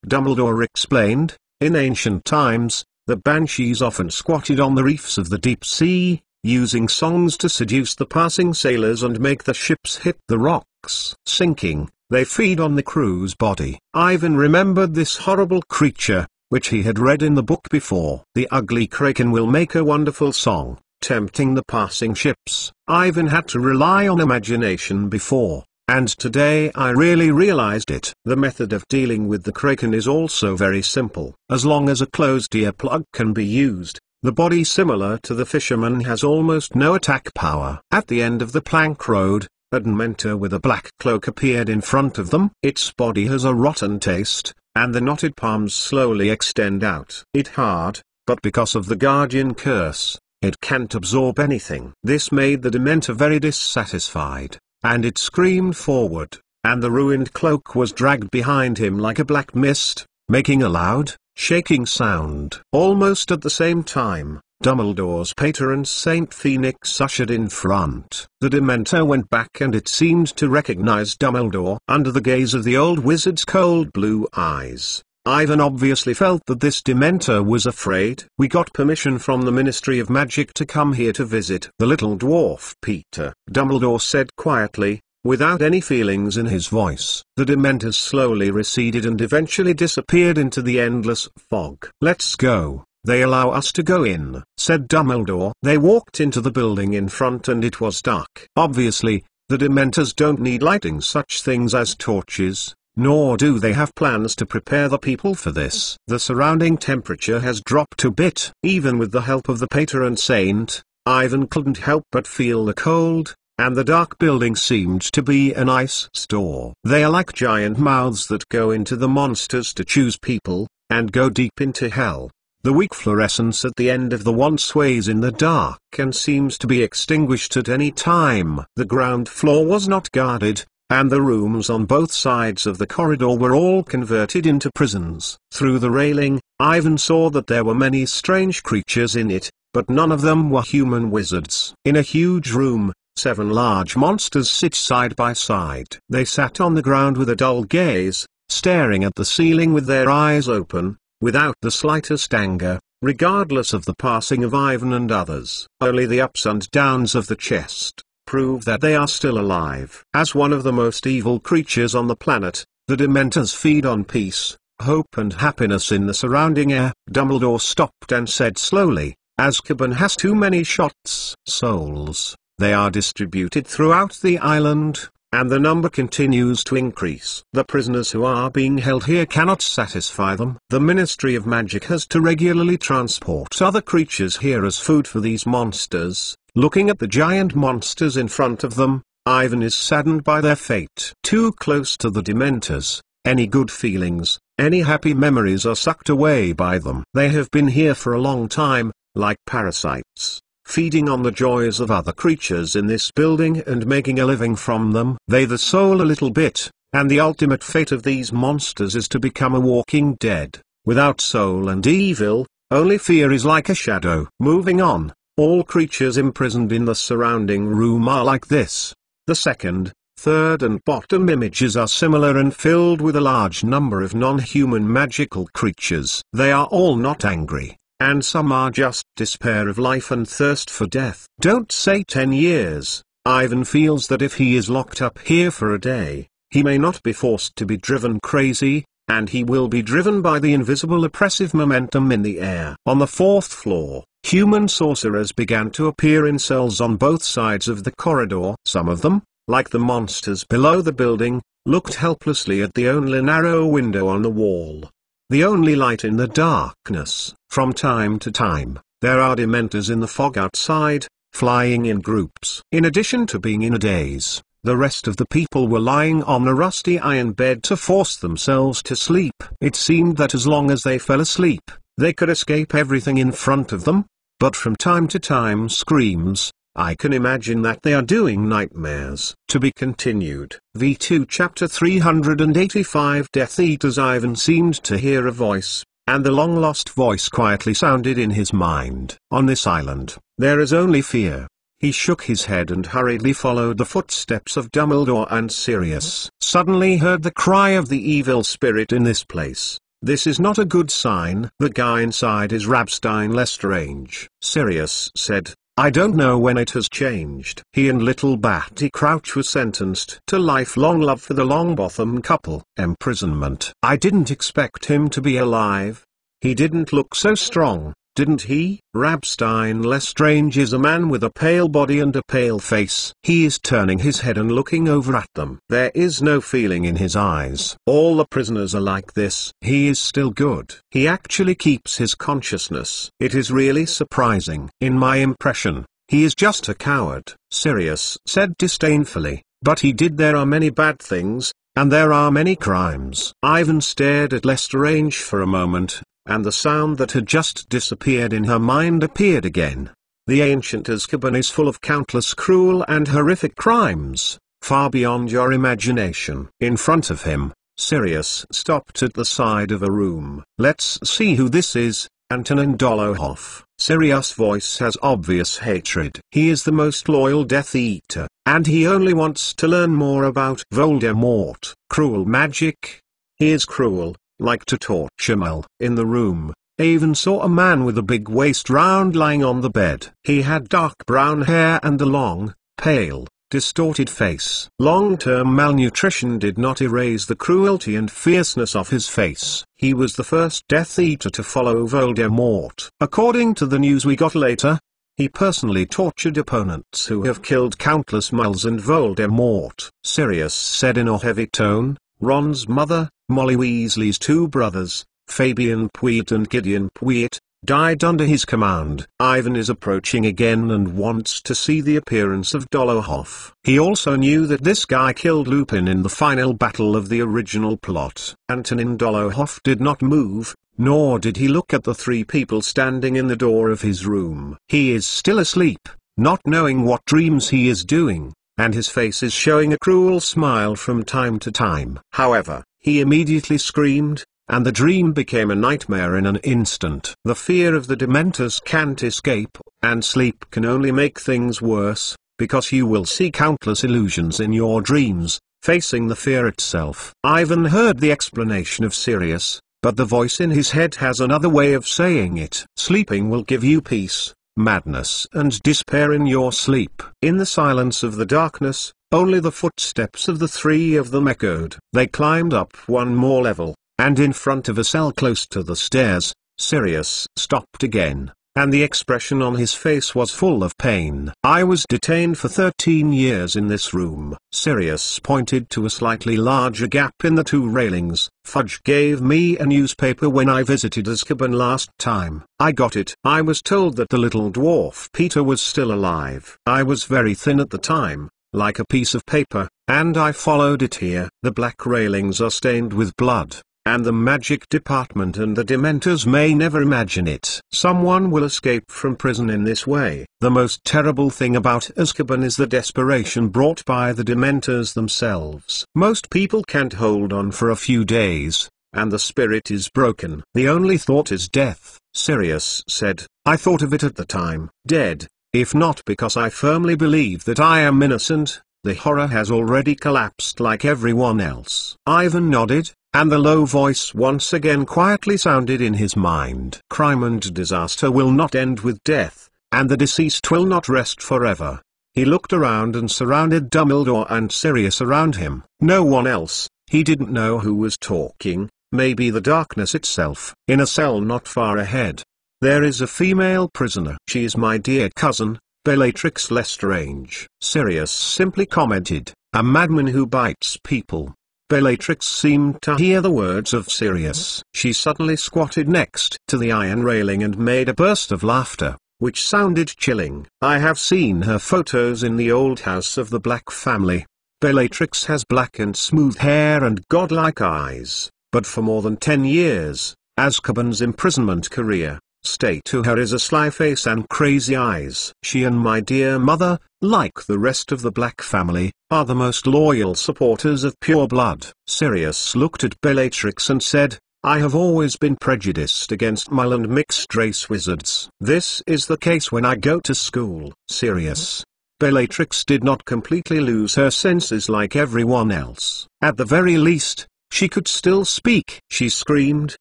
Dumbledore explained, in ancient times, the Banshees often squatted on the reefs of the deep sea, using songs to seduce the passing sailors and make the ships hit the rocks. Sinking, they feed on the crew's body. Ivan remembered this horrible creature, which he had read in the book before. The ugly Kraken will make a wonderful song, tempting the passing ships. Ivan had to rely on imagination before And today I really realized it. The method of dealing with the Kraken is also very simple. As long as a closed earplug can be used, the body similar to the fisherman has almost no attack power. At the end of the plank road, a Dementor with a black cloak appeared in front of them. Its body has a rotten taste, and the knotted palms slowly extend out. It hard, but because of the Guardian curse, it can't absorb anything. This made the Dementor very dissatisfied, and it screamed forward, and the ruined cloak was dragged behind him like a black mist, making a loud, shaking sound. Almost at the same time, Dumbledore's patron Saint Phoenix ushered in front. The Dementor went back and it seemed to recognize Dumbledore. Under the gaze of the old wizard's cold blue eyes, Ivan obviously felt that this Dementor was afraid. We got permission from the Ministry of Magic to come here to visit the little dwarf Peter, Dumbledore said quietly, without any feelings in his voice. The Dementors slowly receded and eventually disappeared into the endless fog. Let's go. They allow us to go in, said Dumbledore. They walked into the building in front and it was dark. Obviously, the Dementors don't need lighting such things as torches, nor do they have plans to prepare the people for this. The surrounding temperature has dropped a bit. Even with the help of the patron saint, Ivan couldn't help but feel the cold, and the dark building seemed to be an ice store. They are like giant mouths that go into the monsters to choose people, and go deep into hell. The weak fluorescence at the end of the wand sways in the dark and seems to be extinguished at any time. The ground floor was not guarded, and the rooms on both sides of the corridor were all converted into prisons. Through the railing, Ivan saw that there were many strange creatures in it, but none of them were human wizards. In a huge room, 7 large monsters sit side by side. They sat on the ground with a dull gaze, staring at the ceiling with their eyes open, without the slightest anger, regardless of the passing of Ivan and others. Only the ups and downs of the chest prove that they are still alive. As one of the most evil creatures on the planet, the Dementors feed on peace, hope and happiness in the surrounding air. Dumbledore stopped and said slowly, Azkaban has too many shots. Souls. They are distributed throughout the island, and the number continues to increase. The prisoners who are being held here cannot satisfy them. The Ministry of Magic has to regularly transport other creatures here as food for these monsters. Looking at the giant monsters in front of them, Ivan is saddened by their fate. Too close to the Dementors, any good feelings, any happy memories are sucked away by them. They have been here for a long time, like parasites, feeding on the joys of other creatures in this building and making a living from them. They the soul a little bit, and the ultimate fate of these monsters is to become a walking dead, without soul and evil, only fear is like a shadow. Moving on, all creatures imprisoned in the surrounding room are like this. The second, third and bottom images are similar and filled with a large number of non-human magical creatures. They are all not angry, and some are just despair of life and thirst for death. Don't say 10 years. Ivan feels that if he is locked up here for a day, he may not be forced to be driven crazy, and he will be driven by the invisible oppressive momentum in the air. On the 4th floor, human sorcerers began to appear in cells on both sides of the corridor. Some of them, like the monsters below the building, looked helplessly at the only narrow window on the wall, the only light in the darkness. From time to time, there are Dementors in the fog outside, flying in groups. In addition to being in a daze, the rest of the people were lying on a rusty iron bed to force themselves to sleep. It seemed that as long as they fell asleep, they could escape everything in front of them, but from time to time screams. I can imagine that they are doing nightmares. To be continued. V2 Chapter 385 Death Eaters. Ivan seemed to hear a voice, and the long-lost voice quietly sounded in his mind. On this island, there is only fear. He shook his head and hurriedly followed the footsteps of Dumbledore and Sirius. Suddenly heard the cry of the evil spirit in this place. This is not a good sign. The guy inside is Rabstein Lestrange. Sirius said, I don't know when it has changed. He and little Batty Crouch were sentenced to lifelong love for the Longbottom couple. Imprisonment. I didn't expect him to be alive. He didn't look so strong. didn't he? Rabstein Lestrange is a man with a pale body and a pale face. He is turning his head and looking over at them. There is no feeling in his eyes. All the prisoners are like this. He is still good. He actually keeps his consciousness. It is really surprising. In my impression, he is just a coward, Sirius said disdainfully. But he did. There are many bad things, and there are many crimes. Ivan stared at Lestrange for a moment, and the sound that had just disappeared in her mind appeared again. The ancient Azkaban is full of countless cruel and horrific crimes, far beyond your imagination. In front of him, Sirius stopped at the side of a room. Let's see who this is, Antonin Dolohov. Sirius' voice has obvious hatred. He is the most loyal Death Eater, and he only wants to learn more about Voldemort. Cruel magic. He is cruel, like to torture Mel. In the room, Avon saw a man with a big waist round lying on the bed. He had dark brown hair and a long, pale, distorted face. Long-term malnutrition did not erase the cruelty and fierceness of his face. He was the first Death Eater to follow Voldemort. According to the news we got later, he personally tortured opponents who have killed countless Muggles and Voldemort. Sirius said in a heavy tone. Ron's mother, Molly Weasley's two brothers, Fabian Pweet and Gideon Pweet, died under his command. Ivan is approaching again and wants to see the appearance of Dolohov. He also knew that this guy killed Lupin in the final battle of the original plot. Antonin Dolohov did not move, nor did he look at the three people standing in the door of his room. He is still asleep, not knowing what dreams he is doing, and his face is showing a cruel smile from time to time. However, he immediately screamed, and the dream became a nightmare in an instant. The fear of the Dementors can't escape, and sleep can only make things worse, because you will see countless illusions in your dreams, facing the fear itself. Ivan heard the explanation of Sirius, but the voice in his head has another way of saying it. Sleeping will give you peace, madness and despair in your sleep. In the silence of the darkness, only the footsteps of the three of them echoed. They climbed up one more level, and in front of a cell close to the stairs, Sirius stopped again, and the expression on his face was full of pain. I was detained for 13 years in this room. Sirius pointed to a slightly larger gap in the two railings. Fudge gave me a newspaper when I visited Azkaban last time. I got it. I was told that the little dwarf Peter was still alive. I was very thin at the time, like a piece of paper, and I followed it here. The black railings are stained with blood, and the magic department and the Dementors may never imagine it. Someone will escape from prison in this way. The most terrible thing about Azkaban is the desperation brought by the Dementors themselves. Most people can't hold on for a few days, and the spirit is broken. The only thought is death, Sirius said. I thought of it at the time. Dead, if not because I firmly believe that I am innocent, the horror has already collapsed like everyone else. Ivan nodded, and the low voice once again quietly sounded in his mind. Crime and disaster will not end with death, and the deceased will not rest forever. He looked around and surrounded Dumbledore and Sirius around him. No one else. He didn't know who was talking, maybe the darkness itself. In a cell not far ahead, there is a female prisoner. She is my dear cousin, Bellatrix Lestrange. Sirius simply commented, a madman who bites people. Bellatrix seemed to hear the words of Sirius. She suddenly squatted next to the iron railing and made a burst of laughter, which sounded chilling. I have seen her photos in the old house of the Black family. Bellatrix has black and smooth hair and godlike eyes, but for more than 10 years, Azkaban's imprisonment career, stay to her is a sly face and crazy eyes. She and my dear mother, like the rest of the Black family, are the most loyal supporters of pure blood. Sirius looked at Bellatrix and said, I have always been prejudiced against Muggle and mixed-race wizards. This is the case when I go to school. Sirius. Bellatrix did not completely lose her senses like everyone else. At the very least, she could still speak. She screamed,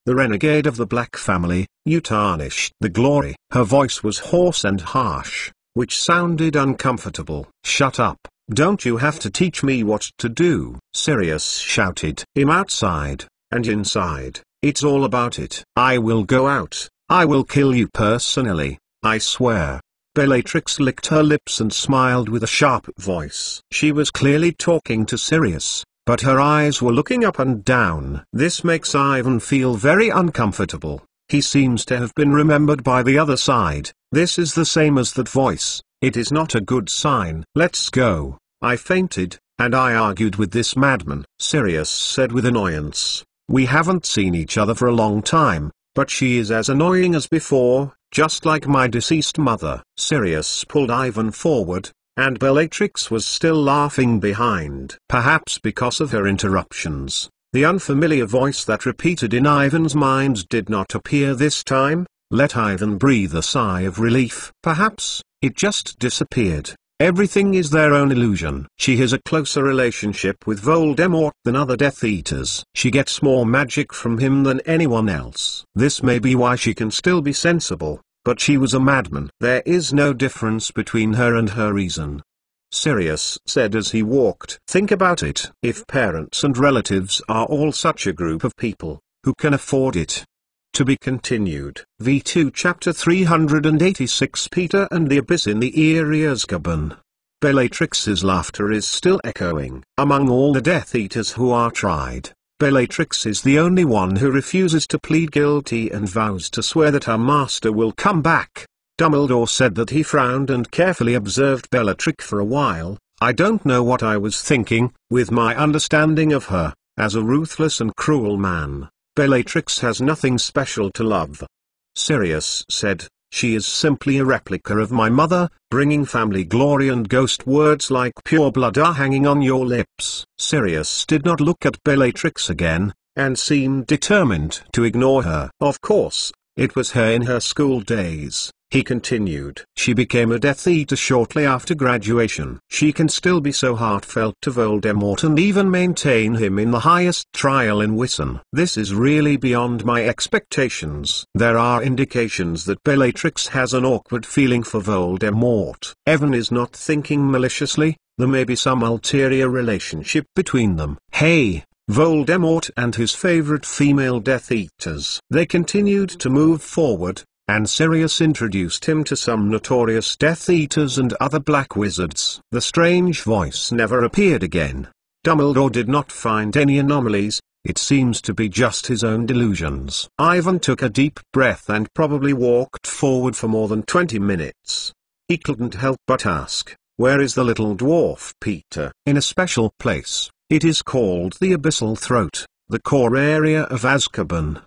the renegade of the Black family, you tarnished the glory. Her voice was hoarse and harsh, which sounded uncomfortable. Shut up, don't you have to teach me what to do? Sirius shouted. I'm outside, and inside, it's all about it. I will go out, I will kill you personally, I swear. Bellatrix licked her lips and smiled with a sharp voice. She was clearly talking to Sirius, but her eyes were looking up and down. This makes Ivan feel very uncomfortable. He seems to have been remembered by the other side. This is the same as that voice. It is not a good sign. Let's go. I fainted, and I argued with this madman, Sirius said with annoyance. We haven't seen each other for a long time, but she is as annoying as before, just like my deceased mother. Sirius pulled Ivan forward, and Bellatrix was still laughing behind. Perhaps because of her interruptions, the unfamiliar voice that repeated in Ivan's mind did not appear this time. Let Ivan breathe a sigh of relief. Perhaps it just disappeared. Everything is their own illusion. She has a closer relationship with Voldemort than other Death Eaters. She gets more magic from him than anyone else. This may be why she can still be sensible, but she was a madman. There is no difference between her and her reason, Sirius said as he walked. Think about it. If parents and relatives are all such a group of people, who can afford it? To be continued. V2 Chapter 386 Peter and the Abyss in the Eerie Azkaban. Bellatrix's laughter is still echoing. Among all the Death Eaters who are tried, Bellatrix is the only one who refuses to plead guilty and vows to swear that her master will come back. Dumbledore said that he frowned and carefully observed Bellatrix for a while. I don't know what I was thinking, with my understanding of her, as a ruthless and cruel man. Bellatrix has nothing special to love, Sirius said. She is simply a replica of my mother, bringing family glory, and ghost words like pure blood are hanging on your lips. Sirius did not look at Bellatrix again, and seemed determined to ignore her. Of course, it was her in her school days. He continued. She became a Death Eater shortly after graduation. She can still be so heartfelt to Voldemort and even maintain him in the highest trial in Wison. This is really beyond my expectations. There are indications that Bellatrix has an awkward feeling for Voldemort. Evan is not thinking maliciously. There may be some ulterior relationship between them. Hey, Voldemort and his favorite female Death Eaters. They continued to move forward, and Sirius introduced him to some notorious Death Eaters and other black wizards. The strange voice never appeared again. Dumbledore did not find any anomalies. It seems to be just his own delusions. Ivan took a deep breath and probably walked forward for more than 20 minutes. He couldn't help but ask, where is the little dwarf Peter? In a special place. It is called the Abyssal Throat, the core area of Azkaban.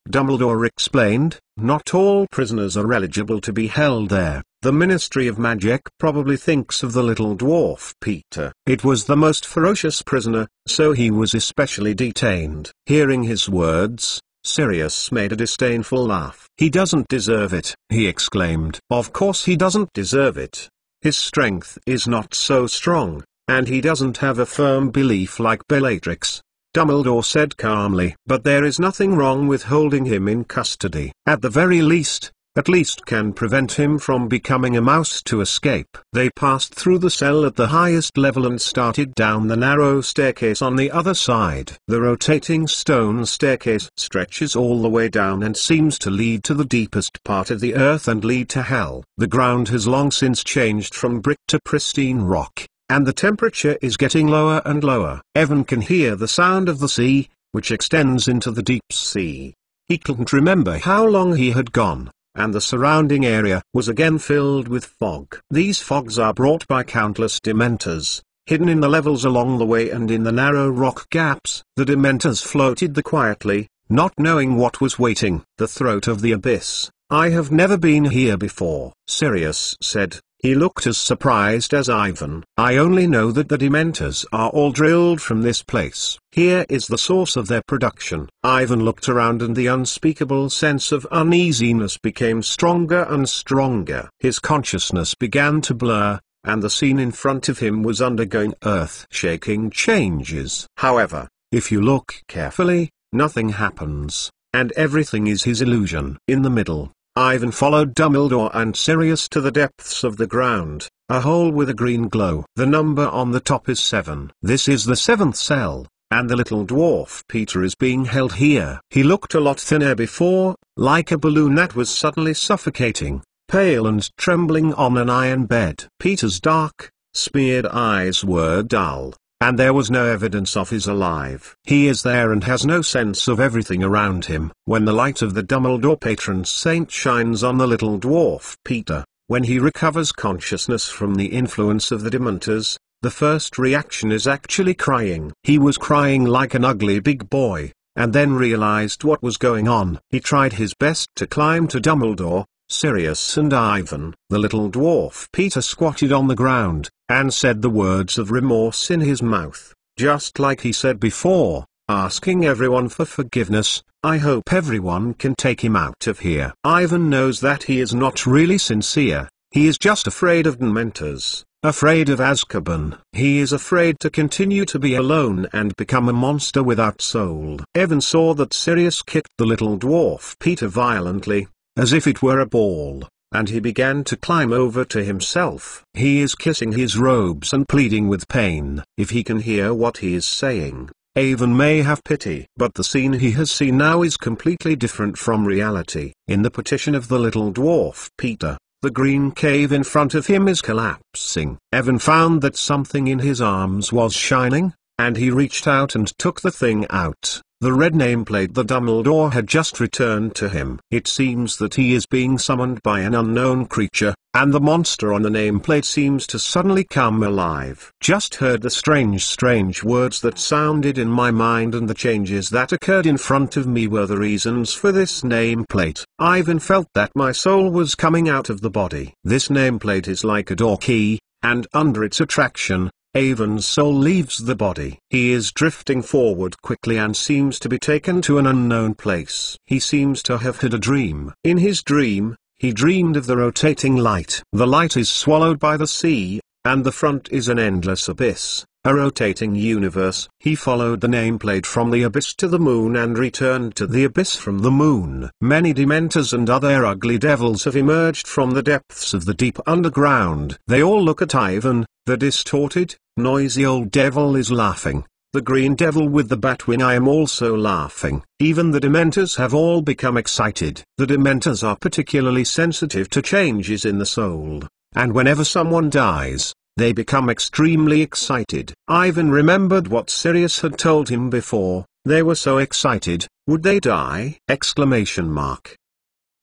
Dumbledore explained, not all prisoners are eligible to be held there. The Ministry of Magic probably thinks of the little dwarf Peter. It was the most ferocious prisoner, so he was especially detained. Hearing his words, Sirius made a disdainful laugh. He doesn't deserve it, he exclaimed. Of course he doesn't deserve it. His strength is not so strong, and he doesn't have a firm belief like Bellatrix, Dumbledore said calmly. But there is nothing wrong with holding him in custody. At the very least, at least can prevent him from becoming a mouse to escape. They passed through the cell at the highest level and started down the narrow staircase on the other side. The rotating stone staircase stretches all the way down and seems to lead to the deepest part of the earth and lead to hell. The ground has long since changed from brick to pristine rock, and the temperature is getting lower and lower. Evan can hear the sound of the sea, which extends into the deep sea. He couldn't remember how long he had gone, and the surrounding area was again filled with fog. These fogs are brought by countless Dementors, hidden in the levels along the way and in the narrow rock gaps. The Dementors floated there quietly, not knowing what was waiting. The throat of the abyss. I have never been here before, Sirius said. He looked as surprised as Ivan. I only know that the Dementors are all drilled from this place. Here is the source of their production. Ivan looked around and the unspeakable sense of uneasiness became stronger and stronger. His consciousness began to blur, and the scene in front of him was undergoing earth-shaking changes. However, if you look carefully, nothing happens, and everything is his illusion. In the middle, Ivan followed Dumbledore and Sirius to the depths of the ground, a hole with a green glow. The number on the top is 7. This is the 7th cell, and the little dwarf Peter is being held here. He looked a lot thinner before, like a balloon that was suddenly suffocating, pale and trembling on an iron bed. Peter's dark, smeared eyes were dull, and there was no evidence of his alive. He is there and has no sense of everything around him. When the light of the Dumbledore patron saint shines on the little dwarf Peter, when he recovers consciousness from the influence of the Dementors, the first reaction is actually crying. He was crying like an ugly big boy, and then realized what was going on. He tried his best to climb to Dumbledore, Sirius and Ivan. The little dwarf Peter squatted on the ground, and said the words of remorse in his mouth, just like he said before, asking everyone for forgiveness. I hope everyone can take him out of here. Ivan knows that he is not really sincere, he is just afraid of Dementors. Afraid of Azkaban. He is afraid to continue to be alone and become a monster without soul. Evan saw that Sirius kicked the little dwarf Peter violently, as if it were a ball, and he began to climb over to himself. He is kissing his robes and pleading with pain. If he can hear what he is saying, Avon may have pity. But the scene he has seen now is completely different from reality. In the petition of the little dwarf Peter, the green cave in front of him is collapsing. Evan found that something in his arms was shining, and he reached out and took the thing out. The red nameplate the Dumbledore had just returned to him. It seems that he is being summoned by an unknown creature, and the monster on the nameplate seems to suddenly come alive. Just heard the strange words that sounded in my mind, and the changes that occurred in front of me were the reasons for this nameplate. Ivan felt that my soul was coming out of the body. This nameplate is like a door key, and under its attraction, Avon's soul leaves the body. He is drifting forward quickly and seems to be taken to an unknown place. He seems to have had a dream. In his dream, he dreamed of the rotating light. The light is swallowed by the sea, and the front is an endless abyss, a rotating universe. He followed the nameplate from the abyss to the moon and returned to the abyss from the moon. Many Dementors and other ugly devils have emerged from the depths of the deep underground. They all look at Ivan. The distorted, noisy old devil is laughing. The green devil with the bat wing I am also laughing. Even the Dementors have all become excited. The Dementors are particularly sensitive to changes in the soul, and whenever someone dies, they become extremely excited. Ivan remembered what Sirius had told him before. They were so excited. Would they die? Exclamation mark.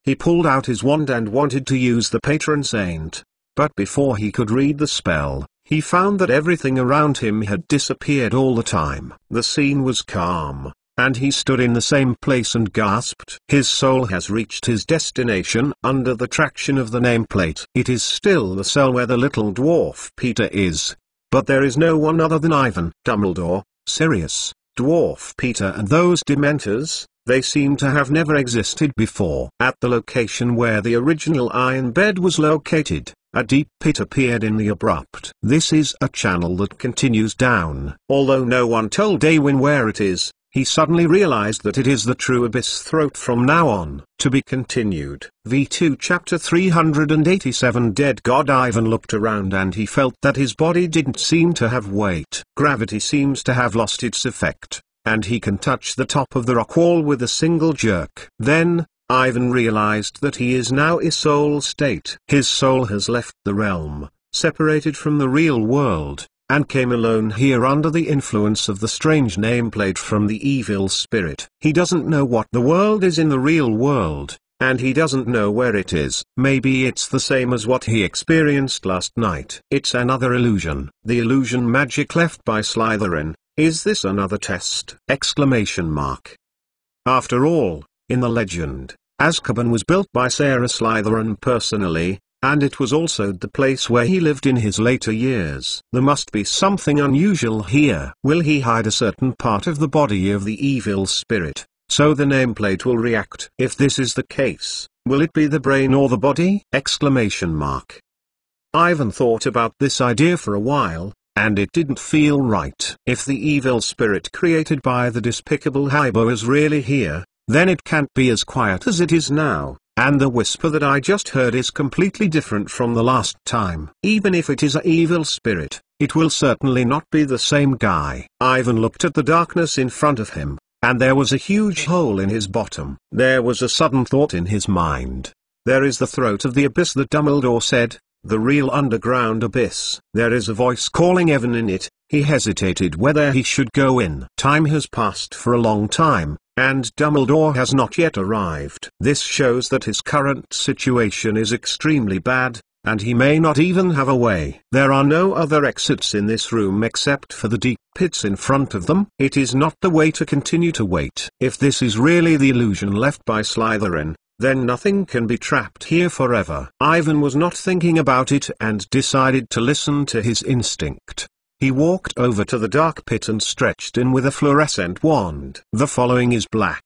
He pulled out his wand and wanted to use the patron saint, but before he could read the spell, he found that everything around him had disappeared all the time. The scene was calm, and he stood in the same place and gasped. His soul has reached his destination under the traction of the nameplate. It is still the cell where the little dwarf Peter is, but there is no one other than Ivan. Dumbledore, Sirius, dwarf Peter and those Dementors, they seem to have never existed before. At the location where the original iron bed was located, a deep pit appeared in the abrupt. This is a channel that continues down. Although no one told Daywin where it is, he suddenly realized that it is the true abyss throat from now on. To be continued. V2 Chapter 387 Dead God. Ivan looked around and he felt that his body didn't seem to have weight. Gravity seems to have lost its effect, and he can touch the top of the rock wall with a single jerk. Then, Ivan realized that he is now in soul state. His soul has left the realm, separated from the real world, and came alone here under the influence of the strange nameplate from the evil spirit. He doesn't know what the world is in the real world, and he doesn't know where it is. Maybe it's the same as what he experienced last night. It's another illusion. The illusion magic left by Slytherin. Is this another test? Exclamation mark. After all, in the legend, Azkaban was built by Sarah Slytherin personally, and it was also the place where he lived in his later years. There must be something unusual here. Will he hide a certain part of the body of the evil spirit, so the nameplate will react? If this is the case, will it be the brain or the body? Exclamation mark. Ivan thought about this idea for a while, and it didn't feel right. If the evil spirit created by the despicable Hybo is really here, then it can't be as quiet as it is now, and the whisper that I just heard is completely different from the last time. Even if it is an evil spirit, It will certainly not be the same guy. Ivan looked at the darkness in front of him, and there was a huge hole in his bottom. There was a sudden thought in his mind. There is the throat of the abyss that Dumbledore said, the real underground abyss. There is a voice calling Evan in it. He hesitated whether he should go in. Time has passed for a long time, and Dumbledore has not yet arrived. This shows that his current situation is extremely bad, and he may not even have a way. There are no other exits in this room except for the deep pits in front of them. It is not the way to continue to wait. If this is really the illusion left by Slytherin, then nothing can be trapped here forever. Ivan was not thinking about it and decided to listen to his instinct. He walked over to the dark pit and stretched in with a fluorescent wand. The following is black.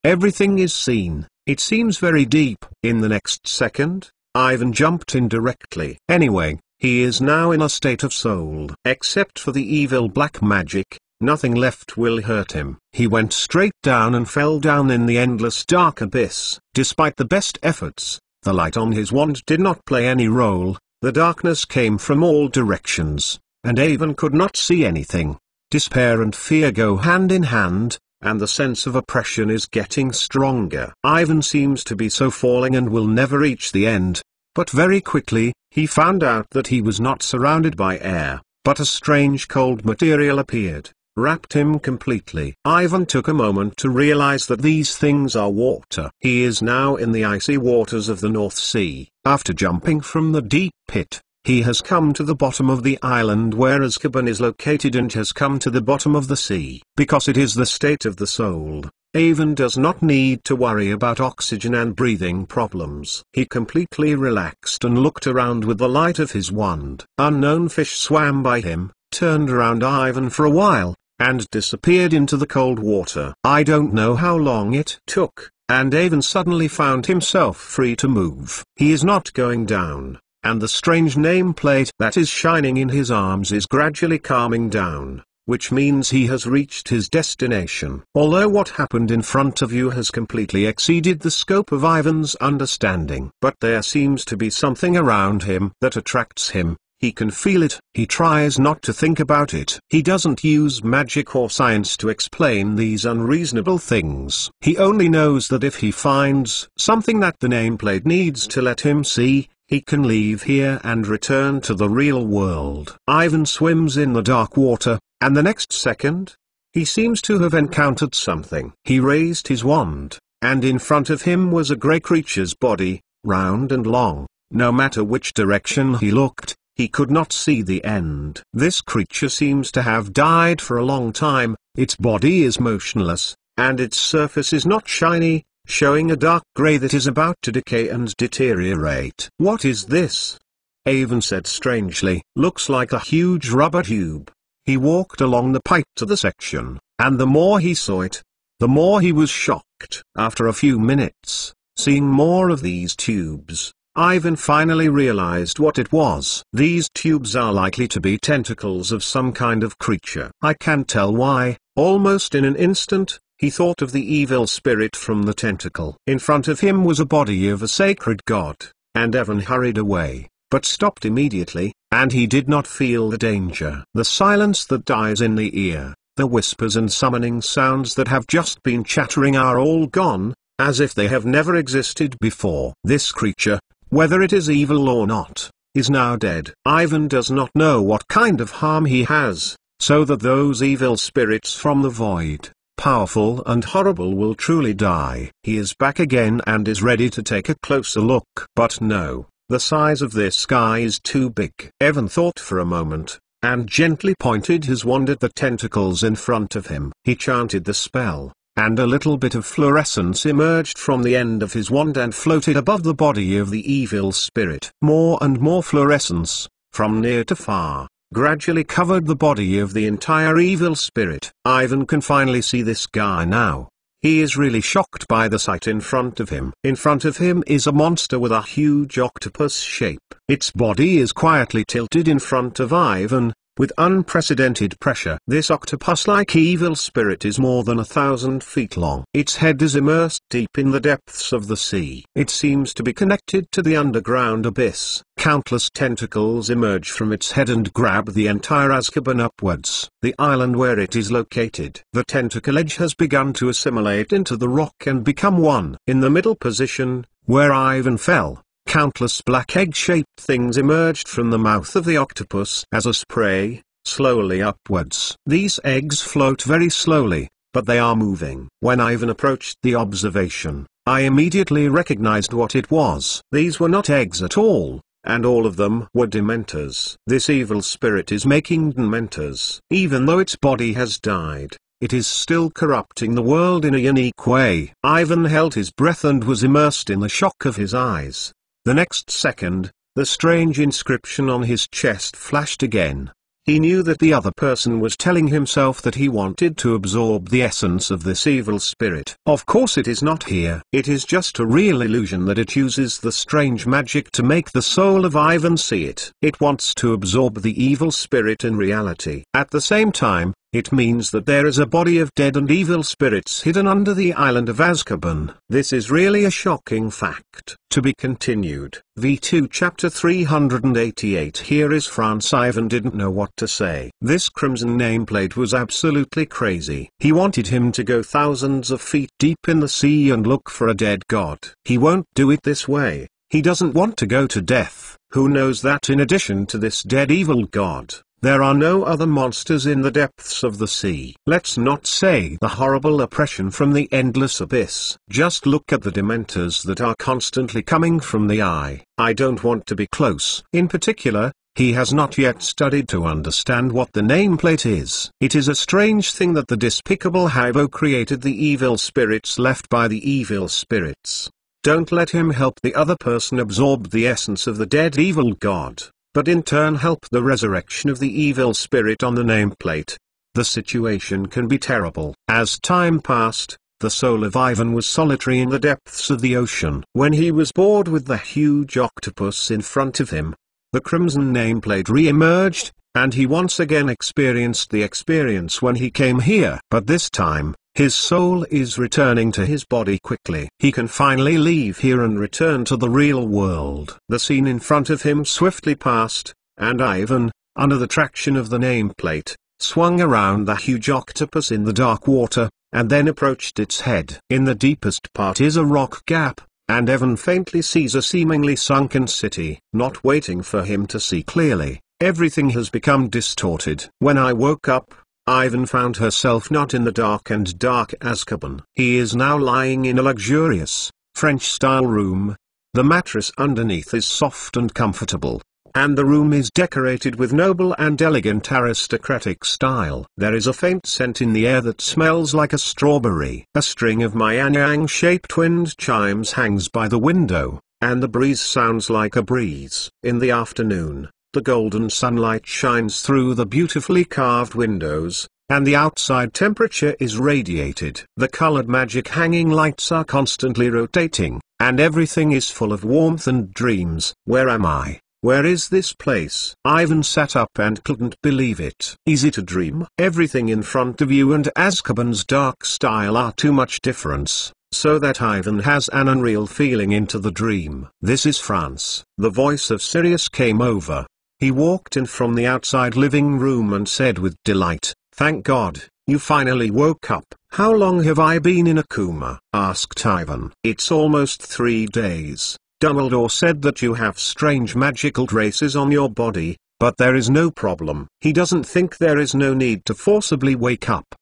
Everything is seen. It seems very deep. In the next second, Ivan jumped in directly. Anyway, he is now in a state of soul. Except for the evil black magic, nothing left will hurt him. He went straight down and fell down in the endless dark abyss. Despite the best efforts, the light on his wand did not play any role. The darkness came from all directions, and Ivan could not see anything. Despair and fear go hand in hand, and the sense of oppression is getting stronger. Ivan seems to be so falling and will never reach the end, but very quickly, he found out that he was not surrounded by air, but a strange cold material appeared, wrapped him completely. Ivan took a moment to realize that these things are water. He is now in the icy waters of the North Sea. After jumping from the deep pit, he has come to the bottom of the island where Azkaban is located and has come to the bottom of the sea. Because it is the state of the soul, Ivan does not need to worry about oxygen and breathing problems. He completely relaxed and looked around with the light of his wand. Unknown fish swam by him, turned around Ivan for a while, and disappeared into the cold water. I don't know how long it took, and Ivan suddenly found himself free to move. He is not going down, and the strange nameplate that is shining in his arms is gradually calming down, which means he has reached his destination. Although what happened in front of you has completely exceeded the scope of Ivan's understanding, but there seems to be something around him that attracts him. He can feel it. He tries not to think about it. He doesn't use magic or science to explain these unreasonable things. He only knows that if he finds something that the nameplate needs to let him see, he can leave here and return to the real world. Ivan swims in the dark water, and the next second, he seems to have encountered something. He raised his wand, and in front of him was a grey creature's body, round and long. No matter which direction he looked, he could not see the end. This creature seems to have died for a long time. Its body is motionless, and its surface is not shiny, showing a dark grey that is about to decay and deteriorate. What is this? Ivan said strangely. Looks like a huge rubber tube. He walked along the pipe to the section, and the more he saw it, the more he was shocked. After a few minutes, seeing more of these tubes, Ivan finally realized what it was. These tubes are likely to be tentacles of some kind of creature. I can't tell why. Almost in an instant, he thought of the evil spirit from the tentacle. In front of him was a body of a sacred god, and Ivan hurried away, but stopped immediately, and he did not feel the danger. The silence that dies in the ear, the whispers and summoning sounds that have just been chattering are all gone, as if they have never existed before. This creature, whether it is evil or not, is now dead. Ivan does not know what kind of harm he has, so that those evil spirits from the void, powerful and horrible, will truly die. He is back again and is ready to take a closer look. But no, the size of this guy is too big. Ivan thought for a moment, and gently pointed his wand at the tentacles in front of him. He chanted the spell, and a little bit of fluorescence emerged from the end of his wand and floated above the body of the evil spirit. More and more fluorescence, from near to far, gradually covered the body of the entire evil spirit. Ivan can finally see this guy now. He is really shocked by the sight in front of him. In front of him is a monster with a huge octopus shape. Its body is quietly tilted in front of Ivan, with unprecedented pressure. This octopus-like evil spirit is more than 1,000 feet long. Its head is immersed deep in the depths of the sea. It seems to be connected to the underground abyss. Countless tentacles emerge from its head and grab the entire Azkaban upwards. The island where it is located. The tentacle edge has begun to assimilate into the rock and become one. In the middle position, where Ivan fell, countless black egg-shaped things emerged from the mouth of the octopus as a spray, slowly upwards. These eggs float very slowly, but they are moving. When Ivan approached the observation, I immediately recognized what it was. These were not eggs at all, and all of them were Dementors. This evil spirit is making Dementors. Even though its body has died, it is still corrupting the world in a unique way. Ivan held his breath and was immersed in the shock of his eyes. The next second, the strange inscription on his chest flashed again. He knew that the other person was telling himself that he wanted to absorb the essence of this evil spirit. Of course it is not here. It is just a real illusion that it uses the strange magic to make the soul of Ivan see it. It wants to absorb the evil spirit in reality. At the same time, it means that there is a body of dead and evil spirits hidden under the island of Azkaban. This is really a shocking fact. To be continued. V2 Chapter 388. Here is France. Ivan didn't know what to say. This crimson nameplate was absolutely crazy. He wanted him to go thousands of feet deep in the sea and look for a dead god. He won't do it this way. He doesn't want to go to death. Who knows that in addition to this dead evil god, there are no other monsters in the depths of the sea. Let's not say the horrible oppression from the endless abyss. Just look at the Dementors that are constantly coming from the eye. I don't want to be close. In particular, he has not yet studied to understand what the nameplate is. It is a strange thing that the despicable Hybo created the evil spirits left by the evil spirits. Don't let him help the other person absorb the essence of the dead evil god, but in turn help the resurrection of the evil spirit on the nameplate. The situation can be terrible. As time passed, the soul of Ivan was solitary in the depths of the ocean. When he was bored with the huge octopus in front of him, the crimson nameplate re-emerged, and he once again experienced the experience when he came here. But this time, his soul is returning to his body quickly. He can finally leave here and return to the real world. The scene in front of him swiftly passed, and Ivan, under the traction of the nameplate, swung around the huge octopus in the dark water, and then approached its head. In the deepest part is a rock gap, and Ivan faintly sees a seemingly sunken city. Not waiting for him to see clearly, everything has become distorted. When I woke up, Ivan found herself not in the dark Azkaban. He is now lying in a luxurious, French-style room. The mattress underneath is soft and comfortable, and the room is decorated with noble and elegant aristocratic style. There is a faint scent in the air that smells like a strawberry. A string of Myanmar-shaped wind chimes hangs by the window, and the breeze sounds like a breeze. In the afternoon, the golden sunlight shines through the beautifully carved windows, and the outside temperature is radiated. The colored magic hanging lights are constantly rotating, and everything is full of warmth and dreams. Where am I? Where is this place? Ivan sat up and couldn't believe it. Is it a dream? Everything in front of you and Azkaban's dark style are too much difference, so that Ivan has an unreal feeling into the dream. This is France. The voice of Sirius came over. He walked in from the outside living room and said with delight, "Thank God, you finally woke up." "How long have I been in a coma?" asked Ivan. "It's almost 3 days. Dumbledore said that you have strange magical traces on your body, but there is no problem. He doesn't think there is no need to forcibly wake up."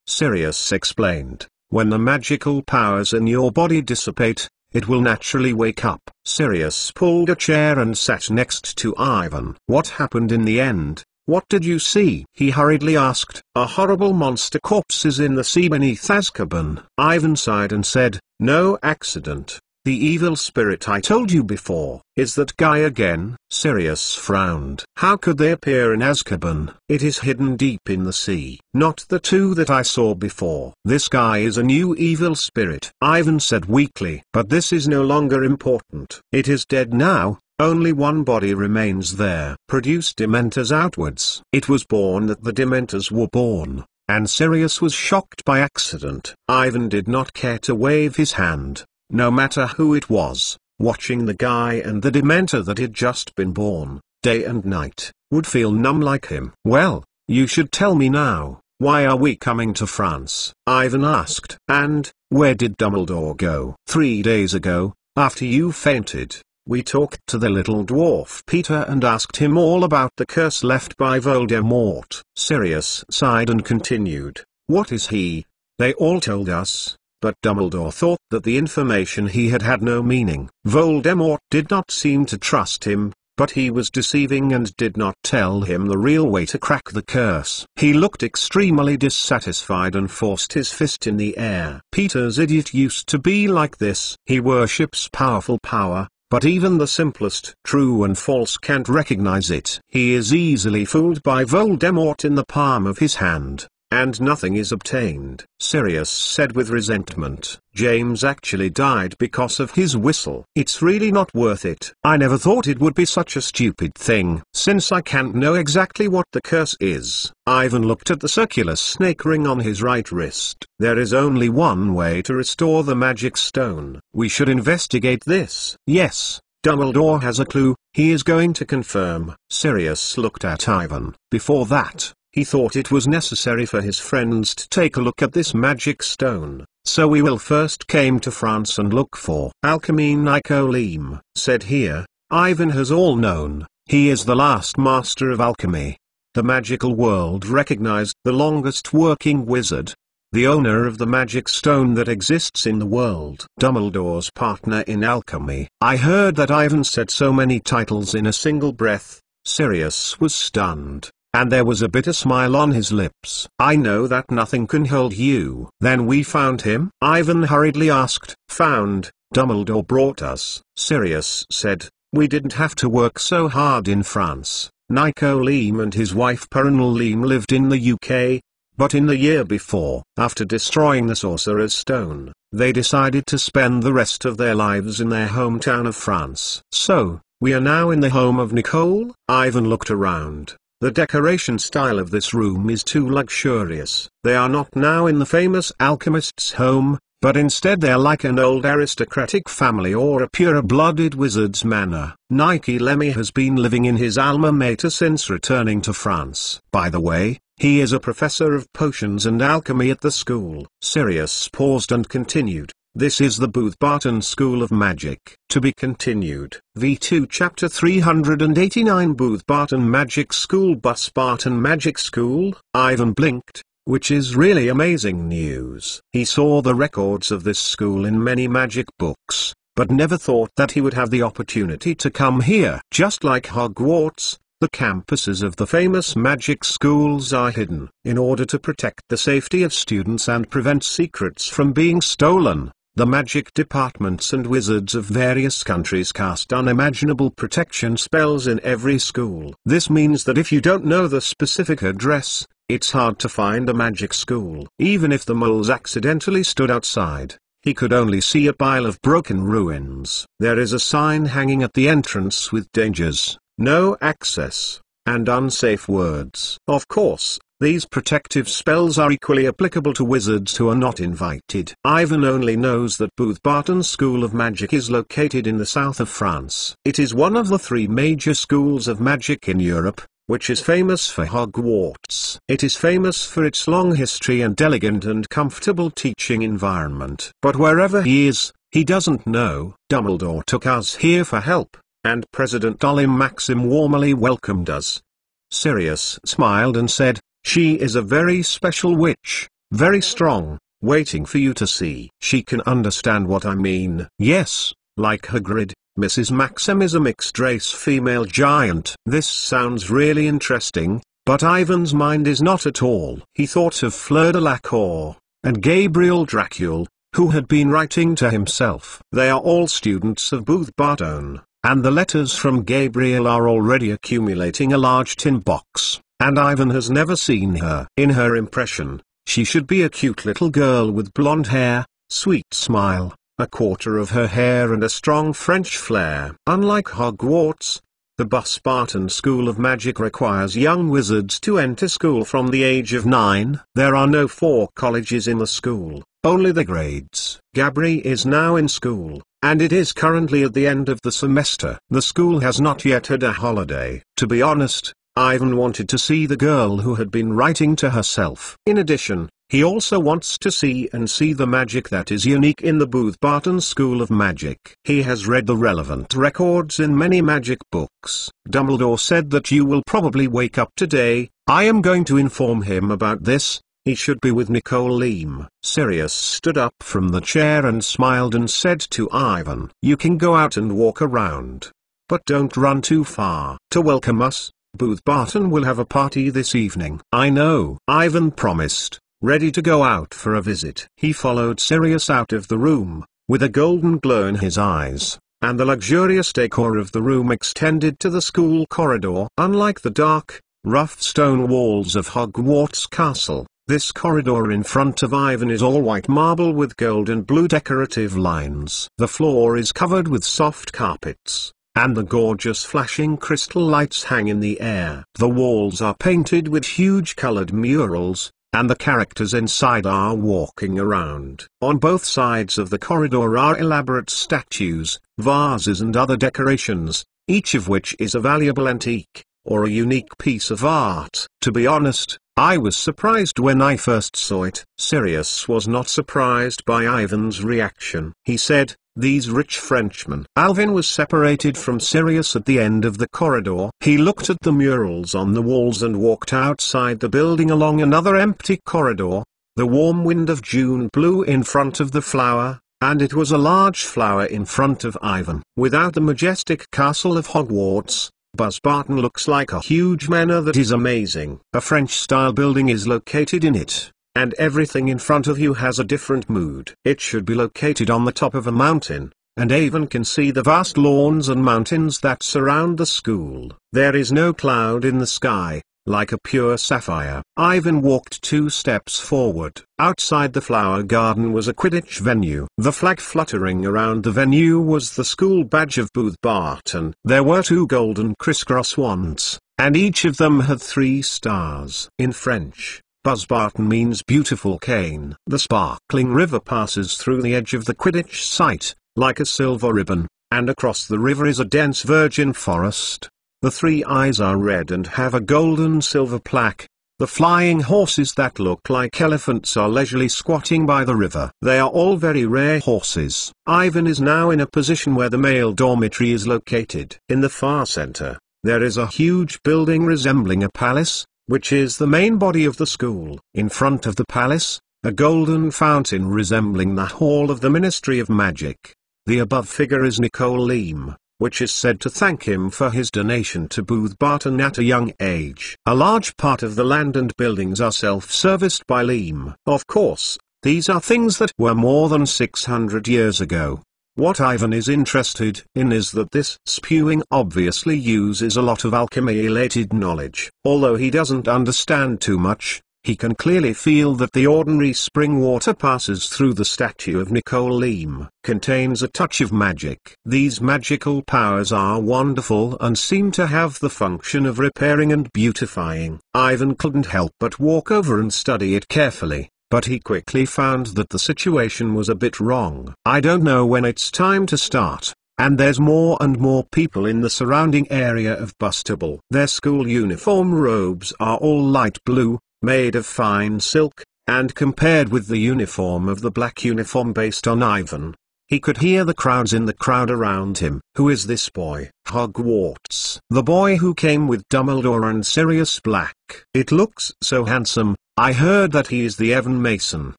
Sirius explained, "When the magical powers in your body dissipate, it will naturally wake up." Sirius pulled a chair and sat next to Ivan. "What happened in the end? What did you see?" he hurriedly asked. "A horrible monster corpses in the sea beneath Azkaban." Ivan sighed and said, "No accident. The evil spirit I told you before." "Is that guy again?" Sirius frowned. "How could they appear in Azkaban? It is hidden deep in the sea." "Not the two that I saw before. This guy is a new evil spirit," Ivan said weakly. "But this is no longer important. It is dead now, only one body remains there. Produce Dementors outwards. It was born that the Dementors were born, and Sirius was shocked by accident. Ivan did not care to wave his hand, no matter who it was, watching the guy and the Dementor that had just been born, day and night, would feel numb like him. Well, you should tell me now, why are we coming to France? Ivan asked. And, where did Dumbledore go? 3 days ago, after you fainted, we talked to the little dwarf Peter and asked him all about the curse left by Voldemort. Sirius sighed and continued, what is he? They all told us, but Dumbledore thought that the information he had no meaning. Voldemort did not seem to trust him, but he was deceiving and did not tell him the real way to crack the curse. He looked extremely dissatisfied and forced his fist in the air. Peter's idiot used to be like this. He worships powerful power, but even the simplest true and false can't recognize it. He is easily fooled by Voldemort in the palm of his hand, and nothing is obtained. Sirius said with resentment, James actually died because of his whistle. It's really not worth it. I never thought it would be such a stupid thing. Since I can't know exactly what the curse is. Ivan looked at the circular snake ring on his right wrist. There is only one way to restore the magic stone. We should investigate this. Yes, Dumbledore has a clue. He is going to confirm. Sirius looked at Ivan. Before that, he thought it was necessary for his friends to take a look at this magic stone. So we will first came to France and look for Alchemy. Nicolim said here, Ivan has all known, he is the last master of alchemy. The magical world recognized the longest working wizard, the owner of the magic stone that exists in the world. Dumbledore's partner in alchemy. I heard that Ivan said so many titles in a single breath. Sirius was stunned, and there was a bitter smile on his lips. I know that nothing can hold you. Then we found him? Ivan hurriedly asked. Found, Dumbledore brought us. Sirius said, we didn't have to work so hard in France. Nicolim and his wife Perennalim lived in the UK, but in the year before, after destroying the Sorcerer's Stone, they decided to spend the rest of their lives in their hometown of France. So, we are now in the home of Nicole? Ivan looked around. The decoration style of this room is too luxurious. They are not now in the famous alchemist's home, but instead they're like an old aristocratic family or a pure-blooded wizard's manor. Nike Lemmy has been living in his alma mater since returning to France. By the way, he is a professor of potions and alchemy at the school. Sirius paused and continued. This is the Booth Barton School of Magic. To be continued. V2 Chapter 389 Booth Barton Magic School. Bus Barton Magic School. Ivan blinked, which is really amazing news. He saw the records of this school in many magic books, but never thought that he would have the opportunity to come here. Just like Hogwarts, the campuses of the famous magic schools are hidden, in order to protect the safety of students and prevent secrets from being stolen. The magic departments and wizards of various countries cast unimaginable protection spells in every school. This means that if you don't know the specific address, it's hard to find a magic school. Even if the moles accidentally stood outside, he could only see a pile of broken ruins. There is a sign hanging at the entrance with dangers, no access, and unsafe words. Of course, these protective spells are equally applicable to wizards who are not invited. Ivan only knows that Booth Barton School of Magic is located in the south of France. It is one of the 3 major schools of magic in Europe, which is famous for Hogwarts. It is famous for its long history and elegant and comfortable teaching environment. But wherever he is, he doesn't know. Dumbledore took us here for help, and President Olim Maxim warmly welcomed us. Sirius smiled and said, she is a very special witch, very strong, waiting for you to see. She can understand what I mean. Yes, like Hagrid, Mrs. Maxim is a mixed-race female giant. This sounds really interesting, but Ivan's mind is not at all. He thought of Fleur de la Cour, and Gabriel Dracul, who had been writing to himself. They are all students of Booth Barton, and the letters from Gabriel are already accumulating a large tin box. And Ivan has never seen her. In her impression, she should be a cute little girl with blonde hair, sweet smile, a quarter of her hair and a strong French flair. Unlike Hogwarts, the Bus-Barton School of Magic requires young wizards to enter school from the age of 9. There are no 4 colleges in the school, only the grades. Gabri is now in school, and it is currently at the end of the semester. The school has not yet had a holiday. To be honest, Ivan wanted to see the girl who had been writing to herself. In addition, he also wants to see the magic that is unique in the Booth-Barton School of Magic. He has read the relevant records in many magic books. Dumbledore said that you will probably wake up today. I am going to inform him about this. He should be with Nicole Leam. Sirius stood up from the chair and smiled and said to Ivan, "You can go out and walk around. But don't run too far." To welcome us, Booth-Barton will have a party this evening. "I know," Ivan promised, ready to go out for a visit. He followed Sirius out of the room, with a golden glow in his eyes, and the luxurious decor of the room extended to the school corridor. Unlike the dark, rough stone walls of Hogwarts Castle, this corridor in front of Ivan is all white marble with gold and blue decorative lines. The floor is covered with soft carpets, and the gorgeous flashing crystal lights hang in the air. The walls are painted with huge colored murals, and the characters inside are walking around. On both sides of the corridor are elaborate statues, vases and other decorations, each of which is a valuable antique, or a unique piece of art. To be honest, I was surprised when I first saw it. Sirius was not surprised by Ivan's reaction. He said, "These rich Frenchmen." Alvin was separated from Sirius at the end of the corridor. He looked at the murals on the walls and walked outside the building along another empty corridor. The warm wind of June blew in front of the flower, and it was a large flower in front of Ivan. Without the majestic castle of Hogwarts, Buzz-Barton looks like a huge manor that is amazing. A French-style building is located in it, and everything in front of you has a different mood. It should be located on the top of a mountain, and Ivan can see the vast lawns and mountains that surround the school. There is no cloud in the sky, like a pure sapphire. Ivan walked 2 steps forward. Outside the flower garden was a Quidditch venue. The flag fluttering around the venue was the school badge of Booth-Barton. There were 2 golden crisscross wands, and each of them had 3 stars. In French, Buzz-Barton means beautiful cane. The sparkling river passes through the edge of the Quidditch site, like a silver ribbon, and across the river is a dense virgin forest. The 3 eyes are red and have a golden silver plaque. The flying horses that look like elephants are leisurely squatting by the river. They are all very rare horses. Ivan is now in a position where the male dormitory is located. In the far center, there is a huge building resembling a palace, which is the main body of the school. In front of the palace, a golden fountain resembling the hall of the Ministry of Magic. The above figure is Nicole Leam, which is said to thank him for his donation to Booth-Barton at a young age. A large part of the land and buildings are self-serviced by Leam. Of course, these are things that were more than 600 years ago. What Ivan is interested in is that this spewing obviously uses a lot of alchemy-related knowledge. Although he doesn't understand too much, he can clearly feel that the ordinary spring water passes through the statue of Nicole Leam, contains a touch of magic. These magical powers are wonderful and seem to have the function of repairing and beautifying. Ivan couldn't help but walk over and study it carefully, but he quickly found that the situation was a bit wrong. I don't know when it's time to start, and there's more and more people in the surrounding area of Bustable. Their school uniform robes are all light blue, made of fine silk, and compared with the uniform of the black uniform based on Ivan, he could hear the crowds in the crowd around him. Who is this boy? Hogwarts. The boy who came with Dumbledore and Sirius Black. It looks so handsome. I heard that he is the Evan Mason.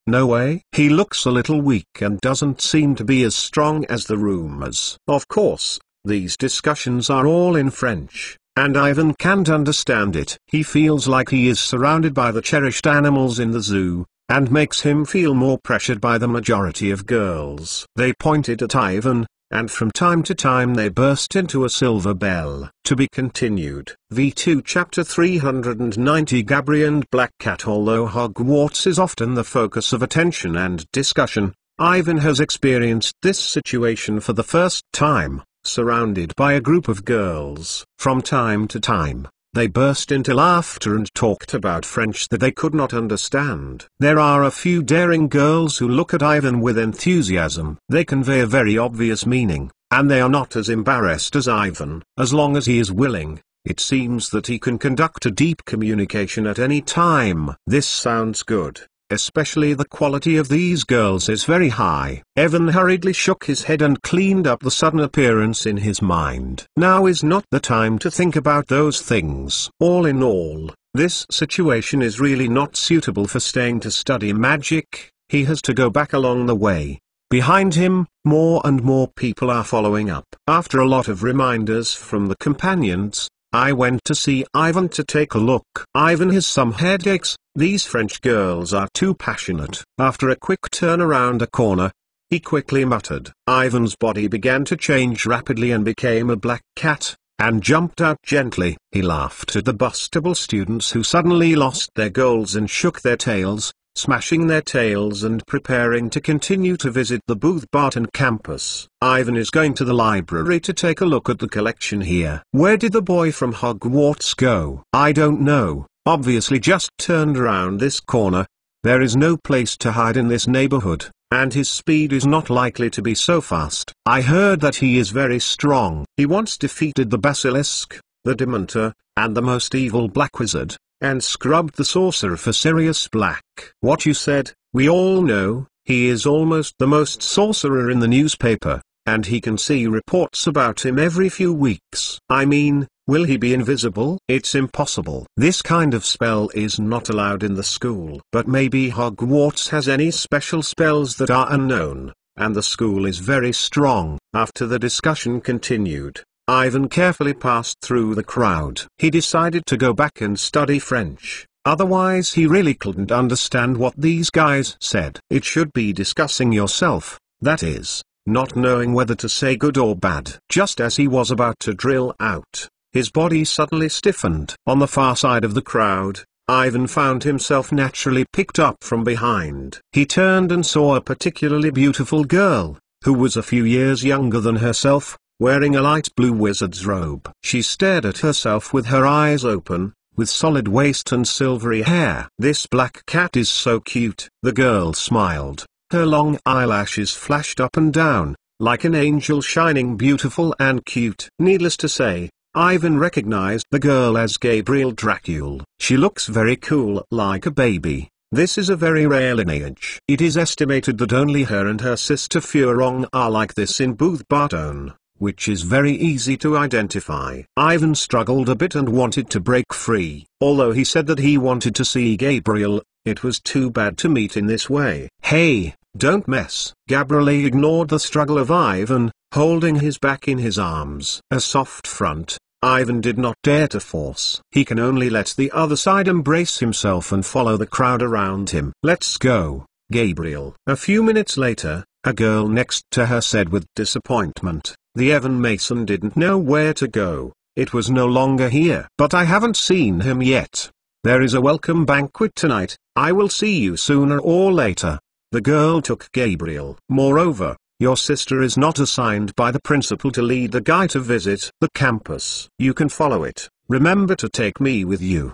No way. He looks a little weak and doesn't seem to be as strong as the rumors. Of course, these discussions are all in French, and Ivan can't understand it. He feels like he is surrounded by the cherished animals in the zoo, and makes him feel more pressured by the majority of girls. They pointed at Ivan, and from time to time they burst into a silver bell. To be continued. V2 Chapter 390 Gabri and Black Cat. Although Hogwarts is often the focus of attention and discussion, Ivan has experienced this situation for the first time, surrounded by a group of girls. From time to time, they burst into laughter and talked about French that they could not understand. There are a few daring girls who look at Ivan with enthusiasm. They convey a very obvious meaning, and they are not as embarrassed as Ivan. As long as he is willing, it seems that he can conduct a deep communication at any time. This sounds good. Especially the quality of these girls is very high. Ivan hurriedly shook his head and cleaned up the sudden appearance in his mind. Now is not the time to think about those things. All in all, this situation is really not suitable for staying to study magic. He has to go back along the way. Behind him, more and more people are following up. After a lot of reminders from the companions, I went to see Ivan to take a look. Ivan has some headaches. These French girls are too passionate. After a quick turn around a corner, he quickly muttered. Ivan's body began to change rapidly and became a black cat, and jumped out gently. He laughed at the bustable students who suddenly lost their goals and shook their tails, smashing their tails and preparing to continue to visit the Booth Barton campus. Ivan is going to the library to take a look at the collection here. Where did the boy from Hogwarts go? I don't know. Obviously just turned around this corner. There is no place to hide in this neighborhood, and his speed is not likely to be so fast. I heard that he is very strong. He once defeated the Basilisk, the Dementor, and the most evil Black Wizard, and scrubbed the sorcerer for Sirius Black. What you said, we all know, he is almost the most sorcerer in the newspaper, and he can see reports about him every few weeks. I mean, will he be invisible? It's impossible. This kind of spell is not allowed in the school. But maybe Hogwarts has any special spells that are unknown, and the school is very strong. After the discussion continued, Ivan carefully passed through the crowd. He decided to go back and study French. Otherwise he really couldn't understand what these guys said. It should be discussing yourself, that is, not knowing whether to say good or bad. Just as he was about to drill out, his body suddenly stiffened. On the far side of the crowd, Ivan found himself naturally picked up from behind. He turned and saw a particularly beautiful girl, who was a few years younger than herself, wearing a light blue wizard's robe. She stared at herself with her eyes open, with solid waist and silvery hair. This black cat is so cute. The girl smiled. Her long eyelashes flashed up and down, like an angel shining beautiful and cute. Needless to say, Ivan recognized the girl as Gabrielle Dracule. She looks very cool, like a baby. This is a very rare lineage. It is estimated that only her and her sister Furong are like this in Booth Barton, which is very easy to identify. Ivan struggled a bit and wanted to break free. Although he said that he wanted to see Gabrielle, it was too bad to meet in this way. Hey, don't mess. Gabrielle ignored the struggle of Ivan, holding his back in his arms. A soft front, Ivan did not dare to force. He can only let the other side embrace himself and follow the crowd around him. Let's go, Gabrielle. A few minutes later, a girl next to her said with disappointment, the Evan Mason didn't know where to go. It was no longer here. But I haven't seen him yet. There is a welcome banquet tonight. I will see you sooner or later. The girl took Gabrielle. Moreover, your sister is not assigned by the principal to lead the guy to visit the campus. You can follow it. Remember to take me with you.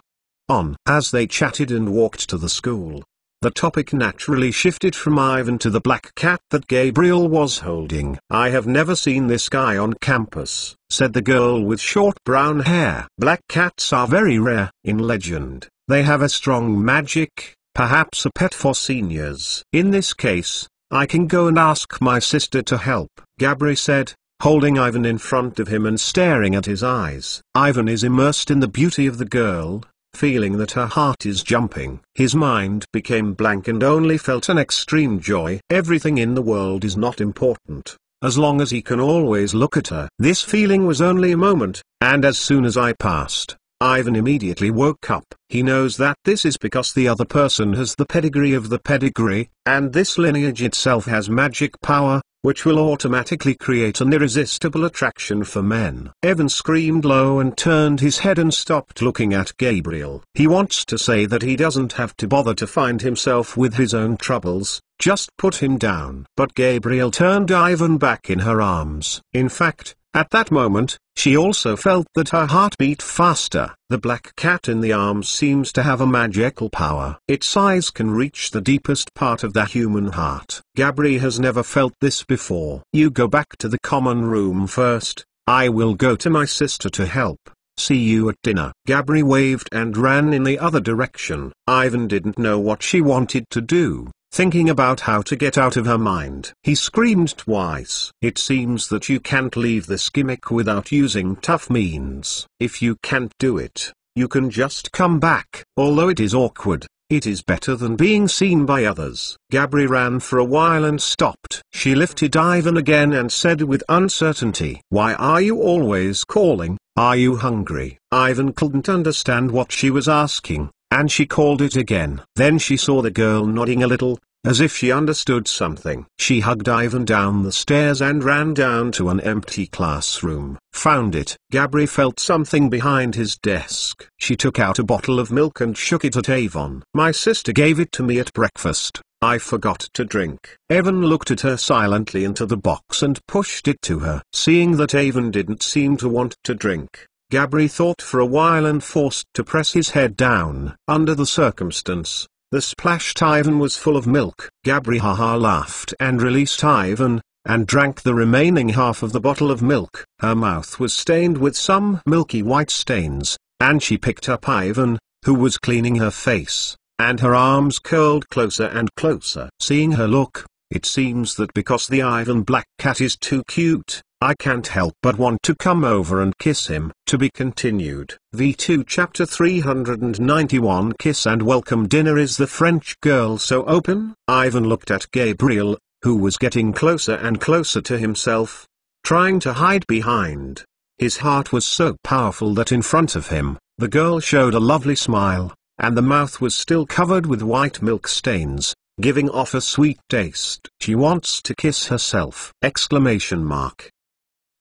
As they chatted and walked to the school, the topic naturally shifted from Ivan to the black cat that Gabrielle was holding. I have never seen this guy on campus, said the girl with short brown hair. Black cats are very rare. In legend, they have a strong magic, perhaps a pet for seniors. In this case, I can go and ask my sister to help, Gabrielle said, holding Ivan in front of him and staring at his eyes. Ivan is immersed in the beauty of the girl, feeling that her heart is jumping. His mind became blank and only felt an extreme joy. Everything in the world is not important, as long as he can always look at her. This feeling was only a moment, and as soon as I passed, Ivan immediately woke up. He knows that this is because the other person has the pedigree of the pedigree, and this lineage itself has magic power, which will automatically create an irresistible attraction for men. Evan screamed low and turned his head and stopped looking at Gabrielle. He wants to say that he doesn't have to bother to find himself with his own troubles, just put him down. But Gabriel turned Ivan back in her arms. In fact, at that moment, she also felt that her heart beat faster. The black cat in the arms seems to have a magical power. Its eyes can reach the deepest part of the human heart. Gabri has never felt this before. You go back to the common room first. I will go to my sister to help. See you at dinner. Gabri waved and ran in the other direction. Ivan didn't know what she wanted to do, thinking about how to get out of her mind. He screamed twice. It seems that you can't leave this gimmick without using tough means. If you can't do it, you can just come back. Although it is awkward, it is better than being seen by others. Gabri ran for a while and stopped. She lifted Ivan again and said with uncertainty, "Why are you always calling? Are you hungry?" Ivan couldn't understand what she was asking, and she called it again. Then she saw the girl nodding a little, as if she understood something. She hugged Ivan down the stairs and ran down to an empty classroom. Found it. Gabri felt something behind his desk. She took out a bottle of milk and shook it at Avon. "My sister gave it to me at breakfast. I forgot to drink." Evan looked at her silently into the box and pushed it to her. Seeing that Avon didn't seem to want to drink, Gabri thought for a while and forced to press his head down. Under the circumstance, the splashed Ivan was full of milk. Gabri haha laughed and released Ivan, and drank the remaining half of the bottle of milk. Her mouth was stained with some milky white stains, and she picked up Ivan, who was cleaning her face, and her arms curled closer and closer. Seeing her look, it seems that because the Ivan black cat is too cute, I can't help but want to come over and kiss him. To be continued. V2 Chapter 391 Kiss and Welcome Dinner. Is the French girl so open? Ivan looked at Gabriel, who was getting closer and closer to himself, trying to hide behind. His heart was so powerful that in front of him, the girl showed a lovely smile, and the mouth was still covered with white milk stains, giving off a sweet taste. She wants to kiss herself! Exclamation mark.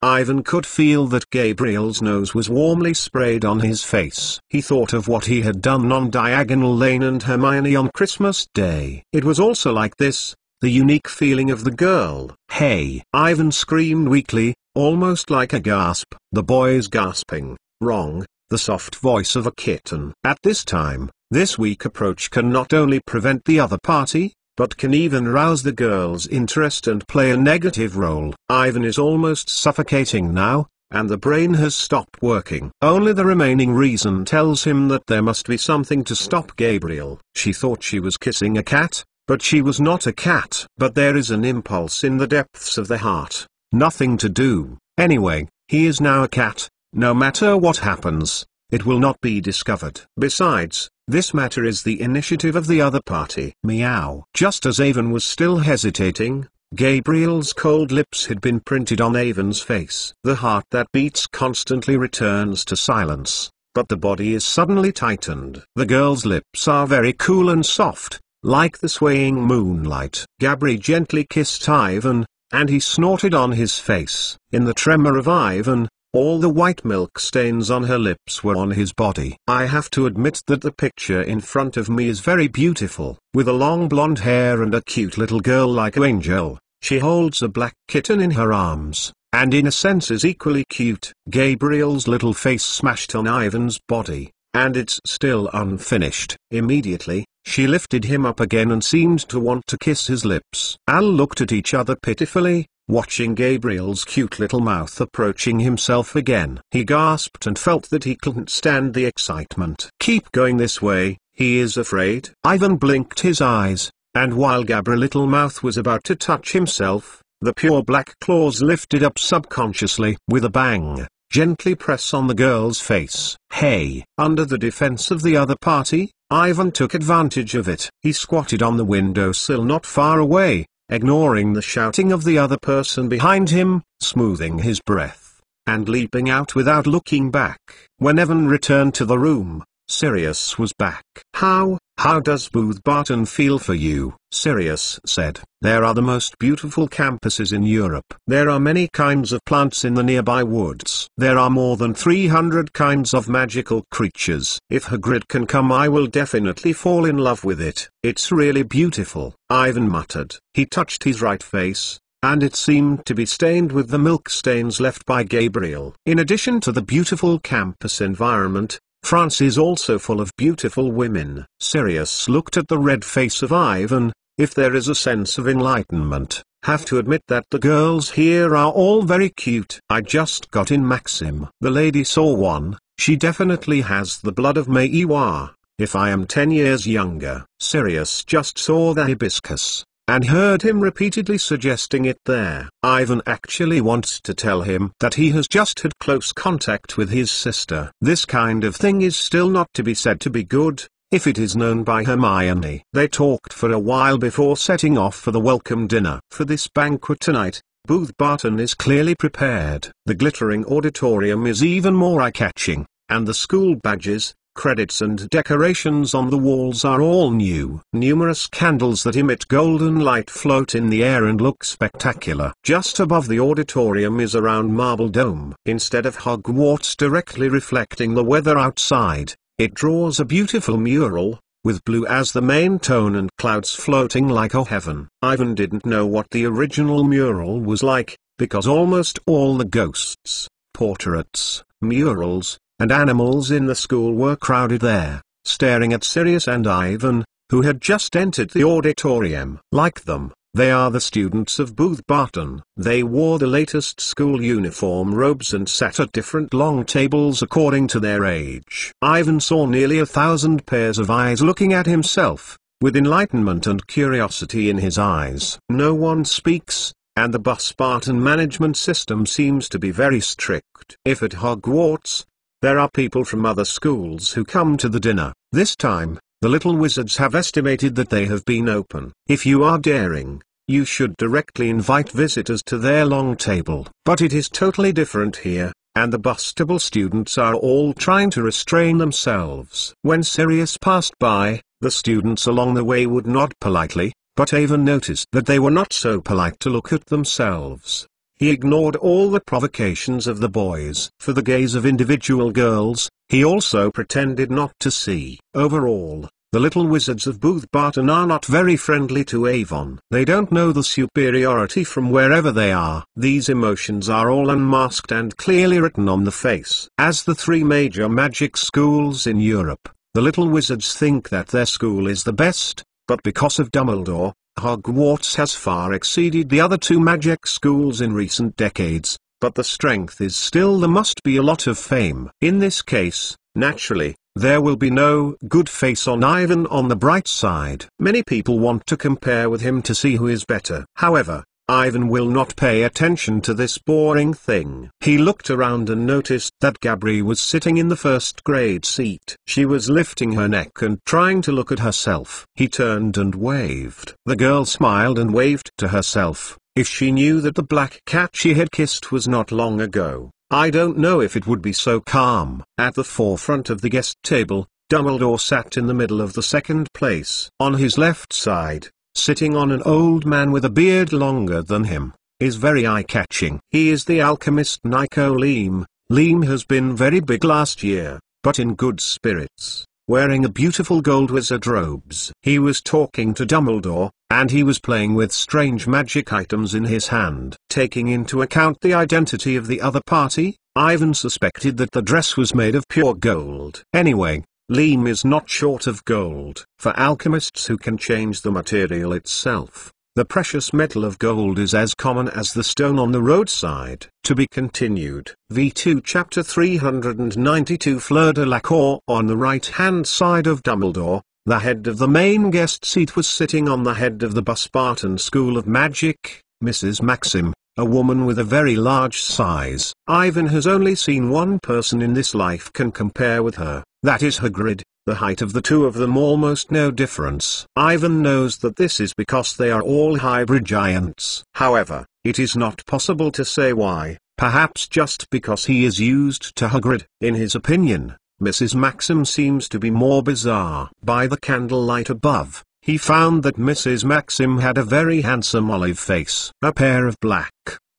Ivan could feel that Gabriel's nose was warmly sprayed on his face. He thought of what he had done on Diagonal Lane and Hermione on Christmas Day. It was also like this, the unique feeling of the girl. "Hey!" Ivan screamed weakly, almost like a gasp. The boys gasping. Wrong, the soft voice of a kitten. At this time, this weak approach can not only prevent the other party, but can even rouse the girl's interest and play a negative role. Ivan is almost suffocating now, and the brain has stopped working. Only the remaining reason tells him that there must be something to stop Gabriel. She thought she was kissing a cat, but she was not a cat. But there is an impulse in the depths of the heart. Nothing to do. Anyway, he is now a cat. No matter what happens, it will not be discovered. Besides, this matter is the initiative of the other party. Meow. Just as Avon was still hesitating, Gabriel's cold lips had been printed on Avon's face. The heart that beats constantly returns to silence, but the body is suddenly tightened. The girl's lips are very cool and soft, like the swaying moonlight. Gabri gently kissed Ivan, and he snorted on his face. In the tremor of Ivan, all the white milk stains on her lips were on his body. I have to admit that the picture in front of me is very beautiful. With a long blonde hair and a cute little girl like an angel, she holds a black kitten in her arms, and in a sense is equally cute. Gabriel's little face smashed on Ivan's body, and it's still unfinished. Immediately, she lifted him up again and seemed to want to kiss his lips. All looked at each other pitifully, watching Gabriel's cute little mouth approaching himself again. He gasped and felt that he couldn't stand the excitement. Keep going this way, he is afraid. Ivan blinked his eyes, and while Gabriel's little mouth was about to touch himself, the pure black claws lifted up subconsciously. With a bang, gently press on the girl's face. Hey! Under the defense of the other party, Ivan took advantage of it. He squatted on the windowsill not far away, ignoring the shouting of the other person behind him, smoothing his breath, and leaping out without looking back. When Evan returned to the room, Sirius was back. How? How does Booth Barton feel for you? Sirius said, there are the most beautiful campuses in Europe. There are many kinds of plants in the nearby woods. There are more than 300 kinds of magical creatures. If Hagrid can come, I will definitely fall in love with it. It's really beautiful, Ivan muttered. He touched his right face, and it seemed to be stained with the milk stains left by Gabriel. In addition to the beautiful campus environment, France is also full of beautiful women. Sirius looked at the red face of Ivan. If there is a sense of enlightenment, have to admit that the girls here are all very cute. I just got in Maxim. The lady saw one. She definitely has the blood of Maïwa. If I am 10 years younger. Sirius just saw the hibiscus, and heard him repeatedly suggesting it there. Ivan actually wants to tell him that he has just had close contact with his sister. This kind of thing is still not to be said to be good, if it is known by Hermione. They talked for a while before setting off for the welcome dinner. For this banquet tonight, Booth Barton is clearly prepared. The glittering auditorium is even more eye-catching, and the school badges, credits and decorations on the walls are all new. Numerous candles that emit golden light float in the air and look spectacular. Just above the auditorium is a round marble dome. Instead of Hogwarts directly reflecting the weather outside, it draws a beautiful mural, with blue as the main tone and clouds floating like a heaven. Ivan didn't know what the original mural was like, because almost all the ghosts, portraits, murals, and animals in the school were crowded there, staring at Sirius and Ivan, who had just entered the auditorium. Like them, they are the students of Booth Barton. They wore the latest school uniform robes and sat at different long tables according to their age. Ivan saw nearly 1,000 pairs of eyes looking at himself, with enlightenment and curiosity in his eyes. No one speaks, and the Booth Barton management system seems to be very strict. If at Hogwarts, there are people from other schools who come to the dinner. This time, the little wizards have estimated that they have been open. If you are daring, you should directly invite visitors to their long table. But it is totally different here, and the Bustable students are all trying to restrain themselves. When Sirius passed by, the students along the way would nod politely, but Ivan noticed that they were not so polite to look at themselves. He ignored all the provocations of the boys. For the gaze of individual girls, he also pretended not to see. Overall, the little wizards of Booth Barton are not very friendly to Avon. They don't know the superiority from wherever they are. These emotions are all unmasked and clearly written on the face. As the three major magic schools in Europe, the little wizards think that their school is the best, but because of Dumbledore, Hogwarts has far exceeded the other two magic schools in recent decades, but the strength is still there must be a lot of fame. In this case, naturally, there will be no good face on Ivan. On the bright side, many people want to compare with him to see who is better. However, Ivan will not pay attention to this boring thing. He looked around and noticed that Gabri was sitting in the first grade seat. She was lifting her neck and trying to look at herself. He turned and waved. The girl smiled and waved to herself. If she knew that the black cat she had kissed was not long ago, I don't know if it would be so calm. At the forefront of the guest table, Dumbledore sat in the middle of the second place. On his left side, sitting on an old man with a beard longer than him, is very eye-catching. He is the alchemist Nico Leam. Leam has been very big last year, but in good spirits, wearing a beautiful gold wizard robes. He was talking to Dumbledore, and he was playing with strange magic items in his hand. Taking into account the identity of the other party, Ivan suspected that the dress was made of pure gold. Anyway, Leam is not short of gold. For alchemists who can change the material itself, the precious metal of gold is as common as the stone on the roadside. To be continued. V2 Chapter 392 Fleur de la Cour. On the right-hand side of Dumbledore, the head of the main guest seat was sitting on the head of the Booth Barton School of Magic, Mrs. Maxim, a woman with a very large size. Ivan has only seen one person in this life can compare with her. That is Hagrid. The height of the two of them almost no difference. Ivan knows that this is because they are all hybrid giants. However, it is not possible to say why. Perhaps just because he is used to Hagrid. In his opinion, Mrs. Maxim seems to be more bizarre. By the candlelight above, he found that Mrs. Maxim had a very handsome olive face, a pair of black,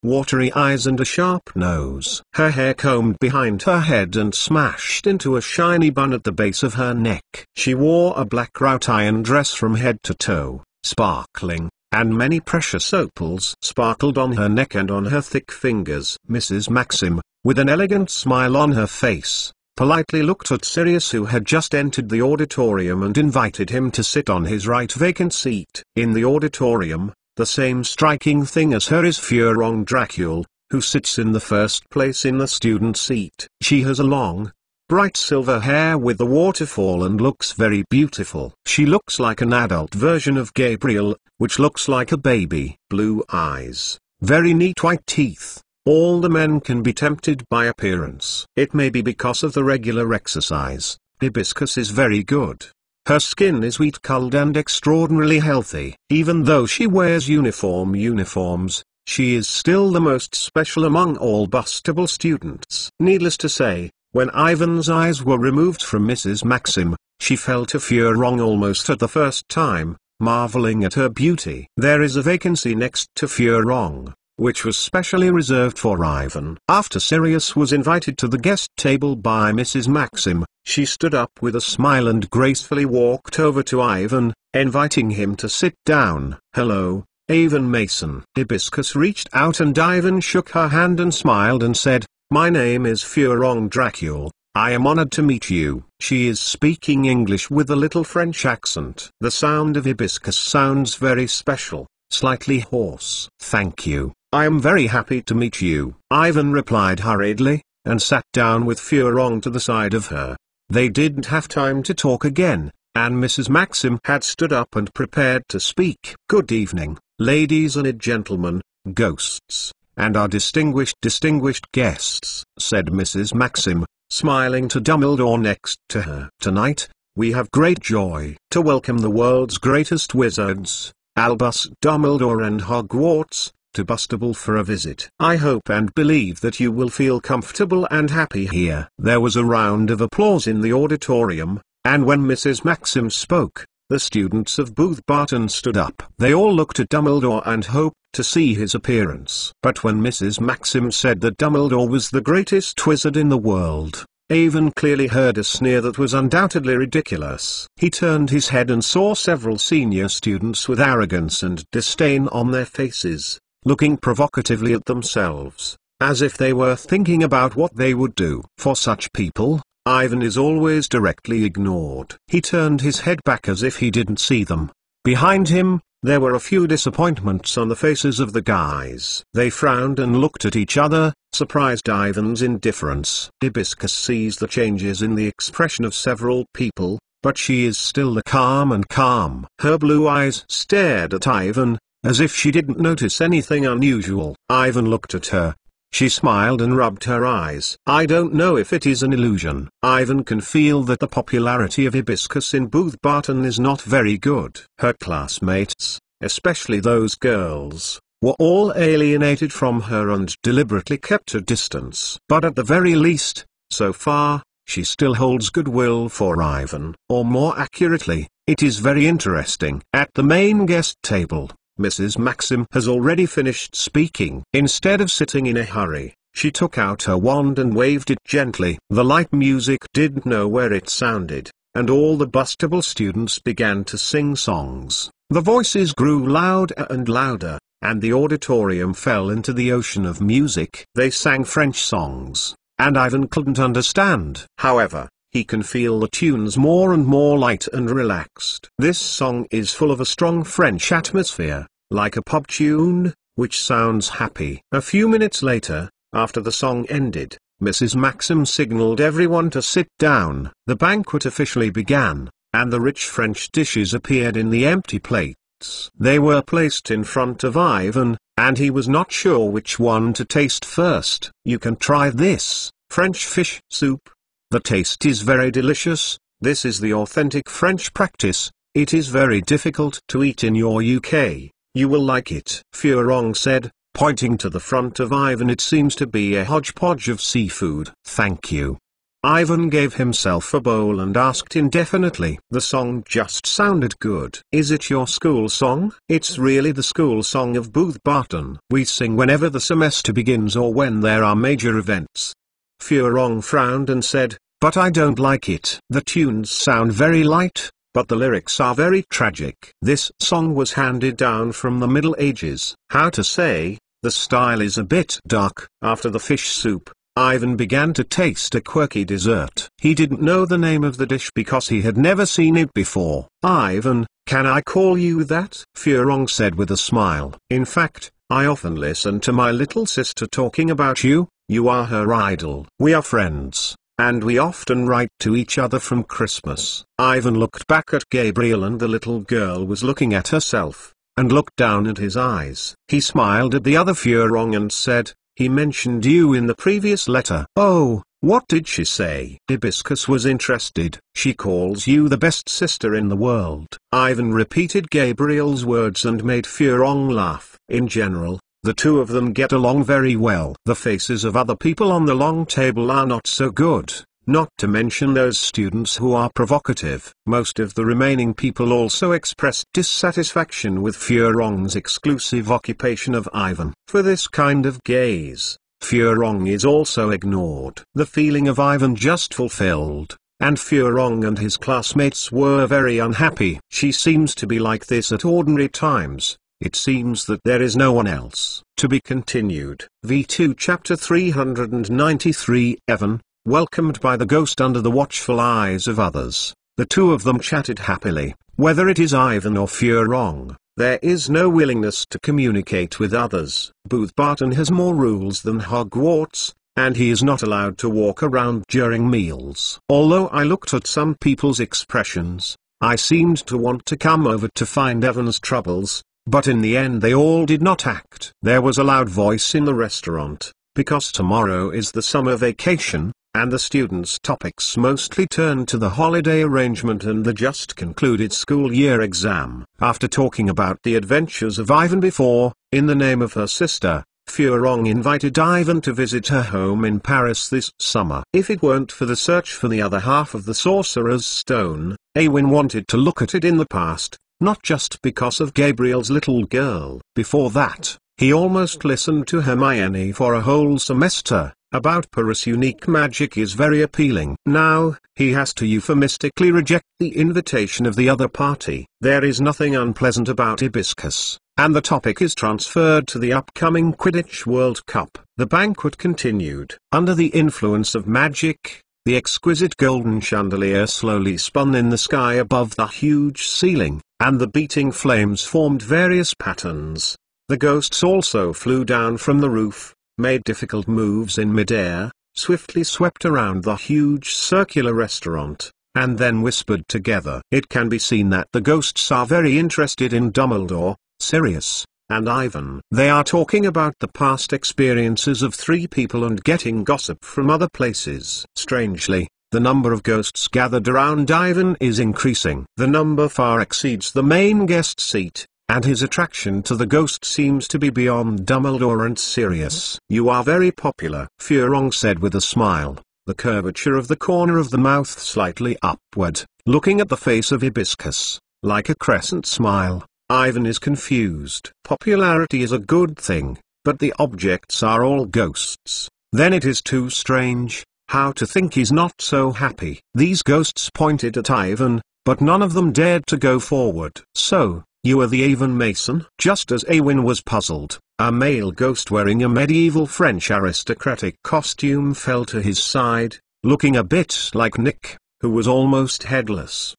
watery eyes and a sharp nose. Her hair combed behind her head and smashed into a shiny bun at the base of her neck. She wore a black wrought iron dress from head to toe, sparkling, and many precious opals sparkled on her neck and on her thick fingers. Mrs. Maxim, with an elegant smile on her face, politely looked at Sirius, who had just entered the auditorium, and invited him to sit on his right vacant seat. In the auditorium, the same striking thing as her is Furong Dracule, who sits in the first place in the student seat. She has a long, bright silver hair with a waterfall and looks very beautiful. She looks like an adult version of Gabriel, which looks like a baby. Blue eyes, very neat white teeth. All the men can be tempted by appearance. It may be because of the regular exercise. Hibiscus is very good. Her skin is wheat-colored and extraordinarily healthy. Even though she wears uniforms, she is still the most special among all Bustable students. Needless to say, when Ivan's eyes were removed from Mrs. Maxim, she fell to Furong almost at the first time, marveling at her beauty. There is a vacancy next to Furong, which was specially reserved for Ivan. After Sirius was invited to the guest table by Mrs. Maxim, she stood up with a smile and gracefully walked over to Ivan, inviting him to sit down. "Hello, Ivan Mason." Hibiscus reached out and Ivan shook her hand and smiled and said, "My name is Furong Dracule. I am honored to meet you." She is speaking English with a little French accent. The sound of Hibiscus sounds very special, slightly hoarse. "Thank you. I am very happy to meet you," Ivan replied hurriedly, and sat down with Furong to the side of her. They didn't have time to talk again, and Mrs. Maxim had stood up and prepared to speak. "Good evening, ladies and gentlemen, ghosts, and our distinguished guests," said Mrs. Maxim, smiling to Dumbledore next to her. "Tonight, we have great joy to welcome the world's greatest wizards, Albus Dumbledore and Hogwarts, to Bustable for a visit. I hope and believe that you will feel comfortable and happy here." There was a round of applause in the auditorium, and when Mrs. Maxim spoke, the students of Booth Barton stood up. They all looked at Dumbledore and hoped to see his appearance. But when Mrs. Maxim said that Dumbledore was the greatest wizard in the world, Ivan clearly heard a sneer that was undoubtedly ridiculous. He turned his head and saw several senior students with arrogance and disdain on their faces, looking provocatively at themselves, as if they were thinking about what they would do. For such people, Ivan is always directly ignored. He turned his head back as if he didn't see them. Behind him, there were a few disappointments on the faces of the guys. They frowned and looked at each other, surprised Ivan's indifference. Hibiscus sees the changes in the expression of several people, but she is still calm and calm. Her blue eyes stared at Ivan, as if she didn't notice anything unusual. Ivan looked at her. She smiled and rubbed her eyes. I don't know if it is an illusion. Ivan can feel that the popularity of Hibiscus in Booth Barton is not very good. Her classmates, especially those girls, were all alienated from her and deliberately kept a distance. But at the very least, so far, she still holds goodwill for Ivan. Or more accurately, it is very interesting. At the main guest table, Mrs. Maxim has already finished speaking. Instead of sitting in a hurry, she took out her wand and waved it gently. The light music didn't know where it sounded, and all the Bustable students began to sing songs. The voices grew louder and louder, and the auditorium fell into the ocean of music. They sang French songs, and Ivan couldn't understand. However, he can feel the tunes more and more light and relaxed. This song is full of a strong French atmosphere, like a pop tune, which sounds happy. A few minutes later, after the song ended, Mrs. Maxim signaled everyone to sit down. The banquet officially began, and the rich French dishes appeared in the empty plates. They were placed in front of Ivan, and he was not sure which one to taste first. "You can try this, French fish soup. The taste is very delicious. This is the authentic French practice. It is very difficult to eat in your UK. You will like it," Furong said, pointing to the front of Ivan. "It seems to be a hodgepodge of seafood." "Thank you. Ivan gave himself a bowl and asked indefinitely. The song just sounded good. Is it your school song? It's really the school song of Booth Barton. We sing whenever the semester begins or when there are major events. Furong frowned and said, but I don't like it. The tunes sound very light, but the lyrics are very tragic. This song was handed down from the Middle Ages. How to say, the style is a bit dark. After the fish soup, Ivan began to taste a quirky dessert. He didn't know the name of the dish because he had never seen it before. Ivan, can I call you that? Furong said with a smile. In fact, I often listen to my little sister talking about you. You are her idol. We are friends, and we often write to each other from Christmas. Ivan looked back at Gabriel, and the little girl was looking at herself, and looked down at his eyes. He smiled at the other Furong and said, he mentioned you in the previous letter. Oh, what did she say? Hibiscus was interested. She calls you the best sister in the world. Ivan repeated Gabriel's words and made Furong laugh. In general, the two of them get along very well. The faces of other people on the long table are not so good, not to mention those students who are provocative. Most of the remaining people also expressed dissatisfaction with Furong's exclusive occupation of Ivan. For this kind of gaze, Furong is also ignored. The feeling of Ivan just fulfilled, and Furong and his classmates were very unhappy. She seems to be like this at ordinary times. It seems that there is no one else. To be continued. V2 Chapter 393 Evan, welcomed by the ghost under the watchful eyes of others, the two of them chatted happily. Whether it is Ivan or Furong, there is no willingness to communicate with others. Booth Barton has more rules than Hogwarts, and he is not allowed to walk around during meals. Although I looked at some people's expressions, I seemed to want to come over to find Evan's troubles, but in the end they all did not act. There was a loud voice in the restaurant, because tomorrow is the summer vacation, and the students' topics mostly turned to the holiday arrangement and the just concluded school year exam. After talking about the adventures of Ivan before, in the name of her sister, Furong invited Ivan to visit her home in Paris this summer. If it weren't for the search for the other half of the Sorcerer's Stone, Awen wanted to look at it in the past, not just because of Gabriel's little girl. Before that, he almost listened to Hermione for a whole semester. About Paris unique magic is very appealing. Now, he has to euphemistically reject the invitation of the other party. There is nothing unpleasant about Hibiscus, and the topic is transferred to the upcoming Quidditch World Cup. The banquet continued. Under the influence of magic, the exquisite golden chandelier slowly spun in the sky above the huge ceiling, and the beating flames formed various patterns. The ghosts also flew down from the roof, made difficult moves in midair, swiftly swept around the huge circular restaurant, and then whispered together. It can be seen that the ghosts are very interested in Dumbledore, Sirius, and Ivan. They are talking about the past experiences of three people and getting gossip from other places. Strangely, the number of ghosts gathered around Ivan is increasing. The number far exceeds the main guest seat, and his attraction to the ghost seems to be beyond Dumbledore and Sirius. You are very popular, Furong said with a smile, the curvature of the corner of the mouth slightly upward, looking at the face of Hibiscus, like a crescent smile. Ivan is confused. Popularity is a good thing, but the objects are all ghosts. Then it is too strange, how to think he's not so happy. These ghosts pointed at Ivan, but none of them dared to go forward. So, you are the Avon Mason? Just as Awen was puzzled, a male ghost wearing a medieval French aristocratic costume fell to his side, looking a bit like Nick, who was almost headless.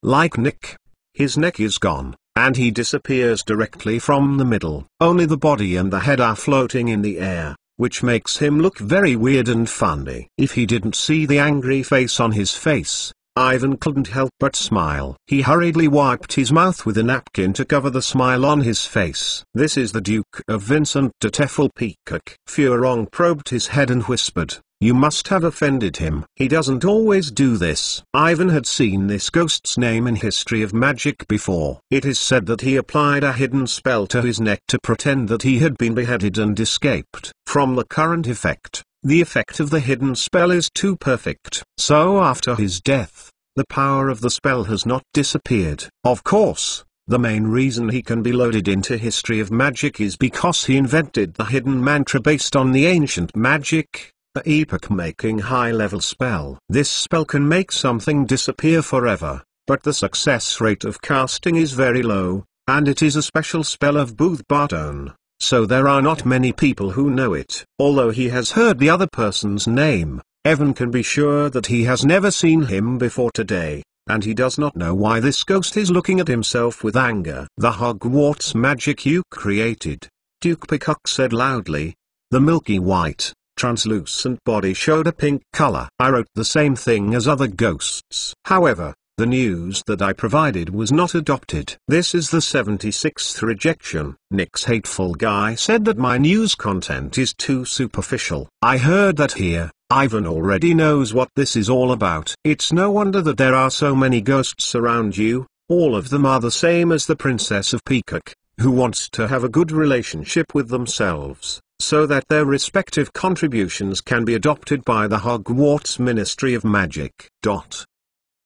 Like Nick, his neck is gone, and he disappears directly from the middle. Only the body and the head are floating in the air, which makes him look very weird and funny. If he didn't see the angry face on his face, Ivan couldn't help but smile. He hurriedly wiped his mouth with a napkin to cover the smile on his face. This is the Duke of Vincent de Teffelpeacock. Furong probed his head and whispered, you must have offended him. He doesn't always do this. Ivan had seen this ghost's name in History of Magic before. It is said that he applied a hidden spell to his neck to pretend that he had been beheaded and escaped. From the current effect, The effect of the hidden spell is too perfect. So after his death, the power of the spell has not disappeared. Of course, the main reason he can be loaded into history of magic is because he invented the hidden mantra based on the ancient magic, a epoch-making high-level spell. This spell can make something disappear forever, but the success rate of casting is very low, and it is a special spell of Boothbart own, so there are not many people who know it. Although he has heard the other person's name, Evan can be sure that he has never seen him before today, and he does not know why this ghost is looking at himself with anger. "The Hogwarts magic you created," Duke Peacock said loudly. The milky white, translucent body showed a pink color. "I wrote the same thing as other ghosts. However, the news that I provided was not adopted. This is the 76th rejection." Nick's hateful guy said that my news content is too superficial. "I heard that here. Ivan already knows what this is all about. It's no wonder that there are so many ghosts around you. All of them are the same as the Princess of Peacock, who wants to have a good relationship with themselves, so that their respective contributions can be adopted by the Hogwarts Ministry of Magic.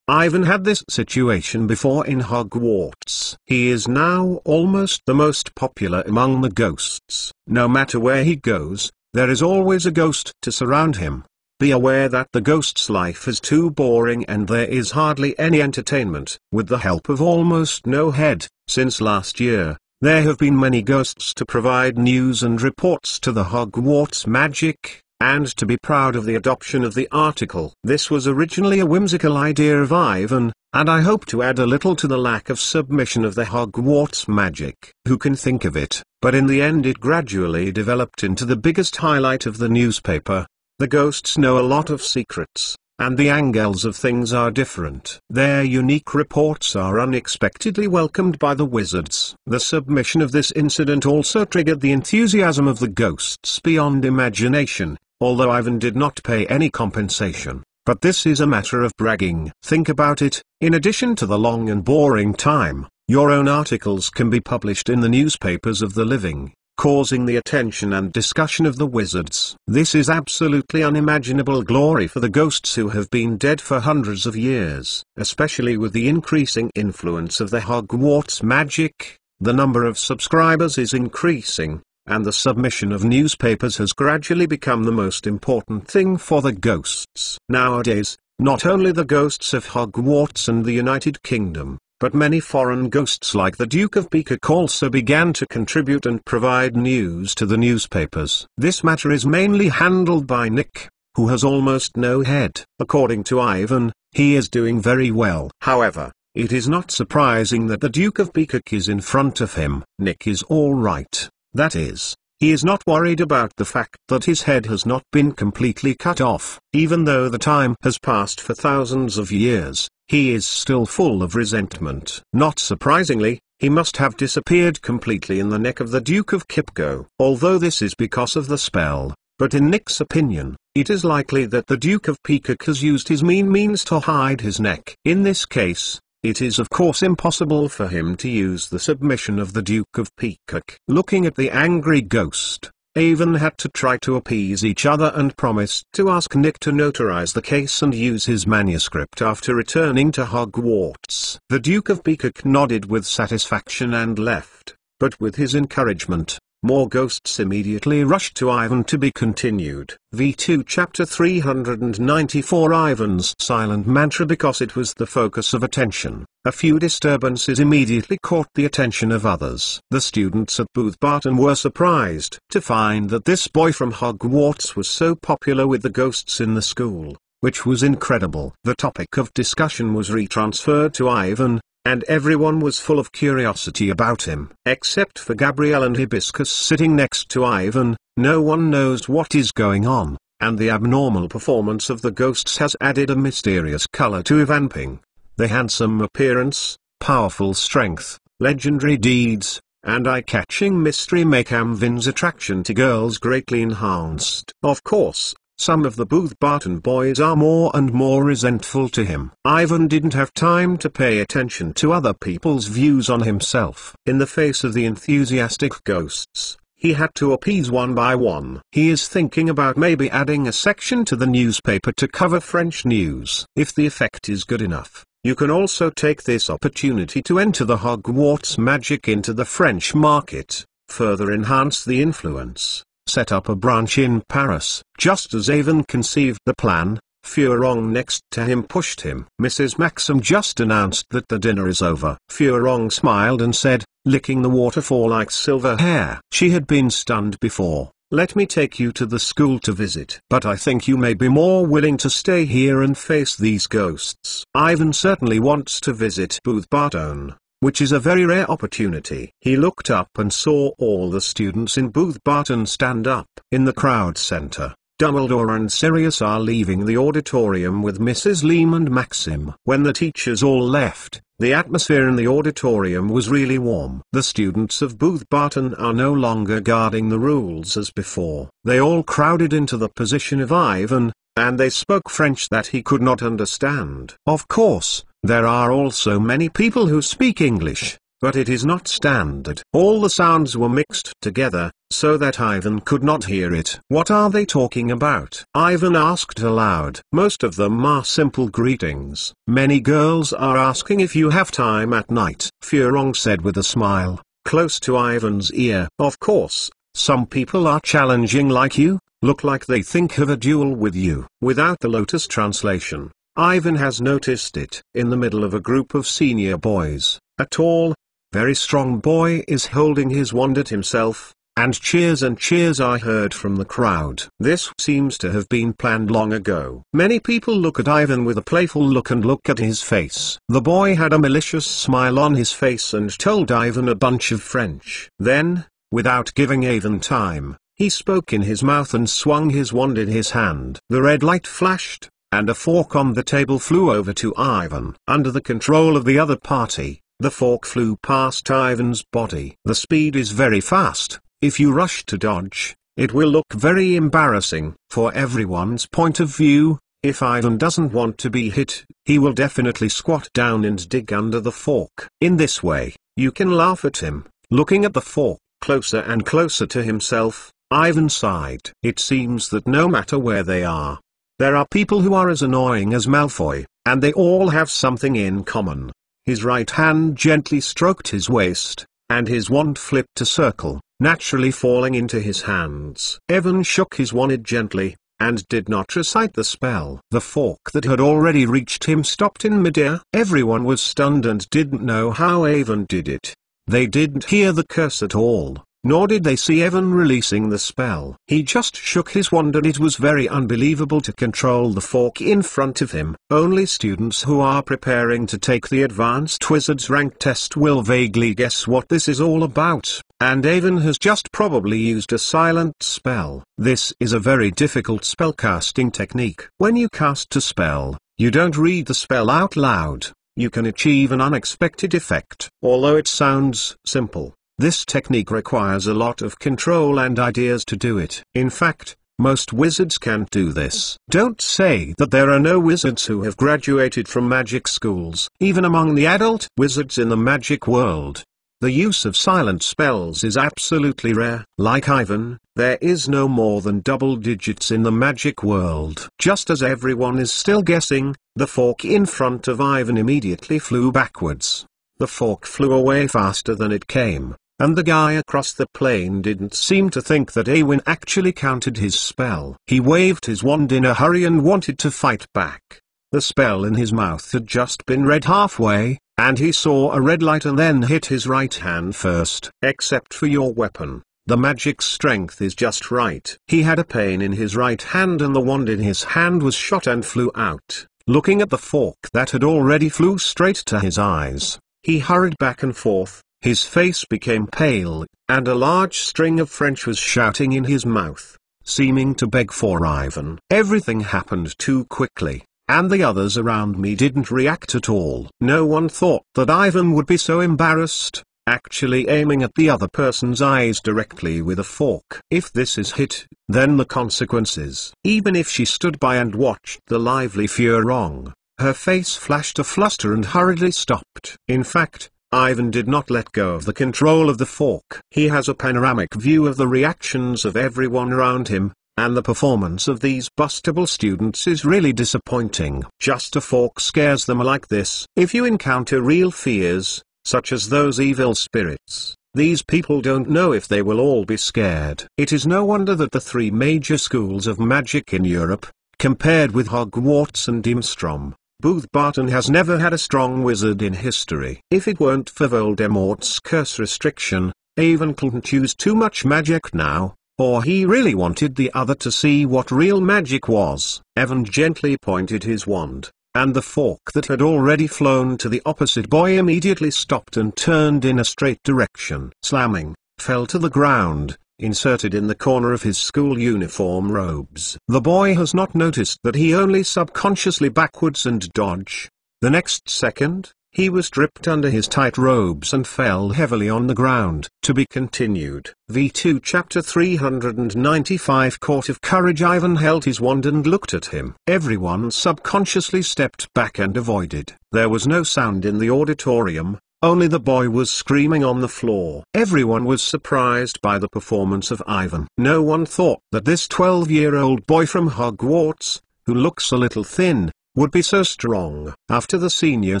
Ivan had this situation before in Hogwarts. He is now almost the most popular among the ghosts. No matter where he goes, there is always a ghost to surround him. Be aware that the ghost's life is too boring and there is hardly any entertainment. With the help of almost no head, since last year, there have been many ghosts to provide news and reports to the Hogwarts magic, and to be proud of the adoption of the article. This was originally a whimsical idea of Ivan, and I hope to add a little to the lack of submission of the Hogwarts magic. Who can think of it? But in the end it gradually developed into the biggest highlight of the newspaper. The ghosts know a lot of secrets, and the angles of things are different. Their unique reports are unexpectedly welcomed by the wizards. The submission of this incident also triggered the enthusiasm of the ghosts beyond imagination, although Ivan did not pay any compensation. But this is a matter of bragging. Think about it, in addition to the long and boring time, your own articles can be published in the newspapers of the living, causing the attention and discussion of the wizards. This is absolutely unimaginable glory for the ghosts who have been dead for hundreds of years. Especially with the increasing influence of the Hogwarts magic, the number of subscribers is increasing, and the submission of newspapers has gradually become the most important thing for the ghosts. Nowadays, not only the ghosts of Hogwarts and the United Kingdom, but many foreign ghosts like the Duke of Peacock also began to contribute and provide news to the newspapers. This matter is mainly handled by Nick, who has almost no head. According to Ivan, he is doing very well. However, it is not surprising that the Duke of Peacock is in front of him. Nick is all right. That is, he is not worried about the fact that his head has not been completely cut off. Even though the time has passed for thousands of years, he is still full of resentment. Not surprisingly, he must have disappeared completely in the neck of the Duke of Kipgo. Although this is because of the spell, but in Nick's opinion, it is likely that the Duke of Peacock has used his mean means to hide his neck. In this case, it is of course impossible for him to use the submission of the Duke of Peacock. Looking at the angry ghost, Ivan had to try to appease each other and promised to ask Nick to notarize the case and use his manuscript after returning to Hogwarts. The Duke of Peacock nodded with satisfaction and left, but with his encouragement, more ghosts immediately rushed to Ivan to be continued. V2 Chapter 394 Ivan's silent mantra. Because it was the focus of attention, a few disturbances immediately caught the attention of others. The students at Booth Barton were surprised to find that this boy from Hogwarts was so popular with the ghosts in the school, which was incredible. The topic of discussion was retransferred to Ivan, and everyone was full of curiosity about him. Except for Gabrielle and Hibiscus sitting next to Ivan, no one knows what is going on, and the abnormal performance of the ghosts has added a mysterious color to Evanping. The handsome appearance, powerful strength, legendary deeds, and eye-catching mystery make Amvin's attraction to girls greatly enhanced. Of course, some of the Booth Barton boys are more and more resentful to him. Ivan didn't have time to pay attention to other people's views on himself. In the face of the enthusiastic ghosts, He had to appease one by one. He is thinking about maybe adding a section to the newspaper to cover French news. If the effect is good enough, you can also take this opportunity to enter the Hogwarts magic into the French market, further enhance the influence, set up a branch in Paris. Just as Avon conceived the plan, Furong next to him pushed him. Mrs. Maxim just announced that the dinner is over. Furong smiled and said, licking the waterfall like silver hair. She had been stunned before. Let me take you to the school to visit. But I think you may be more willing to stay here and face these ghosts. Ivan certainly wants to visit Booth Barton, which is a very rare opportunity. He looked up and saw all the students in Booth Barton stand up. In the crowd center, Dumbledore and Sirius are leaving the auditorium with Mrs. Leem and Maxim. When the teachers all left, the atmosphere in the auditorium was really warm. The students of Booth Barton are no longer guarding the rules as before. They all crowded into the position of Ivan, and they spoke French that he could not understand. Of course, there are also many people who speak English, but it is not standard. All the sounds were mixed together, so that Ivan could not hear it. What are they talking about? Ivan asked aloud. Most of them are simple greetings. Many girls are asking if you have time at night. Furong said with a smile, close to Ivan's ear. Of course, some people are challenging like you, look like they think of a duel with you. Without the Lotus translation, Ivan has noticed it. In the middle of a group of senior boys, a tall, very strong boy is holding his wand at himself, and cheers are heard from the crowd. This seems to have been planned long ago. Many people look at Ivan with a playful look and look at his face. The boy had a malicious smile on his face and told Ivan a bunch of French. Then, without giving Ivan time, he spoke in his mouth and swung his wand in his hand. The red light flashed, and a fork on the table flew over to Ivan. Under the control of the other party, the fork flew past Ivan's body. The speed is very fast. If you rush to dodge, it will look very embarrassing. For everyone's point of view, if Ivan doesn't want to be hit, he will definitely squat down and dig under the fork. In this way, you can laugh at him. Looking at the fork, closer and closer to himself, Ivan sighed. It seems that no matter where they are, there are people who are as annoying as Malfoy, and they all have something in common. His right hand gently stroked his waist, and his wand flipped a circle, naturally falling into his hands. Evan shook his wand gently, and did not recite the spell. The fork that had already reached him stopped in midair. Everyone was stunned and didn't know how Evan did it. They didn't hear the curse at all, nor did they see Evan releasing the spell. He just shook his wand and it was very unbelievable to control the fork in front of him. Only students who are preparing to take the Advanced Wizards rank test will vaguely guess what this is all about, and Evan has just probably used a silent spell. This is a very difficult spellcasting technique. When you cast a spell, you don't read the spell out loud. You can achieve an unexpected effect. Although it sounds simple, this technique requires a lot of control and ideas to do it. In fact, most wizards can't do this. Don't say that there are no wizards who have graduated from magic schools. Even among the adult wizards in the magic world, the use of silent spells is absolutely rare. Like Ivan, there is no more than double digits in the magic world. Just as everyone is still guessing, the fork in front of Ivan immediately flew backwards. The fork flew away faster than it came, and the guy across the plane didn't seem to think that Ewan actually counted his spell. He waved his wand in a hurry and wanted to fight back. The spell in his mouth had just been read halfway, and he saw a red light and then hit his right hand first. Except for your weapon, the magic strength is just right. He had a pain in his right hand and the wand in his hand was shot and flew out. Looking at the fork that had already flew straight to his eyes, he hurried back and forth. His face became pale, and a large string of French was shouting in his mouth, seeming to beg for Ivan. Everything happened too quickly, and the others around me didn't react at all. No one thought that Ivan would be so embarrassed, actually aiming at the other person's eyes directly with a fork. If this is hit, then the consequences. Even if she stood by and watched the lively Furong, her face flashed a fluster and hurriedly stopped. In fact, Ivan did not let go of the control of the fork. He has a panoramic view of the reactions of everyone around him, and the performance of these bustable students is really disappointing. Just a fork scares them like this. If you encounter real fears, such as those evil spirits, these people don't know if they will all be scared. It is no wonder that the three major schools of magic in Europe, compared with Hogwarts and Imstrom, Booth Barton has never had a strong wizard in history. If it weren't for Voldemort's curse restriction, Avon couldn't use too much magic now, or he really wanted the other to see what real magic was. Evan gently pointed his wand, and the fork that had already flown to the opposite boy immediately stopped and turned in a straight direction. Slamming, fell to the ground, inserted in the corner of his school uniform robes. The boy has not noticed that he only subconsciously backwards and dodge. The next second, he was stripped under his tight robes and fell heavily on the ground. To be continued. V2 Chapter 395 Court of Courage. Ivan held his wand and looked at him. Everyone subconsciously stepped back and avoided. There was no sound in the auditorium, only the boy was screaming on the floor. Everyone was surprised by the performance of Ivan. No one thought that this 12-year-old boy from Hogwarts, who looks a little thin, would be so strong. After the senior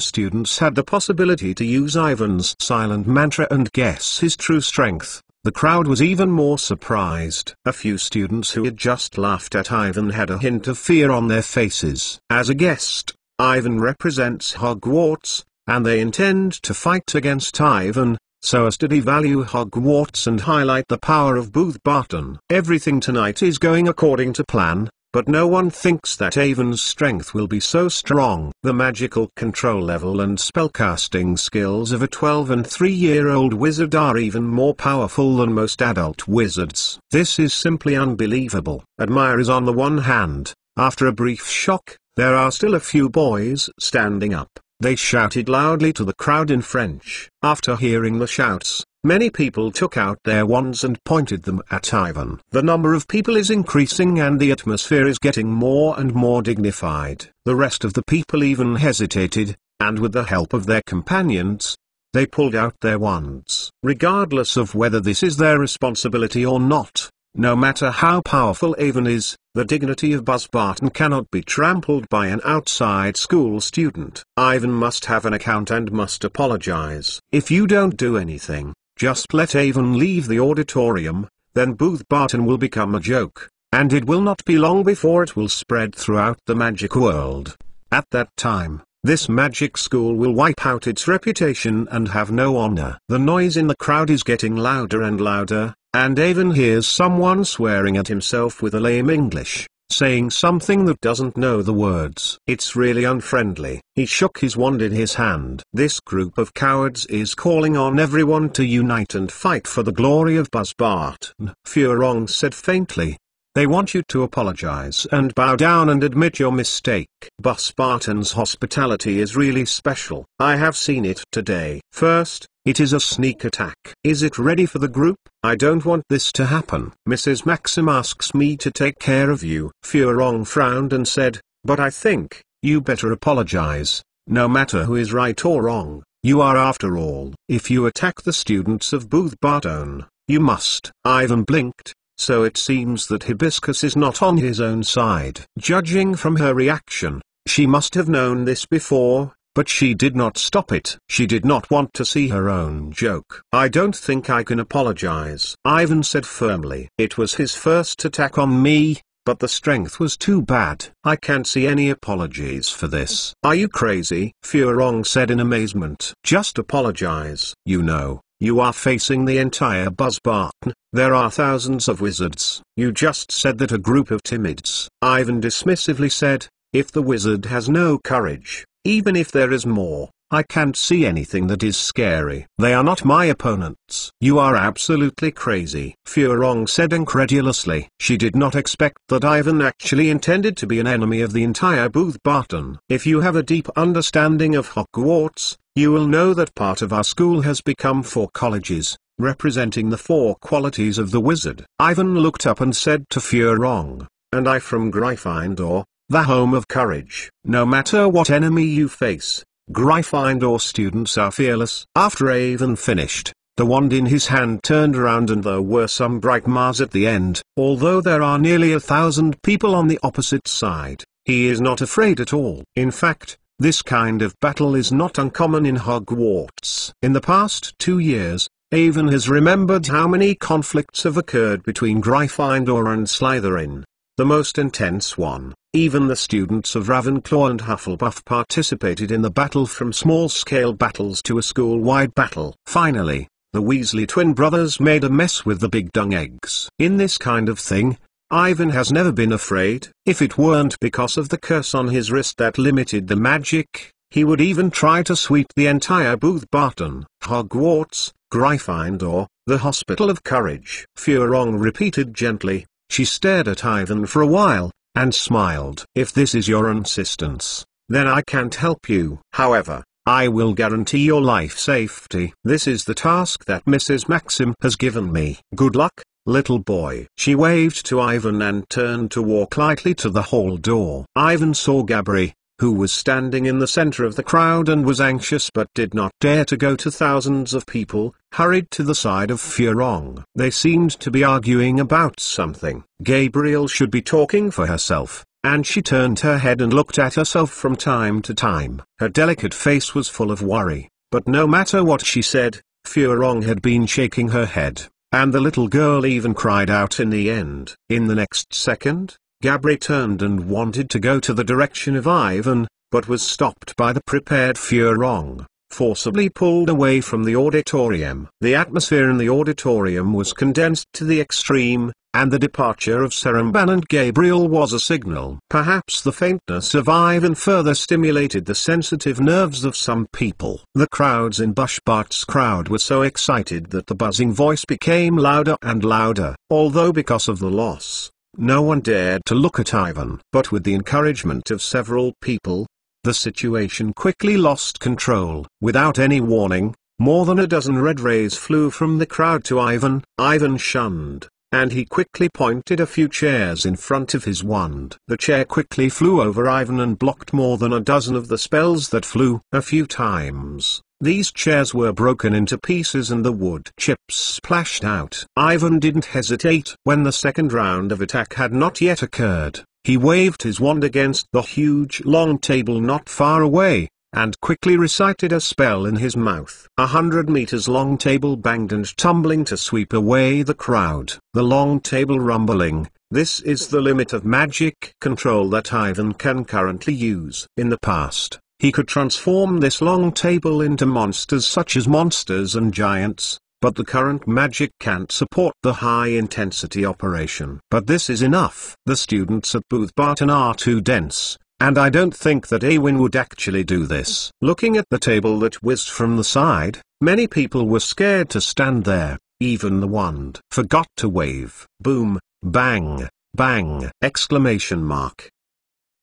students had the possibility to use Ivan's silent mantra and guess his true strength, the crowd was even more surprised. A few students who had just laughed at Ivan had a hint of fear on their faces. As a guest, Ivan represents Hogwarts, and they intend to fight against Ivan, so as to devalue Hogwarts and highlight the power of Booth Barton. Everything tonight is going according to plan, but no one thinks that Ivan's strength will be so strong. The magical control level and spellcasting skills of a 12 and 3-year-old wizard are even more powerful than most adult wizards. This is simply unbelievable. Admirers on the one hand, after a brief shock, there are still a few boys standing up. They shouted loudly to the crowd in French. After hearing the shouts, many people took out their wands and pointed them at Ivan. The number of people is increasing and the atmosphere is getting more and more dignified. The rest of the people even hesitated, and with the help of their companions, they pulled out their wands. Regardless of whether this is their responsibility or not, no matter how powerful Ivan is, the dignity of Buzz Barton cannot be trampled by an outside school student. Ivan must have an account and must apologize. If you don't do anything, just let Ivan leave the auditorium, then Booth Barton will become a joke, and it will not be long before it will spread throughout the magic world. At that time, this magic school will wipe out its reputation and have no honor. The noise in the crowd is getting louder and louder, and Ivan hears someone swearing at himself with a lame English, saying something that doesn't know the words. It's really unfriendly. He shook his wand in his hand. This group of cowards is calling on everyone to unite and fight for the glory of Buzz Barton. Furong said faintly, "They want you to apologize and bow down and admit your mistake. Buzz Barton's hospitality is really special. I have seen it today. First, it is a sneak attack. Is it ready for the group? I don't want this to happen. Mrs. Maxim asks me to take care of you." Furong frowned and said, "But I think, you better apologize, no matter who is right or wrong. You are after all. If you attack the students of Booth Barton, you must." Ivan blinked, so it seems that Hibiscus is not on his own side. Judging from her reaction, she must have known this before, but she did not stop it. She did not want to see her own joke. "I don't think I can apologize," Ivan said firmly. "It was his first attack on me, but the strength was too bad. I can't see any apologies for this." "Are you crazy?" Furong said in amazement. "Just apologize. You know, you are facing the entire Buzz Barton. There are thousands of wizards." "You just said that a group of timids," Ivan dismissively said. "If the wizard has no courage, even if there is more, I can't see anything that is scary. They are not my opponents." "You are absolutely crazy," Furong said incredulously. She did not expect that Ivan actually intended to be an enemy of the entire Booth Barton. "If you have a deep understanding of Hogwarts, you will know that part of our school has become 4 colleges, representing the 4 qualities of the wizard." Ivan looked up and said to Furong, "And I from Gryffindor, the home of courage. No matter what enemy you face, Gryffindor students are fearless. After Avon finished, the wand in his hand turned around and there were some bright Mars at the end. Although there are nearly 1,000 people on the opposite side, he is not afraid at all. In fact, this kind of battle is not uncommon in Hogwarts. In the past 2 years, Avon has remembered how many conflicts have occurred between Gryffindor and Slytherin. The most intense one. Even the students of Ravenclaw and Hufflepuff participated in the battle, from small-scale battles to a school-wide battle. Finally, the Weasley twin brothers made a mess with the big dung eggs. In this kind of thing, Ivan has never been afraid. If it weren't because of the curse on his wrist that limited the magic, he would even try to sweep the entire Booth Barton. Hogwarts, Gryffindor, the Hospital of Courage. Furong repeated gently. She stared at Ivan for a while, and smiled. If this is your insistence, then I can't help you. However, I will guarantee your life safety. This is the task that Mrs. Maxim has given me. Good luck, little boy. She waved to Ivan and turned to walk lightly to the hall door. Ivan saw Gabri, who was standing in the center of the crowd and was anxious but did not dare to go to thousands of people, hurried to the side of Furong. They seemed to be arguing about something. Gabriel should be talking for herself, and she turned her head and looked at herself from time to time. Her delicate face was full of worry, but no matter what she said, Furong had been shaking her head, and the little girl even cried out in the end. In the next second, Gabri turned and wanted to go to the direction of Ivan, but was stopped by the prepared Furong, forcibly pulled away from the auditorium. The atmosphere in the auditorium was condensed to the extreme, and the departure of Seremban and Gabriel was a signal. Perhaps the faintness of Ivan further stimulated the sensitive nerves of some people. The crowds in Bushbart's crowd were so excited that the buzzing voice became louder and louder. Although because of the loss, no one dared to look at Ivan. But with the encouragement of several people, the situation quickly lost control. Without any warning, more than a dozen red rays flew from the crowd to Ivan. Ivan shunned, and he quickly pointed a few chairs in front of his wand. The chair quickly flew over Ivan and blocked more than a dozen of the spells that flew. A few times, these chairs were broken into pieces and the wood chips splashed out. Ivan didn't hesitate. When the second round of attack had not yet occurred, he waved his wand against the huge long table not far away, and quickly recited a spell in his mouth. 100 meters long table banged and tumbling to sweep away the crowd. The long table rumbling. This is the limit of magic control that Ivan can currently use. In the past, he could transform this long table into monsters such as monsters and giants, but the current magic can't support the high-intensity operation. But this is enough. The students at Booth Barton are too dense, and I don't think that Awin would actually do this. Looking at the table that whizzed from the side, many people were scared to stand there. Even the wand forgot to wave. Boom, bang, bang! Exclamation mark.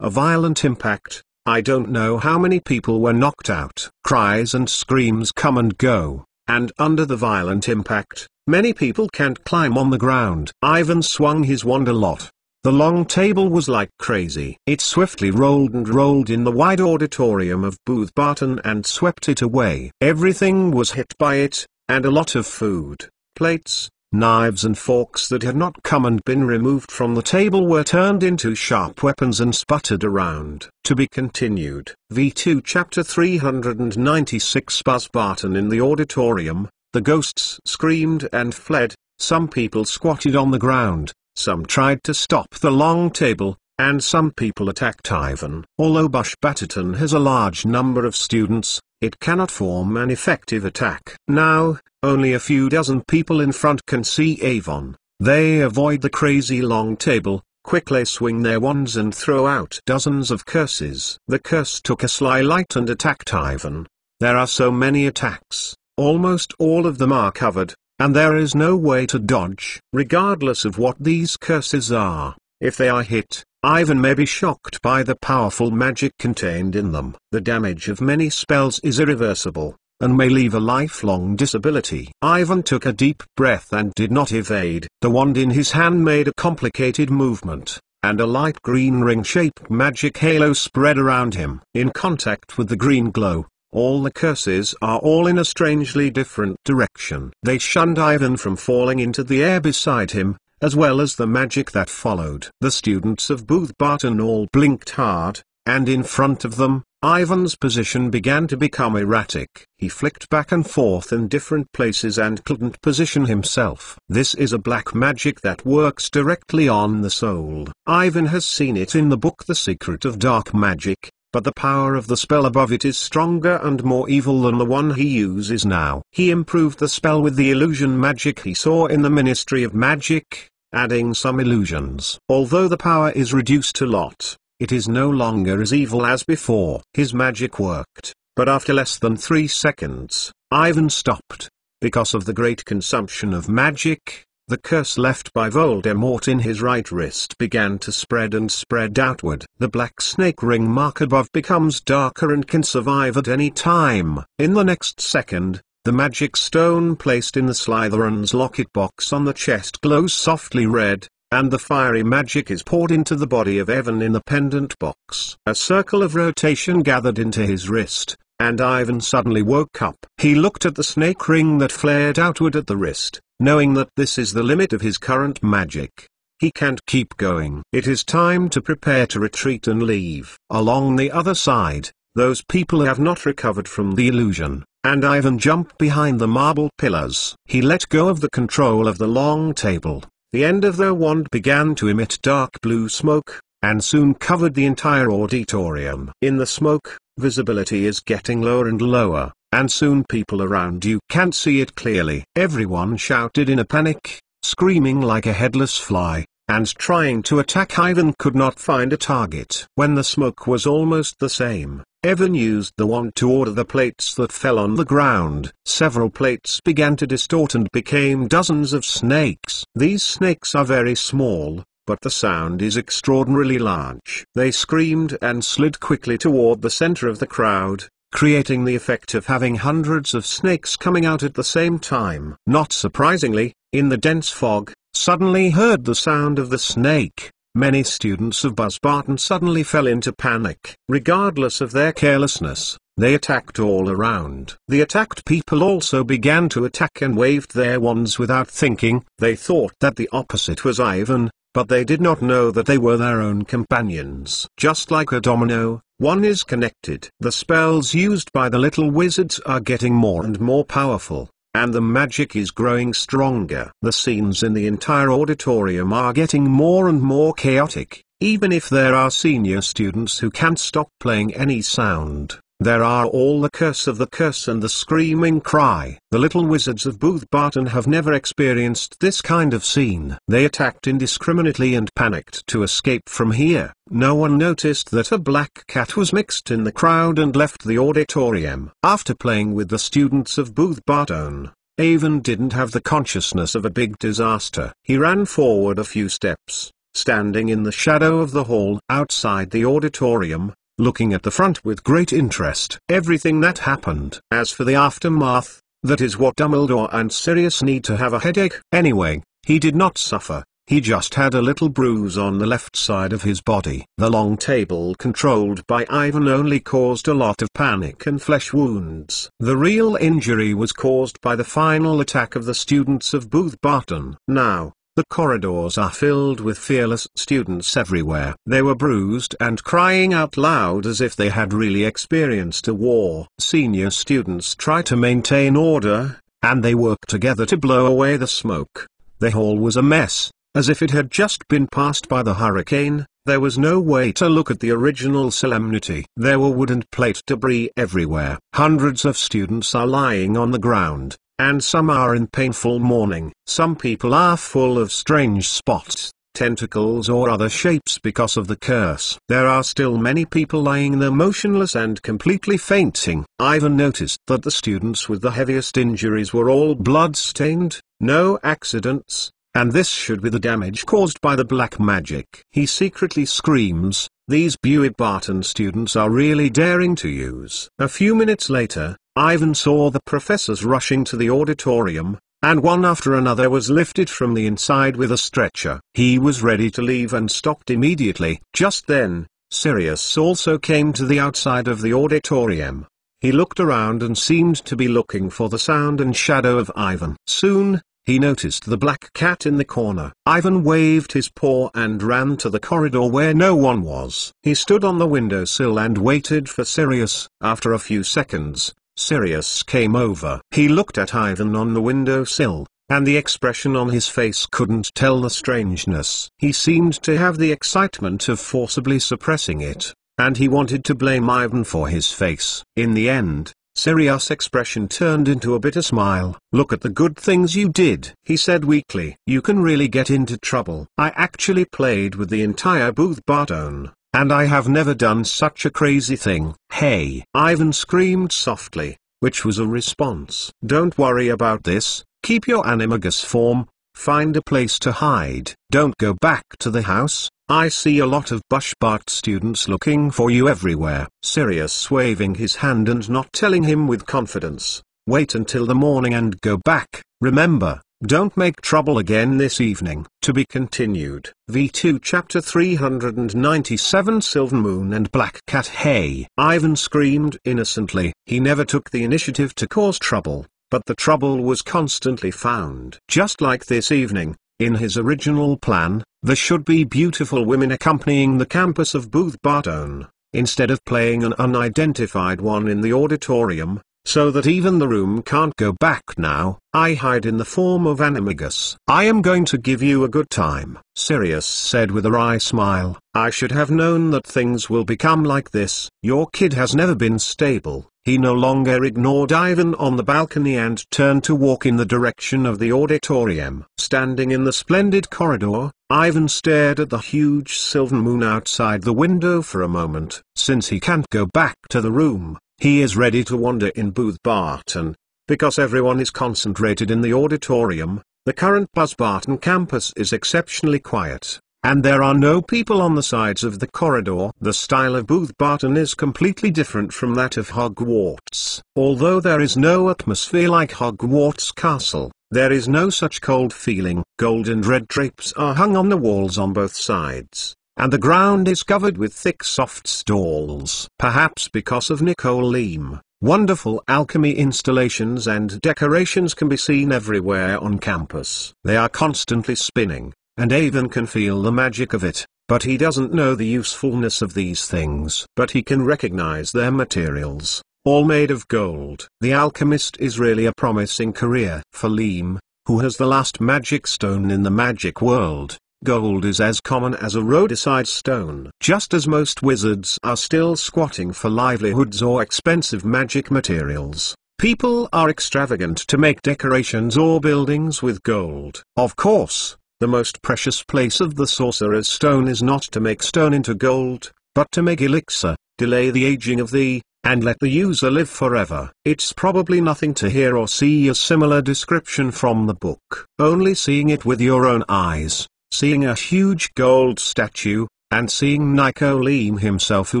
A violent impact. I don't know how many people were knocked out. Cries and screams come and go, and under the violent impact, many people can't climb on the ground. Ivan swung his wand a lot. The long table was like crazy. It swiftly rolled and rolled in the wide auditorium of Booth Barton and swept it away. Everything was hit by it, and a lot of food, plates, knives and forks that had not come and been removed from the table were turned into sharp weapons and sputtered around. To be continued. V2 Chapter 396 Buzz Barton in the auditorium. The ghosts screamed and fled. Some people squatted on the ground, some tried to stop the long table, and some people attacked Ivan. Although Bush Batterton has a large number of students, it cannot form an effective attack. Now, only a few dozen people in front can see Avon. They avoid the crazy long table, quickly swing their wands and throw out dozens of curses. The curse took a sly light and attacked Ivan. There are so many attacks, almost all of them are covered, and there is no way to dodge. Regardless of what these curses are, if they are hit, Ivan may be shocked by the powerful magic contained in them. The damage of many spells is irreversible, and may leave a lifelong disability. Ivan took a deep breath and did not evade. The wand in his hand made a complicated movement, and a light green ring-shaped magic halo spread around him. In contact with the green glow, All the curses are all in a strangely different direction. They shunned Ivan from falling into the air beside him, as well as the magic that followed. The students of Booth Barton all blinked hard, and in front of them, Ivan's position began to become erratic. He flicked back and forth in different places and couldn't position himself. This is a black magic that works directly on the soul. Ivan has seen it in the book The Secret of Dark Magic, but the power of the spell above it is stronger and more evil than the one he uses now. He improved the spell with the illusion magic he saw in the Ministry of Magic, adding some illusions. Although the power is reduced a lot, it is no longer as evil as before. His magic worked, but after less than 3 seconds, Ivan stopped. Because of the great consumption of magic, the curse left by Voldemort in his right wrist began to spread and spread outward. The black snake ring mark above becomes darker and can survive at any time. In the next second, the magic stone placed in the Slytherin's locket box on the chest glows softly red, and the fiery magic is poured into the body of Evan in the pendant box. A circle of rotation gathered into his wrist, and Ivan suddenly woke up. He looked at the snake ring that flared outward at the wrist, knowing that this is the limit of his current magic. He can't keep going. It is time to prepare to retreat and leave. Along the other side, those people have not recovered from the illusion, and Ivan jumped behind the marble pillars. He let go of the control of the long table. The end of their wand began to emit dark blue smoke, and soon covered the entire auditorium. In the smoke, visibility is getting lower and lower, and soon people around you can't see it clearly. Everyone shouted in a panic, screaming like a headless fly, and trying to attack Ivan could not find a target. When the smoke was almost the same, Evan used the wand to order the plates that fell on the ground. Several plates began to distort and became dozens of snakes. These snakes are very small, but the sound is extraordinarily large. They screamed and slid quickly toward the center of the crowd, creating the effect of having hundreds of snakes coming out at the same time. Not surprisingly, in the dense fog, suddenly heard the sound of the snake. Many students of Buzz Barton suddenly fell into panic. Regardless of their carelessness, they attacked all around. The attacked people also began to attack and waved their wands without thinking. They thought that the opposite was Ivan, but they did not know that they were their own companions. Just like a domino, one is connected. The spells used by the little wizards are getting more and more powerful, and the magic is growing stronger. The scenes in the entire auditorium are getting more and more chaotic. Even if there are senior students who can't stop playing any sound, there are all the curse of the curse and the screaming cry. The little wizards of Booth Barton have never experienced this kind of scene. They attacked indiscriminately and panicked to escape from here. No one noticed that a black cat was mixed in the crowd and left the auditorium. After playing with the students of Booth Barton, Ivan didn't have the consciousness of a big disaster. He ran forward a few steps, standing in the shadow of the hall outside the auditorium, looking at the front with great interest. Everything that happened. As for the aftermath, that is what Dumbledore and Sirius need to have a headache. Anyway, he did not suffer. He just had a little bruise on the left side of his body. The long table controlled by Ivan only caused a lot of panic and flesh wounds. The real injury was caused by the final attack of the students of Booth Barton. Now, the corridors are filled with fearless students everywhere. They were bruised and crying out loud as if they had really experienced a war. Senior students try to maintain order, and they work together to blow away the smoke. The hall was a mess, as if it had just been passed by the hurricane. There was no way to look at the original solemnity. There were wood and plate debris everywhere. Hundreds of students are lying on the ground, and some are in painful mourning. Some people are full of strange spots, tentacles or other shapes because of the curse. There are still many people lying there motionless and completely fainting. Ivan noticed that the students with the heaviest injuries were all blood-stained, no accidents, and this should be the damage caused by the black magic. He secretly screams, "These Booth Barton students are really daring to use." A few minutes later, Ivan saw the professors rushing to the auditorium, and one after another was lifted from the inside with a stretcher. He was ready to leave and stopped immediately. Just then, Sirius also came to the outside of the auditorium. He looked around and seemed to be looking for the sound and shadow of Ivan. Soon, he noticed the black cat in the corner. Ivan waved his paw and ran to the corridor where no one was. He stood on the windowsill and waited for Sirius. After a few seconds, Sirius came over. He looked at Ivan on the windowsill, and the expression on his face couldn't tell the strangeness. He seemed to have the excitement of forcibly suppressing it, and he wanted to blame Ivan for his face. In the end, Sirius' expression turned into a bitter smile. "Look at the good things you did," he said weakly. "You can really get into trouble. I actually played with the entire Booth Barton, and I have never done such a crazy thing." "Hey!" Ivan screamed softly, which was a response. "Don't worry about this, keep your animagus form, find a place to hide. Don't go back to the house. I see a lot of Bushbart students looking for you everywhere." Sirius waving his hand and not telling him with confidence, "Wait until the morning and go back. Remember, don't make trouble again this evening." To be continued. V2 Chapter 397 Silver Moon and Black Cat. "Hey!" Ivan screamed innocently. He never took the initiative to cause trouble, but the trouble was constantly found. Just like this evening, in his original plan, there should be beautiful women accompanying the campus of Booth Barton, instead of playing an unidentified one in the auditorium, so that even the room can't go back now. "I hide in the form of animagus. I am going to give you a good time," Sirius said with a wry smile. "I should have known that things will become like this. Your kid has never been stable." He no longer ignored Ivan on the balcony and turned to walk in the direction of the auditorium. Standing in the splendid corridor, Ivan stared at the huge silver moon outside the window for a moment. Since he can't go back to the room, he is ready to wander in Booth Barton. Because everyone is concentrated in the auditorium, the current Buzz Barton campus is exceptionally quiet, and there are no people on the sides of the corridor. The style of Booth Barton is completely different from that of Hogwarts. Although there is no atmosphere like Hogwarts Castle, there is no such cold feeling. Gold and red drapes are hung on the walls on both sides, and the ground is covered with thick soft stalls. Perhaps because of Nicole Leam, wonderful alchemy installations and decorations can be seen everywhere on campus. They are constantly spinning, and Ivan can feel the magic of it, but he doesn't know the usefulness of these things. But he can recognize their materials, all made of gold. The alchemist is really a promising career. For Leam, who has the last magic stone in the magic world, gold is as common as a rhodocide stone. Just as most wizards are still squatting for livelihoods or expensive magic materials, people are extravagant to make decorations or buildings with gold. Of course, the most precious place of the sorcerer's stone is not to make stone into gold, but to make elixir, delay the aging of and let the user live forever. It's probably nothing to hear or see a similar description from the book. Only seeing it with your own eyes, seeing a huge gold statue, and seeing Nicole Leam himself who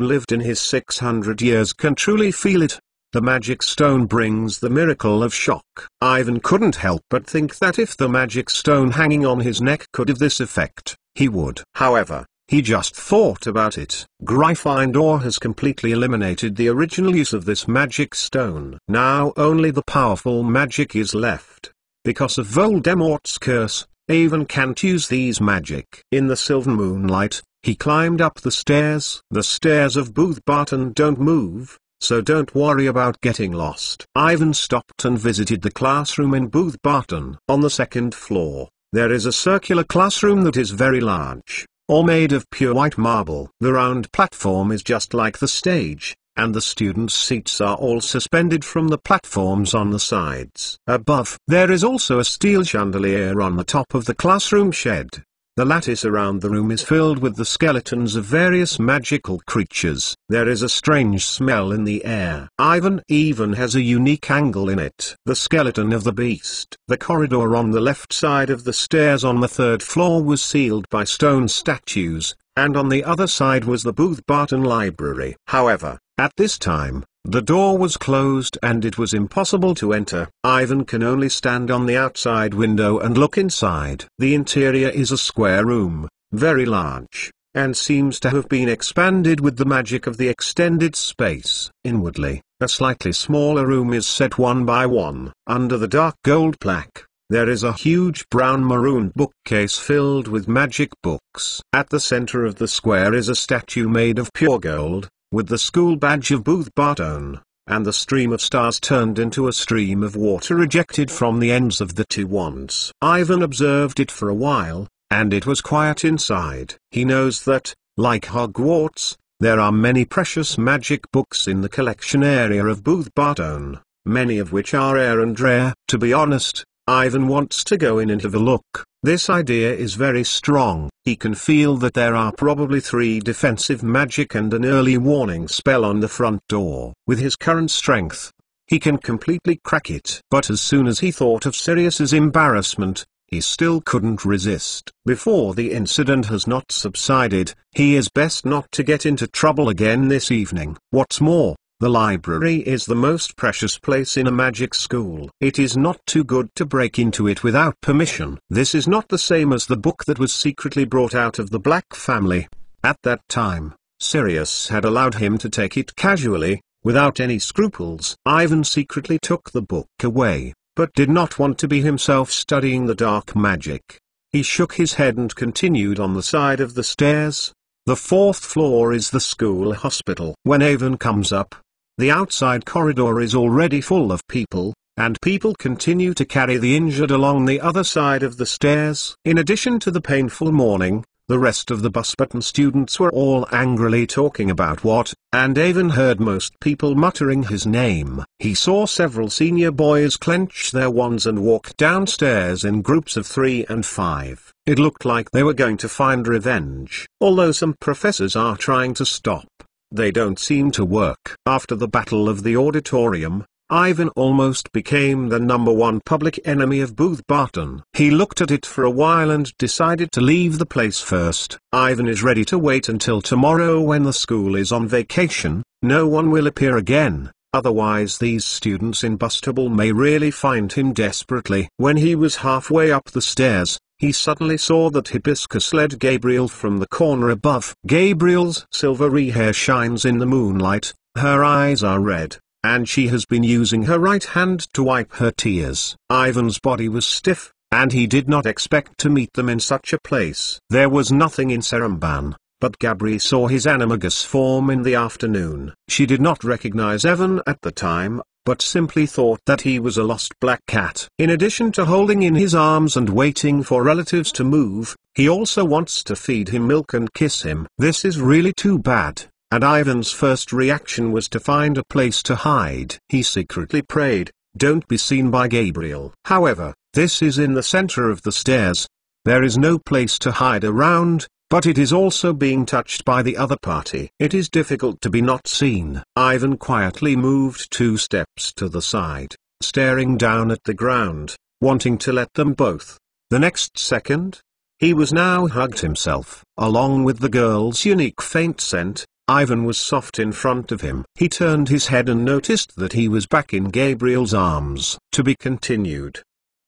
lived in his 600 years can truly feel it. The magic stone brings the miracle of shock. Ivan couldn't help but think that if the magic stone hanging on his neck could have this effect, he would. However, he just thought about it. Gryffindor has completely eliminated the original use of this magic stone. Now only the powerful magic is left. Because of Voldemort's curse, Ivan can't use these magic. In the silver moonlight, he climbed up the stairs. The stairs of Booth Barton don't move, so don't worry about getting lost. Ivan stopped and visited the classroom in Booth Barton. On the second floor, there is a circular classroom that is very large, all made of pure white marble. The round platform is just like the stage, and the students' seats are all suspended from the platforms on the sides. Above, there is also a steel chandelier on the top of the classroom shed. The lattice around the room is filled with the skeletons of various magical creatures. There is a strange smell in the air. Ivan even has a unique angle in it. The skeleton of the beast. The corridor on the left side of the stairs on the third floor was sealed by stone statues, and on the other side was the Booth Barton Library. However, at this time, the door was closed and it was impossible to enter. Ivan can only stand on the outside window and look inside. The interior is a square room, very large, and seems to have been expanded with the magic of the extended space. Inwardly, A slightly smaller room is set one by one. Under the dark gold plaque, there is a huge brown-maroon bookcase filled with magic books. At the center of the square is a statue made of pure gold, with the school badge of Booth Barton, and the stream of stars turned into a stream of water ejected from the ends of the two wands. Ivan observed it for a while, and it was quiet inside. He knows that, like Hogwarts, there are many precious magic books in the collection area of Booth Barton, many of which are rare and rare. To be honest, Ivan wants to go in and have a look. This idea is very strong. He can feel that there are probably 3 defensive magic and an early warning spell on the front door. With his current strength, he can completely crack it. But as soon as he thought of Sirius's embarrassment, he still couldn't resist. Before the incident has not subsided, he is best not to get into trouble again this evening. What's more, the library is the most precious place in a magic school. It is not too good to break into it without permission. This is not the same as the book that was secretly brought out of the Black family. At that time, Sirius had allowed him to take it casually, without any scruples. Ivan secretly took the book away, but did not want to be himself studying the dark magic. He shook his head and continued on the side of the stairs. The 4th floor is the school hospital. When Ivan comes up, the outside corridor is already full of people, and people continue to carry the injured along the other side of the stairs. In addition to the painful morning, the rest of the bus button students were all angrily talking about what, and Ivan heard most people muttering his name. He saw several senior boys clench their wands and walk downstairs in groups of 3 and 5. It looked like they were going to find revenge. Although some professors are trying to stop, they don't seem to work. After the Battle of the Auditorium, Ivan almost became the #1 public enemy of Booth Barton. He looked at it for a while and decided to leave the place first. Ivan is ready to wait until tomorrow when the school is on vacation. No one will appear again, otherwise these students in Bustable may really find him desperately. When he was halfway up the stairs, he suddenly saw that Hibiscus led Gabriel from the corner above. Gabriel's silvery hair shines in the moonlight, her eyes are red, and she has been using her right hand to wipe her tears. Ivan's body was stiff, and he did not expect to meet them in such a place. There was nothing in Seremban, but Gabri saw his animagus form in the afternoon. She did not recognize Evan at the time, but simply thought that he was a lost black cat. In addition to holding in his arms and waiting for relatives to move, he also wants to feed him milk and kiss him. This is really too bad, and Ivan's first reaction was to find a place to hide. He secretly prayed, "Don't be seen by Gabriel." However, this is in the center of the stairs. There is no place to hide around, but it is also being touched by the other party. It is difficult to be not seen. Ivan quietly moved 2 steps to the side, staring down at the ground, wanting to let them both. The next second, he was now hugged himself. Along with the girl's unique faint scent, Ivan was soft in front of him. He turned his head and noticed that he was back in Gabriel's arms. To be continued.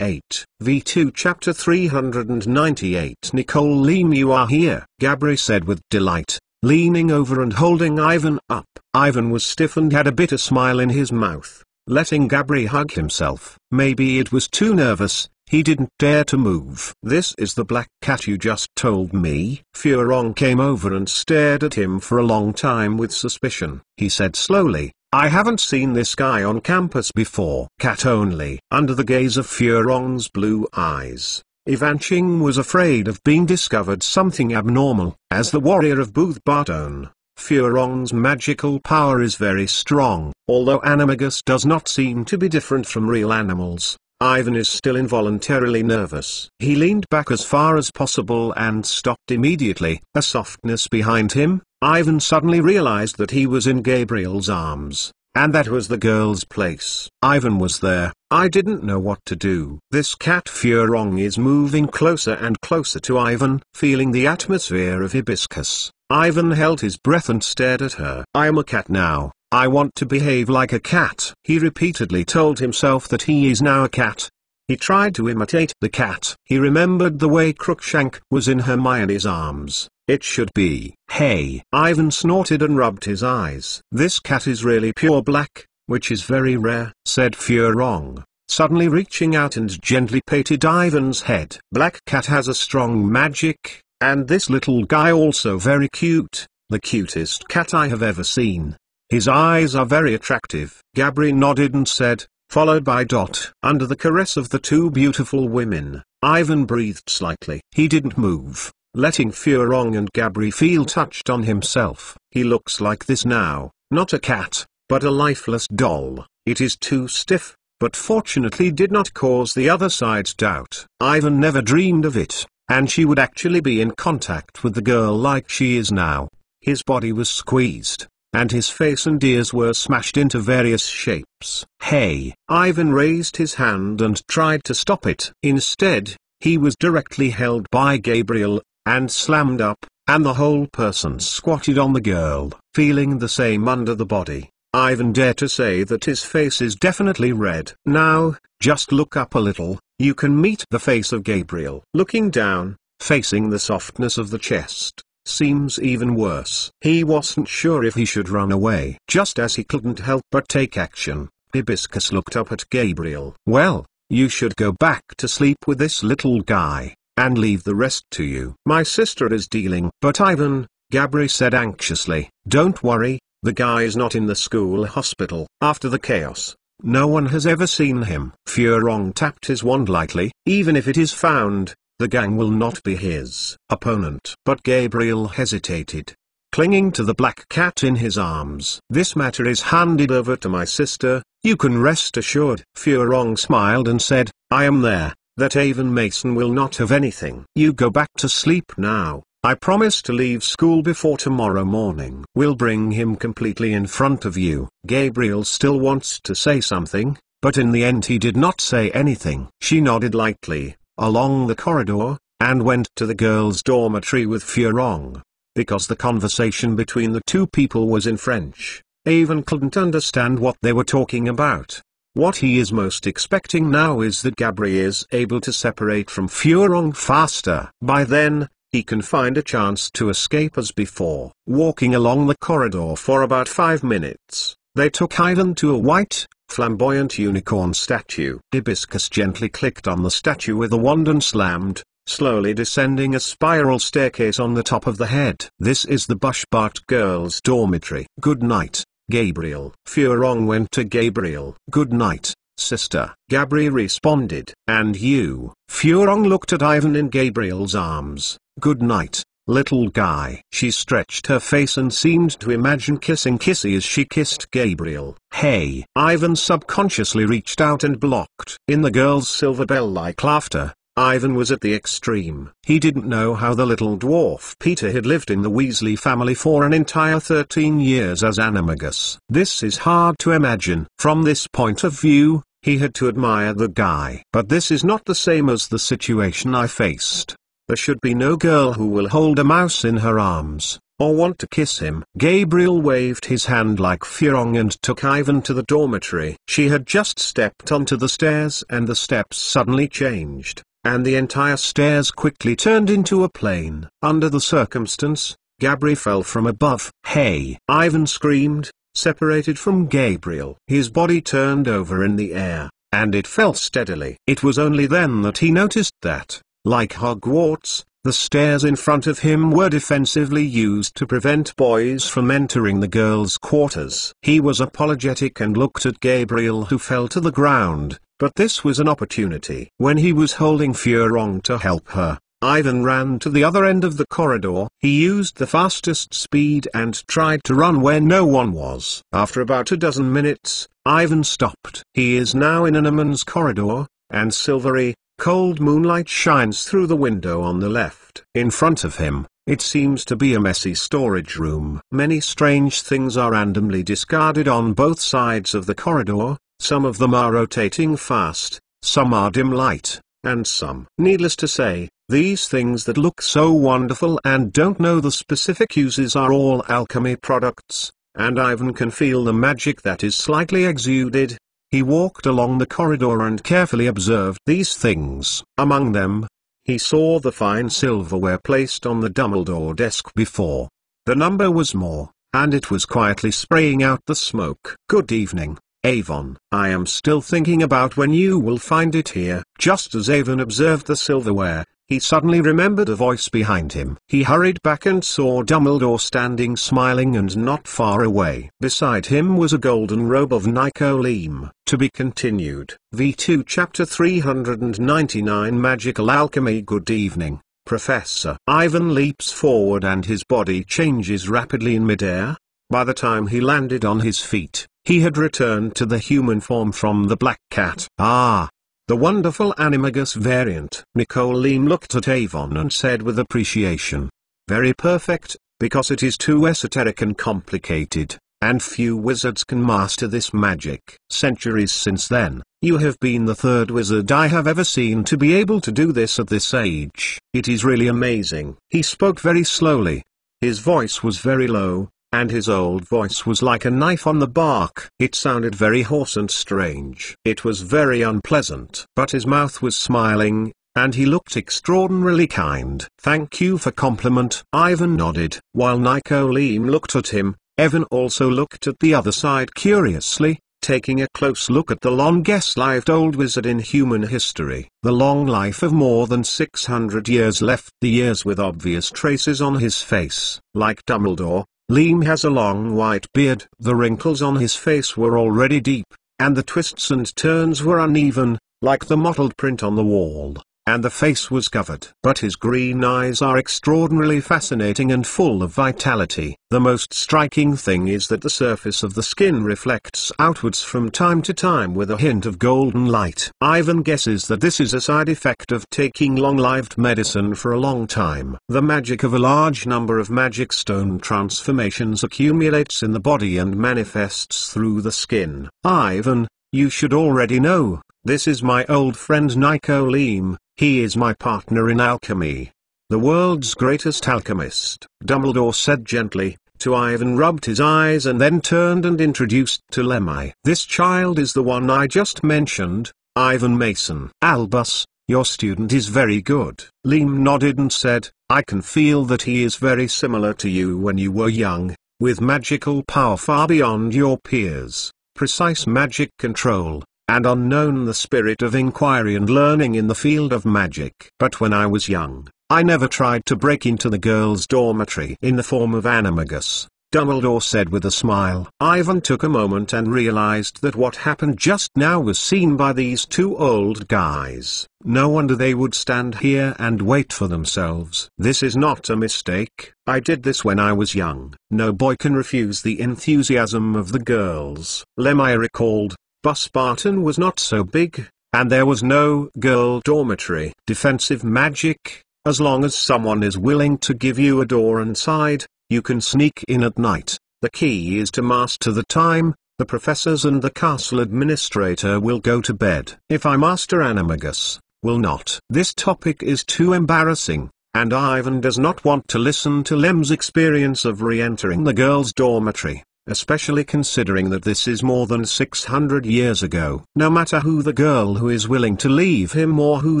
8v2 Chapter 398 Nicole Lean, you are here, Gabri said with delight, leaning over and holding Ivan up. Ivan was stiff and had a bitter smile in his mouth, letting Gabri hug himself. Maybe it was too nervous, he didn't dare to move. "This is the black cat you just told me?" Furong came over and stared at him for a long time with suspicion. He said slowly, "I haven't seen this guy on campus before." Cat only. Under the gaze of Furong's blue eyes, Ivanching was afraid of being discovered something abnormal. As the warrior of Booth Barton, Furong's magical power is very strong. Although Animagus does not seem to be different from real animals, Ivan is still involuntarily nervous. He leaned back as far as possible and stopped immediately. A softness behind him. Ivan suddenly realized that he was in Gabriel's arms, and that was the girl's place. Ivan was there. I didn't know what to do. This cat Furong is moving closer and closer to Ivan, feeling the atmosphere of Hibiscus. Ivan held his breath and stared at her. "I am a cat now. I want to behave like a cat." He repeatedly told himself that he is now a cat. He tried to imitate the cat. He remembered the way Crookshank was in Hermione's arms. It should be. "Hey!" Ivan snorted and rubbed his eyes. "This cat is really pure black. which is very rare," said Furong, suddenly reaching out and gently patted Ivan's head. "Black Cat has a strong magic, and this little guy also very cute, the cutest cat I have ever seen. His eyes are very attractive." Gabri nodded and said, followed by Dot. Under the caress of the two beautiful women, Ivan breathed slightly. He didn't move, letting Furong and Gabri feel touched on himself. "He looks like this now, not a cat, but a lifeless doll. It is too stiff," but fortunately did not cause the other side's doubt. Ivan never dreamed of it, and she would actually be in contact with the girl like she is now. His body was squeezed, and his face and ears were smashed into various shapes. "Hey!" Ivan raised his hand and tried to stop it. Instead, he was directly held by Gabriel, and slammed up, and the whole person squatted on the girl, feeling the same under the body. Ivan dared to say that his face is definitely red. "Now, just look up a little, you can meet the face of Gabriel." Looking down, facing the softness of the chest, seems even worse. He wasn't sure if he should run away. Just as he couldn't help but take action, Hibiscus looked up at Gabriel. "Well, you should go back to sleep with this little guy, and leave the rest to you. My sister is dealing." "But Ivan," Gabri said anxiously. "Don't worry, the guy is not in the school hospital. After the chaos, no one has ever seen him." Furong tapped his wand lightly. "Even if it is found, the gang will not be his opponent." But Gabriel hesitated, clinging to the Black Cat in his arms. "This matter is handed over to my sister, you can rest assured." Furong smiled and said, "I am there, that Avon Mason will not have anything." "You go back to sleep now. I promise to leave school before tomorrow morning. We'll bring him completely in front of you." Gabriel still wants to say something, but in the end he did not say anything. She nodded lightly, along the corridor, and went to the girls' dormitory with Furong. Because the conversation between the two people was in French, Avon couldn't understand what they were talking about. What he is most expecting now is that Gabri is able to separate from Furong faster. By then, he can find a chance to escape as before. Walking along the corridor for about 5 minutes, they took Ivan to a white, flamboyant unicorn statue. Hibiscus gently clicked on the statue with a wand and slammed, slowly descending a spiral staircase on the top of the head. "This is the Bushbart girls' dormitory." "Good night, Gabriel." Furong went to Gabriel. "Good night, sister." Gabri responded. "And you?" Furong looked at Ivan in Gabriel's arms. "Good night, little guy." She stretched her face and seemed to imagine kissing Kissy as she kissed Gabriel. "Hey!" Ivan subconsciously reached out and blocked. In the girl's silver bell-like laughter, Ivan was at the extreme. He didn't know how the little dwarf Peter had lived in the Weasley family for an entire 13 years as Animagus. This is hard to imagine. From this point of view, he had to admire the guy. But this is not the same as the situation I faced. There should be no girl who will hold a mouse in her arms, or want to kiss him. Gabriel waved his hand like Furong and took Ivan to the dormitory. She had just stepped onto the stairs and the steps suddenly changed, and the entire stairs quickly turned into a plane. Under the circumstance, Gabri fell from above. "Hey!" Ivan screamed, separated from Gabriel. His body turned over in the air, and it fell steadily. It was only then that he noticed that, like Hogwarts, the stairs in front of him were defensively used to prevent boys from entering the girls' quarters. He was apologetic and looked at Gabriel, who fell to the ground, but this was an opportunity. When he was holding Furong to help her, Ivan ran to the other end of the corridor. He used the fastest speed and tried to run where no one was. After about a dozen minutes, Ivan stopped. He is now in an immense corridor, and silvery, cold moonlight shines through the window on the left. In front of him, it seems to be a messy storage room. Many strange things are randomly discarded on both sides of the corridor. Some of them are rotating fast, some are dim light, and some. Needless to say, these things that look so wonderful and don't know the specific uses are all alchemy products, and Ivan can feel the magic that is slightly exuded. He walked along the corridor and carefully observed these things. Among them, he saw the fine silverware placed on the Dumbledore desk before. The number was more, and it was quietly spraying out the smoke. "Good evening, Avon. I am still thinking about when you will find it here. Just as Avon observed the silverware, he suddenly remembered a voice behind him. He hurried back and saw Dumbledore standing smiling and not far away. Beside him was a golden robe of Nicoleem. To be continued. V2 Chapter 399 Magical Alchemy. Good evening, Professor. Ivan leaps forward and his body changes rapidly in midair. By the time he landed on his feet, he had returned to the human form from the Black Cat. Ah! The wonderful Animagus variant. Nicoleem looked at Avon and said with appreciation, "Very perfect, because it is too esoteric and complicated, and few wizards can master this magic. Centuries since then, you have been the third wizard I have ever seen to be able to do this at this age. It is really amazing." He spoke very slowly. His voice was very low, and his old voice was like a knife on the bark. It sounded very hoarse and strange. It was very unpleasant. But his mouth was smiling, and he looked extraordinarily kind. "Thank you for compliment." Ivan nodded. While Nicoleem looked at him, Evan also looked at the other side curiously, taking a close look at the longest-lived old wizard in human history. The long life of more than 600 years left the years with obvious traces on his face. Like Dumbledore, Leem has a long white beard. The wrinkles on his face were already deep, and the twists and turns were uneven, like the mottled print on the wall, and the face was covered. But his green eyes are extraordinarily fascinating and full of vitality. The most striking thing is that the surface of the skin reflects outwards from time to time with a hint of golden light. Ivan guesses that this is a side effect of taking long-lived medicine for a long time. The magic of a large number of magic stone transformations accumulates in the body and manifests through the skin. Ivan, you should already know, this is my old friend Nicoleem. He is my partner in alchemy. The world's greatest alchemist. Dumbledore said gently, to Ivan, rubbed his eyes and then turned and introduced to Lemmy. "This child is the one I just mentioned, Ivan Mason. Albus, your student is very good." Leem nodded and said, "I can feel that he is very similar to you when you were young, with magical power far beyond your peers, precise magic control, and unknown the spirit of inquiry and learning in the field of magic. But when I was young, I never tried to break into the girls' dormitory in the form of Animagus," Dumbledore said with a smile. Ivan took a moment and realized that what happened just now was seen by these two old guys. No wonder they would stand here and wait for themselves. "This is not a mistake. I did this when I was young." No boy can refuse the enthusiasm of the girls. Lemmy recalled, Bus Barton was not so big, and there was no girl dormitory. Defensive magic, as long as someone is willing to give you a door inside, you can sneak in at night. The key is to master the time. The professors and the castle administrator will go to bed. If I master Animagus, will not. This topic is too embarrassing, and Ivan does not want to listen to Lem's experience of re-entering the girls' dormitory, especially considering that this is more than 600 years ago. No matter who the girl who is willing to leave him or who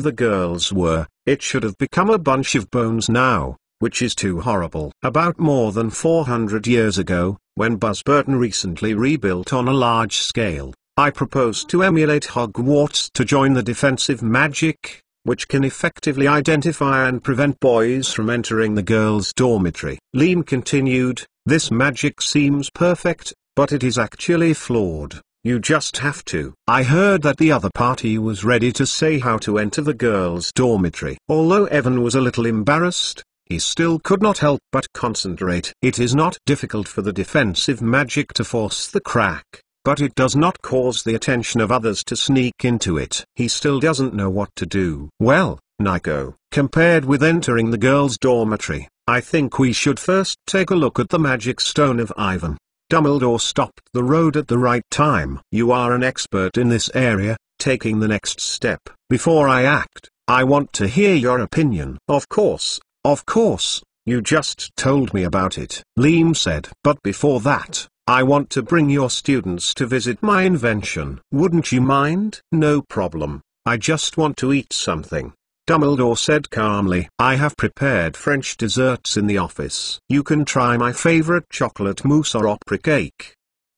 the girls were, it should have become a bunch of bones now, which is too horrible. About more than 400 years ago, when Buzz Burton recently rebuilt on a large scale, I proposed to emulate Hogwarts to join the defensive magic, which can effectively identify and prevent boys from entering the girls' dormitory. Leem continued, "This magic seems perfect, but it is actually flawed. You just have to." I heard that the other party was ready to say how to enter the girls' dormitory. Although Evan was a little embarrassed, he still could not help but concentrate. It is not difficult for the defensive magic to force the crack, but it does not cause the attention of others to sneak into it. He still doesn't know what to do. "Well, Nico, compared with entering the girls' dormitory, I think we should first take a look at the magic stone of Ivan." Dumbledore stopped the road at the right time. "You are an expert in this area, taking the next step. Before I act, I want to hear your opinion." Of course, you just told me about it," Leem said. "But before that, I want to bring your students to visit my invention. Wouldn't you mind?" "No problem, I just want to eat something," Dumbledore said calmly. "I have prepared French desserts in the office. You can try my favorite chocolate mousse or opera cake."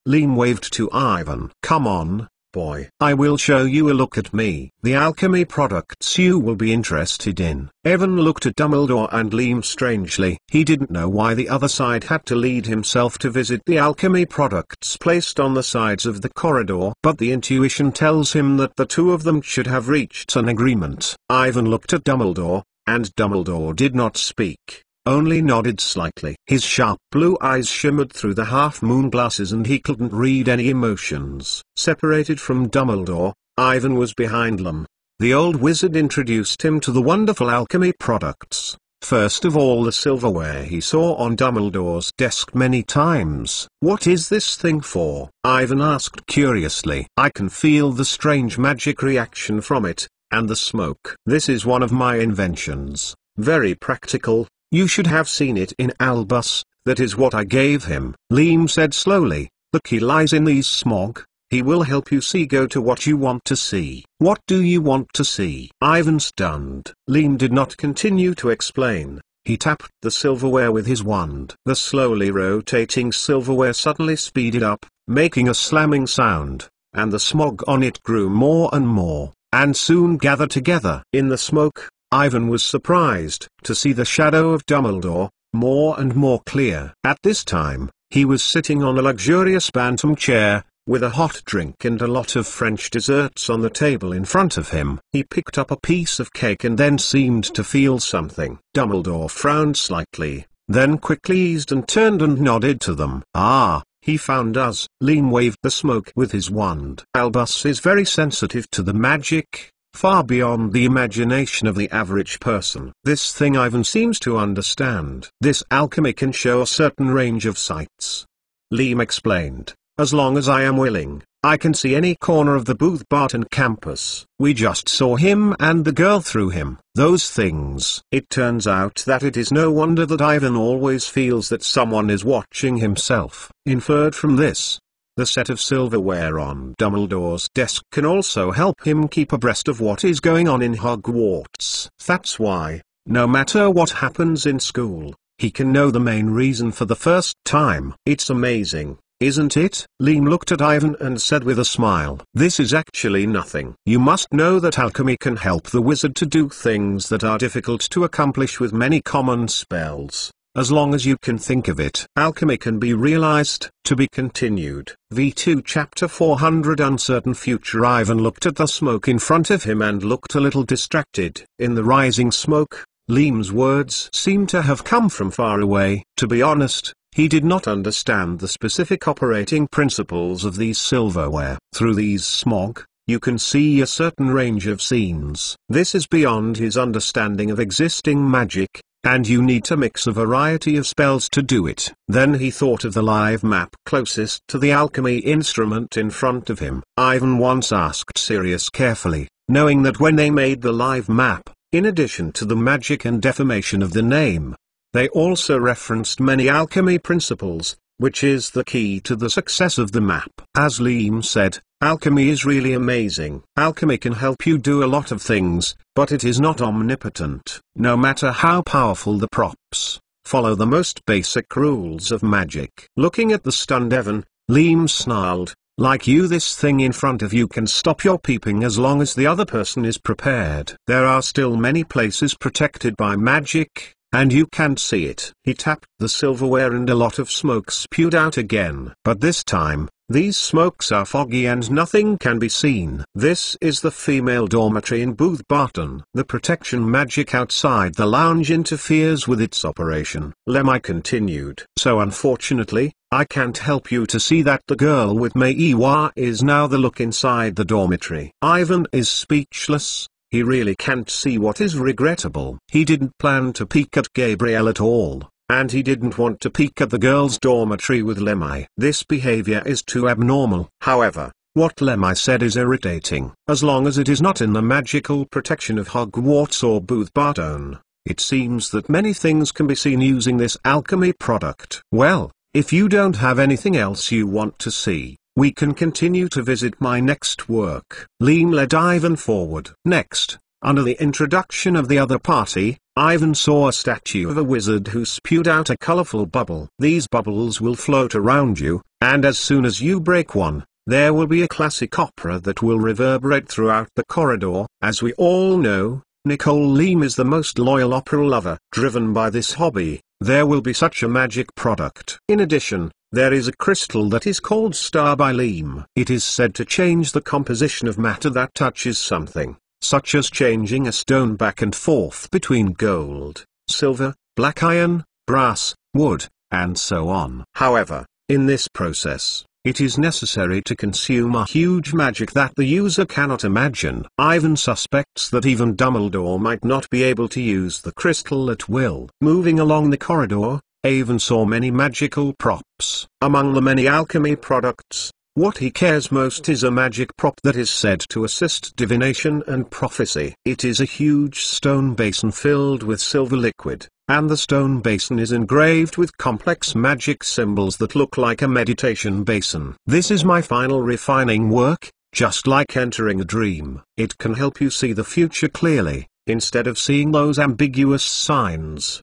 Liam waved to Ivan. "Come on, boy. I will show you a look at me. The alchemy products you will be interested in." Evan looked at Dumbledore and Liam strangely. He didn't know why the other side had to lead himself to visit the alchemy products placed on the sides of the corridor, but the intuition tells him that the two of them should have reached an agreement. Ivan looked at Dumbledore, and Dumbledore did not speak, only nodded slightly. His sharp blue eyes shimmered through the half-moon glasses and he couldn't read any emotions. Separated from Dumbledore, Ivan was behind them. The old wizard introduced him to the wonderful alchemy products. First of all, the silverware he saw on Dumbledore's desk many times. "What is this thing for?" Ivan asked curiously. "I can feel the strange magic reaction from it, and the smoke. This is one of my inventions. Very practical. You should have seen it in Albus. That is what I gave him." Liam said slowly, "The key lies in these smog. He will help you see. Go to what you want to see." "What do you want to see?" Ivan stunned. Liam did not continue to explain. He tapped the silverware with his wand. The slowly rotating silverware suddenly speeded up, making a slamming sound, and the smog on it grew more and more, and soon gathered together. In the smoke, Ivan was surprised to see the shadow of Dumbledore, more and more clear. At this time, he was sitting on a luxurious bantam chair, with a hot drink and a lot of French desserts on the table in front of him. He picked up a piece of cake and then seemed to feel something. Dumbledore frowned slightly, then quickly eased and turned and nodded to them. "Ah, he found us." Liam waved the smoke with his wand. "Albus is very sensitive to the magic, far beyond the imagination of the average person. This thing Ivan seems to understand. This alchemy can show a certain range of sights," Liam explained. "As long as I am willing, I can see any corner of the Booth Barton campus. We just saw him and the girl through him. Those things." It turns out that it is no wonder that Ivan always feels that someone is watching himself. Inferred from this, the set of silverware on Dumbledore's desk can also help him keep abreast of what is going on in Hogwarts. That's why, no matter what happens in school, he can know the main reason for the first time. It's amazing, isn't it? Liam looked at Ivan and said with a smile, "This is actually nothing. You must know that alchemy can help the wizard to do things that are difficult to accomplish with many common spells. As long as you can think of it, alchemy can be realized." To be continued. V2 Chapter 400 Uncertain Future. Ivan looked at the smoke in front of him and looked a little distracted. In the rising smoke, Liam's words seemed to have come from far away. To be honest, he did not understand the specific operating principles of these silverware. Through these smog, you can see a certain range of scenes. This is beyond his understanding of existing magic, and you need to mix a variety of spells to do it. Then he thought of the live map closest to the alchemy instrument in front of him. Ivan once asked Sirius carefully, knowing that when they made the live map, in addition to the magic and deformation of the name, they also referenced many alchemy principles, which is the key to the success of the map. As Liam said, alchemy is really amazing. Alchemy can help you do a lot of things, but it is not omnipotent. No matter how powerful the props, follow the most basic rules of magic. Looking at the stunned Evan, Liam snarled, "Like you, this thing in front of you can stop your peeping as long as the other person is prepared. There are still many places protected by magic, and you can't see it." He tapped the silverware and a lot of smoke spewed out again. But this time, these smokes are foggy and nothing can be seen. This is the female dormitory in Booth Barton. The protection magic outside the lounge interferes with its operation. Lemmy continued. "So unfortunately, I can't help you to see that the girl with Meiwa is now the look inside the dormitory." Ivan is speechless. He really can't see what is regrettable. He didn't plan to peek at Gabriel at all, and he didn't want to peek at the girls' dormitory with Lemmy. This behavior is too abnormal. However, what Lemmy said is irritating. As long as it is not in the magical protection of Hogwarts or Booth Barton, it seems that many things can be seen using this alchemy product. Well, if you don't have anything else you want to see, we can continue to visit my next work. Liam led Ivan forward. Next, Under the introduction of the other party, Ivan saw a statue of a wizard who spewed out a colorful bubble. These bubbles will float around you, and as soon as you break one, there will be a classic opera that will reverberate throughout the corridor. As we all know, Nicole Leem is the most loyal opera lover. Driven by this hobby, there will be such a magic product. In addition, there is a crystal that is called Star by Leem. It is said to change the composition of matter that touches something, such as changing a stone back and forth between gold, silver, black iron, brass, wood, and so on. However, in this process, it is necessary to consume a huge magic that the user cannot imagine. Ivan suspects that even Dumbledore might not be able to use the crystal at will. Moving along the corridor, Ivan saw many magical props. Among the many alchemy products, what he cares most is a magic prop that is said to assist divination and prophecy. It is a huge stone basin filled with silver liquid, and the stone basin is engraved with complex magic symbols that look like a meditation basin. This is my final refining work, just like entering a dream. It can help you see the future clearly, instead of seeing those ambiguous signs.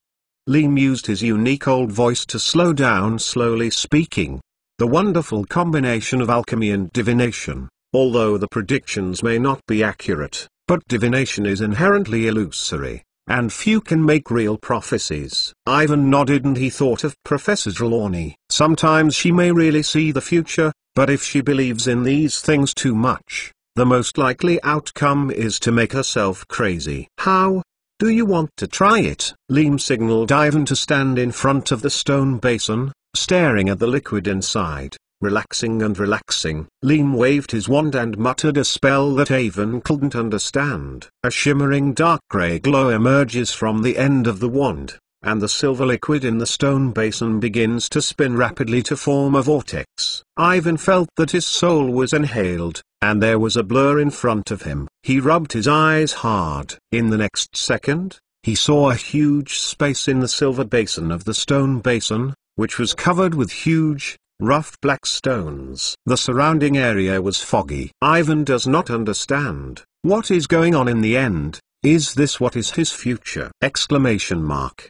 Leem used his unique old voice to slow down, slowly speaking. The wonderful combination of alchemy and divination. Although the predictions may not be accurate, but divination is inherently illusory, and few can make real prophecies. Ivan nodded and he thought of Professor Trelawney. Sometimes she may really see the future, but if she believes in these things too much, the most likely outcome is to make herself crazy. How? Do you want to try it? Leem signaled Ivan to stand in front of the stone basin, staring at the liquid inside, relaxing and relaxing. Leem waved his wand and muttered a spell that Ivan couldn't understand. A shimmering dark grey glow emerges from the end of the wand, and the silver liquid in the stone basin begins to spin rapidly to form a vortex. Ivan felt that his soul was inhaled, and there was a blur in front of him. He rubbed his eyes hard. In the next second, he saw a huge space in the silver basin of the stone basin, which was covered with huge, rough black stones. The surrounding area was foggy. Ivan does not understand. What is going on in the end? Is this what is his future? Exclamation mark.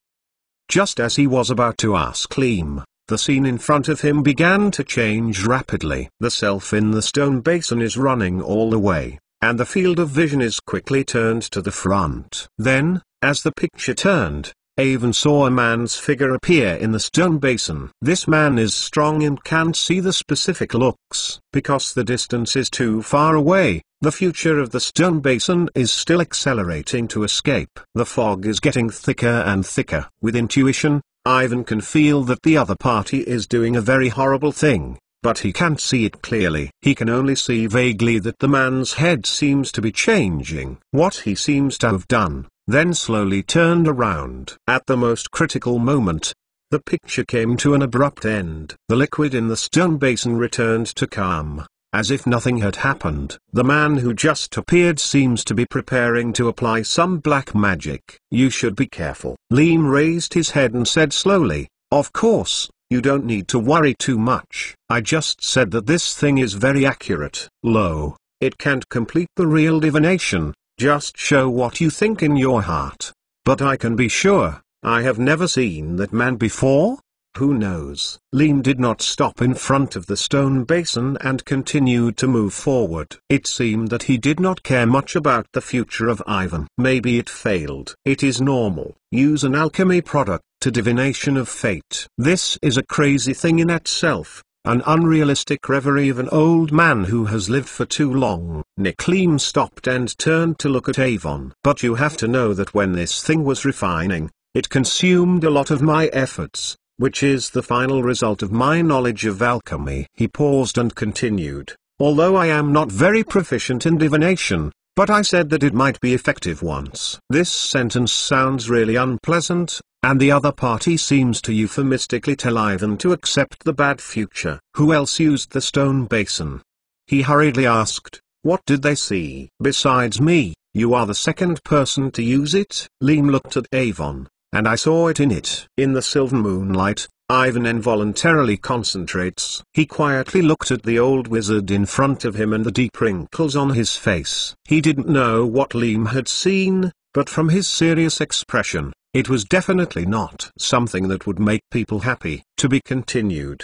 Just as he was about to ask Leem, the scene in front of him began to change rapidly. The self in the stone basin is running all the way, and the field of vision is quickly turned to the front. Then, as the picture turned, Ivan saw a man's figure appear in the stone basin. This man is strong and can't see the specific looks. Because the distance is too far away, the future of the stone basin is still accelerating to escape. The fog is getting thicker and thicker. With intuition, Ivan can feel that the other party is doing a very horrible thing, but he can't see it clearly. He can only see vaguely that the man's head seems to be changing. What he seems to have done, then slowly turned around. At the most critical moment, the picture came to an abrupt end. The liquid in the stone basin returned to calm, as if nothing had happened. The man who just appeared seems to be preparing to apply some black magic. You should be careful. Leem raised his head and said slowly, "Of course, you don't need to worry too much. I just said that this thing is very accurate. Lo, it can't complete the real divination, just show what you think in your heart. But I can be sure, I have never seen that man before? Who knows?" Leem did not stop in front of the stone basin and continued to move forward. It seemed that he did not care much about the future of Ivan. Maybe it failed. It is normal. Use an alchemy product to divination of fate. This is a crazy thing in itself. An unrealistic reverie of an old man who has lived for too long. Nick Leem stopped and turned to look at Avon. But you have to know that when this thing was refining, it consumed a lot of my efforts, which is the final result of my knowledge of alchemy. He paused and continued, although I am not very proficient in divination, but I said that it might be effective once. This sentence sounds really unpleasant, and the other party seems to euphemistically tell Ivan to accept the bad future. Who else used the stone basin? He hurriedly asked. What did they see? Besides me, you are the second person to use it. Leem looked at Avon, and I saw it in it. In the silver moonlight, Ivan involuntarily concentrates. He quietly looked at the old wizard in front of him and the deep wrinkles on his face. He didn't know what Liam had seen, but from his serious expression, it was definitely not something that would make people happy. To be continued.